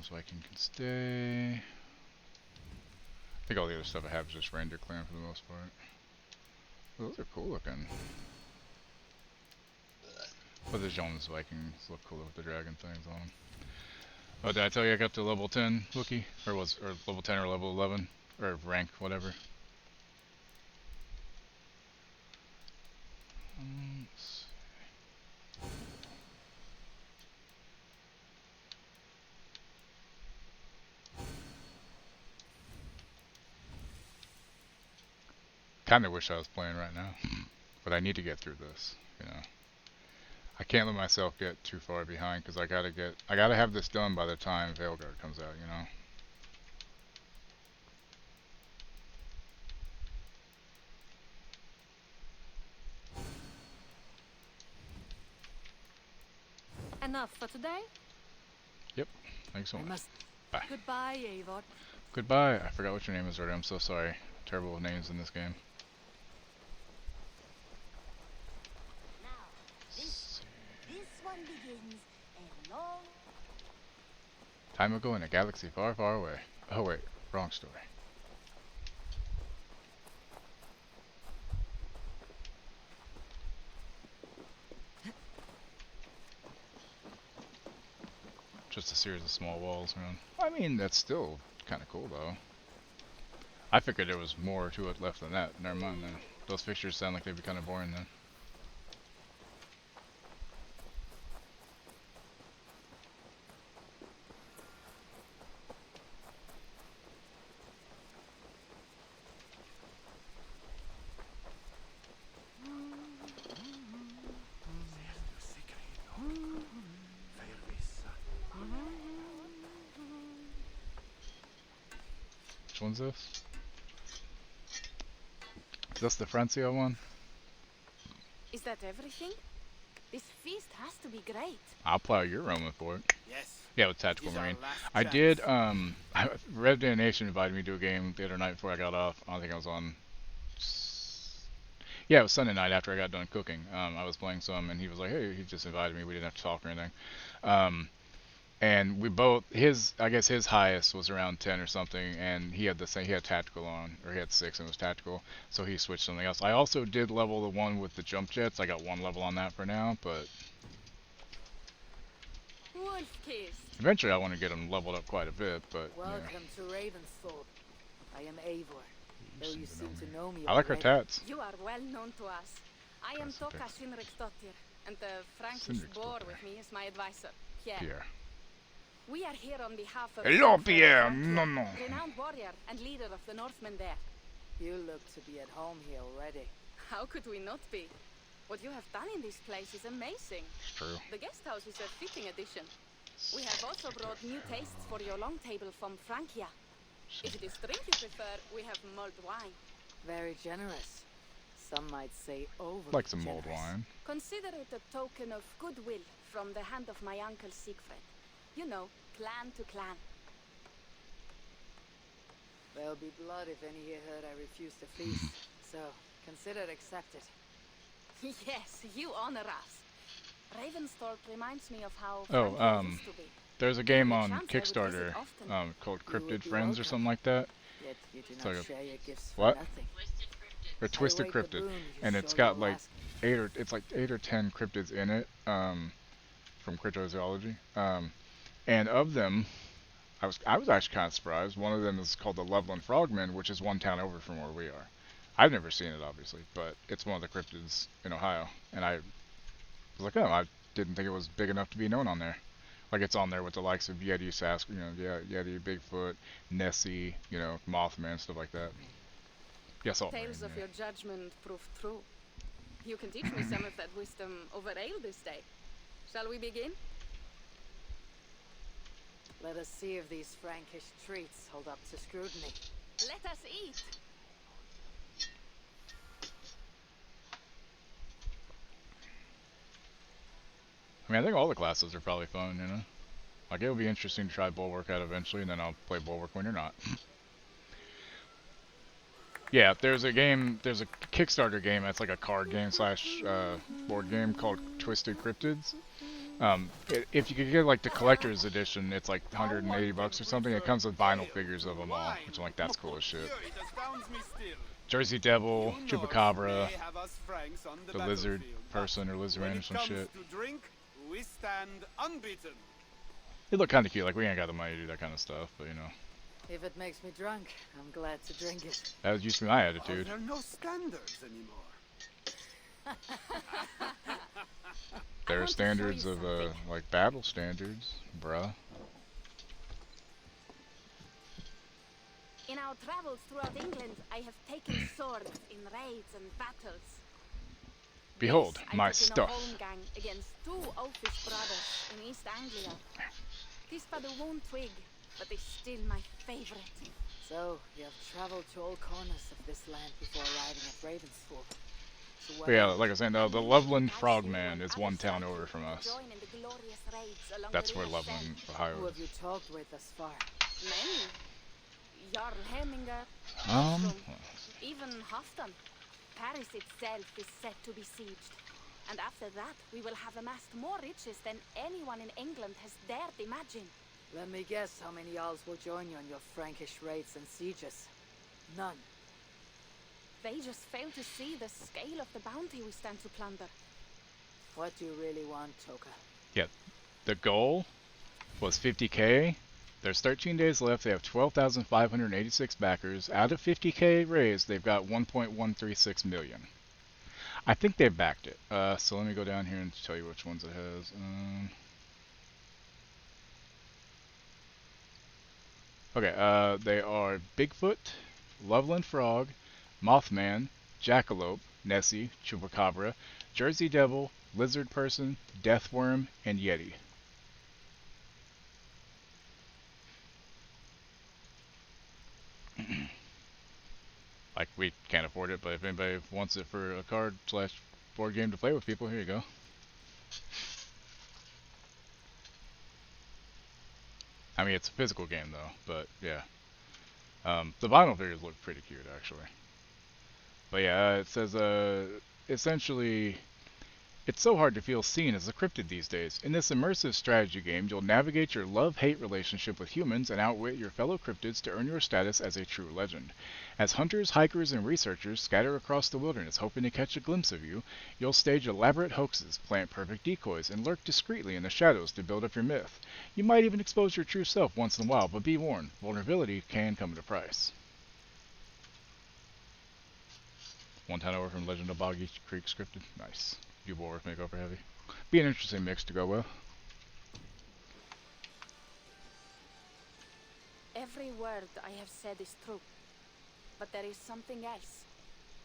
Jones Viking can stay. I think all the other stuff I have is just Reindeer Clan for the most part. Those are cool looking. But the Jones Vikings look cooler with the dragon things on them. Oh, did I tell you I got to level 10 Wookiee? Or level 10 or level 11? Or rank, whatever. Kinda wish I was playing right now. But I need to get through this, you know. I can't let myself get too far behind because I gotta have this done by the time Veilguard comes out, you know. Enough for today? Yep. Thanks so much. Bye. Goodbye, Eivor. Goodbye. I forgot what your name is already. I'm so sorry. Terrible with names in this game. This one begins a long... Time ago in a galaxy far, far away. Oh wait, wrong story. Just a series of small walls, man. I mean, that's still kind of cool, though. I figured there was more to it left than that. Never mind, then. Those fixtures sound like they'd be kind of boring, then. Which one's this? Is this the Francia one? Is that everything? This feast has to be great. I'll plow your Roman for it. Yes. Yeah, with Tactical Marine. I did, Red Dead Nation invited me to a game the other night before I got off. I don't think I was on... Yeah, it was Sunday night after I got done cooking. I was playing some, and he was like, hey, he just invited me. We didn't have to talk or anything. And we both, I guess his highest was around 10 or something, and he had the same, he had tactical on, or he had 6 and it was tactical, so he switched something else. I also did level the one with the jump jets. I got 1 level on that for now, but eventually I want to get him leveled up quite a bit, but welcome to Ravensthorpe. I am Eivor. Though you seem to know me I like her already. tats. You are well known to us. I am Toka Sinriksdottir, and the Frankish boar with me is my advisor, Pierre. We are here on behalf of Hello, Pierre. No. Renowned warrior and leader of the Northmen there. You look to be at home here already. How could we not be? What you have done in this place is amazing. True. The guest house is a fitting addition. We have also brought new tastes for your long table from Francia. If it is drink you prefer, we have mulled wine. Very generous. Some might say over. Like some mulled wine. Consider it a token of goodwill from the hand of my uncle Siegfried. You know, clan to clan. There'll be blood if any here heard I refuse the feast. So, consider it accepted. Yes, you honor us. Ravensthorpe reminds me of how used to be. There's a game on Kickstarter called Cryptid Friends or something like that. Yet you do It's not like share your gifts for what? nothing. Or Twisted Cryptid, and it's got like 8 or 10 cryptids in it from cryptozoology. And of them, I was actually kind of surprised. One of them is called the Loveland Frogmen, which is 1 town over from where we are. I've never seen it, obviously, but it's one of the cryptids in Ohio. And I was like, oh, I didn't think it was big enough to be known on there. Like, it's on there with the likes of Yeti, Yeti, Bigfoot, Nessie, Mothman, stuff like that. Yes, all Tales of your judgment proved true. You can teach me some of that wisdom over ale this day. Shall we begin? Let us see if these Frankish treats hold up to scrutiny. Let us eat. I mean, I think all the classes are probably fun, Like, it would be interesting to try Bulwark out eventually, and then I'll play Bulwark when you're not. Yeah, there's a Kickstarter game that's like a card game / board game called Twisted Cryptids. If you could get like the collector's edition, it's like 180 bucks or something. It comes with vinyl figures of them all, which I'm like, that's cool as shit. Jersey Devil, Chupacabra, the lizard person or lizard man or some shit. We stand unbeaten. They look kind of cute. Like, we ain't got the money to do that kind of stuff, but you know. If it makes me drunk, I'm glad to drink it. That was used to be my attitude. There are no standards anymore. There are standards of, like battle standards, bruh. In our travels throughout England, I have taken swords in raids and battles. Behold, This I my took in a stuff. holmgang against 2 oafish brothers in East Anglia. This father won't twig, but is still my favorite. So, you have traveled to all corners of this land before arriving at Ravensthorpe. So But yeah, like I was saying, the Loveland Frogman is one town over from us. That's where Loveland, Ohio Who have is. you talked with thus far? Many. Jarl Hemminger, even Halfdan. Paris itself is set to be sieged. And after that, we will have amassed more riches than anyone in England has dared imagine. Let me guess how many Jarls will join you on your Frankish raids and sieges. None. They just fail to see the scale of the bounty we stand to plunder. What do you really want, Toka? Yeah, the goal was 50k. There's 13 days left. They have 12,586 backers. Out of 50k raised, they've got 1.136 million. I think they've backed it. So let me go down here and tell you which ones it has. Okay, they are Bigfoot, Loveland Frog, Mothman, Jackalope, Nessie, Chupacabra, Jersey Devil, Lizard Person, Deathworm, and Yeti. Like, we can't afford it, but if anybody wants it for a card/board game to play with people, here you go. I mean, it's a physical game though, but yeah. The vinyl figures look pretty cute, actually. But yeah, it says, essentially, it's so hard to feel seen as a cryptid these days. In this immersive strategy game, you'll navigate your love-hate relationship with humans and outwit your fellow cryptids to earn your status as a true legend. As hunters, hikers, and researchers scatter across the wilderness hoping to catch a glimpse of you, you'll stage elaborate hoaxes, plant perfect decoys, and lurk discreetly in the shadows to build up your myth. You might even expose your true self once in a while, but be warned, vulnerability can come at a price. 1 town over from Legend of Boggy Creek scripted. Nice. You Warwick makeover heavy. Be an interesting mix to go with. Every word I have said is true. But there is something else.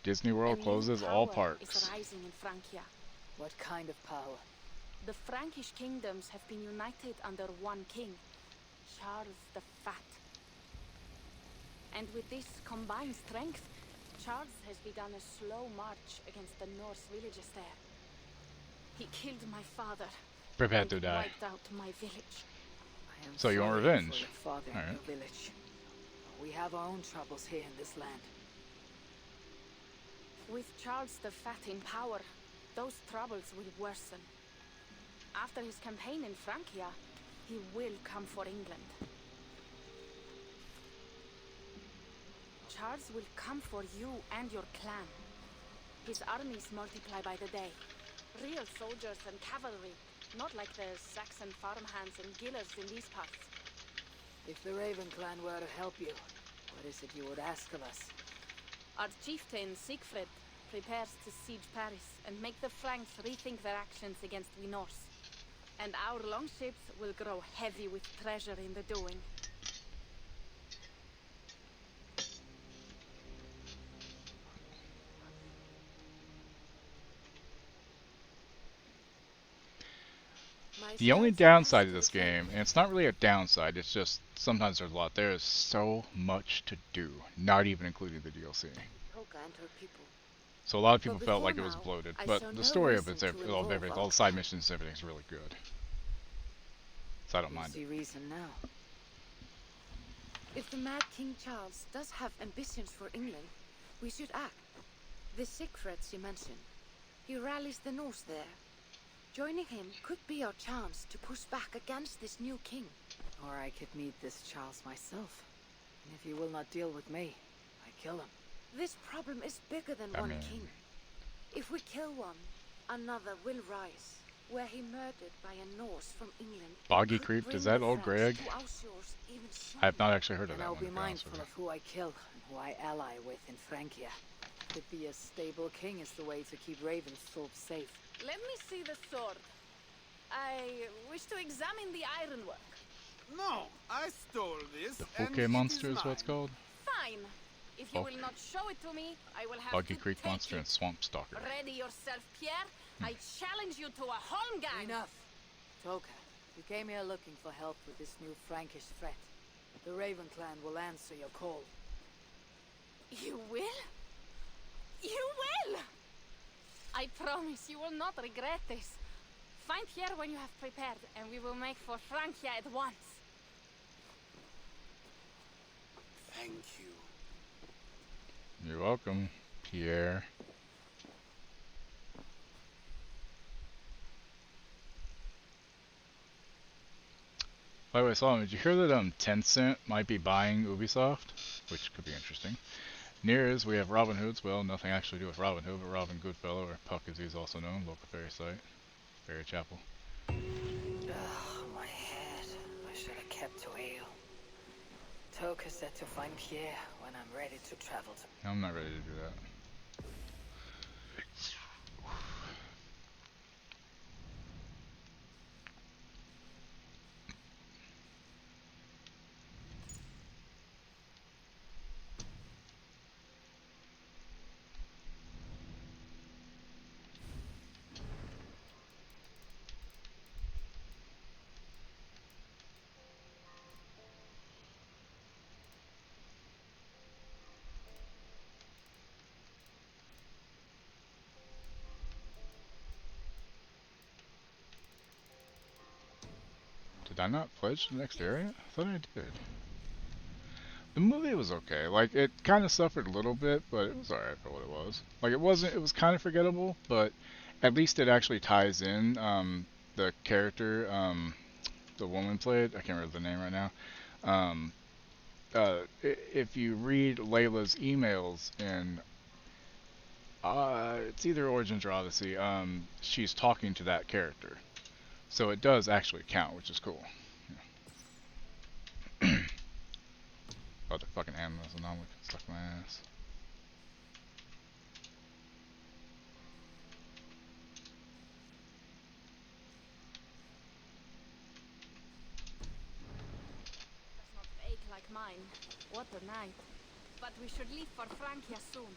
Disney World closes all parks. Is rising in Francia. What kind of power? The Frankish kingdoms have been united under one king, Charles the Fat. And with this combined strength, Charles has begun a slow march against the Norse villages there. He killed my father. Prepared to die. Wiped out my village. So you want revenge? For your father All right. in your village. We have our own troubles here in this land. With Charles the Fat in power, those troubles will worsen. After his campaign in Francia, he will come for England. Charles will come for you and your clan. His armies multiply by the day. Real soldiers and cavalry, not like the Saxon farmhands and gillers in these parts. If the Raven clan were to help you, what is it you would ask of us? Our chieftain, Siegfried, prepares to siege Paris and make the Franks rethink their actions against the Norse. And our longships will grow heavy with treasure in the doing. The only downside of this game, and it's not really a downside, it's just sometimes there's a lot. There is so much to do, not even including the DLC. So a lot of people felt like it was bloated, but the story of it's everything, all the side missions, everything's really good. So I don't mind it. Reason now. If the Mad King Charles does have ambitions for England, we should act. The Siegfrieds you mentioned, he rallies the Norse there. Joining him could be our chance to push back against this new king. Or I could meet this Charles myself. And if he will not deal with me, I kill him. This problem is bigger than one king. If we kill one, another will rise. Were he murdered by a Norse from England, Boggy Creep, is that old Greg? I have not actually heard of and that I'll one. be mindful of who I kill and who I ally with in Francia. Could be a stable king is the way to keep Ravensthorpe safe. Let me see the sword. I wish to examine the ironwork. No, I stole this. The Poke Monster is what it's called? Fine. If you will not show it to me, I will have Boggy to Creek take Monster it. and Swamp Stalker. Ready yourself, Pierre. I challenge you to a holmgang. Enough. Toka, you came here looking for help with this new Frankish threat. The Raven clan will answer your call. You will? You will! I promise you will not regret this. Find Pierre when you have prepared, and we will make for Francia at once. Thank you. You're welcome, Pierre. By the way, Solomon, did you hear that Tencent might be buying Ubisoft? Which could be interesting. Near us, we have Robin Hood's. Well, nothing actually to do with Robin Hood, but Robin Goodfellow, or Puck as he's also known, local fairy site, Fairy Chapel. Ugh, my head. I should have kept to ale. Toka said to find Pierre when I'm ready to travel to. I'm not ready to do that. Did I not pledge the next area? I thought I did. The movie was okay. Like, it kind of suffered a little bit, but it was alright for what it was. Like, it was kind of forgettable, but at least it actually ties in, the character, the woman played, I can't remember the name right now. If you read Layla's emails in, it's either Origins or Odyssey, she's talking to that character. So it does actually count, which is cool. Yeah. Oh, the fucking animals and all stuck my ass. Does not ache like mine. What a night. But we should leave for Francia soon.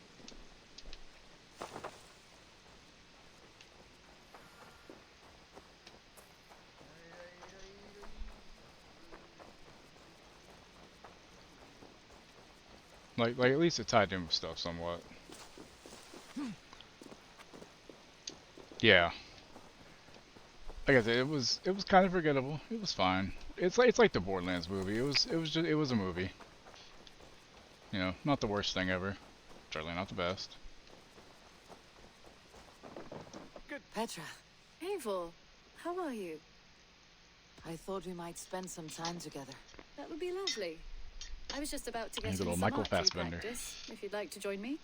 Like at least it tied in with stuff somewhat. Yeah. Like I said, it was kind of forgettable. It was fine. It's like the Borderlands movie. It was a movie. You know, not the worst thing ever. Certainly not the best. Good. Petra. Eivor, how are you? I thought we might spend some time together. That would be lovely. I was just about to get He's a in little some Michael archery Fassbender. practice, if you'd like to join me.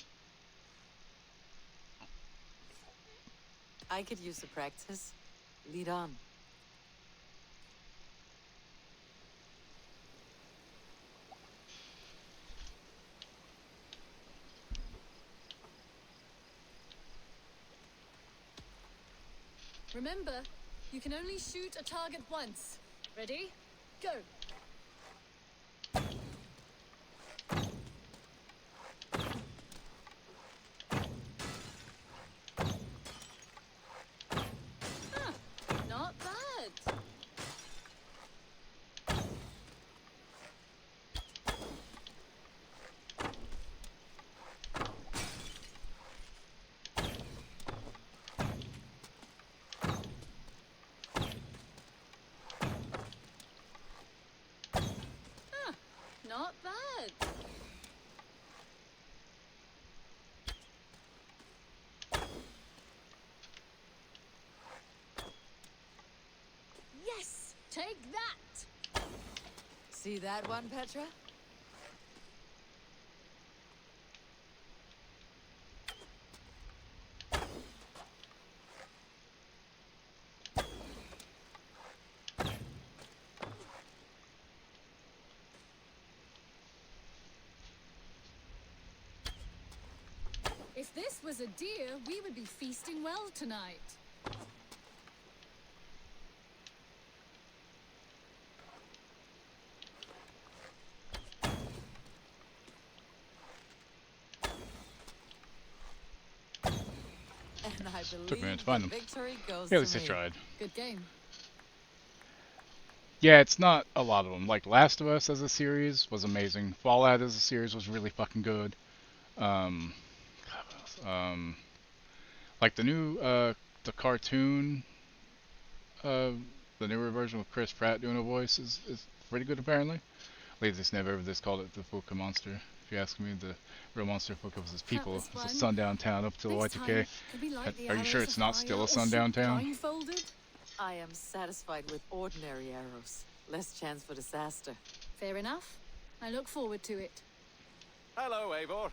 I could use the practice. Lead on. Remember, you can only shoot a target once. Ready? Go! Not bad. Take that! See that one, Petra? If this was a deer, we would be feasting well tonight. And I Took a minute believe to find the them. victory goes Yeah, at to least I me. tried. Good game. Yeah, it's not a lot of them. Like Last of Us as a series was amazing. Fallout as a series was really fucking good. Um, like the new the cartoon, uh, the newer version with Chris Pratt doing a voice is pretty good apparently. Latest never ever this called it the Fuka monster. If you ask me, the real monster Fuka was his people. It's a sundown town up till Y2K. Are you sure it's not still a sundown town? Blindfolded? I am satisfied with ordinary arrows. Less chance for disaster. Fair enough. I look forward to it. Hello, Eivor.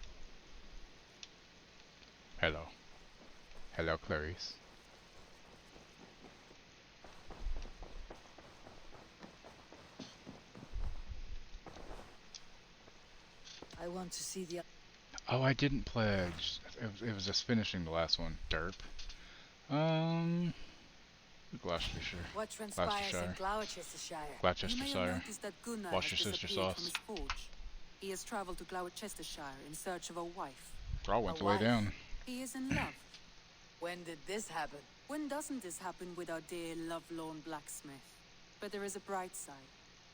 Hello. Hello, Clarice. I want to see the... Oh, I didn't pledge. It was just finishing the last one. Derp. Gloucestershire. What transpires in Gloucestershire? Gloucestershire. Wash your sister sauce. He has traveled to Gloucestershire in search of a wife. Girl went the way down. He is in love. When did this happen? When doesn't this happen with our dear lovelorn blacksmith? But there is a bright side.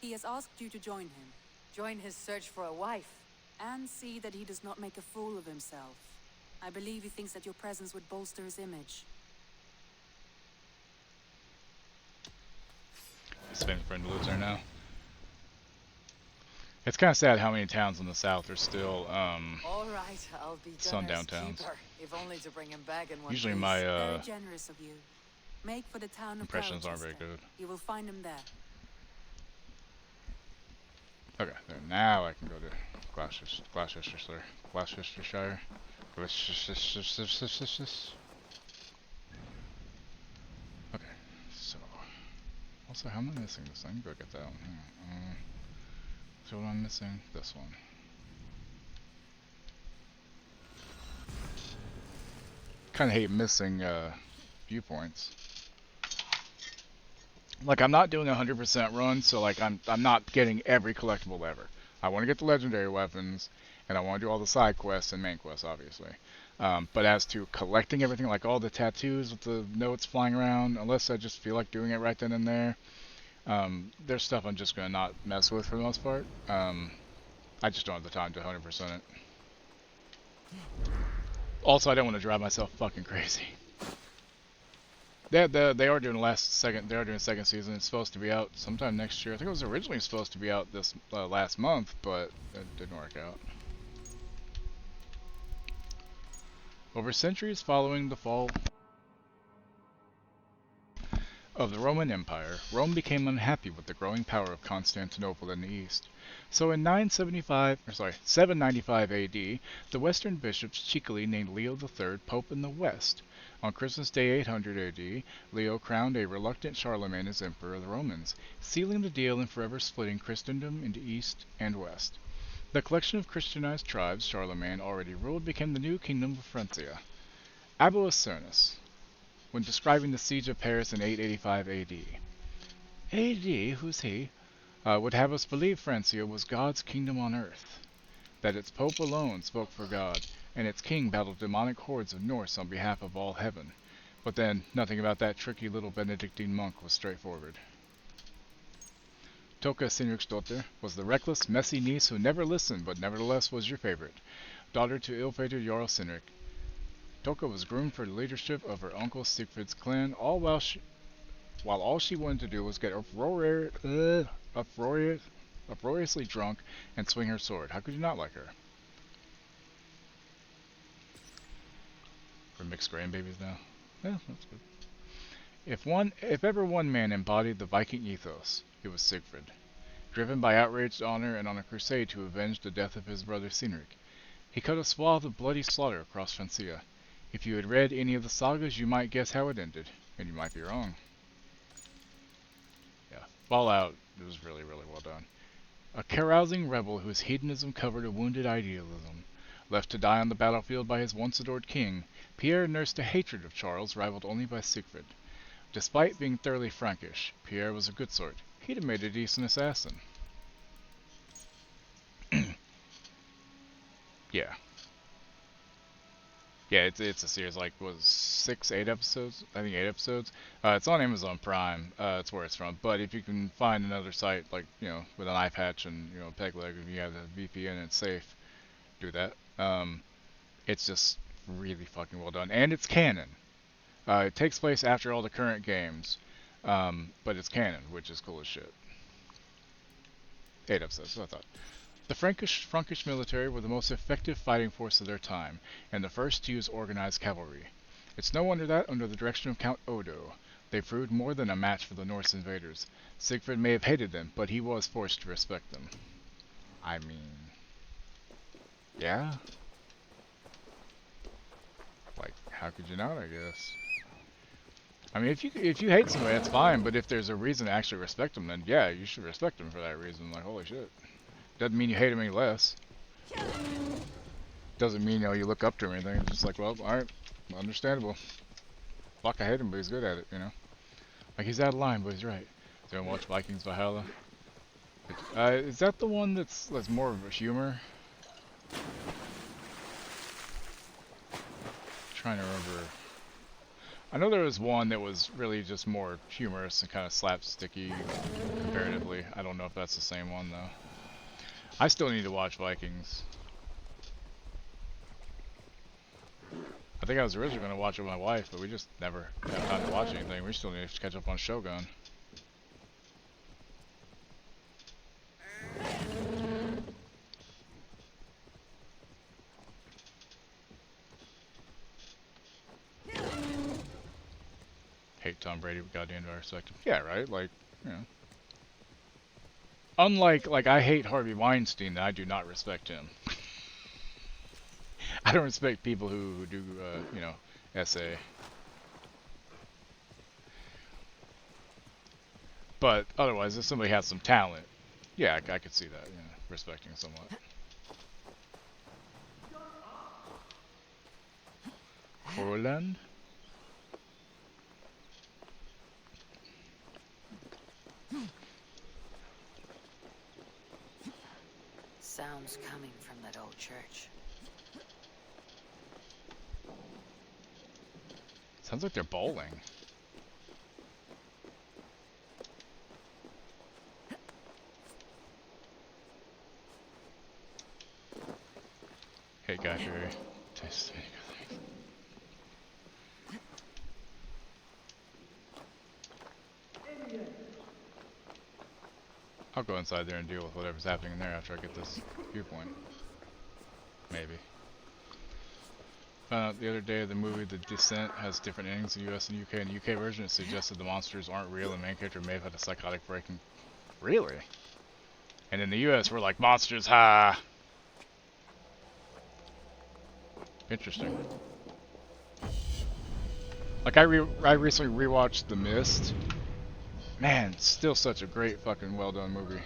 He has asked you to join him. Join his search for a wife. And see that he does not make a fool of himself. I believe he thinks that your presence would bolster his image. Spain's friend lives there now. It's kind of sad how many towns in the south are still all right, I'll be sundown towns. Cheaper, if only to bring him back in one Usually piece. my Very generous of you. Make for the town of impressions aren't very good. You will find him there. Okay, there. Now I can go to Gloucestershire. Gloucestershire. Okay, so also how am I missing this thing? Go get that one. So what am I missing? This one. Kind of hate missing viewpoints. Like I'm not doing a 100% run, so like I'm not getting every collectible ever. I want to get the legendary weapons, and I want to do all the side quests and main quests, obviously. But as to collecting everything, like all the tattoos with the notes flying around, unless I just feel like doing it right then and there, there's stuff I'm just gonna not mess with for the most part. I just don't have the time to 100% it. Also, I don't want to drive myself fucking crazy. They are doing a second season. It's supposed to be out sometime next year. I think it was originally supposed to be out this last month, but it didn't work out. Over centuries following the fall of the Roman Empire, Rome became unhappy with the growing power of Constantinople in the east. So in 795 AD, the western bishops cheekily named Leo III Pope in the west. On Christmas Day 800 AD, Leo crowned a reluctant Charlemagne as Emperor of the Romans, sealing the deal and forever splitting Christendom into east and west. The collection of Christianized tribes Charlemagne already ruled became the new kingdom of Francia. Abu'l Cernus, when describing the siege of Paris in 885 AD. AD, who's he? Would have us believe Francia was God's kingdom on earth, that its pope alone spoke for God, and its king battled demonic hordes of Norse on behalf of all heaven. But then, nothing about that tricky little Benedictine monk was straightforward. Toka Sinriksdottir was the reckless, messy niece who never listened but nevertheless was your favorite, daughter to ill-fated Jarl Sinrik. Toka was groomed for the leadership of her uncle Sigfrid's clan, while all she wanted to do was get uproariously drunk and swing her sword. How could you not like her? We're mixed grandbabies now. Yeah, that's good. If ever one man embodied the Viking ethos, It was Siegfried. Driven by outraged honor and on a crusade to avenge the death of his brother Cynric, he cut a swath of bloody slaughter across Francia. If you had read any of the sagas, you might guess how it ended, and you might be wrong. Yeah, Fallout was really, really well done. A carousing rebel whose hedonism covered a wounded idealism. Left to die on the battlefield by his once adored king, Pierre nursed a hatred of Charles rivaled only by Siegfried. Despite being thoroughly Frankish, Pierre was a good sort. He'd have made a decent assassin. Yeah. Yeah, it's a series, like, was 6, 8 episodes? I think 8 episodes. It's on Amazon Prime. It's where it's from. But if you can find another site, like, you know, with an eye patch and, you know, a peg leg, if you have a VPN and it's safe, do that. It's just really fucking well done. And it's canon. It takes place after all the current games. But it's canon, which is cool as shit. 8 episodes, so I thought. The Frankish military were the most effective fighting force of their time, and the first to use organized cavalry. It's no wonder that, under the direction of Count Odo, they proved more than a match for the Norse invaders. Siegfried may have hated them, but he was forced to respect them. I mean... yeah? Like, how could you not, I guess? I mean, if you hate somebody, that's fine, but if there's a reason to actually respect them, then yeah, you should respect them for that reason. Like, holy shit. Doesn't mean you hate him any less. Doesn't mean, you know, you look up to him or anything. It's just like, well, alright, understandable. Fuck, I hate him, but he's good at it, you know? Like, he's out of line, but he's right. So, you watch Vikings Valhalla? Is that the one that's more of a humor? Trying to remember. I know there was one that was really just more humorous and kind of slapsticky comparatively. I don't know if that's the same one though. I still need to watch Vikings. I think I was originally going to watch it with my wife, but we just never have time to watch anything. We still need to catch up on Shogun. Hate Tom Brady, but goddamn do I respect him. Yeah, right? Like, you know. Unlike, like, I hate Harvey Weinstein, I do not respect him. I don't respect people who do, you know, SA. But otherwise, if somebody has some talent, yeah, I could see that, you know, respecting somewhat. Horland? Sounds coming from that old church. Sounds like they're bowling. Hey, Guy Fury. Tastes many good things. I'll go inside there and deal with whatever's happening in there after I get this viewpoint. Maybe. Found out the other day the movie The Descent has different endings in the US and UK. In the UK version, it suggested the monsters aren't real and the main character may have had a psychotic break. Really? And in the US, we're like, monsters, ha! Interesting. Like, I recently rewatched The Mist. Man, still such a great fucking well done movie.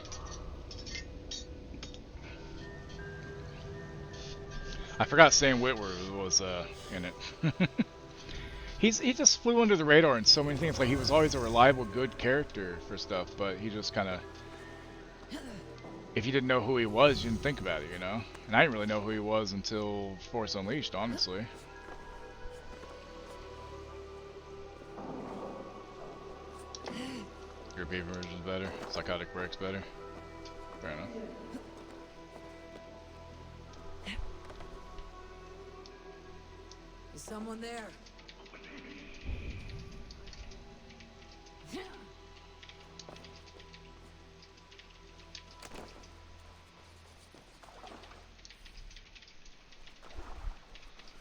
I forgot Sam Witwer was in it. He just flew under the radar in so many things. Like, he was always a reliable, good character for stuff, but he just kind of... If you didn't know who he was, you didn't think about it, you know? And I didn't really know who he was until Force Unleashed, honestly. European version's better. Psychotic Break's better. Fair enough. Is someone there?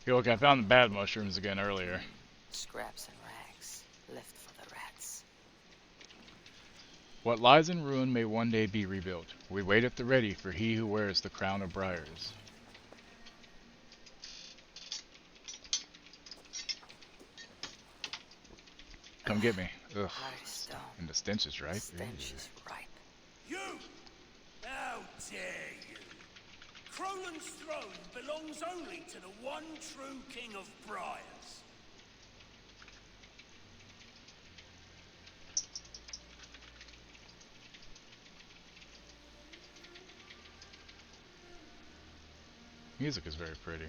Yo, look, I found the bad mushrooms again earlier. Scraps and rags, left for the rats. What lies in ruin may one day be rebuilt. We wait at the ready for he who wears the crown of briars. Come get me. Ugh. And the stench is ripe. You! How dare you! Cronin's throne belongs only to the one true King of Briars. Music is very pretty.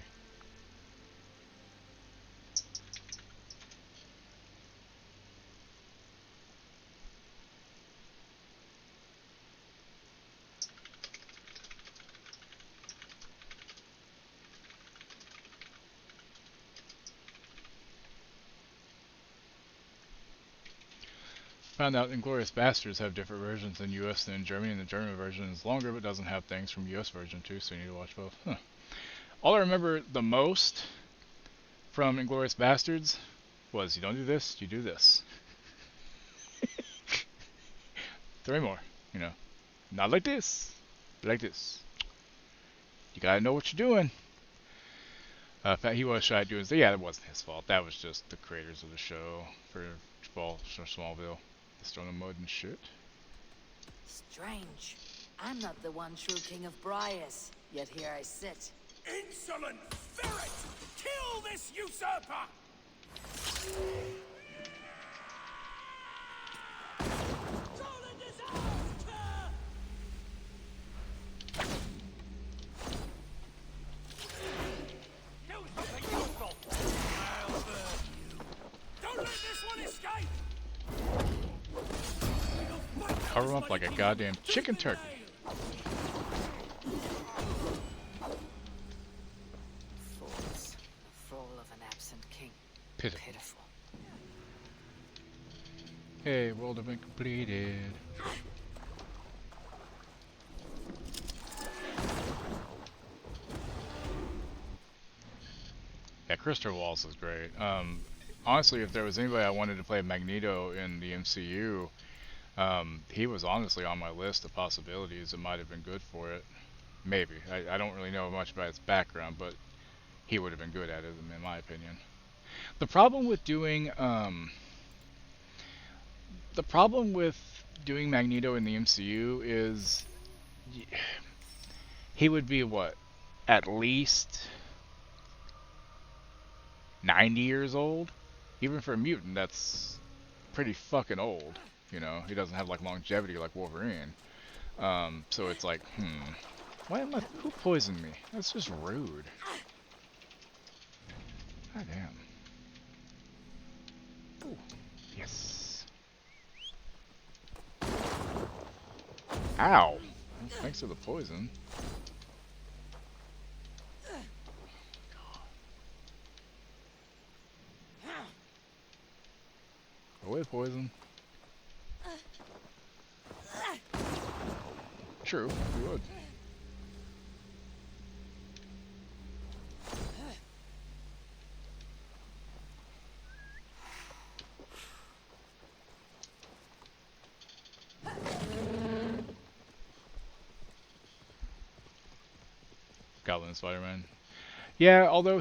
Found out Inglourious Bastards have different versions in US than in Germany, and the German version is longer but doesn't have things from US version too, so you need to watch both. Huh. All I remember the most from Inglourious Bastards was you don't do this, you do this. 3 more, you know. Not like this, like this. You gotta know what you're doing. He was shy doing this. Yeah, it wasn't his fault. That was just the creators of the show for Smallville. Just throwing the mud and shit. Strange. I'm not the one true King of Briars, yet here I sit. Insolent ferret! Kill this usurper! Cover him up like a goddamn chicken turkey. Fools. The fall of an absent king. Pitiful. Hey, world event completed. Yeah, Christopher Waltz is great. Honestly, if there was anybody I wanted to play Magneto in the MCU, he was honestly on my list of possibilities that might have been good for it. Maybe. I don't really know much about his background, but he would have been good at it, in my opinion. The problem with doing Magneto in the MCU is he would be what? At least 90 years old? Even for a mutant, that's pretty fucking old. You know, he doesn't have like longevity like Wolverine. So it's like, who poisoned me? That's just rude. God damn. Ooh, yes. Ow. Thanks for the poison. Away poison. True, we would. Goblin and Spider-Man. Yeah, although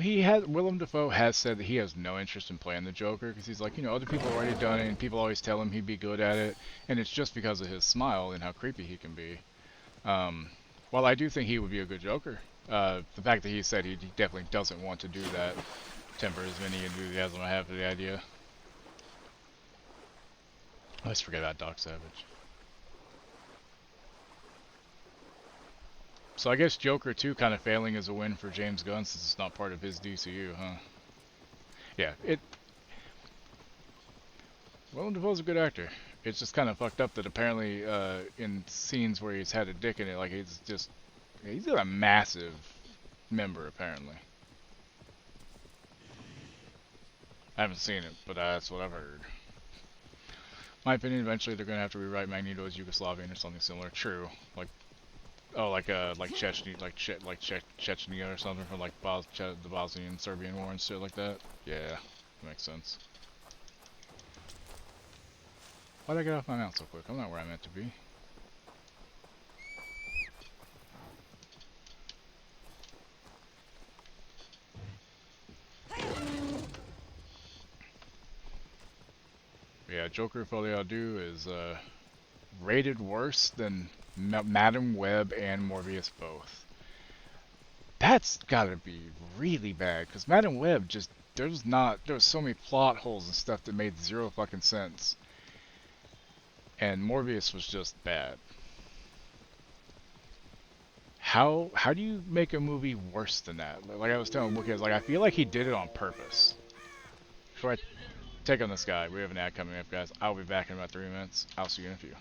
Willem Dafoe has said that he has no interest in playing the Joker because he's like, other people have already done it and people always tell him he'd be good at it, and it's just because of his smile and how creepy he can be. While I do think he would be a good Joker, the fact that he said he definitely doesn't want to do that tempers any enthusiasm I have for the idea. I always forget about Doc Savage. So I guess Joker 2 kind of failing is a win for James Gunn since it's not part of his DCU, huh? Yeah, Willem Dafoe's a good actor. It's just kind of fucked up that apparently in scenes where he's had a dick in it, like he's got a massive member apparently. I haven't seen it, but that's what I've heard. My opinion, eventually they're gonna have to rewrite Magneto as Yugoslavian or something similar. True, like Chechnya, Chechnya or something from like the Bosnian Serbian war and shit like that. Yeah, makes sense. Why'd I get off my mount so quick? I'm not where I meant to be. Yeah, Joker Folie à Deux is rated worse than Madam Web and Morbius both. That's gotta be really bad, because Madam Web just, there's so many plot holes and stuff that made zero fucking sense. And Morbius was just bad. How do you make a movie worse than that? Like I was telling Wookie, I was like, I feel like he did it on purpose. Before I take on this guy, we have an ad coming up, guys. I'll be back in about 3 minutes. I'll see you in a few.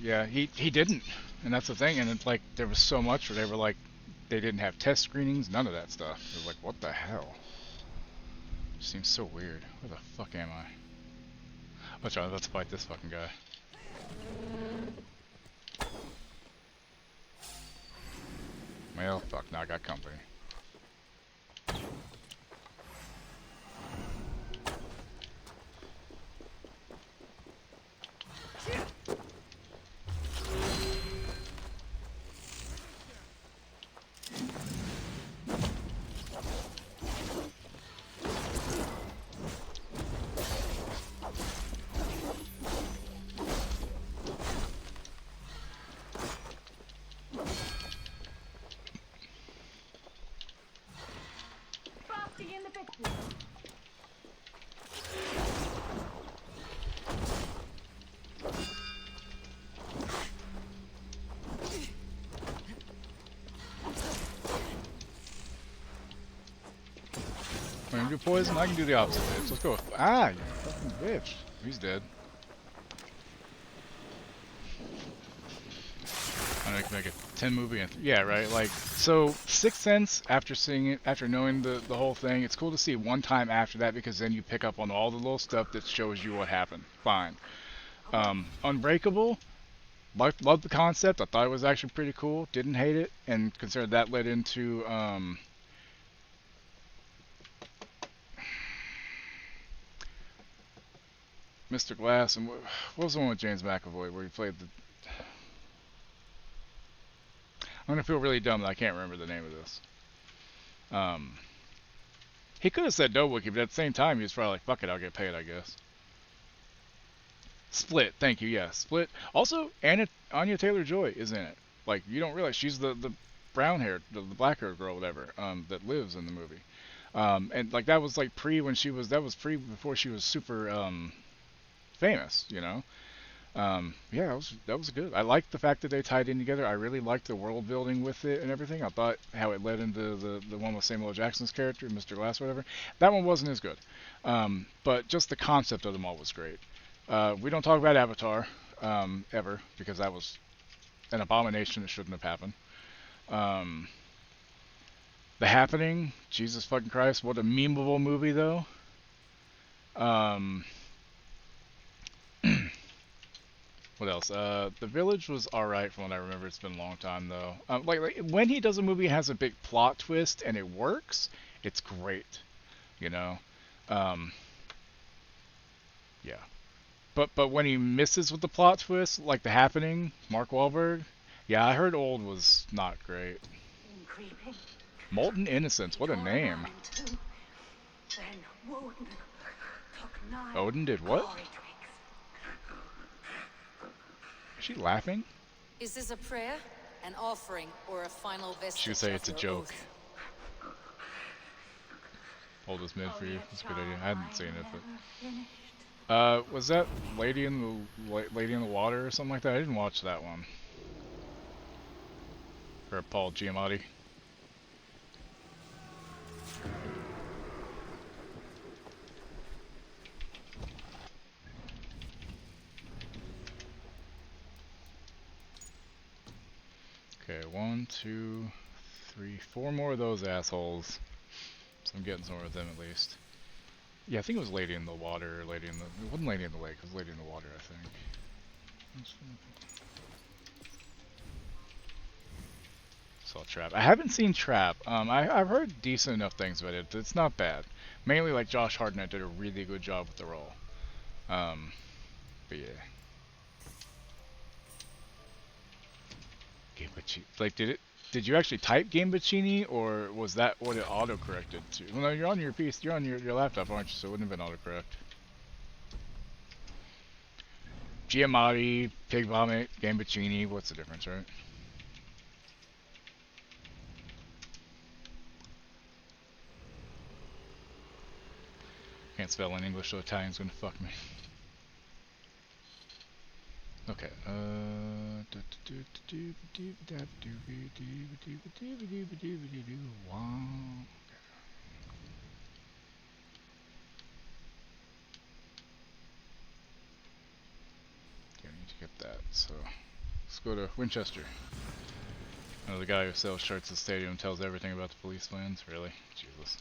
Yeah, he didn't, and that's the thing. And it's like there was so much where they were like, they didn't have test screenings, none of that stuff. It was like, what the hell? Seems so weird. Where the fuck am I? Let's try. Let's fight this fucking guy. Well, fuck. Now I got company. When I do poison, I can do the opposite, bitch. Let's go. Ah, you fucking bitch. He's dead. I can make a 10 movie and yeah, right. Like so, Sixth Sense. After seeing it, after knowing the whole thing, it's cool to see one time after that because then you pick up on all the little stuff that shows you what happened. Fine. Unbreakable. Loved the concept. I thought it was actually pretty cool. Didn't hate it, and considered that led into Mr. Glass, and what was the one with James McAvoy where he played the... I'm gonna feel really dumb that I can't remember the name of this. He could have said no wiki, but at the same time he was probably like, fuck it, I'll get paid, I guess. Split, thank you, yeah, Split. Also, Anya Taylor-Joy is in it. Like, you don't realize she's the brown-haired, the black-haired girl, whatever, that lives in the movie. And like that was like that was pre before she was super famous, you know. Yeah, that was good. I liked the fact that they tied in together. I really liked the world building with it and everything. I thought how it led into the one with Samuel L. Jackson's character, Mr. Glass, whatever. That one wasn't as good. But just the concept of them all was great. We don't talk about Avatar ever because that was an abomination that shouldn't have happened. The Happening, Jesus fucking Christ, what a memeable movie though. What else? The Village was alright from what I remember. It's been a long time though. Like when he does a movie that has a big plot twist and it works, it's great. You know. Yeah. But when he misses with the plot twist, like The Happening, Mark Wahlberg. Yeah, I heard Old was not great. Molten Innocence, what a name. Odin did what? Is she laughing? Is this a prayer, an offering, or a final vestige? She would say it's a joke. Oath? Hold this mid for you. That's a good idea. I hadn't seen it, but was that Lady in the Water or something like that? I didn't watch that one. Or Paul Giamatti. Okay, 1, 2, 3, 4 more of those assholes. So I'm getting somewhere with them at least. Yeah, I think it was Lady in the Water, or Lady in the... It wasn't Lady in the Lake, it was Lady in the Water, I think. Saw Trap. I haven't seen Trap. I've heard decent enough things about it. It's not bad. Mainly like Josh Hartnett did a really good job with the role. But yeah. Like, did you actually type Gambaccini, or was that what it auto-corrected to? Well, no, you're on your PC, you're on your laptop, aren't you? So it wouldn't have been autocorrect. Giamatti, Pig Vomit, Gambaccini, what's the difference, right? Can't spell in English, so Italian's gonna fuck me. Okay, get that. So let's go to Winchester. Oh, the guy who sells shirts at the stadium tells everything about the police plans. Really? Jesus.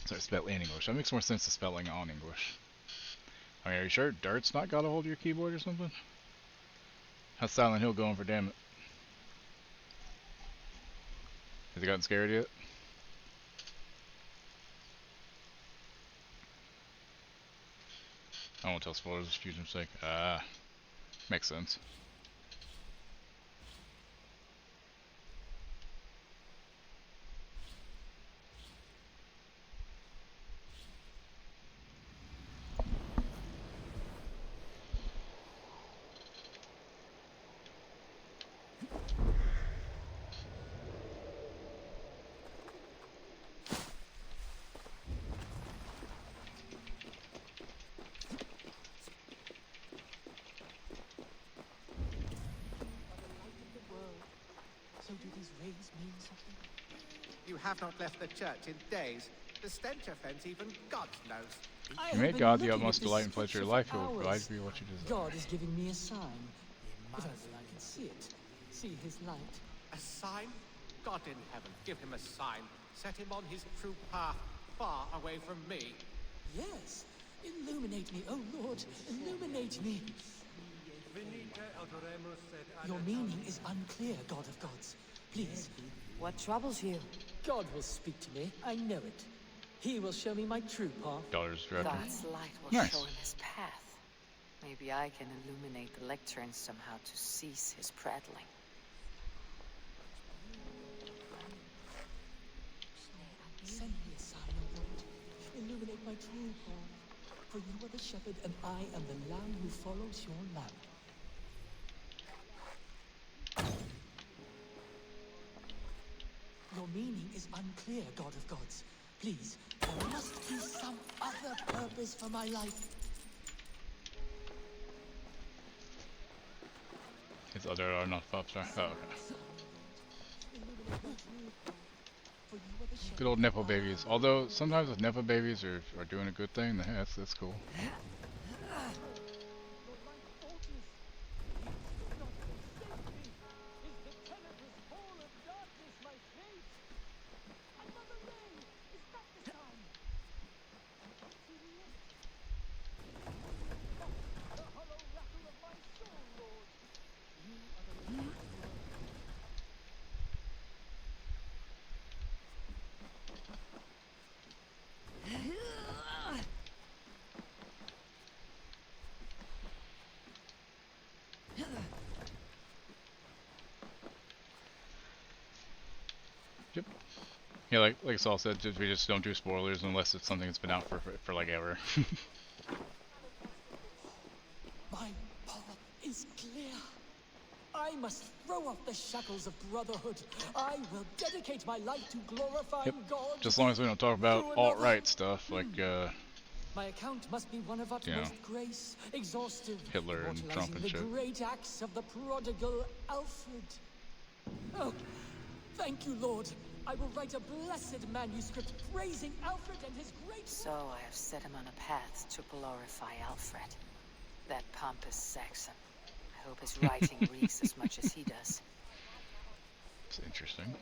So I spell in English. That makes more sense to spelling on English. I mean, are you sure Dart's not got a hold of your keyboard or something? How's Silent Hill going for damn it? Has he gotten scared yet? I won't tell spoilers for future's sake. Ah, makes sense. So do these rays mean something? You have not left the church in days. The stench offends even God knows. You made God the utmost delight and pleasure of your life. He will provide for you what you desire. God is giving me a sign. If only I can see it. See his light. A sign? God in heaven, give him a sign. Set him on his true path, far away from me. Yes. Illuminate me, oh Lord. Illuminate me. Your meaning is unclear, God of gods. Please. What troubles you? God will speak to me. I know it. He will show me my true path. Daughter's director. God's light will show him his path. Maybe I can illuminate the lectern somehow to cease his prattling. Send me a sign, O Lord. Illuminate my true path. For you are the shepherd, and I am the lamb who follows your lamp. Your meaning is unclear, God of gods. Please, there must be some other purpose for my life. His other are not pop star. Oh, okay. Good old Nepo babies. Although sometimes if Nepo babies are doing a good thing, then hey, that's cool. Yep. Yeah, like Saul said, we just don't do spoilers unless it's something that's been out for like ever. My path is clear. I must throw off the shackles of brotherhood. I will dedicate my life to glorifying God. Just as long as we don't talk about alt-right stuff like my account must be one of utmost grace, exhaustive, Hitler and Trump and the shit. Great acts of the prodigal Alfred. Oh, thank you, Lord. I will write a blessed manuscript praising Alfred and his great... So I have set him on a path to glorify Alfred, that pompous Saxon. I hope his writing reads as much as he does. It's interesting.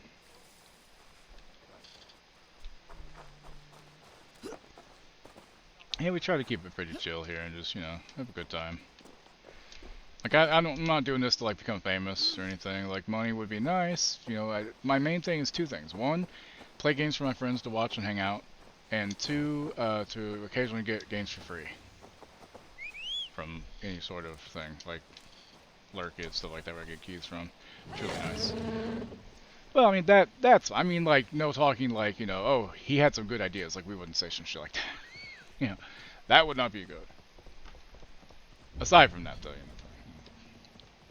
Yeah, we try to keep it pretty chill here and just, you know, have a good time. Like, I'm not doing this to, like, become famous or anything. Like, money would be nice. You know, my main thing is two things. One, play games for my friends to watch and hang out. And two, to occasionally get games for free. From any sort of thing. Like, Lurkit, stuff like that where I get keys from. Which would be nice. Well, I mean, that's, I mean, like, no talking like, you know, oh, he had some good ideas. Like, we wouldn't say some shit like that. You know, that would not be good. Aside from that, though, you know.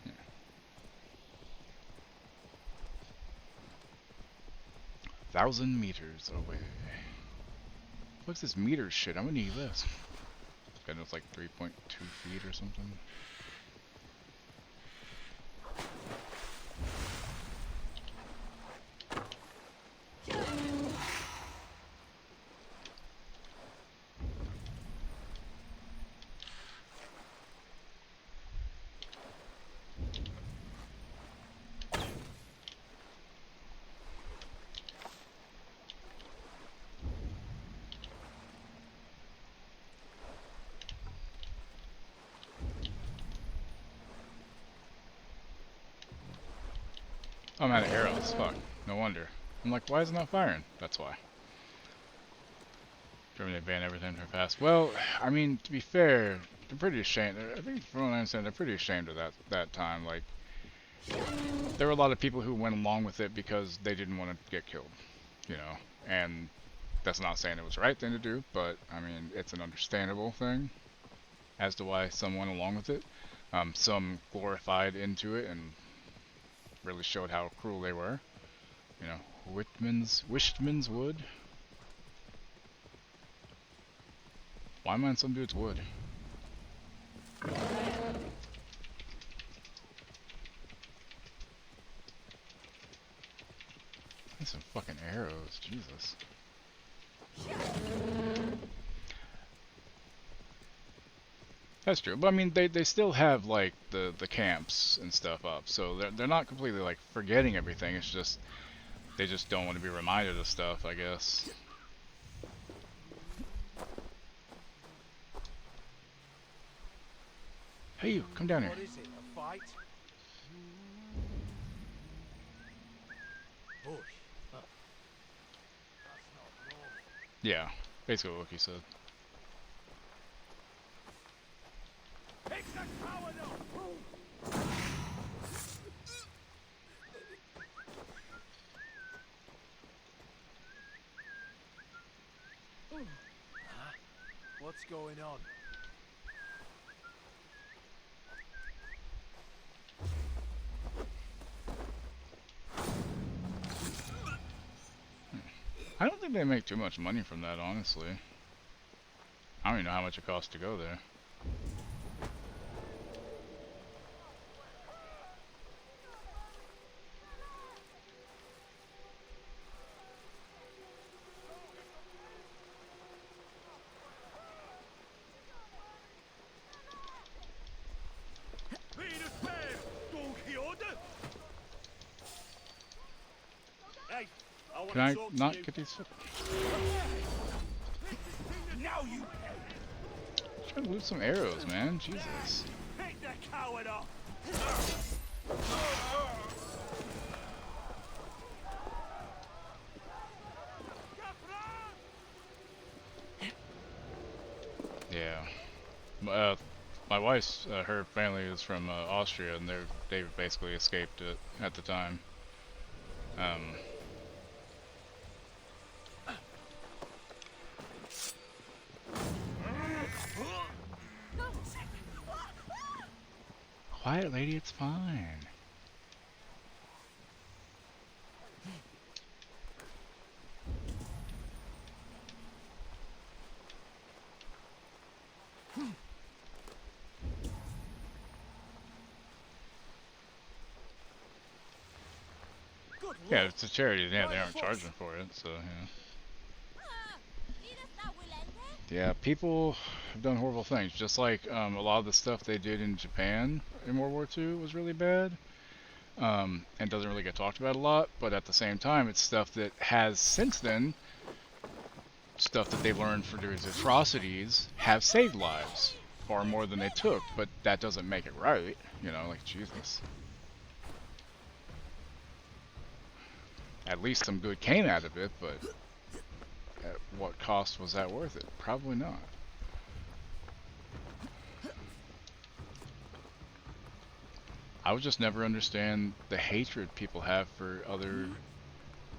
Yeah. 1,000 meters away. What's this meter shit? I'm gonna need this. I know it's like 3.2 feet or something. I'm out of arrows. Fuck. No wonder. I'm like, why is it not firing? That's why. They ban everything from past. Well, I mean, to be fair, they're pretty ashamed. I think from what I understand, they're pretty ashamed of that time. Like, there were a lot of people who went along with it because they didn't want to get killed, you know. And that's not saying it was the right thing to do, but I mean, it's an understandable thing as to why some went along with it. Some glorified into it and really showed how cruel they were. You know, Wishman's wood. Why mine some dude's wood? There's some fucking arrows, Jesus. That's true, but I mean, they still have like the camps and stuff up, so they're not completely like forgetting everything. It's just they just don't want to be reminded of stuff, I guess. Hey, you come down here. What is it? A fight? Bush. Huh. That's not normal. Yeah, basically what he said. Pick the coward up! Huh? What's going on? I don't think they make too much money from that, honestly. I don't even know how much it costs to go there. Can I not get these? Now you trying to loot some arrows, man. Jesus. pick the coward up! Yeah. My wife's her family is from Austria, and they basically escaped it at the time. Quiet, lady, it's fine. Yeah, it's a charity. Yeah, they aren't charging for it, so yeah. Yeah, people have done horrible things. Just like a lot of the stuff they did in Japan in World War II was really bad, and doesn't really get talked about a lot. But at the same time, it's stuff that has since then, stuff that they learned for these atrocities have saved lives far more than they took. But that doesn't make it right, you know. Like Jesus. At least some good came out of it, but at what cost was that worth it? Probably not. I would just never understand the hatred people have for other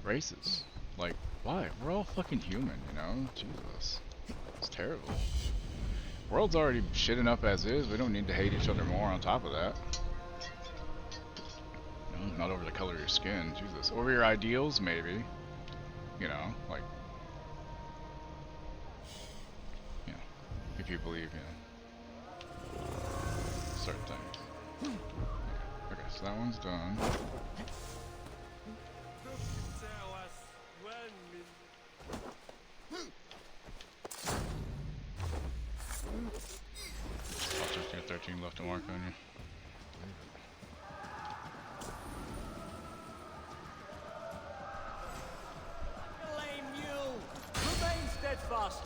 races. Like, why? We're all fucking human, you know? Jesus. It's terrible. World's already shit enough as is. We don't need to hate each other more on top of that. You know, not over the color of your skin, Jesus. Over your ideals, maybe. You know, like, you know, if you believe, you know, certain things. Yeah. Okay, so that one's done. I'll just get 13 left to mark on you. Remain steadfast.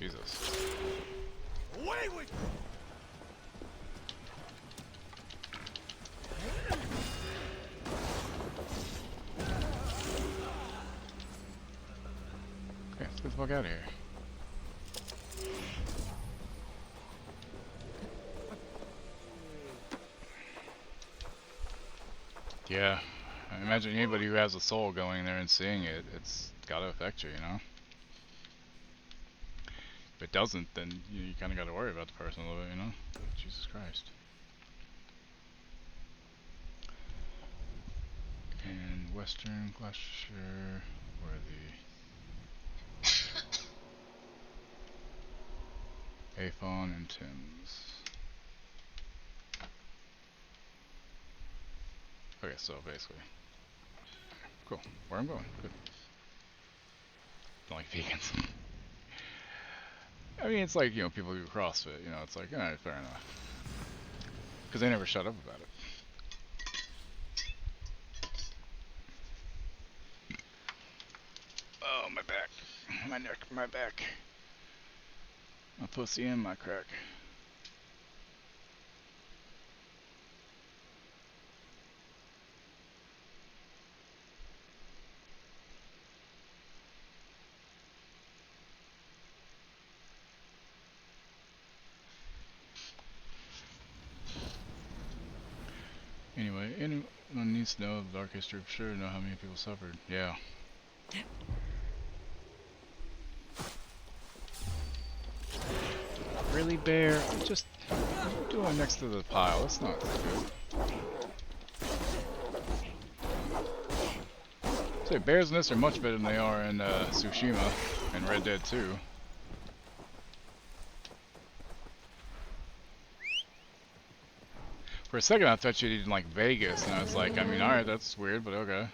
Jesus. Away with you! Okay, let's get the fuck out of here. Yeah, I imagine anybody who has a soul going in there and seeing it, it's gotta affect you, you know? If it doesn't, then you kinda gotta worry about the person a little bit, you know? Jesus Christ. And Western Gloucestershire, where the Avon and Thames. Okay, so basically. Cool. Where I'm going. Good. Don't like vegans. I mean, it's like, you know, people who do CrossFit, you know, it's like, alright, fair enough. Because they never shut up about it. Oh, my back. My neck, my back. My pussy and my crack. Anyway, anyone needs to know the dark history for sure, know how many people suffered. Yeah. Really, Bear? Just doing next to the pile. That's not good. So bears in this are much better than they are in Tsushima and Red Dead 2. For a second I thought you'd in like Vegas, and I was like, I mean, alright, that's weird, but okay.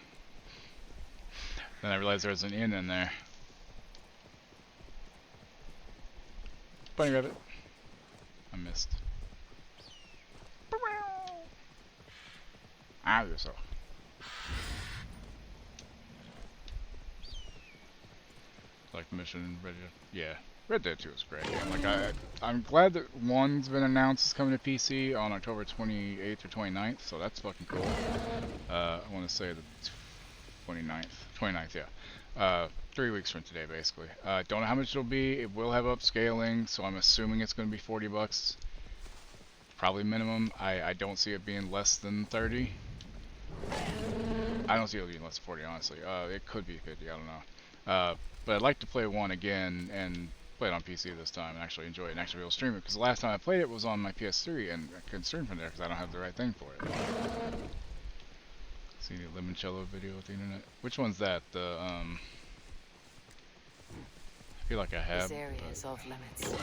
Then I realized there was an inn in there. Bunny rabbit. I missed. Ah, you're so. Like mission ready to, yeah. Red Dead 2 is great. And like I'm glad that 1's been announced as coming to PC on October 28th or 29th, so that's fucking cool. I want to say the 29th. 29th, yeah. 3 weeks from today, basically. Don't know how much it'll be. It will have upscaling, so I'm assuming it's going to be $40. Probably minimum. I don't see it being less than 30. I don't see it being less than 40, honestly. It could be 50, I don't know. But I'd like to play 1 again and play it on PC this time and actually enjoy it and actually be able to stream it, because the last time I played it was on my PS3 and I couldn't stream from there because I don't have the right thing for it. See the limoncello video with the internet? Which one's that? The I feel like I have. This area is off limits.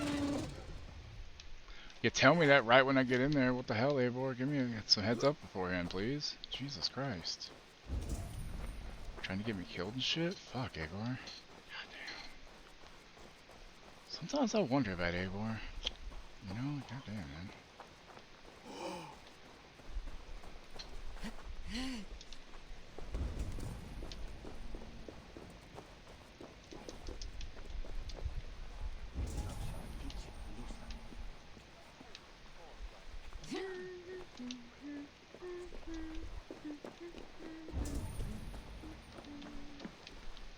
You tell me that right when I get in there. What the hell, Eivor? Give me some heads up beforehand, please. Jesus Christ. Trying to get me killed and shit? Fuck, Eivor. Sometimes I wonder about Eivor. You know, goddamn, man.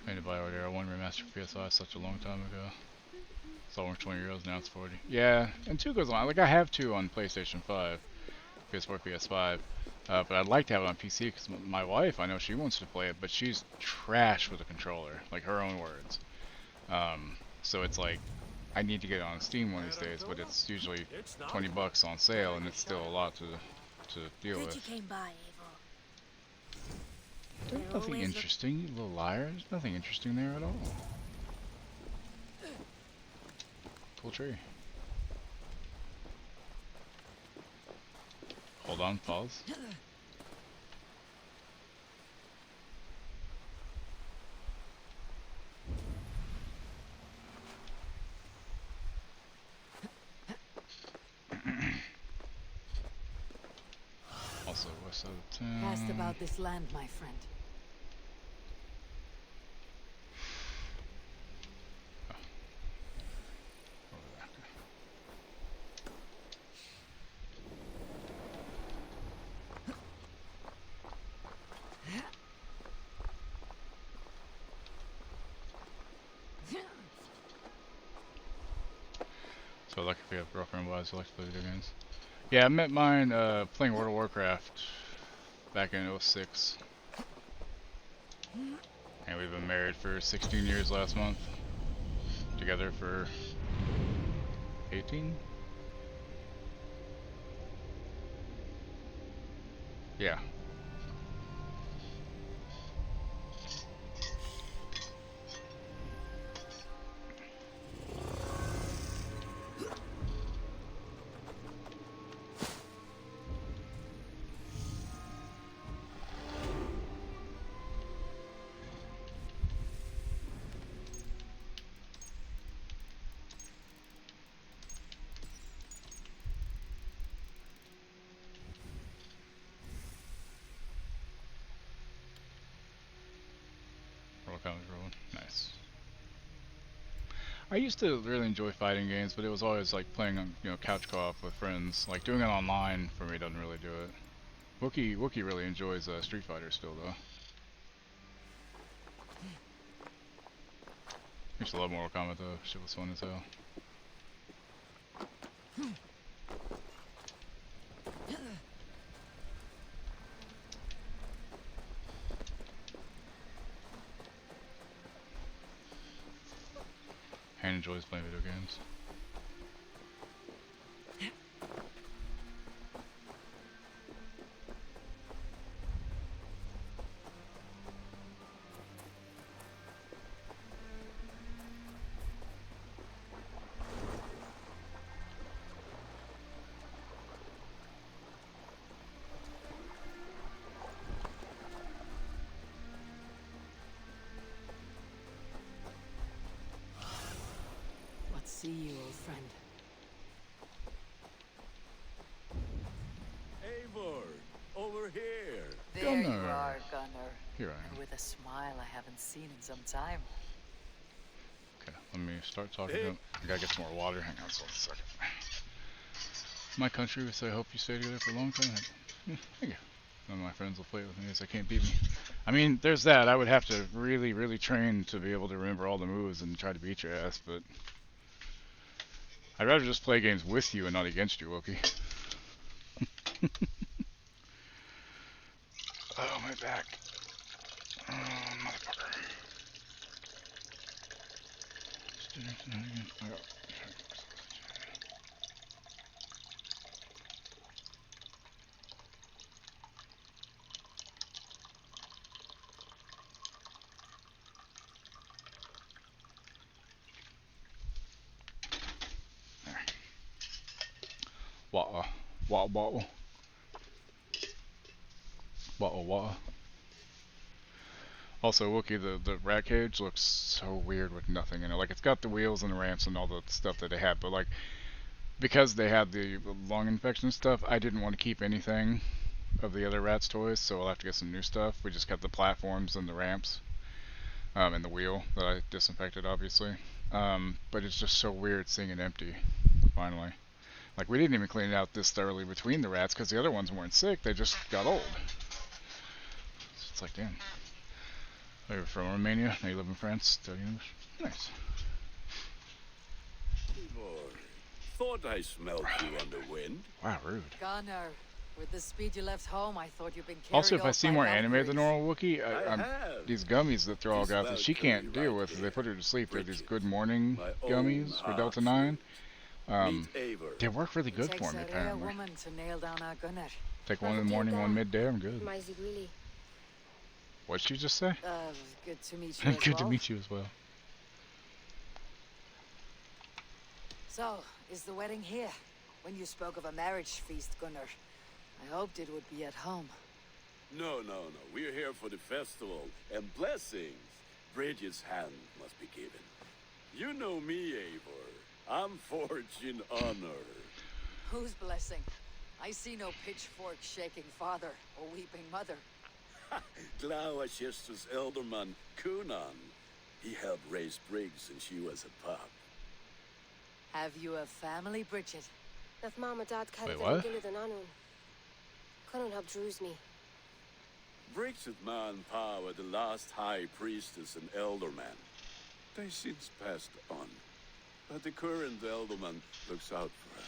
Made to buy Ordero 1 remastered for PS5 such a long time ago. It's almost 20 euros, now it's 40. Yeah, and 2 goes on. Like, I have 2 on PlayStation 5, PS4, PS5. But I'd like to have it on PC because my wife, I know she wants to play it, but she's trash with a controller. Like, her own words. So it's like, I need to get it on Steam one of these days, but it's usually $20 on sale, and it's still a lot to deal with. You came by, There's nothing interesting, you little liar. There's nothing interesting there at all. Cool tree. Hold on, pause. Also, west side of town. Asked about this land, my friend. So lucky if you have girlfriend wives who like to play video games. Yeah, I met mine playing World of Warcraft back in '06. And we've been married for 16 years last month. Together for 18? Yeah. Nice. I used to really enjoy fighting games, but it was always like playing on, couch co-op with friends. Like doing it online for me doesn't really do it. Wookie really enjoys Street Fighter still though. I used to love Mortal Kombat though. Shit was fun as hell. And enjoys playing video games. See you, old friend. Eivor, over here. There you are, Gunnar. Here I am. And with a smile I haven't seen in some time. Okay, let me start talking to him. I gotta get some more water. Hang on just a second. My country would say, I hope you stay together for a long time. Thank you. None of my friends will play with me as they can't beat me. I mean, there's that. I would have to really, really train to be able to remember all the moves and try to beat your ass, but I'd rather just play games with you and not against you, Wookie. Oh, my back. Oh, motherfucker. Wah wah wah wah wah. Also, Wookie, the rat cage looks so weird with nothing in it. Like, it's got the wheels and the ramps and all the stuff that they had, but like, because they had the lung infection stuff, I didn't want to keep anything of the other rats toys, so I'll have to get some new stuff. We just kept the platforms and the ramps, and the wheel that I disinfected, obviously. But it's just so weird seeing it empty, finally. Like, we didn't even clean it out this thoroughly between the rats because the other ones weren't sick, they just got old. So it's like, damn. Oh, you're from Romania, now you live in France, study English. Nice. Thought I smelled you on the wind. Wow, rude. Gunnar, with the speed you left home, I thought you'd been carried Also, if I off see by more anime Valkyries. than normal Wookie, these gummies that Thrall got that she can't deal with, if they put her to sleep, they're these good morning gummies for Delta 9. They work really good for me, apparently. Woman to nail down our Gunnar. Take one in the morning, one midday, I'm good. Really? What'd she just say? Good to meet you as Good well. to meet you as well. So, is the wedding here? When you spoke of a marriage feast, Gunnar, I hoped it would be at home. No. We're here for the festival and blessings. Bridget's hand must be given. You know me, Eivor. I'm forging honor. Whose blessing? I see no pitchfork shaking father or weeping mother. Glauachester's elderman, Kunan. He helped raise Briggs since she was a pup. Have you a family, Bridget? That mom and dad carried what? Gilad and Anun. Couldn't help Drew's me. Briggs and Man Pa were the last high priestess and elderman. They since passed on. But the current Elderman looks out for her.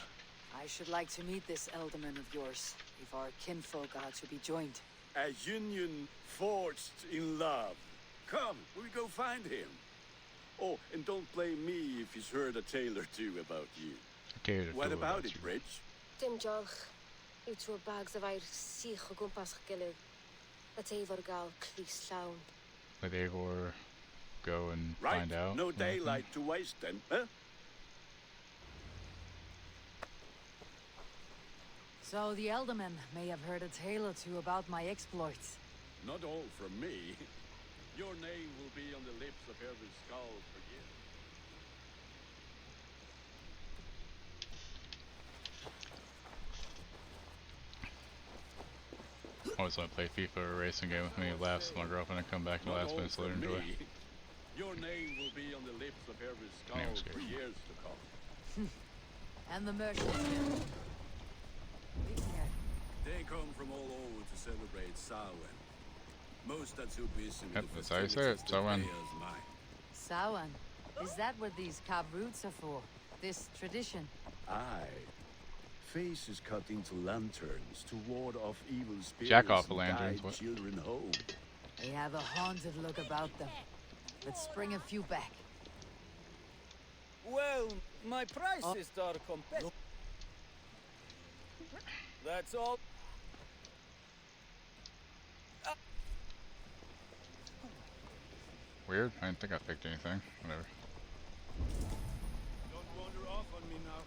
I should like to meet this Elderman of yours, if our kinfolk are to be joined. A union forged in love. Come, we go find him. Oh, and don't blame me if he's heard a tale or two about you. What about it, Bridge? Dim joch. Yw trwy bags of air sych o gwmpas gilydd. A teifr gael clis llawn. Let Eivor go and Right, find out. no daylight to waste then, huh? So the Elderman may have heard a tale or two about my exploits. Not all from me. Your name will be on the lips of every skull for years. Always want to play FIFA or a racing game with me, laughs with my girlfriend, and come back and last minutes later enjoy. Your name will be on the lips of every skull for years to come. And the merchants. They come from all over to celebrate Samhain. Most are too busy with the That's how you say it, festivities to Samhain. pay us mind. Samhain? Is that what these cab roots are for? This tradition? Aye. Faces cut into lanterns to ward off evil spirits Jack off the and lanterns, guide what? children home. They have a haunted look about them. Let's bring a few back. Well, my prices are competitive. That's all. Weird, I didn't think I picked anything. Whatever. Don't wander off on me now.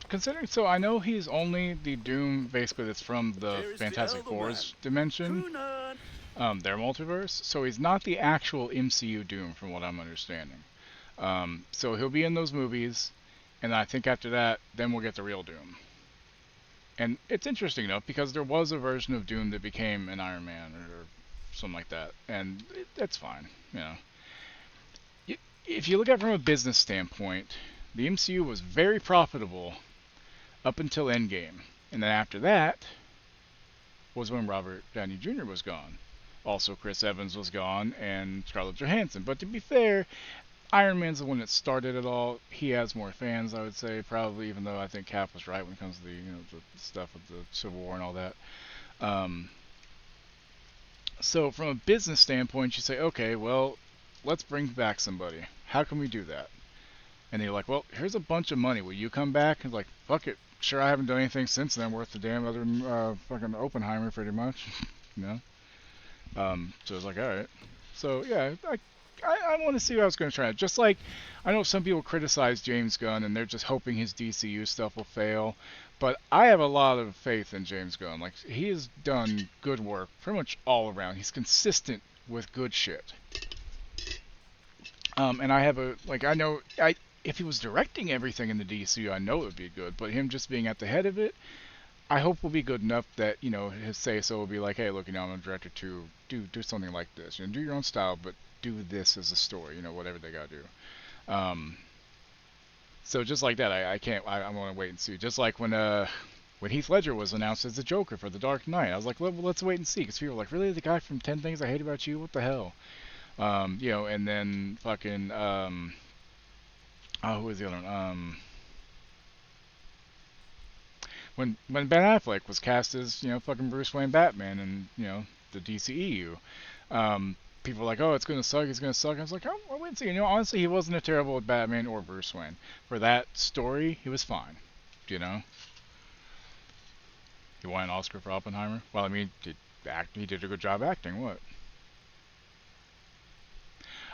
Considering, so I know he's only the Doom, basically, that's from the There's the Fantastic Elderman. Four's dimension, their multiverse, so he's not the actual MCU Doom, from what I'm understanding. So he'll be in those movies, and I think after that, then we'll get the real Doom. And it's interesting enough, because there was a version of Doom that became an Iron Man, or something like that, and that's fine, you know. If you look at it from a business standpoint, the MCU was very profitable up until Endgame. And then after that was when Robert Downey Jr. was gone. Also, Chris Evans was gone, and Scarlett Johansson. But to be fair, Iron Man's the one that started it all. He has more fans, I would say, probably, even though I think Cap was right when it comes to the, you know, the stuff with the Civil War and all that. So from a business standpoint, you say, okay, well, let's bring back somebody. How can we do that? And they're like, well, here's a bunch of money. Will you come back? And like, fuck it. Sure, I haven't done anything since then worth the damn other than fucking Oppenheimer, pretty much. You know? So it's like, alright. So, yeah, I want to see what I was going to try. Just like, I know some people criticize James Gunn, and they're just hoping his DCU stuff will fail. But I have a lot of faith in James Gunn. Like, he has done good work pretty much all around. He's consistent with good shit. And I have a, like, I know, if he was directing everything in the DCU, I know it would be good, but him just being at the head of it, I hope will be good enough that, you know, his say-so will be like, hey, look, you know, I'm a director too, do something like this, you know, do your own style, but do this as a story, you know, whatever they gotta do. So just like that, I want to wait and see. Just like when Heath Ledger was announced as the Joker for The Dark Knight, I was like, well, let's wait and see, because people were like, really, the guy from 10 Things I Hate About You, what the hell? You know, and then fucking, who was the other one? When Ben Affleck was cast as, you know, fucking Bruce Wayne Batman and, you know, the DCEU, people were like, oh, it's gonna suck, I was like, oh, well, wait and see. You know, honestly, he wasn't a terrible Batman or Bruce Wayne. For that story, he was fine, you know? He won an Oscar for Oppenheimer? Well, I mean, he did a good job acting, what?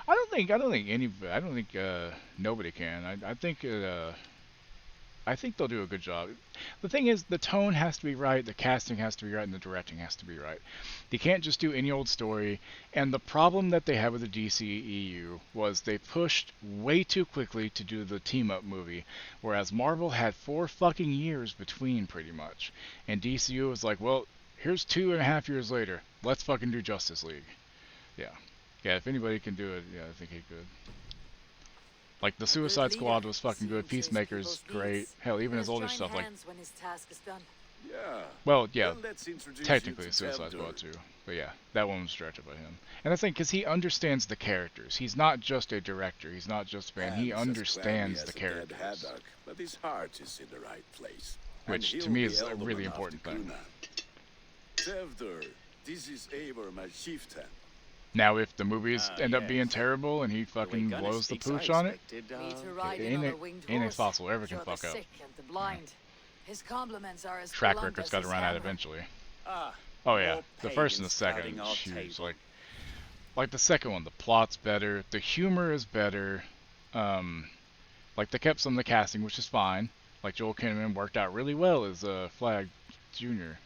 I don't think nobody can. I think they'll do a good job. The thing is, the tone has to be right, the casting has to be right, and the directing has to be right. They can't just do any old story. And the problem that they had with the DCEU was they pushed way too quickly to do the team-up movie, whereas Marvel had 4 fucking years between, pretty much. And DCU was like, well, here's 2.5 years later. Let's fucking do Justice League. Yeah. Yeah, if anybody can do it, yeah, I think he could. Like, the Suicide Squad was fucking good. Peacemaker's great. Hell, even his older stuff, like... when his task is done. Yeah. Well, yeah, Then let's introduce technically you to Suicide Tevdur. Squad too. But yeah, that one was directed by him. And I think because he understands the characters. He's not just a director. He's not just a fan. He Hands as crabby understands as the a dead characters. haddock, but his heart is in the right place. Which, And to me, he'll is be a elbow really enough important to thing. Kuna. Tevdur, this is Eivor, my chieftain. Now, if the movies end up being terrible and he fucking blows the pooch on it, ain't possible. Ever can fuck up. Sick and the blind. His compliments are as Track blunt record's as got to his run out hammer. eventually. Ah, Oh yeah, more the first and the pagans second, crowding our huge. table. Like the second one, the plot's better, the humor is better. Like they kept some of the casting, which is fine. Like Joel Kinnaman worked out really well as Flag Jr.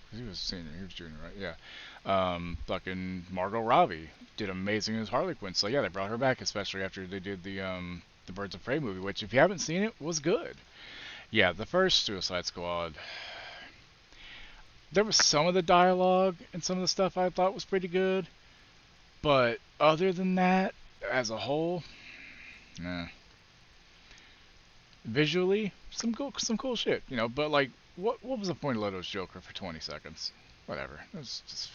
Because he was senior, he was junior, right? Yeah. Fucking Margot Robbie did amazing as Harley Quinn. So yeah, they brought her back, especially after they did the Birds of Prey movie, which if you haven't seen it, was good. Yeah, the first Suicide Squad. There was some of the dialogue and some of the stuff I thought was pretty good, but other than that, as a whole, nah. Visually, some cool shit, you know. But like, what was the point of Leto's Joker for 20 seconds? Whatever. It was just,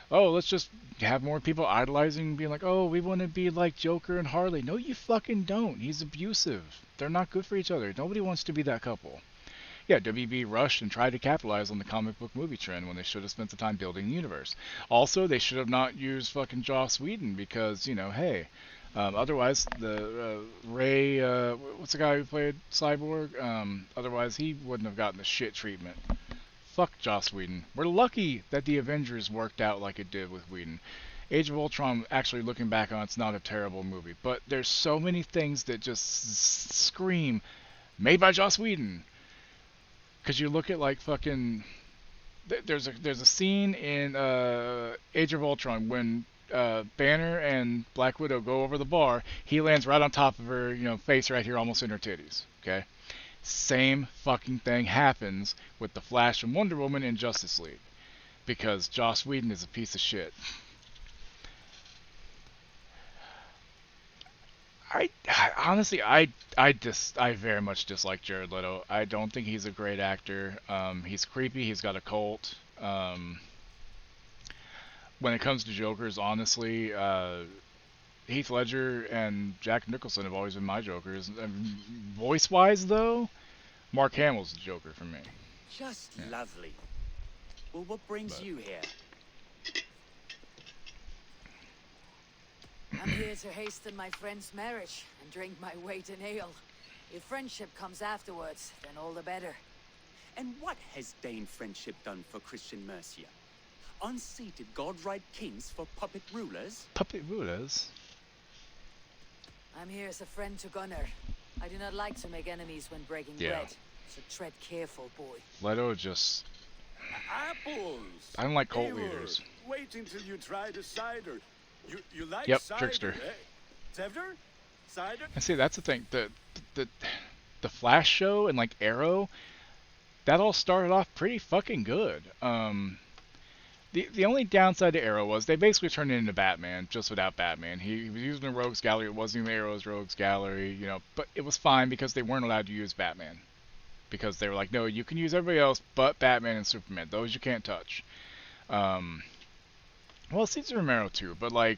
oh, let's just have more people idolizing, being like, oh, we want to be like Joker and Harley. No, you fucking don't. He's abusive. They're not good for each other. Nobody wants to be that couple. Yeah, WB rushed and tried to capitalize on the comic book movie trend when they should have spent the time building the universe. Also, they should have not used fucking Joss Whedon because, you know, hey, otherwise the Ray, what's the guy who played Cyborg? Otherwise he wouldn't have gotten the shit treatment. Fuck Joss Whedon. We're lucky that the Avengers worked out like it did with Whedon. Age of Ultron, actually looking back on, it's not a terrible movie, but there's so many things that just scream, made by Joss Whedon. Because you look at like fucking, there's a scene in Age of Ultron when Banner and Black Widow go over the bar. He lands right on top of her, you know, face right here, almost in her titties. Okay, same fucking thing happens with the Flash and Wonder Woman in Justice League, because Joss Whedon is a piece of shit. Honestly, I very much dislike Jared Leto. I don't think he's a great actor. He's creepy. He's got a cult. When it comes to Jokers, honestly, Heath Ledger and Jack Nicholson have always been my Jokers. Voice-wise, though, Mark Hamill's the Joker for me. Just lovely. Well, what brings you here? I'm here to hasten my friend's marriage and drink my weight in ale. If friendship comes afterwards, then all the better. And what has Dane friendship done for Christian Mercia? Unseated god-right kings for puppet rulers? Puppet rulers? I'm here as a friend to Gunnar. I do not like to make enemies when breaking bread, so tread careful, boy. Leto just... Apples! I don't like cult Eivor, leaders. Wait until you try the cider. You like cider, Trickster. Eh? Tevdur? Cider? And see, that's the thing. The Flash show and like Arrow, that all started off pretty fucking good. The only downside to Arrow was they basically turned it into Batman, just without Batman. He was using the Rogues Gallery. It wasn't even Arrow's Rogues Gallery, you know. But it was fine because they weren't allowed to use Batman. Because they were like, no, you can use everybody else but Batman and Superman. Those you can't touch. Well, Cesar Romero too, but like,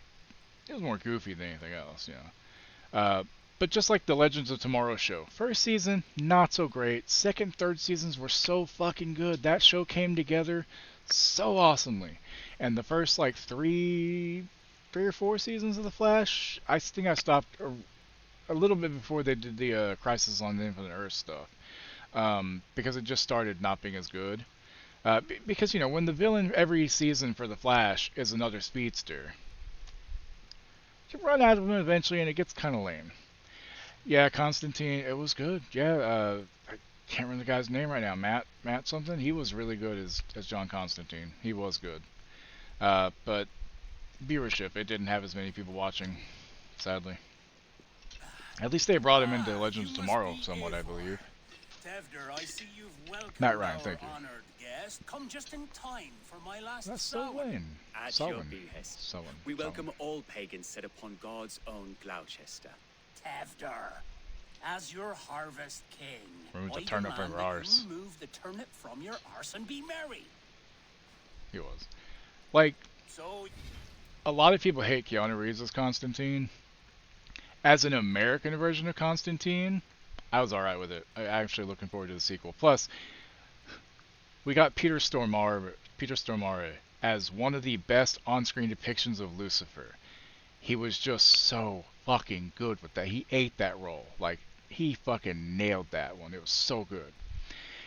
it was more goofy than anything else, you know. But just like the Legends of Tomorrow show, first season, not so great. Second, third seasons were so fucking good. That show came together so awesomely. And the first like three or four seasons of The Flash, I think I stopped a little bit before they did the Crisis on the Infinite Earth stuff. Because it just started not being as good. Because, you know, when the villain every season for The Flash is another speedster, you run out of them eventually and it gets kind of lame. Yeah, Constantine, it was good. Yeah, I can't remember the guy's name right now. Matt something? He was really good as John Constantine. He was good. But viewership, it didn't have as many people watching, sadly. At least they brought him into Legends of Tomorrow somewhat, I believe. Tevdur, I see you've welcomed Matt Ryan, thank you. honored guest. Come just in time for my last That's Samhain. At your behest. We welcome all pagans set upon God's own Gloucester. Tevdur. As your harvest king, Remove the I turnip from demand your that arse. you remove the turnip from your arse and be merry. He was. Like, So, a lot of people hate Keanu Reeves as Constantine. As an American version of Constantine, I was alright with it. I'm actually looking forward to the sequel. Plus, we got Peter Stormare as one of the best on-screen depictions of Lucifer. He was just so fucking good with that. He ate that role. Like, he fucking nailed that one. It was so good.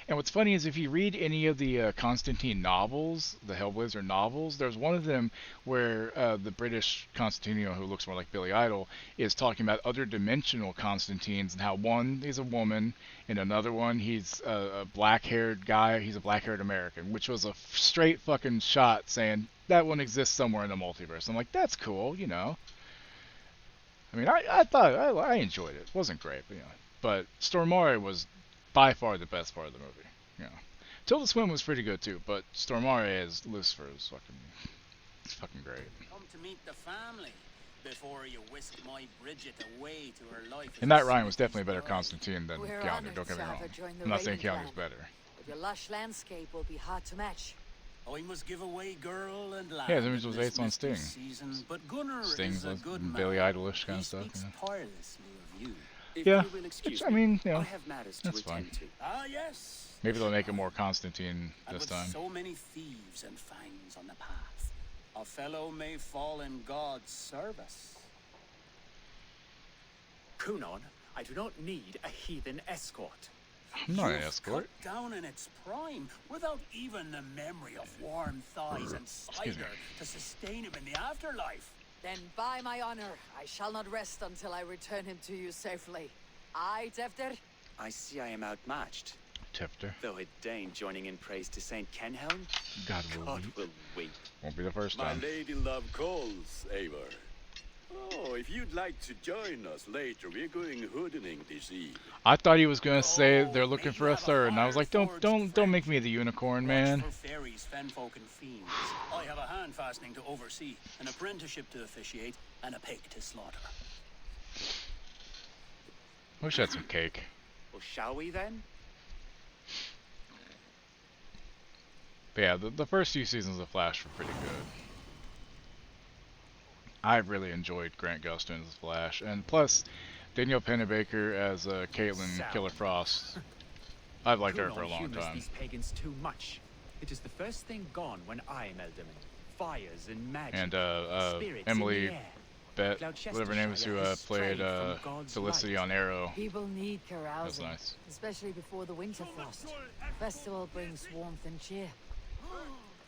And what's funny is if you read any of the Constantine novels, the Hellblazer novels, there's one of them where the British Constantino, who looks more like Billy Idol, is talking about other dimensional Constantines and how one is a woman and another one he's a black-haired guy, he's a black-haired American, which was a straight fucking shot saying that one exists somewhere in the multiverse. I'm like, that's cool, you know. I mean, I thought I enjoyed it. It wasn't great, but Stormare was by far the best part of the movie. Tilda Swinton was pretty good too, but Stormare as Lucifer is fucking great. come to meet the family before you whisk my Bridget away to her life. And that Ryan was definitely a better Constantine than Keanu, don't get me wrong. I'm not saying Keanu's better. But your lush landscape will be hard to match. I must give away girl and lad. Yeah, his image was based on this Sting. Season, but Gunnar Sting's is a good man. Billy Idolish kind of stuff. Speaks tirelessly of you. If Yeah, you will excuse I mean, me, I have matters to that's attend fine. to. Ah, yes. Maybe they'll make it more Constantine And this with time. so many thieves and fangs on the path, a fellow may fall in God's service. Kunon, I do not need a heathen escort. I'm not an You've escort. cut down in its prime, without even the memory of warm thighs and Excuse me. cider to sustain him in the afterlife. Then by my honor, I shall not rest until I return him to you safely. Aye, Tefter? I see I am outmatched. Tefter. Though a Dane joining in praise to Saint Kenhelm, God God will weep. Won't be the first My time. lady love calls, Eivor. Oh, if you'd like to join us later, we're going hoodening this eve. I thought he was gonna say they're looking for a third, and I was like, don't make me the unicorn, man. For fairies, fenfolk, and fiends, I have a hand fastening to oversee, an apprenticeship to officiate, and a pig to slaughter. Wish I had some cake. Well, shall we then? But yeah, the first few seasons of Flash were pretty good. I really enjoyed Grant Gustin as Flash, and plus Danielle Pennebaker as Caitlin Killer Frost. I've liked her for a long humors time. These pagans too much. It is the first thing gone when I am Elderman. Fires and magic. And spirits in Emily the air. Bet, whatever her name is, who has played strayed from God's Felicity light. on Arrow. People need That's carousing, nice. especially before the winter frost. Festival brings warmth and cheer.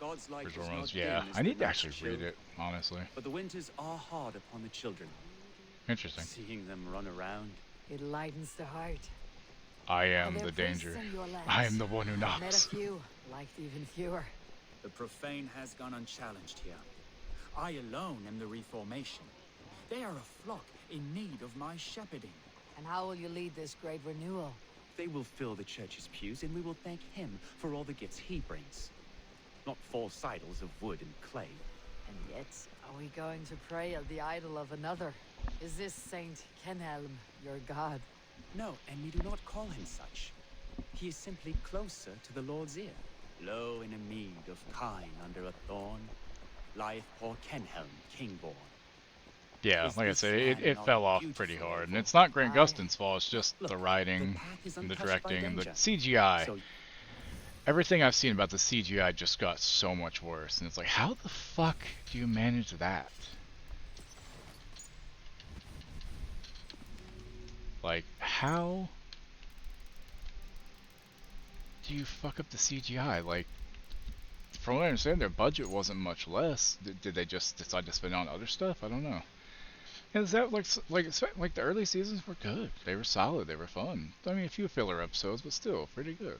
God's light Original is Runs, not yeah. dim as I the need to night's actually chill, read it, honestly. But the winters are hard upon the children. Interesting. Seeing them run around. It lightens the heart. I Are am there the priests danger. in your lands? I am the one who Met a knocks. few, liked even fewer. The profane has gone unchallenged here. I alone am the reformation. They are a flock in need of my shepherding. And how will you lead this great renewal? They will fill the church's pews, and we will thank him for all the gifts he brings. Not false idols of wood and clay. And yet, are we going to pray at the idol of another? Is this Saint Kenhelm your god? No, and we do not call him such. He is simply closer to the Lord's ear. Low in a mead of kine under a thorn, lieth poor Kenhelm, kingborn. Yeah, like I say, it fell off pretty hard. And it's not Grant Gustin's fault, it's just the writing, and the directing, and the CGI. Everything I've seen about the CGI just got so much worse. And it's like, how the fuck do you manage that? Like, how do you fuck up the CGI? Like, from what I understand, their budget wasn't much less. Did they just decide to spend on other stuff? I don't know. And is that like the early seasons were good. They were solid. They were fun. I mean, a few filler episodes, but still pretty good.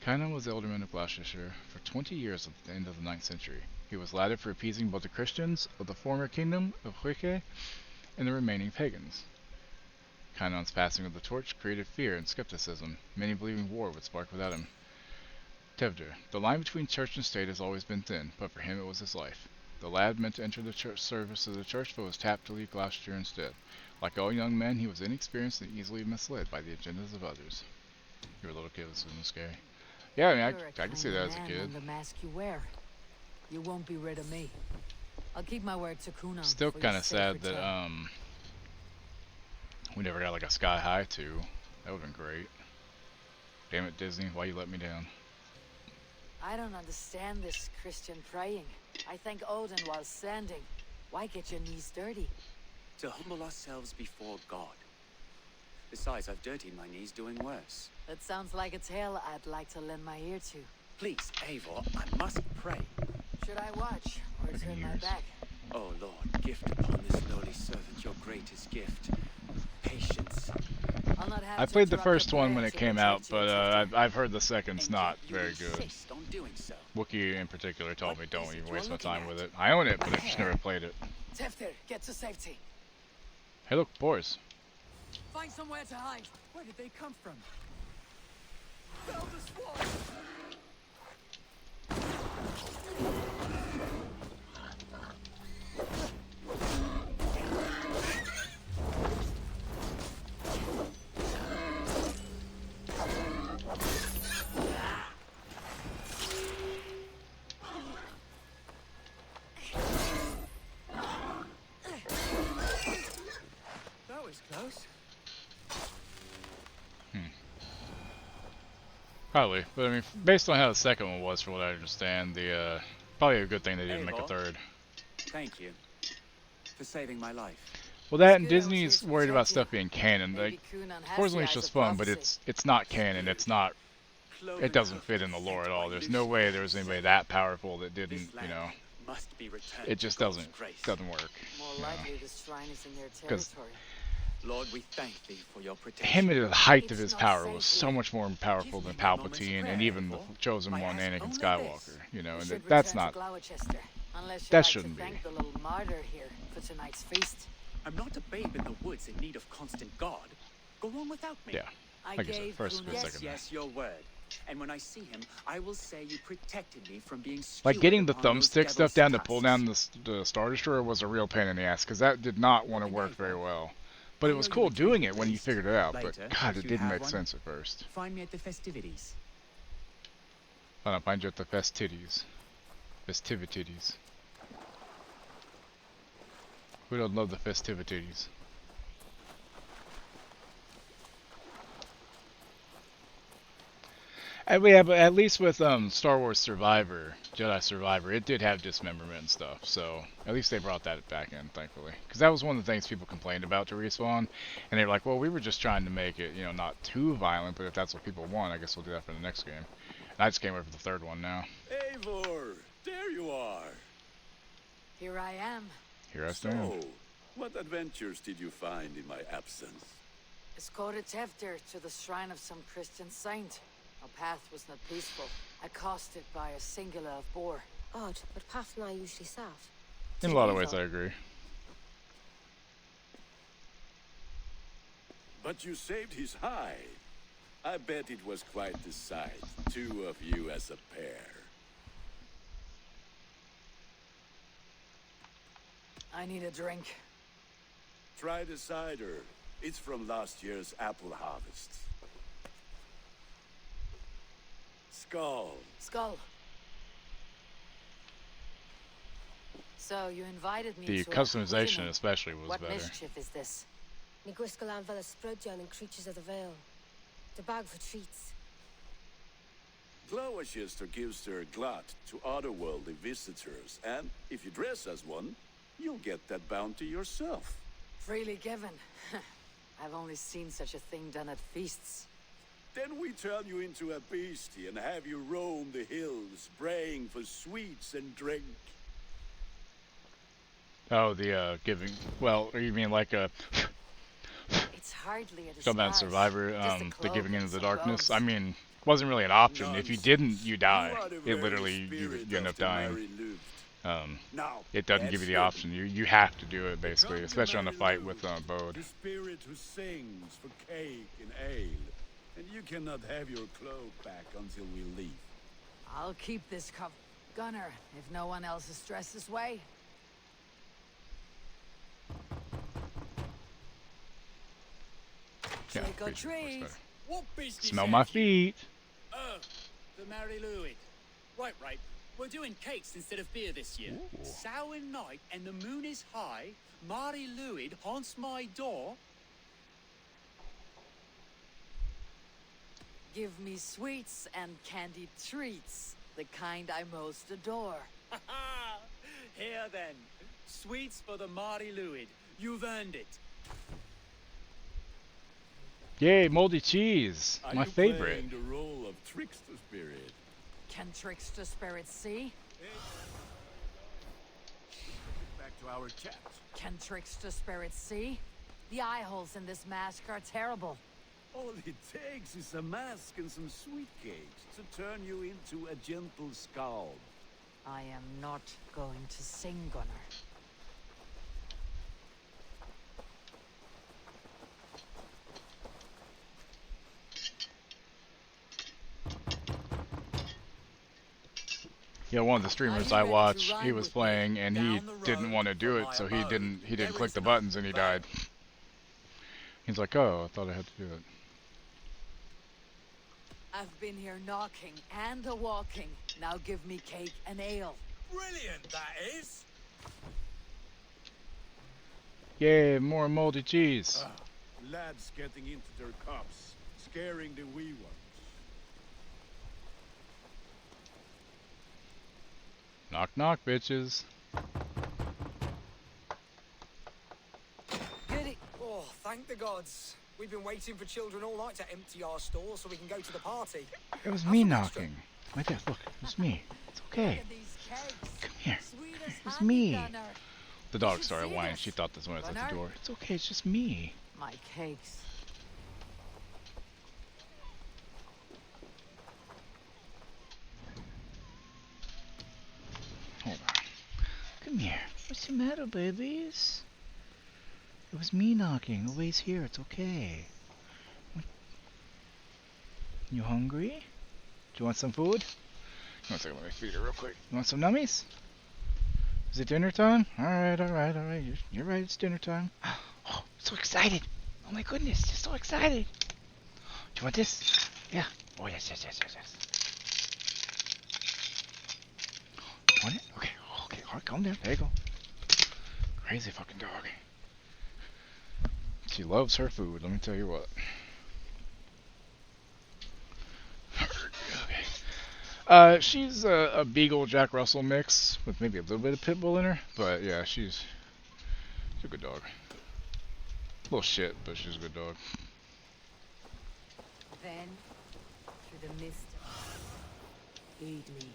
Kainan was Alderman of Gloucestershire for 20 years at the end of the 9th century. He was lauded for appeasing both the Christians of the former kingdom of Huike and the remaining pagans. Kainan's passing of the torch created fear and skepticism, many believing war would spark without him. Tevder. The line between church and state has always been thin, but for him it was his life. The lad meant to enter the church service of the church, but was tapped to leave Gloucester instead. Like all young men, he was inexperienced and easily misled by the agendas of others. You were a little kid, this isn't scary. Yeah, I mean, I can see that as a kid. The mask you wear. You won't be rid of me. I'll keep my word to Kunan. Still kind of sad that we never got like a Sky High 2. That would have been great. Damn it, Disney, why you let me down? I don't understand this Christian praying. I thank Odin while standing. Why get your knees dirty? To humble ourselves before God. Besides, I've dirtied my knees doing worse. That sounds like a tale I'd like to lend my ear to. Please, Eivor, I must pray. Should I watch or turn my back? Oh Lord, gift upon this lowly servant your greatest gift. Patience. I played the first one when it came out, but I've heard the second's not very good. Wookie in particular told me don't even waste my time with it. I own it, but I've just never played it. Tefter, get to safety. Hey look, boars. Find somewhere to hide. Where did they come from? Build a swamp. That was close. Probably, but I mean, based on how the second one was, from what I understand, the probably a good thing they didn't make a third. Thank you for saving my life. Well, that and Disney's worried about stuff being canon. Like, Force Unleashed was fun, but it's not canon. It's not. It doesn't fit in the lore at all. There's no way there was anybody that powerful that didn't, you know. It just doesn't work. More likely this shrine is in their territory. Lord, we thank thee for your protection. Him at the height of his power was so much more powerful than Palpatine and even the chosen one, Anakin Skywalker. You know, and that's not. That shouldn't be. Thank the little martyr here for tonight's feast. I'm not a babe in the woods in need of constant guard. Go on without me. Yeah, like I said, first and second. Yes, your word. And when I see him, I will say you protected me from being like getting the thumbstick stuff down to pull down the Star Destroyer was a real pain in the ass because that did not want to work very well. But it was cool doing it when you figured it out. But God, it didn't make sense at first. Find me at the festivities. I'll find you at the festivities. Festivities. We don't love the festivities. And yeah, but at least with Star Wars Survivor, Jedi Survivor, it did have dismemberment and stuff. So at least they brought that back in, thankfully, because that was one of the things people complained about to Respawn, and they were like, "Well, we were just trying to make it, you know, not too violent, but if that's what people want, I guess we'll do that for the next game." And I just came over for the third one now. Eivor, there you are. Here I am. Here I stand. So, what adventures did you find in my absence? Escorted Tefter to the shrine of some Christian saint. Our path was not peaceful. Accosted by a singular of boar. Odd, but path now usually south. In a lot of ways, I agree. But you saved his hide. I bet it was quite the sight, two of you as a pair. I need a drink. Try the cider. It's from last year's apple harvest. Skull. Skull. So you invited me the to customization especially was what better. What mischief is this? Nigriscalan Vela Sprudjan and creatures of the Vale. The bag for treats. Glowachester gives their glut to otherworldly visitors, and if you dress as one, you'll get that bounty yourself. Freely given. I've only seen such a thing done at feasts. Then we turn you into a beastie and have you roam the hills, braying for sweets and drink. Oh, the giving. Well, you mean like a? It's hardly a Talking about Survivor, the giving into the darkness. I mean, it wasn't really an option. If you didn't, you die. It literally you end up dying. It doesn't give you the option. You have to do it basically, especially on the fight with Bode. The spirit who sings for cake and ale, and you cannot have your cloak back until we leave. I'll keep this cup, Gunner, if no one else is dressed this way. got trees. What business Smell my feet. Oh, the Mary Louis. Right. We're doing cakes instead of beer this year. Ooh. Sour night and the moon is high. Mary Louis haunts my door. Give me sweets and candied treats, the kind I most adore. Here then, sweets for the Mary Louis. You've earned it. Yay, moldy cheese. Are My you favorite. playing the role of trickster spirit? Can trickster spirits see? Back to our chat. Can trickster spirits see? The eye holes in this mask are terrible. All it takes is a mask and some sweet cakes to turn you into a gentle scald. I am not going to sing, Gunnar. Yeah, one of the streamers I watched, he was playing and he didn't want to do it, so he didn't click the buttons and he died. He's like, oh, I thought I had to do it. I've been here knocking and a-walking. Now give me cake and ale. Brilliant, that is. Yay, more moldy cheese. Lads getting into their cups, scaring the wee ones. Knock knock, bitches. Goody. Oh, thank the gods. We've been waiting for children all night to empty our store so we can go to the party. It was me knocking. My dad, look, it was me. It's okay. Come here. It was me. The dog started whining. She thought this when I was at the door. It's okay, it's just me. My cakes. Hold on. Come here. What's the matter, babies? It was me knocking. Nobody's here. It's okay. You hungry? Do you want some food? One second, let me feed her real quick. You want some nummies? Is it dinner time? Alright. You're right, it's dinner time. Oh, so excited. Oh my goodness, just so excited. Do you want this? Yeah. Oh, yes. Want it? Okay, alright, calm down. There you go. Crazy fucking dog. She loves her food, let me tell you what. She's a Beagle Jack Russell mix with maybe a little bit of pit bull in her, but yeah, she's a good dog. A little shit, but she's a good dog. Then, through the mist, aid me,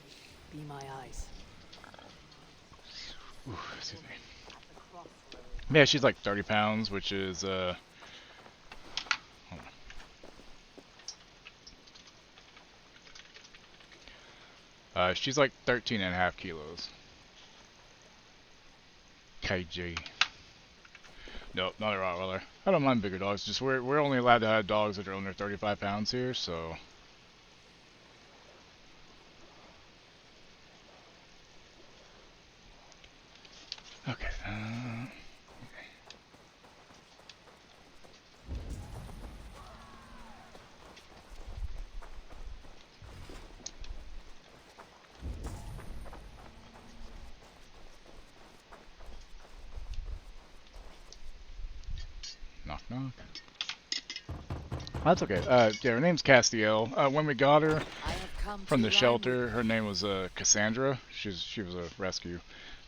be my eyes. Ooh, excuse me. Yeah, she's like 30 pounds, which is hold on. She's like 13.5 kilos. KG. Nope, not a Rottweiler. I don't mind bigger dogs. Just we're only allowed to have dogs that are under 35 pounds here, so. Okay. Knock knock. That's okay. Yeah, her name's Castiel. When we got her from the shelter, her name was Cassandra. She was a rescue.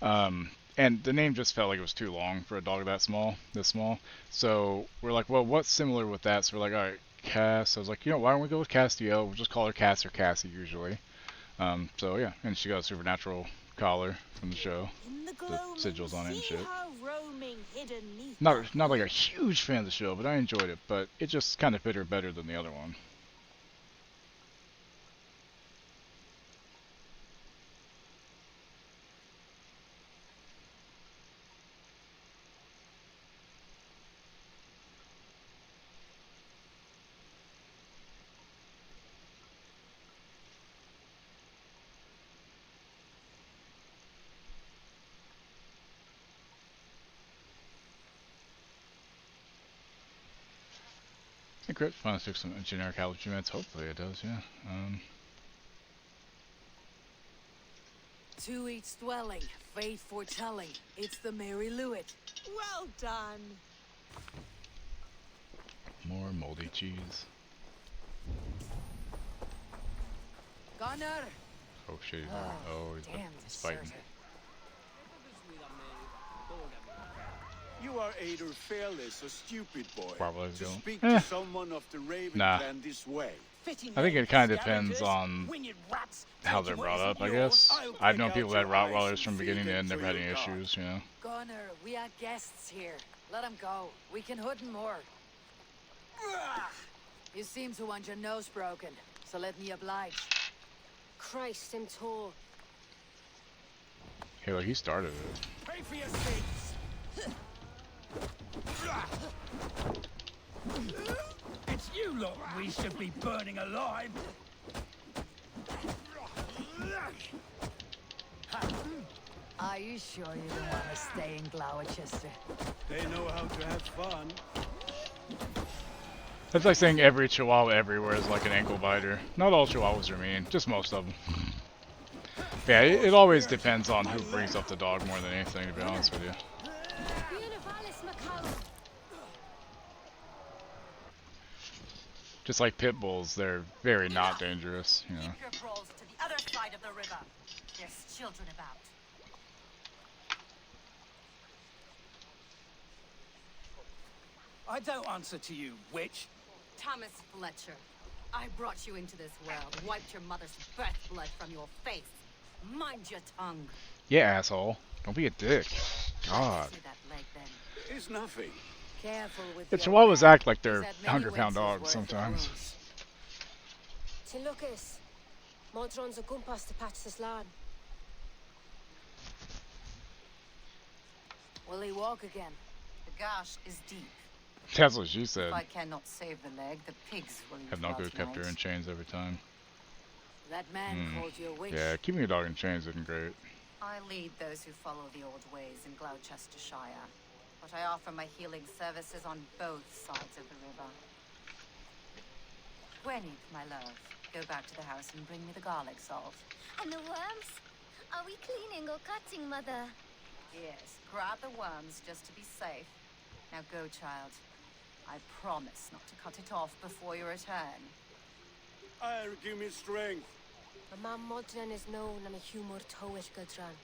And the name just felt like it was too long for a dog this small. So we're like, well, what's similar with that? So we're like, all right, Cass. I was like, why don't we go with Castiel? We'll just call her Cass or Cassie usually. So yeah, and she got a supernatural collar from the show. The sigils on it and shit. Not like a huge fan of the show, but I enjoyed it. But it just kind of fit her better than the other one. The crit finally took some generic allergy meds. Hopefully it does, yeah. To each dwelling, fate foretelling. It's the Mary Lewitt. Well done. More moldy cheese. Gunner. Oh shit, he's fighting. You are either fearless or stupid, boy. Probably to don't. speak to someone of the Raven clan this way. I think it kind of depends on how they're brought up, I guess. I've known people that had Rottweilers from beginning to end, never had any issues, you know. Gunner, we are guests here. Let them go. We can hood more. You seem to want your nose broken, so let me oblige. Christ, I'm tall. Hey, look, he started it. Pay for your sins. It's you lot we should be burning alive. Are you sure you don't want to stay in Gloucester? They know how to have fun. That's like saying every Chihuahua everywhere is like an ankle biter. Not all Chihuahuas are mean, just most of them. Yeah, it always depends on who brings up the dog more than anything, to be honest with you. Just like pit bulls, they're very not dangerous, you know. Keep your brawls to the other side of the river. There's children about. I don't answer to you, witch. Thomas Fletcher, I brought you into this world, wiped your mother's birth blood from your face. Mind your tongue. Yeah, asshole. Don't be a dick. God. See that leg then? It's nothing. Careful with The Chihuahuas act like they're 100-pound dogs sometimes. To Lucas, Modron's a gumpas to patch this land. Will he walk again? The gash is deep. That's what she said. If I cannot save the leg, the pigs will eat Have not well good kept her in chains every time. That man called you a witch. Yeah, keeping a dog in chains isn't great. I lead those who follow the old ways in Gloucestershire, but I offer my healing services on both sides of the river. Gwenny, my love, go back to the house and bring me the garlic salt. And the worms? Are we cleaning or cutting, Mother? Yes, grab the worms just to be safe. Now go, child. I promise not to cut it off before your return. I'll give me strength. My Mam Modron is known and a humor toish Gudran.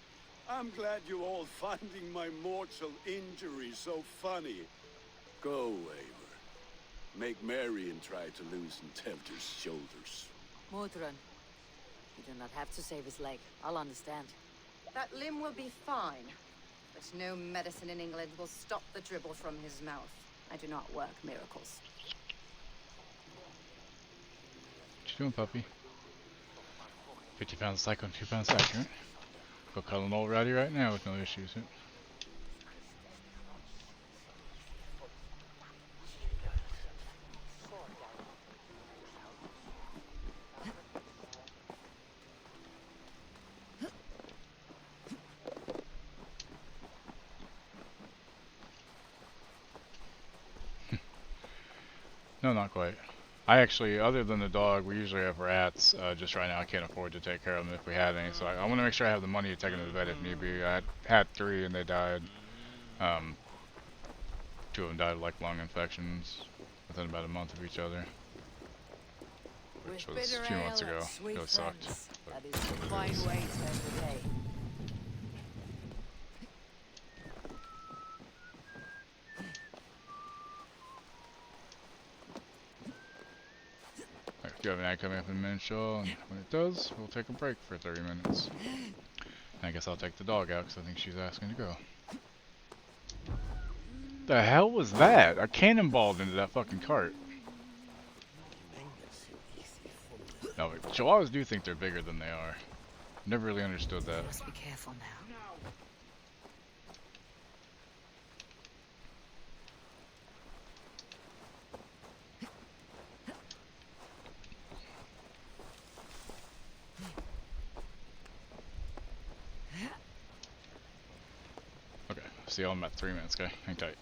I'm glad you're all finding my mortal injury so funny. Go, Eivor. Make Marion try to loosen Tevder's shoulders. Modron, you do not have to save his leg. I'll understand. That limb will be fine, but no medicine in England will stop the dribble from his mouth. I do not work miracles. What you doing, puppy? 50 pounds psycho and 2 pounds psycho, right? Go cuddle an old rowdy right now with no issues. Right? No, not quite. I actually, other than the dog, we usually have rats. Just right now I can't afford to take care of them if we had any, so I want to make sure I have the money to take them to the vet if need be. I had 3 and they died. 2 of them died of like lung infections within about a month of each other. Which was a few months ago. It really sucked. That is a fine way to end the day. You have an ad coming up in a minute, Shaw, and when it does, we'll take a break for 30 minutes. And I guess I'll take the dog out because I think she's asking to go. The hell was that? I cannonballed into that fucking cart. No, but Chihuahuas do think they're bigger than they are. Never really understood that. Must be careful now. See you all in about 3 minutes, okay? Hang tight.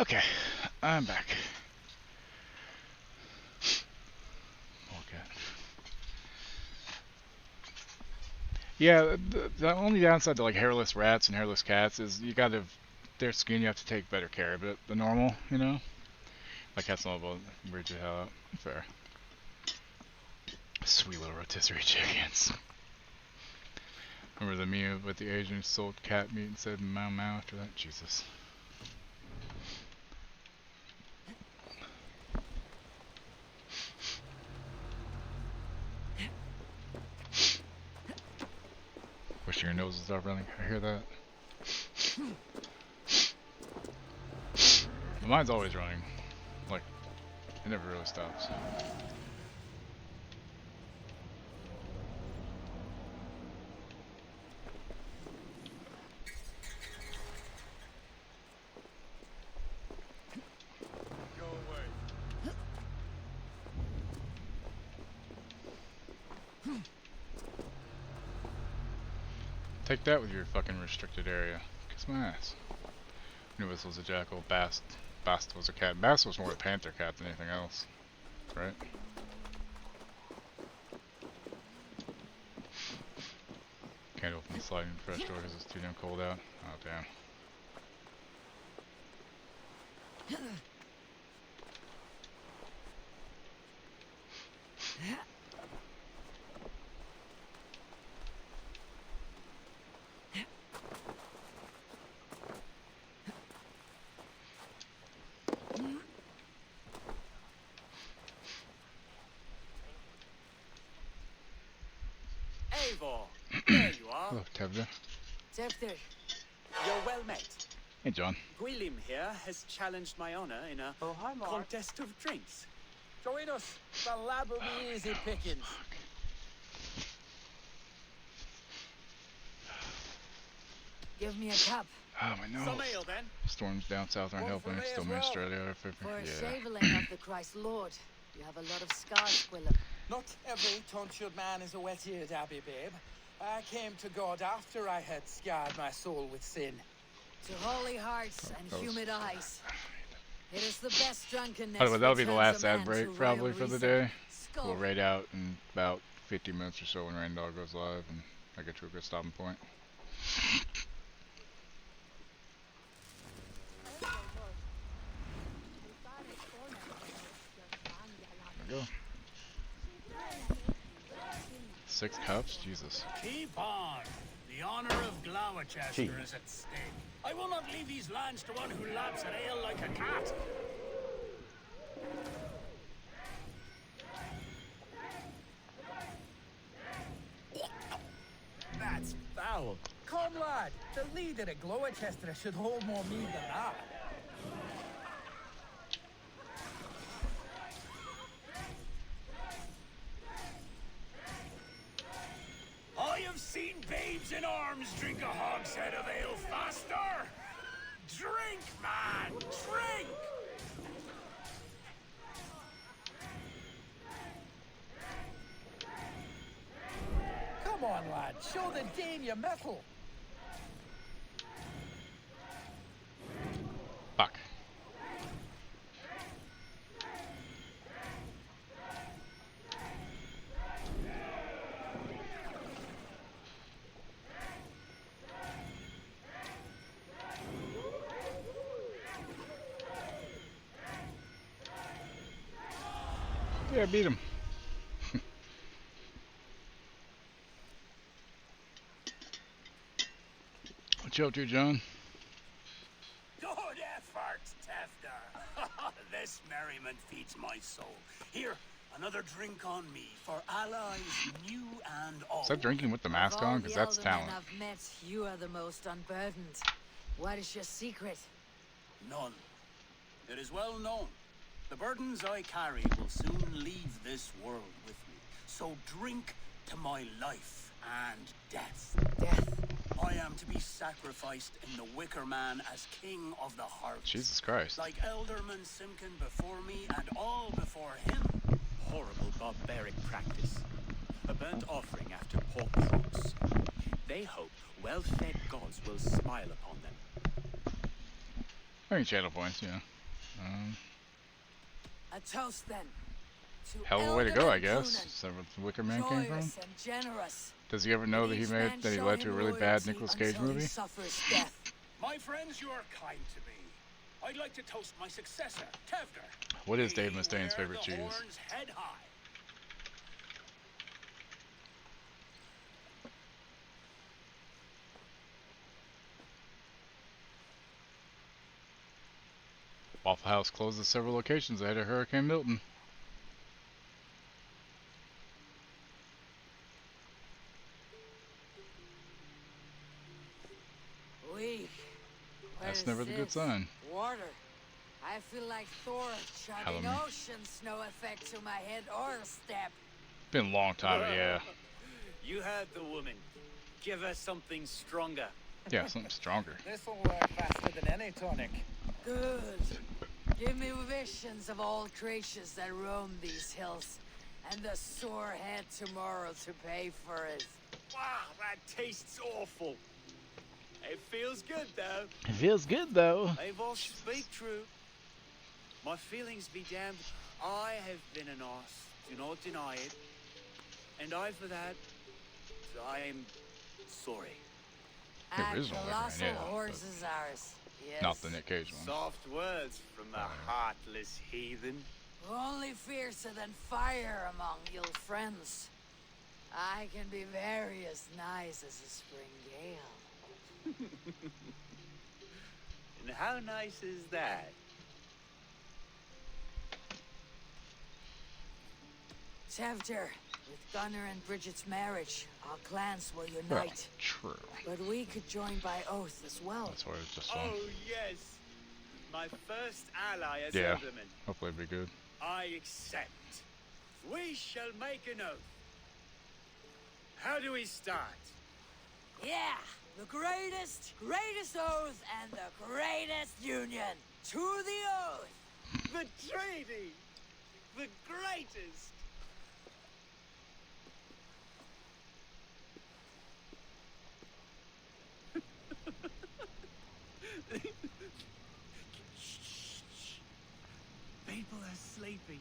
Okay, I'm back. Okay. Yeah, the only downside to like hairless rats and hairless cats is you gotta, their skin you have to take better care of it than normal, you know? Like that's not about weird to hell out. Fair. Sweet little rotisserie chickens. Remember the meme with the Asian sold cat meat and said "mau mau" after that? Jesus. Wishing your nose is stop running. I hear that. Mine's always running. Like, it never really stops. Take that with your fucking restricted area. Kiss my ass. Knew this was a jackal. Bast was a cat. Bast was more a panther cat than anything else. Right? Can't open the sliding fresh door because it's too damn cold out. Oh damn. Eivor, there you are. Hello, Tevda. Tevder. You're well met. Hey, John. Gwilym here has challenged my honor in a contest of drinks. Join us. The lab will be easy pickings. Give me a cup. Oh, my nose. Some ale, then. Storms down south aren't helping. Still in Australia. For a shaveling of the Christ Lord, you have a lot of scars, Gwilym. Not every tonsured man is a wet-eared Abbey, babe. I came to God after I had scarred my soul with sin. To holy hearts and humid eyes. It is the best drunkenness. By the way, that'll be the last ad break probably for the day. We'll raid out in about 50 minutes or so when Rain Dog goes live, and I get to a good stopping point. There we go. 6 cups? Jesus. Keep on. The honor of Gloucester is at stake. I will not leave these lands to one who laps at ale like a cat. That's foul. Come, lad. The leader at Gloucester should hold more mead than that. I have seen babes in arms drink a hogshead of ale faster. Drink, man, drink! Come on, lad. Show the dame your mettle. Fuck. Yeah, beat him. What you up to, John? Good effort, Tefter. This merriment feeds my soul. Here, another drink on me for allies new and old. Is that drinking with the mask on? Because that's talent. I've met, you are the most unburdened. What is your secret? None. It is well known. The burdens I carry will soon leave this world with me. So drink to my life and death. Death? I am to be sacrificed in the Wicker Man as king of the harvest. Jesus Christ. Like Elderman Simkin before me and all before him. Horrible barbaric practice. A burnt offering after pork crops. They hope well-fed gods will smile upon them. I mean, channel points, you know. A toast then. Hell of a way to go, I guess. Is that where the Wicker Man came from? And generous. Does he ever know that he led to a really bad Nicolas Cage movie? My friends, you are kind to me. I'd like to toast my successor, Tevder. What is Dave Mustaine's favorite cheese? Head high. Waffle House closes several locations ahead of Hurricane Milton. That's never the good sign. Water. I feel like Thor chugging oceans, no effect to my head or step. Been a long time, yeah. You heard the woman. Give her something stronger. Yeah, something stronger. This'll work faster than any tonic. Good. Give me visions of all creatures that roam these hills, and the sore head tomorrow to pay for it. Wow, that tastes awful. It feels good, though. It feels good, though. Avos, speak true. My feelings be damned. I have been an arse. Do not deny it. And I, for that, I am sorry. There is no colossal horse is ours. Yes. Not the Nick Cage one. Soft words from a heartless heathen. Only fiercer than fire among ill friends. I can be very as nice as a spring gale. And how nice is that? Tevder, with Gunnar and Bridget's marriage, our clans will unite. Well, true. But we could join by oath as well. That's why it's just fun. Oh, yes. My first ally as yeah. Elderman. Hopefully it'll be good. I accept. We shall make an oath. How do we start? Yeah, the greatest oath and the greatest union. To the oath. The treaty. The greatest. People are sleeping.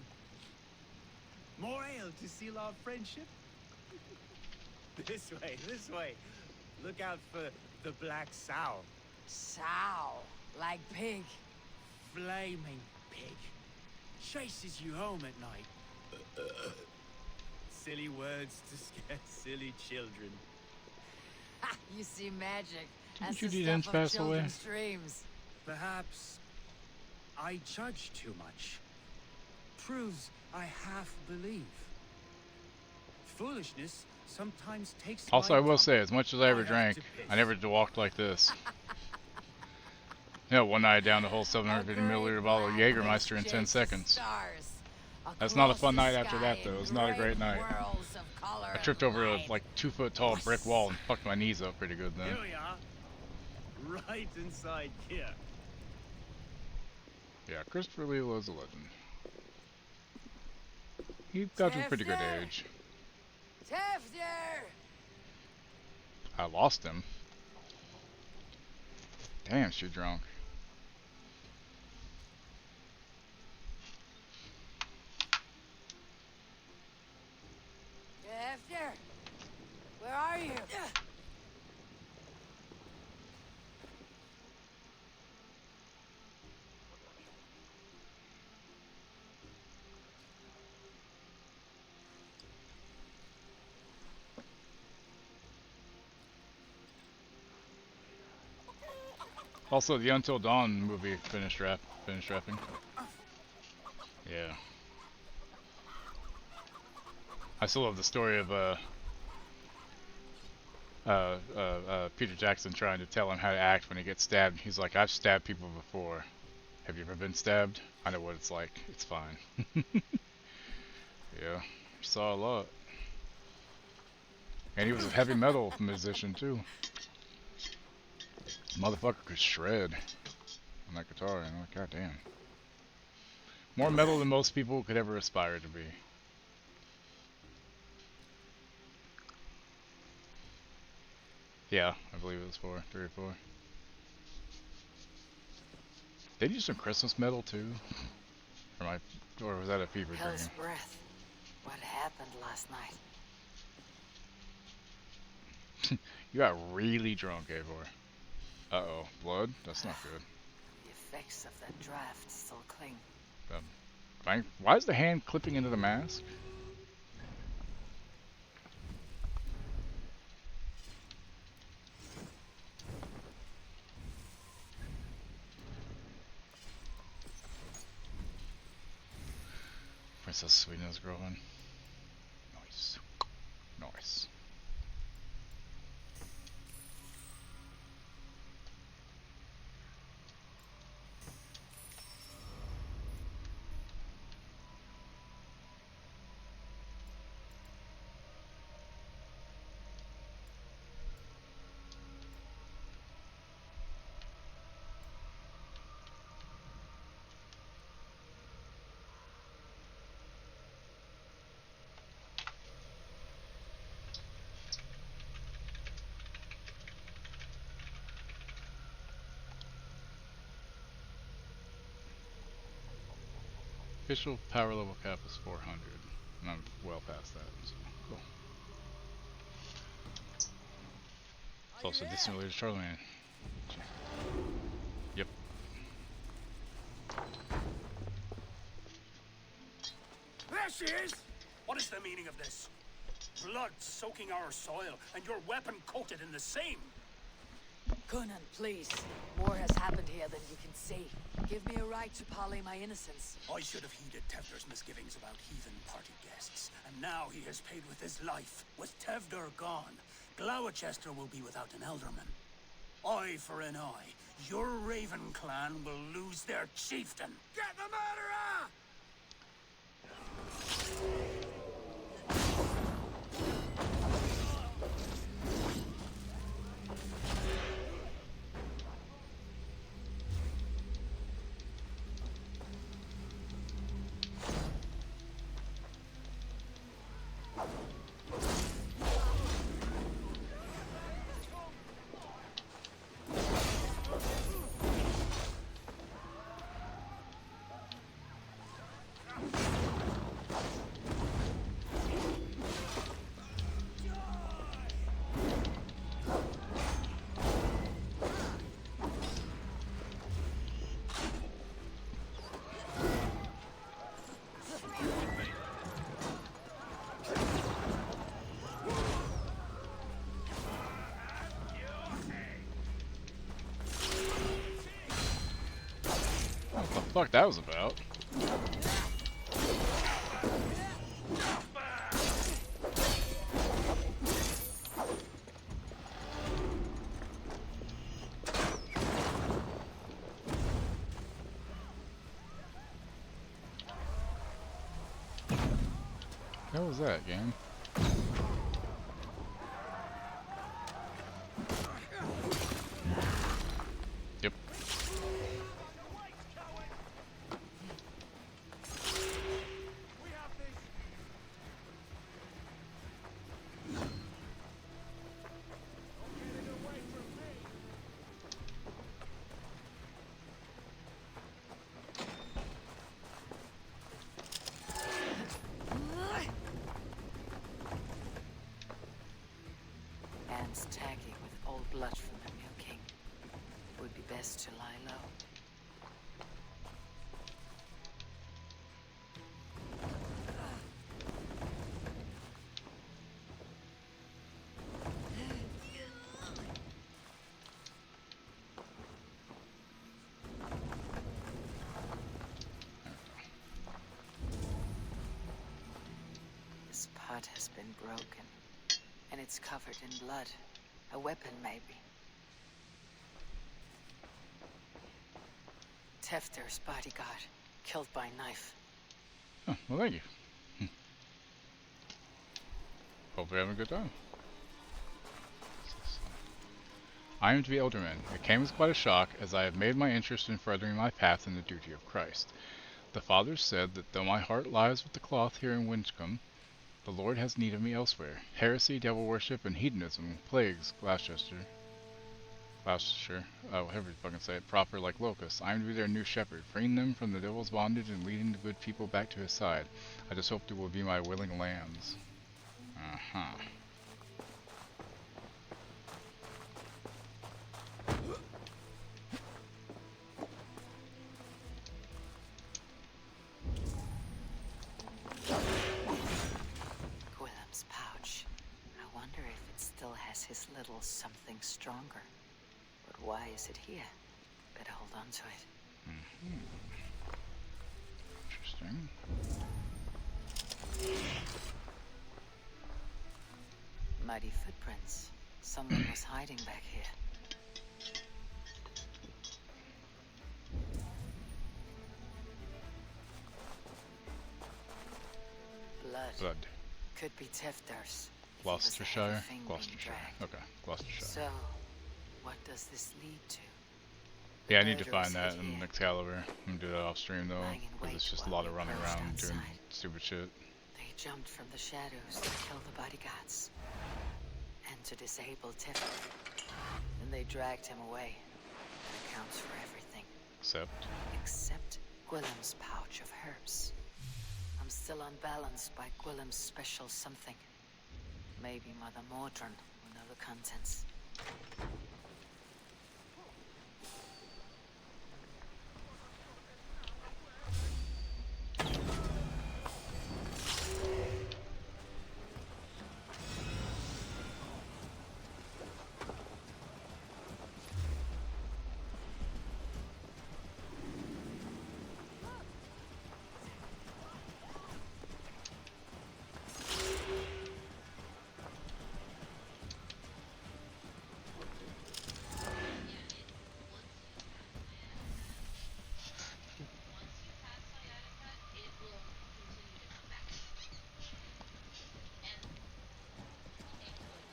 More ale to seal our friendship? This way. Look out for the black sow. Sow, like pig. Flaming pig. Chases you home at night. Silly words to scare silly children. You see magic. Didn't Judy Dench pass away? Dreams. Perhaps I judge too much. Proves I half believe. Foolishness sometimes takes. Also, I will say, as much as I ever drank, I never walked like this. You know, one night down the whole 750 milliliter bottle of Jägermeister in 10 seconds. That's not a fun night after that, though. It was not a great night. I tripped over a, like, 2-foot tall brick wall and fucked my knees up pretty good then. Here we are. Right inside here. Yeah, Christopher Lee was a legend. He got to a pretty good age. Tevder! I lost him. Damn, she's drunk. Tevder! Where are you? Also, the Until Dawn movie finished wrapping. Yeah. I still love the story of Peter Jackson trying to tell him how to act when he gets stabbed. He's like, I've stabbed people before. Have you ever been stabbed? I know what it's like. It's fine. Yeah, he saw a lot. And he was a heavy metal musician too. Motherfucker could shred on that guitar, and I'm like, god damn. More metal than most people could ever aspire to be. Yeah, I believe it was 3 or 4. They use some Christmas metal too? Or was that a fever dream? Hell's breath. What happened last night? You got really drunk, Eivor. Uh-oh. Blood? That's not good. The effects of that draft still cling. Why is the hand clipping into the mask? Princess Sweetness growing. Nice. Nice. Official power level cap is 400, and I'm well past that, so cool. It's also Dissimulator Charlemagne. Yep. There she is! What is the meaning of this? Blood soaking our soil, and your weapon coated in the same! Conan, please. More has happened here than you can see. Give me a right to parley my innocence. I should have heeded Tevder's misgivings about heathen party guests, and now he has paid with his life. With Tevder gone, Gloucester will be without an ealdorman. Eye for an eye. Your Raven clan will lose their chieftain. Get the murderer! Fuck that was about. What was that, game? Yep. Hands tacky with old blood from the new king. Would be best to lie low. This pot has been broken. And it's covered in blood. A weapon, maybe. Tefter's bodyguard, killed by knife. Oh, well, thank you. Hope you're having a good time. I am to be Elderman. It came as quite a shock, as I have made my interest in furthering my path in the duty of Christ. The fathers said that though my heart lies with the cloth here in Winchcombe, the Lord has need of me elsewhere. Heresy, devil worship, and hedonism plagues Gloucester. Gloucestershire. Whatever you fucking say it. Proper like locusts. I am to be their new shepherd, freeing them from the devil's bondage and leading the good people back to his side. I just hope they will be my willing lambs. Uh-huh. Gwilym's pouch. I wonder if it still has his little something stronger. But why is it here? Better hold on to it. Interesting. Muddy footprints. Someone was hiding back here. Blood. Could be Tefder's. Gloucestershire? Gloucestershire. Okay, Gloucestershire. So, what does this lead to? Yeah, I need to find that in Excalibur. I'm gonna do that off stream though, because it's just a lot of running around doing stupid shit. They jumped from the shadows to kill the bodyguards. And to disable Tefder. Then they dragged him away. That accounts for everything. Except Gwilym's pouch of herbs. I'm still unbalanced by Gwilym's special something. Maybe Mother Mordrin will know the contents.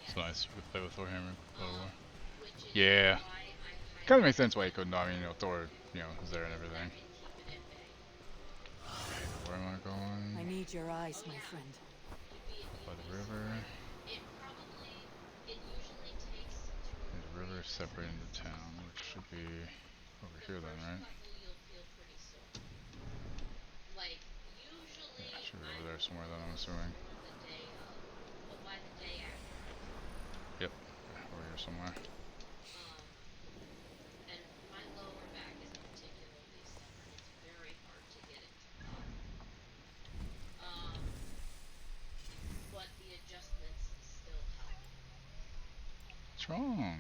It's nice. You could play with Warhammer. Yeah. Kind of makes sense why you couldn't. I mean, you know, Thor, you know, is there and everything. Where am I going? I need your eyes, my friend. By the river. The river is separating the town, which should be over here then, right? Yeah, it should be over there somewhere then, I'm assuming. Yep, over here somewhere. What's wrong?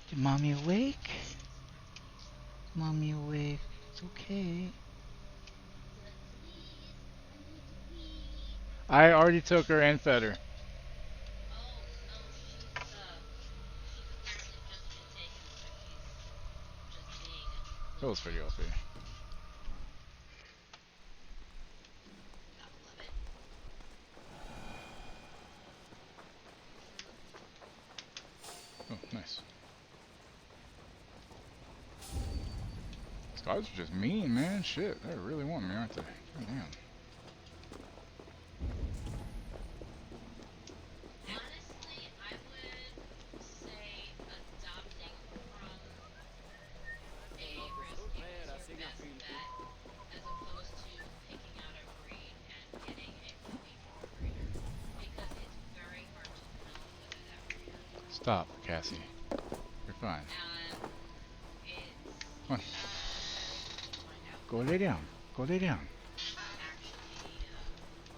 Did mommy awake? Mommy awake. It's okay. I already took her and fed her. That was pretty OP. Oh, nice. These guys are just mean, man. Shit, they really want me, aren't they? God damn. Stop, Cassie. You're fine. Come on. Go lay down. Go lay down.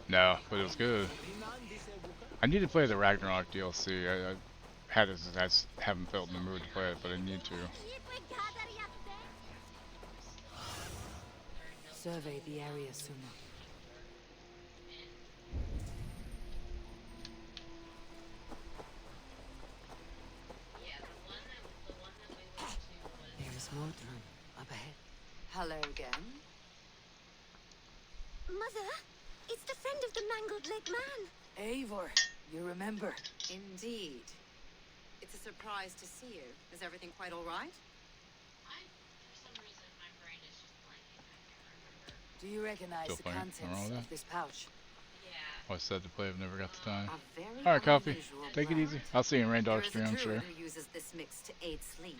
No, but it was good. I need to play the Ragnarok DLC. I haven't felt in the mood to play it, but I need to. Survey the area sooner. There's Mordrin up ahead. Hello again. Mother, it's the friend of the mangled leg man. Eivor, you remember? Indeed. It's a surprise to see you. Is everything quite all right? Do you recognize the contents of this pouch? Oh Always said to play, I've never got the time. Alright, Coffee. Take it easy. I'll see you in Rain Dog's stream, I'm sure. Who uses this mix to aid sleep.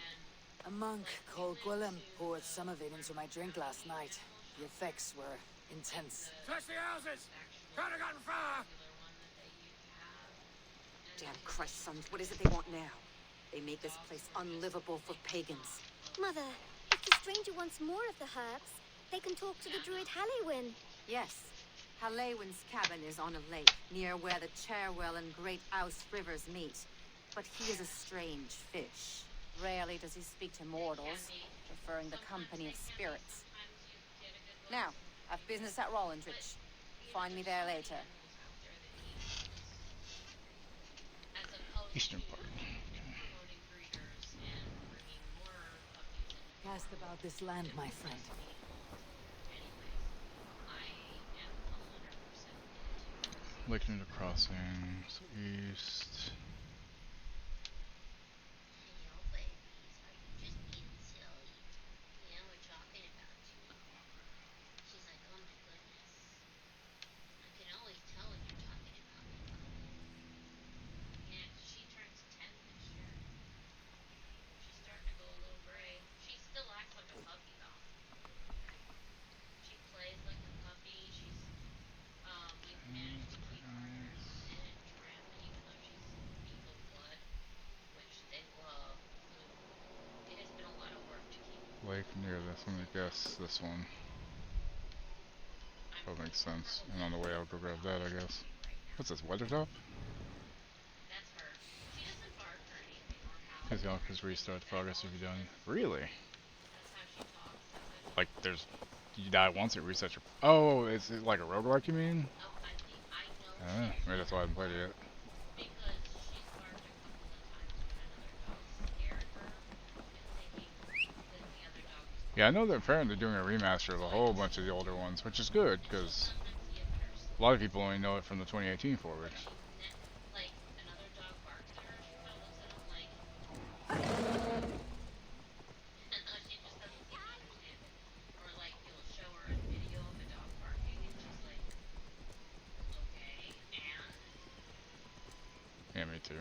A monk called Gwillem poured some of it into my drink last night. The effects were intense. Touch the houses! Try to get fire! Damn Christ, sons, what is it they want now? They make this place unlivable for pagans. Mother, if the stranger wants more of the herbs, they can talk to the druid Halewyn. Yes. Halewyn's cabin is on a lake, near where the Cherwell and Great Ouse rivers meet. But he is a strange fish. Rarely does he speak to mortals, preferring the company of spirits. Now, I've business at Rollindrich. Find me there later. Eastern part. Cast about this land, my friend. Lake Nunda Crossings, east. Lake near this, let me guess this one. That makes sense. And on the way I'll go grab that, I guess. What's this, Weathertop? His yonkers restart the progress if you done. Really? Like there's, you die once it resets your, oh, is it like a roguelike you mean? Maybe that's why I haven't played it yet. Yeah, I know they're apparently doing a remaster of a whole bunch of the older ones, which is good, because a lot of people only know it from the 2018 forward. Yeah, me too.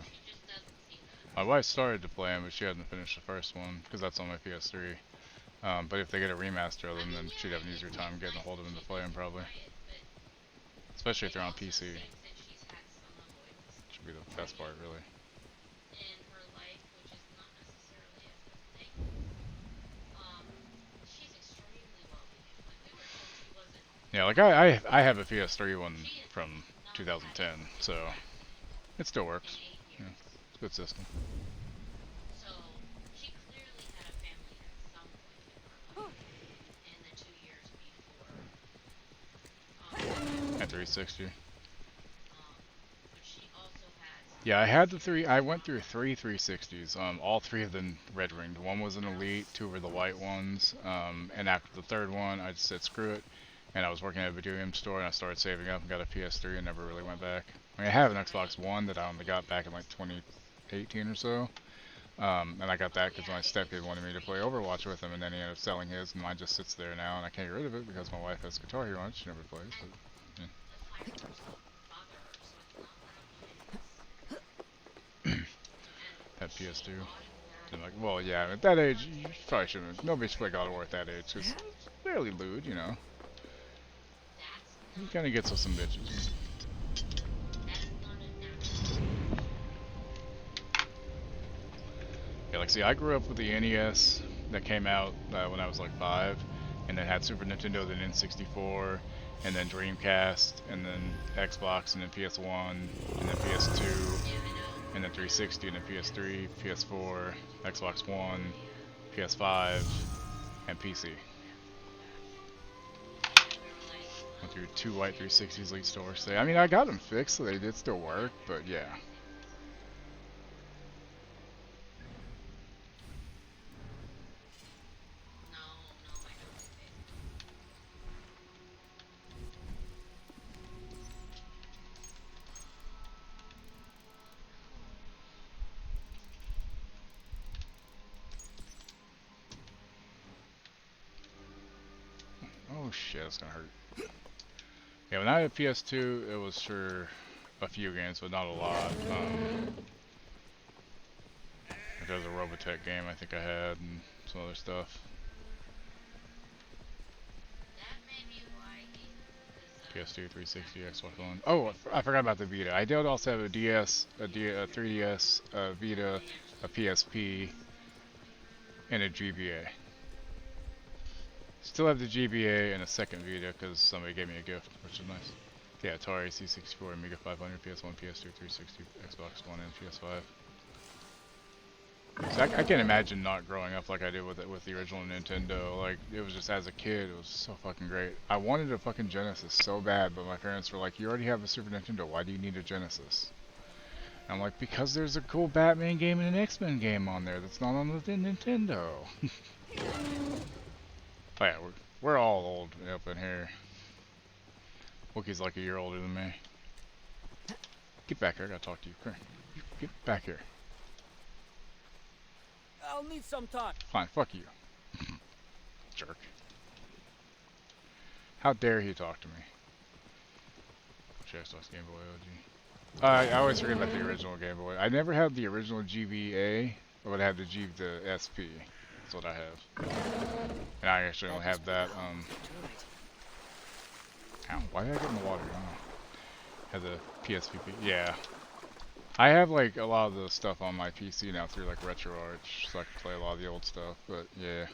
My wife started to play them, but she hadn't finished the first one, because that's on my PS3. But if they get a remaster of them, then she'd have an easier time getting a hold of them to play them, probably. Especially if they're on PC. Should be the best part, really. Yeah, like I have a PS3 one from 2010, so it still works. Yeah, it's a good system. At 360. Yeah, I had the three. I went through three 360s. All three of them red ringed. One was an elite, two were the white ones. And after the third one, I just said screw it. And I was working at a video game store, and I started saving up and got a PS3 and never really went back. I mean, I have an Xbox One that I only got back in like 2018 or so. And I got that because my stepkid wanted me to play Overwatch with him, and then he ended up selling his, and mine just sits there now, and I can't get rid of it because my wife has Guitar Hero on it. She never plays. But, yeah. That PS2. And like, well, yeah, at that age, you probably shouldn't. Nobody should play God of War at that age, because it's fairly lewd, you know. He kind of gets with some bitches. Yeah, like, see, I grew up with the NES that came out when I was like 5, and then had Super Nintendo, then N64, and then Dreamcast, and then Xbox, and then PS1, and then PS2, and then 360, and then PS3, PS4, Xbox One, PS5, and PC. Went through 2 white 360s Elite Store. So, I mean, I got them fixed, so they did still work, but yeah. Oh shit, that's gonna hurt. Yeah, when I had PS2, it was for a few games, but not a lot. There was a Robotech game I think I had, and some other stuff. PS2, 360, Xbox One. Oh, I forgot about the Vita. I did also have a DS, a 3DS, a Vita, a PSP, and a GBA. Still have the GBA and a second Vita because somebody gave me a gift, which is nice. Yeah, Atari C64, Amiga 500, PS1, PS2, 360, Xbox One, and PS5. So I can't imagine not growing up like I did with the original Nintendo. Like, it was just as a kid, it was so fucking great. I wanted a fucking Genesis so bad, but my parents were like, "You already have a Super Nintendo. Why do you need a Genesis?" And I'm like, "Because there's a cool Batman game and an X-Men game on there that's not on the Nintendo." But yeah, we're all old up in here. Wookiee's like a year older than me. Get back here, I gotta talk to you. Come here. Get back here. I'll need some time. Fine, fuck you. Jerk. How dare he talk to me? Xbox Game Boy OG. I always forget about the original Game Boy. I never had the original GBA, but I had the SP. That's what I have. And I actually only have that. Ow, why did I get in the water? I have the PSVP. Yeah. I have like a lot of the stuff on my PC now through like RetroArch, so I can play a lot of the old stuff. But yeah,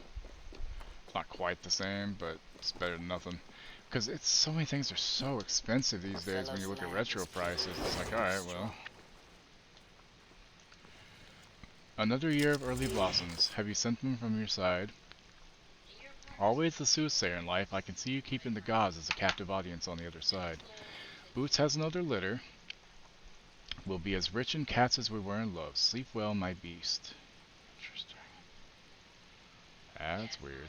it's not quite the same, but it's better than nothing. Because it's so many things are so expensive these days when you look at retro prices. It's like, alright, well. Another year of early blossoms. Have you sent them from your side? Always the soothsayer in life, I can see you keeping the gods as a captive audience on the other side. Boots has another litter. We'll be as rich in cats as we were in love. Sleep well, my beast. Interesting. That's weird.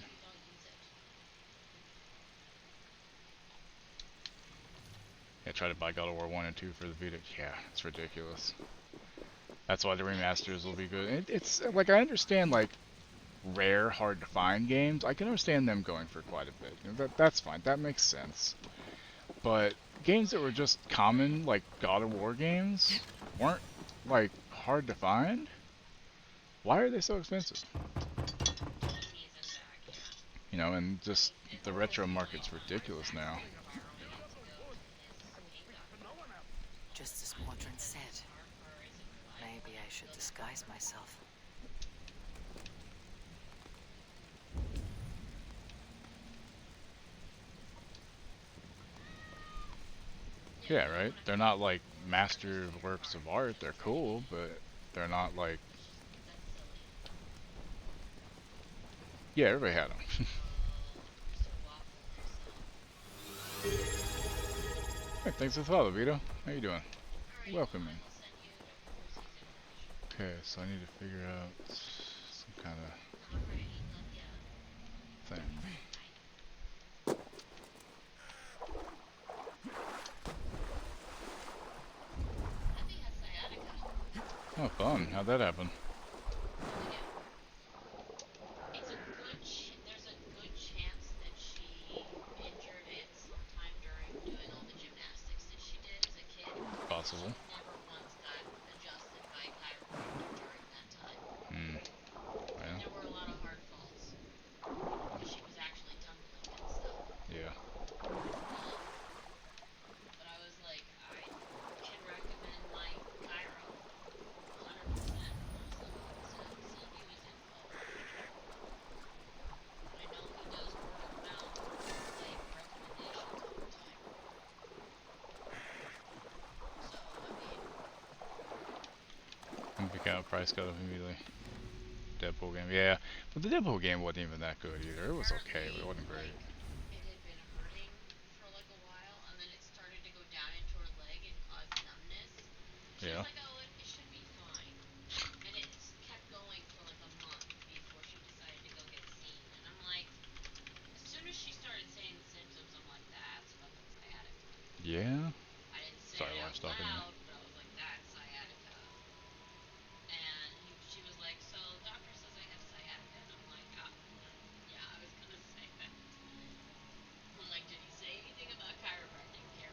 Yeah, try to buy God of War 1 and 2 for the Vita. Yeah, it's ridiculous. That's why the remasters will be good. It's like, I understand like rare, hard to find games. I can understand them going for quite a bit. You know, that's fine. That makes sense. But games that were just common, like God of War games, weren't like hard to find. Why are they so expensive? You know, and just the retro market's ridiculous now. Just as Mordrin said, maybe I should disguise myself. Yeah, right? They're not like master works of art. They're cool, but they're not like... Yeah, everybody had them. Hey, thanks for the follow, Vito. How you doing? Welcome in. Okay, so I need to figure out some kind of thing. Oh, fun. How'd that happen? There's a good chance that she injured it sometime during doing all the gymnastics that she did as a kid. Possible. She never once got adjusted by a chiropractor during that time. Well. There were a lot of hard falls. She was actually tumbling and stuff. Yeah. But I was like, I can recommend my chiro. 100%. See if he was info. I know he does word of mouth, like, recommendations all the time. So, I mean... I'm a big out price cut up immediately. Deadpool game, yeah. But the Deadpool game wasn't even that good either. It was okay, but it wasn't great. It had been hurting for like a while, and then it started to go down into her leg and cause numbness. She was like, oh, it should be fine. And it kept going for like a month before she decided to go get seen. And I'm like, as soon as she started saying the symptoms, I'm like, that's fucking sciatica. Yeah? I didn't say it out loud, but I was like, that's sciatica. And she was like, so the doctor says I have sciatica. And I'm like, yeah, I was gonna say that. I'm like, did he say anything about chiropractic care?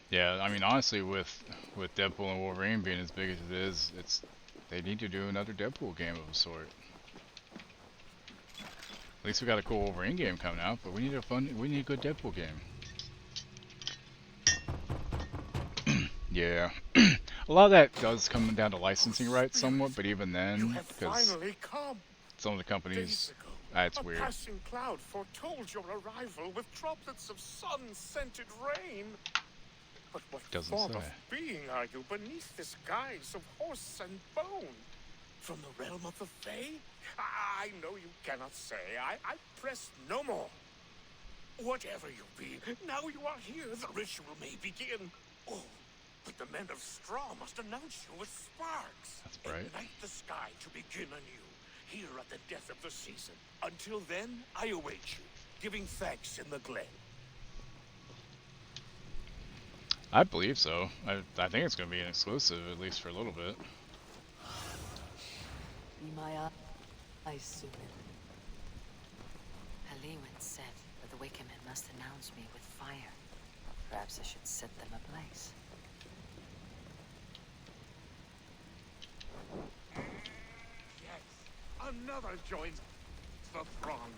Yeah, I mean, honestly, with Deadpool and Wolverine being as big as it is, they need to do another Deadpool game of a sort. At least we got a cool Wolverine game coming out, but we need a good Deadpool game. Yeah. A lot of that does come down to licensing rights somewhat, but even then, because some of the companies, it's weird. A passing cloud foretold your arrival with droplets of sun-scented rain. But what form of being are you beneath this guise of horse and bone? From the realm of the Fae? I know you cannot say. I press no more. Whatever you be, now you are here, the ritual may begin. Oh, but the men of straw must announce you with sparks. That's right. Ignite the sky to begin anew, here at the death of the season. Until then, I await you, giving thanks in the glen. I believe so. I think it's going to be an exclusive, at least for a little bit. Be my eyes soon. Halewin said that the Wickermen must announce me with fire. Perhaps I should set them ablaze. Yes, another joins the throng.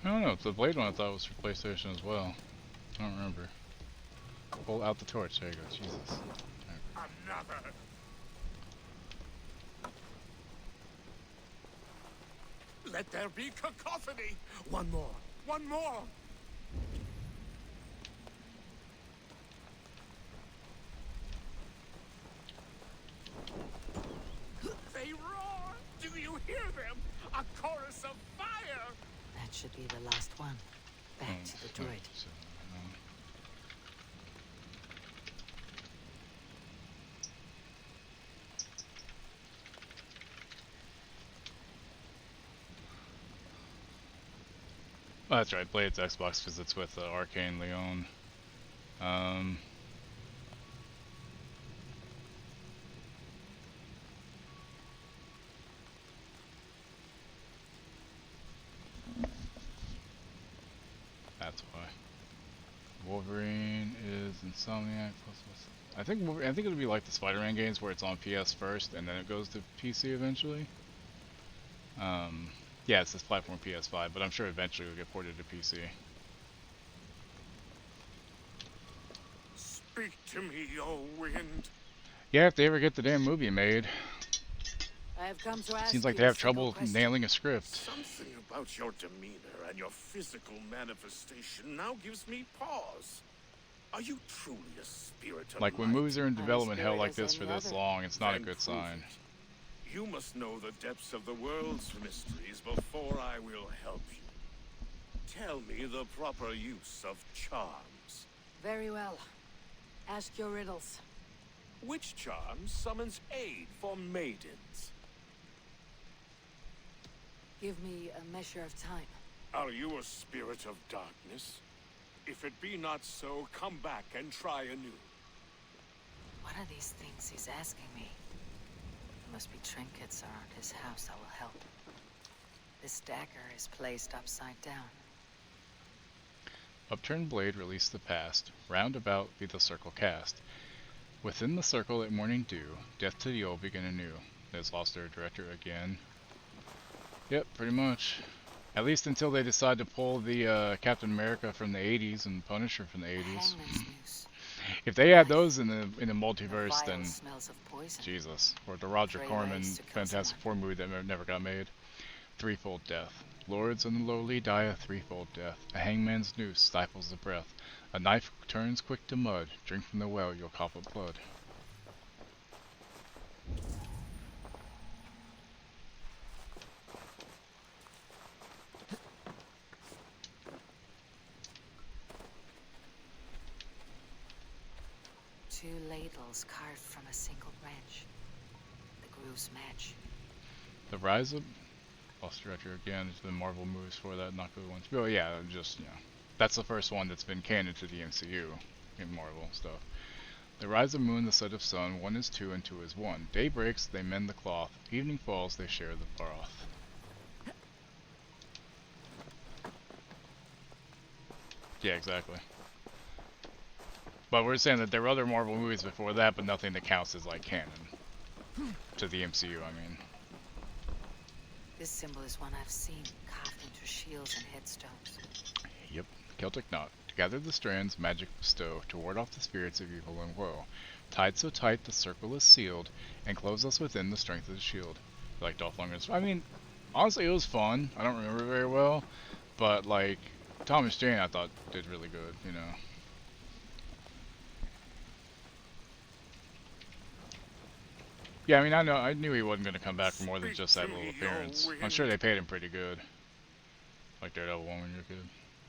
I don't know, the Blade one I thought was for PlayStation as well. I don't remember. Pull out the torch, there you go, Jesus. Another. Let there be cacophony! One more! One more! They roar! Do you hear them? A chorus of fire! That should be the last one. Back to the droid. Oh, that's right, Blade's Xbox because it's with Arcane Leon. That's why. Wolverine is Insomniac plus. I think it'll be like the Spider-Man games where it's on PS first and then it goes to PC eventually. Yeah, it's this platform PS5, but I'm sure eventually it'll get ported to PC. Speak to me, O wind. Yeah, if they ever get the damn movie made. I have come to ask Seems like they have trouble nailing a script. Something about your demeanor and your physical manifestation now gives me pause. Are you truly a spirit of Like when light? movies are in development hell like this for this long, it's not a good sign. You must know the depths of the world's mysteries before I will help you. Tell me the proper use of charms. Very well. Ask your riddles. Which charm summons aid for maidens? Give me a measure of time. Are you a spirit of darkness? If it be not so, come back and try anew. What are these things he's asking me? There must be trinkets around his house that will help. This dagger is placed upside down. Upturned blade release the past. Roundabout be the circle cast. Within the circle at morning dew, death to the old begin anew. There's lost their director again. Yep, pretty much. At least until they decide to pull the Captain America from the 80s and Punisher from the 80s. If they add those in the multiverse, then Jesus. Or the Roger Corman Fantastic Four movie that never got made. Threefold death. Lords and the lowly die a threefold death. A hangman's noose stifles the breath. A knife turns quick to mud. Drink from the well, you'll cough up blood. Two ladles carved from a single branch. The grooves match. The Rise of... Lost director again. There's been Marvel movies for that, not good ones. But yeah, just, you know. That's the first one that's been canon to the MCU in Marvel stuff. They rise of moon, the set of sun, 1 is 2 and 2 is 1. Day breaks, they mend the cloth. Evening falls, they share the broth. Yeah, exactly. But we're saying that there were other Marvel movies before that, but nothing that counts as like canon to the MCU, I mean. This symbol is one I've seen carved into shields and headstones. Yep, Celtic knot. To gather the strands, magic bestow, to ward off the spirits of evil and woe. Tied so tight, the circle is sealed, and close us within the strength of the shield. Like Dolph Lundgren's. I mean, honestly, it was fun. I don't remember it very well, but like Thomas Jane, I thought did really good. You know. Yeah, I mean, I knew he wasn't going to come back for more than just that little appearance. I'm sure they paid him pretty good. Like Daredevil one when you're a kid.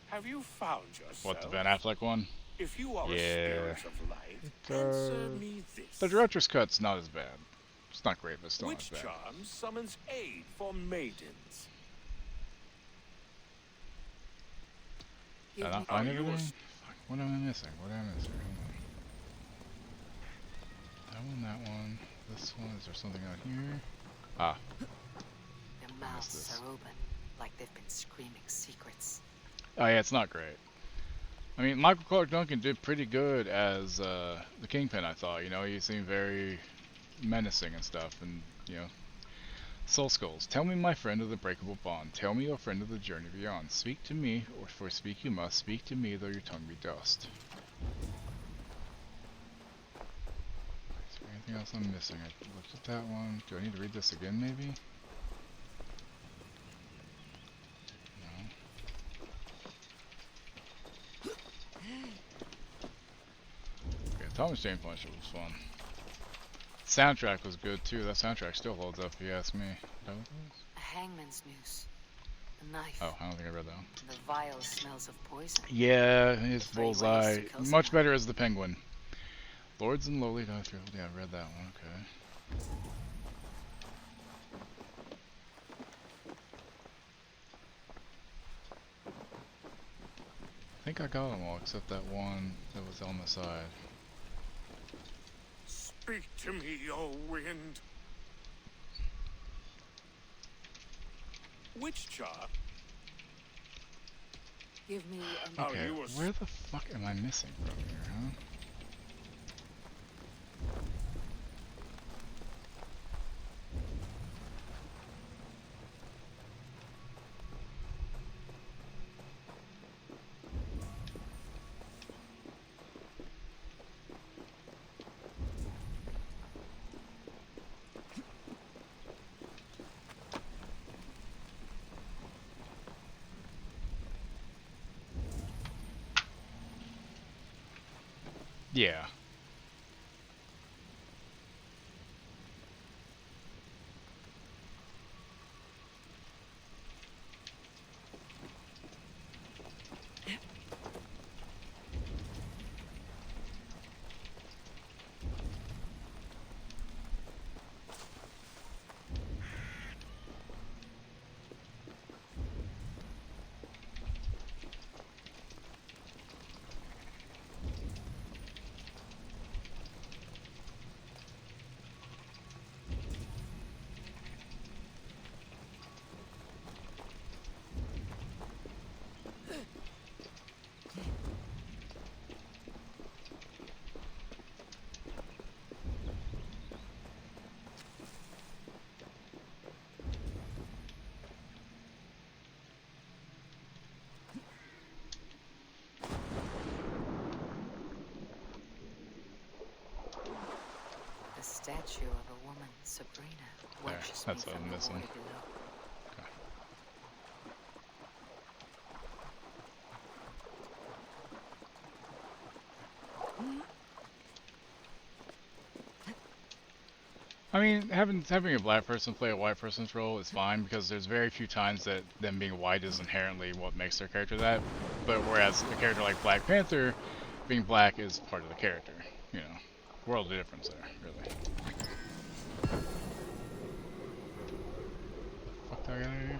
Have you found yourself? What, the Ben Affleck one? If you are a spirit of light, answer me this. The director's cut's not as bad. It's not great, but still not as bad. Which charm summons aid for maidens? Did I not find everything? What am I missing? What am I missing? That one. This one, is there something out here? Ah. Their mouths are open, like they've been screaming secrets. Oh yeah, it's not great. I mean, Michael Clark Duncan did pretty good as the Kingpin, I thought. You know, he seemed very menacing and stuff, and, you know. Soul Skulls. Tell me, my friend of the breakable bond. Tell me, O friend of the journey beyond. Speak to me, or for speak you must. Speak to me, though your tongue be dust. Anything else I'm missing? I looked at that one. Do I need to read this again, maybe? No. Okay, Thomas Jane Punisher was fun. Soundtrack was good too. That soundtrack still holds up if you ask me. A hangman's noose. A knife. Oh, I don't think I read that one. The vial smells of poison. Yeah, his bullseye. Much better as the Penguin. Lords and Lowly Doctor. Yeah, I read that one, okay. I think I got them all except that one that was on the side. Speak to me, O wind. Which charm? Give me a okay, where the fuck am I missing from here, huh? Yeah. Statue of a woman, Sabrina. There, that's what I'm missing. Okay. I mean, having a black person play a white person's role is fine because there's very few times that them being white is inherently what makes their character that. But whereas a character like Black Panther, being black is part of the character, you know. World of difference there, really. Fuck that guy here.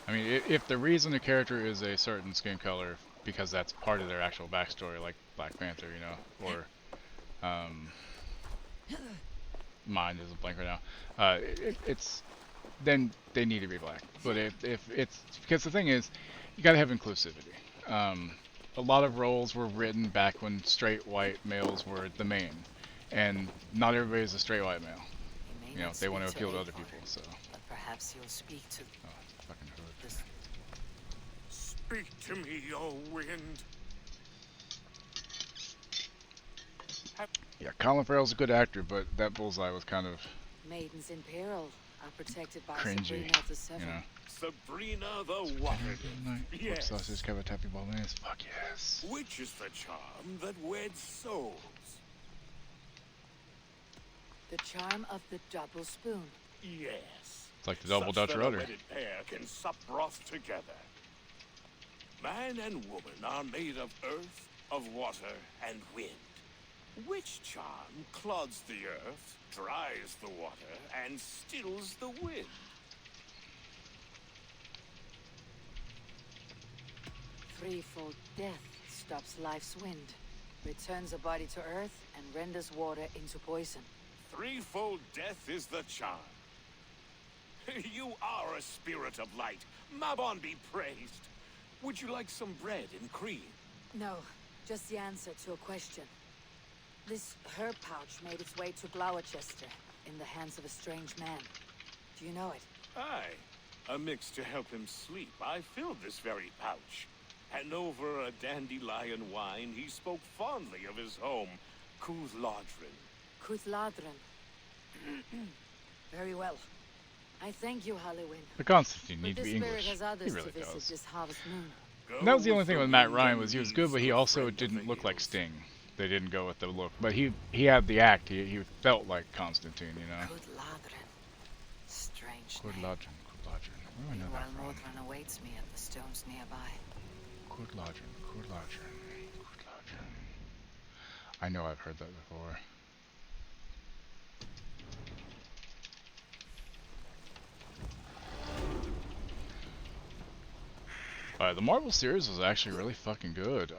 I mean, if the reason the character is a certain skin color because that's part of their actual backstory, like Black Panther, you know, or mine is a blank right now. It's then they need to be black. But if it's because the thing is, you gotta have inclusivity. A lot of roles were written back when straight white males were the main, and not everybody is a straight white male. You know, they want to appeal to other people. So. But perhaps you'll speak to. Oh, fucking hood. Speak to me, O wind. Yeah, Colin Farrell's a good actor, but that bullseye was kind of Maidens in peril are protected by cringy, Sabrina the Seven. you know. Sabrina the Water. Yes. Sausage, cabbage, happy bolognese. Fuck yes. Which is the charm that weds souls? The charm of the double spoon. Yes. It's like the double Dutch Such that rudder. a wedded pair can sup broth together. Man and woman are made of earth, of water, and wind. Which charm clods the earth, dries the water, and stills the wind? Threefold death stops life's wind, returns a body to earth, and renders water into poison. Threefold death is the charm. You are a spirit of light. Mabon be praised. Would you like some bread and cream? No, just the answer to a question. This herb pouch made its way to Gloucester in the hands of a strange man. Do you know it? Aye. A mix to help him sleep. I filled this very pouch. And over a dandelion wine, he spoke fondly of his home, Cuthladrin. Cuthladrin. Very well. I thank you, Halloween. But Constantine But needs to this be spirit English. has others He really to visit does. this harvest moon. And that was the only thing with Matt Ryan was he was good, but he also didn't look like Sting. They didn't go with the look, but he had the act. He felt like Constantine, you know. Cuthladrin. Strange name. Cuthladrin. Where do I know that Meanwhile, from? Mordran awaits me at the stones nearby. Cuthladrin. I know I've heard that before. The Marvel series was actually really fucking good.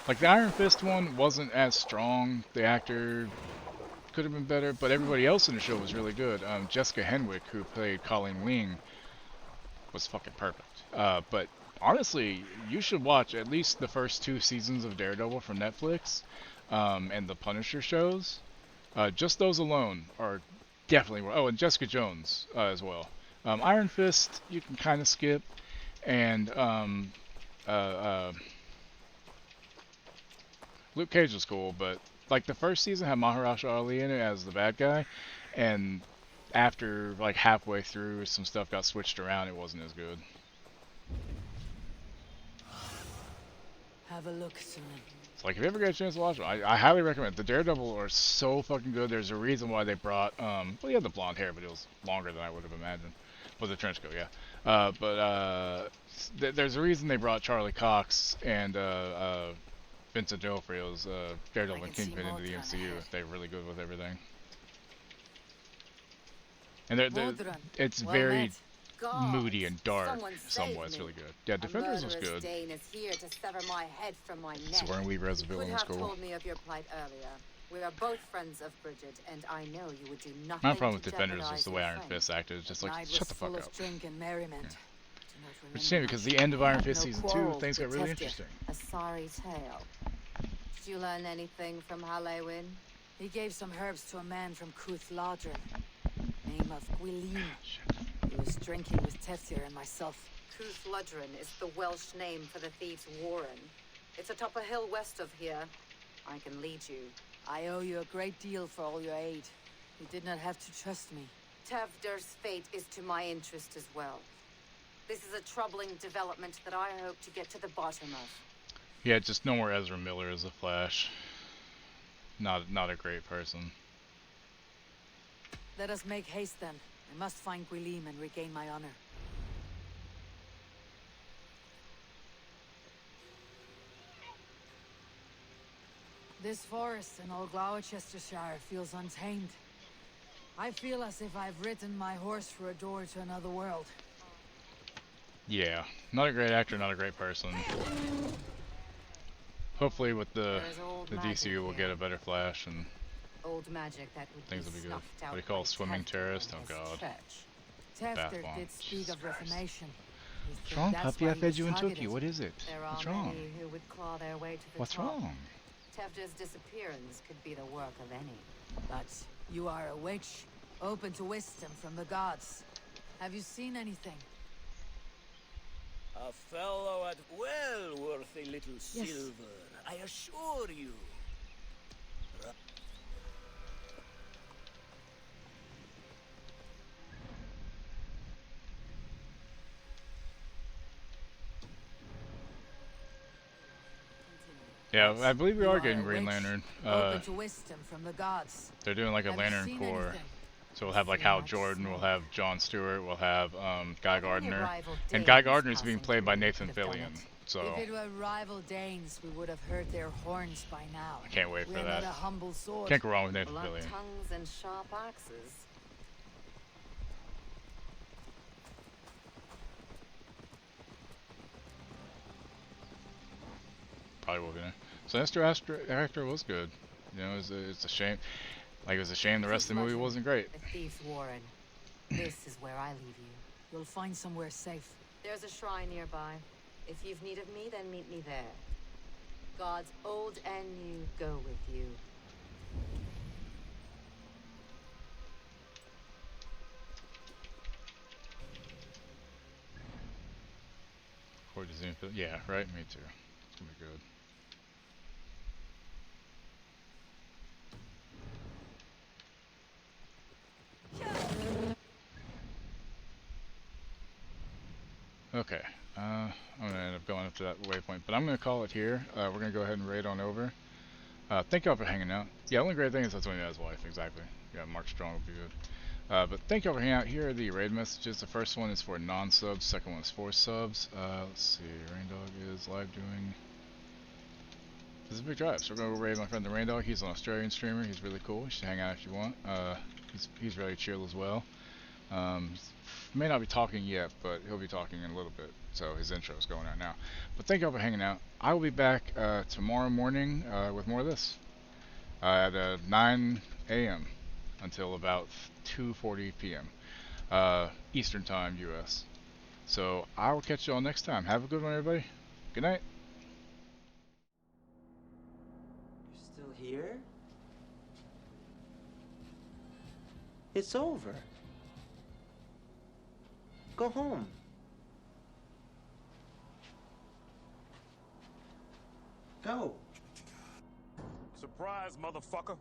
Like the Iron Fist one wasn't as strong. The actor could have been better, but everybody else in the show was really good. Jessica Henwick, who played Colleen Wing, was fucking perfect. But honestly, you should watch at least the first 2 seasons of Daredevil from Netflix, and the Punisher shows. Just those alone are definitely. Oh, and Jessica Jones as well. Iron Fist you can kind of skip, and Luke Cage was cool, but like the first season had Mahershala Ali in it as the bad guy, and after like halfway through, some stuff got switched around. It wasn't as good. Have a look, Sunan. It's like if you ever get a chance to watch it, I highly recommend. The Daredevil are so fucking good. There's a reason why they brought well, he had the blonde hair, but it was longer than I would have imagined. Was the trench coat, yeah. There's a reason they brought Charlie Cox and Vincent D'Onofrio's Daredevil and Kingpin into the MCU. They're really good with everything. And it's very moody and dark somewhat. It's really good. Yeah, Defenders was good. Dane is here to sever my head from my neck. So weren't we as a villain in school? You could have told me of your plight earlier. We are both friends of Bridget, and I know you would do nothing. My problem with to Defenders jeopardize was the way your Iron friend. Fist acted. It's just like, shut the fuck up. Drink and merriment. Yeah. Which is a shame because the end of Iron Fist season 2, things got really Detective. interesting. A sorry tale. Did you learn anything from Halloween? He gave some herbs to a man from Cuthladrin, name of Gwilym. He was drinking with Teftir and myself. Cuthladrin is the Welsh name for the thieves' warren. It's atop a hill west of here. I can lead you. I owe you a great deal for all your aid. You did not have to trust me. Tevder's fate is to my interest as well. This is a troubling development that I hope to get to the bottom of. Yeah, just no more Ezra Miller as a Flash. Not a great person. Let us make haste then. I must find Gwilym and regain my honor. This forest in old Gloucestershire feels untamed. I feel as if I've ridden my horse through a door to another world. Yeah, not a great actor, not a great person. Hopefully with the DCU we'll get a better Flash and old magic that would things will be good. What do you call it? Swimming terrorist? Oh god. Tefter did speak of reformation. What's wrong, puppy? I fed you and took you. What is it? What's wrong? Who would claw their way to the What's top. wrong? Tefter's disappearance could be the work of any. But you are a witch, open to wisdom from the gods. Have you seen anything? A fellow at well worth a little silver, I assure you. Yeah, I believe we are getting Green Lantern. Open to wisdom from the gods. They're doing like a Lantern Corps. So we'll have like Hal Jordan, we'll have John Stewart, we'll have Guy Gardner. And Guy Gardner is being played by Nathan Fillion. So if it were rival Danes, we would have heard their horns by now. I can't wait for that. A humble sword. Can't go wrong with Nathan Fillion. Tongues and sharp axes. Probably will be there. So actor was good. You know, it's a shame. Like, it was a shame the rest of the movie wasn't great. The Thief's Warren. This is where I leave you. You'll find somewhere safe. There's a shrine nearby. If you've need of me, then meet me there. Gods old and new go with you. Yeah, right? Me too. It's gonna be good. Okay, I'm gonna end up going up to that waypoint, but I'm gonna call it here. We're gonna go ahead and raid on over. Thank y'all for hanging out. Yeah, only great thing is that's when he has wife, exactly. Yeah, Mark Strong will be good. But thank y'all for hanging out. Here are the raid messages. The first one is for non-subs, second one is for subs. Let's see, Raindog is live doing... This is a big drive, so we're gonna go raid my friend the Raindog. He's an Australian streamer, he's really cool. You should hang out if you want. He's really chill as well. May not be talking yet, but he'll be talking in a little bit. So his intro is going out now. But thank y'all for hanging out. I will be back tomorrow morning with more of this at 9 a.m. until about 2:40 p.m. Eastern Time, U.S. So I will catch y'all next time. Have a good one, everybody. Good night. You're still here? It's over. Go home. Go. Surprise, motherfucker.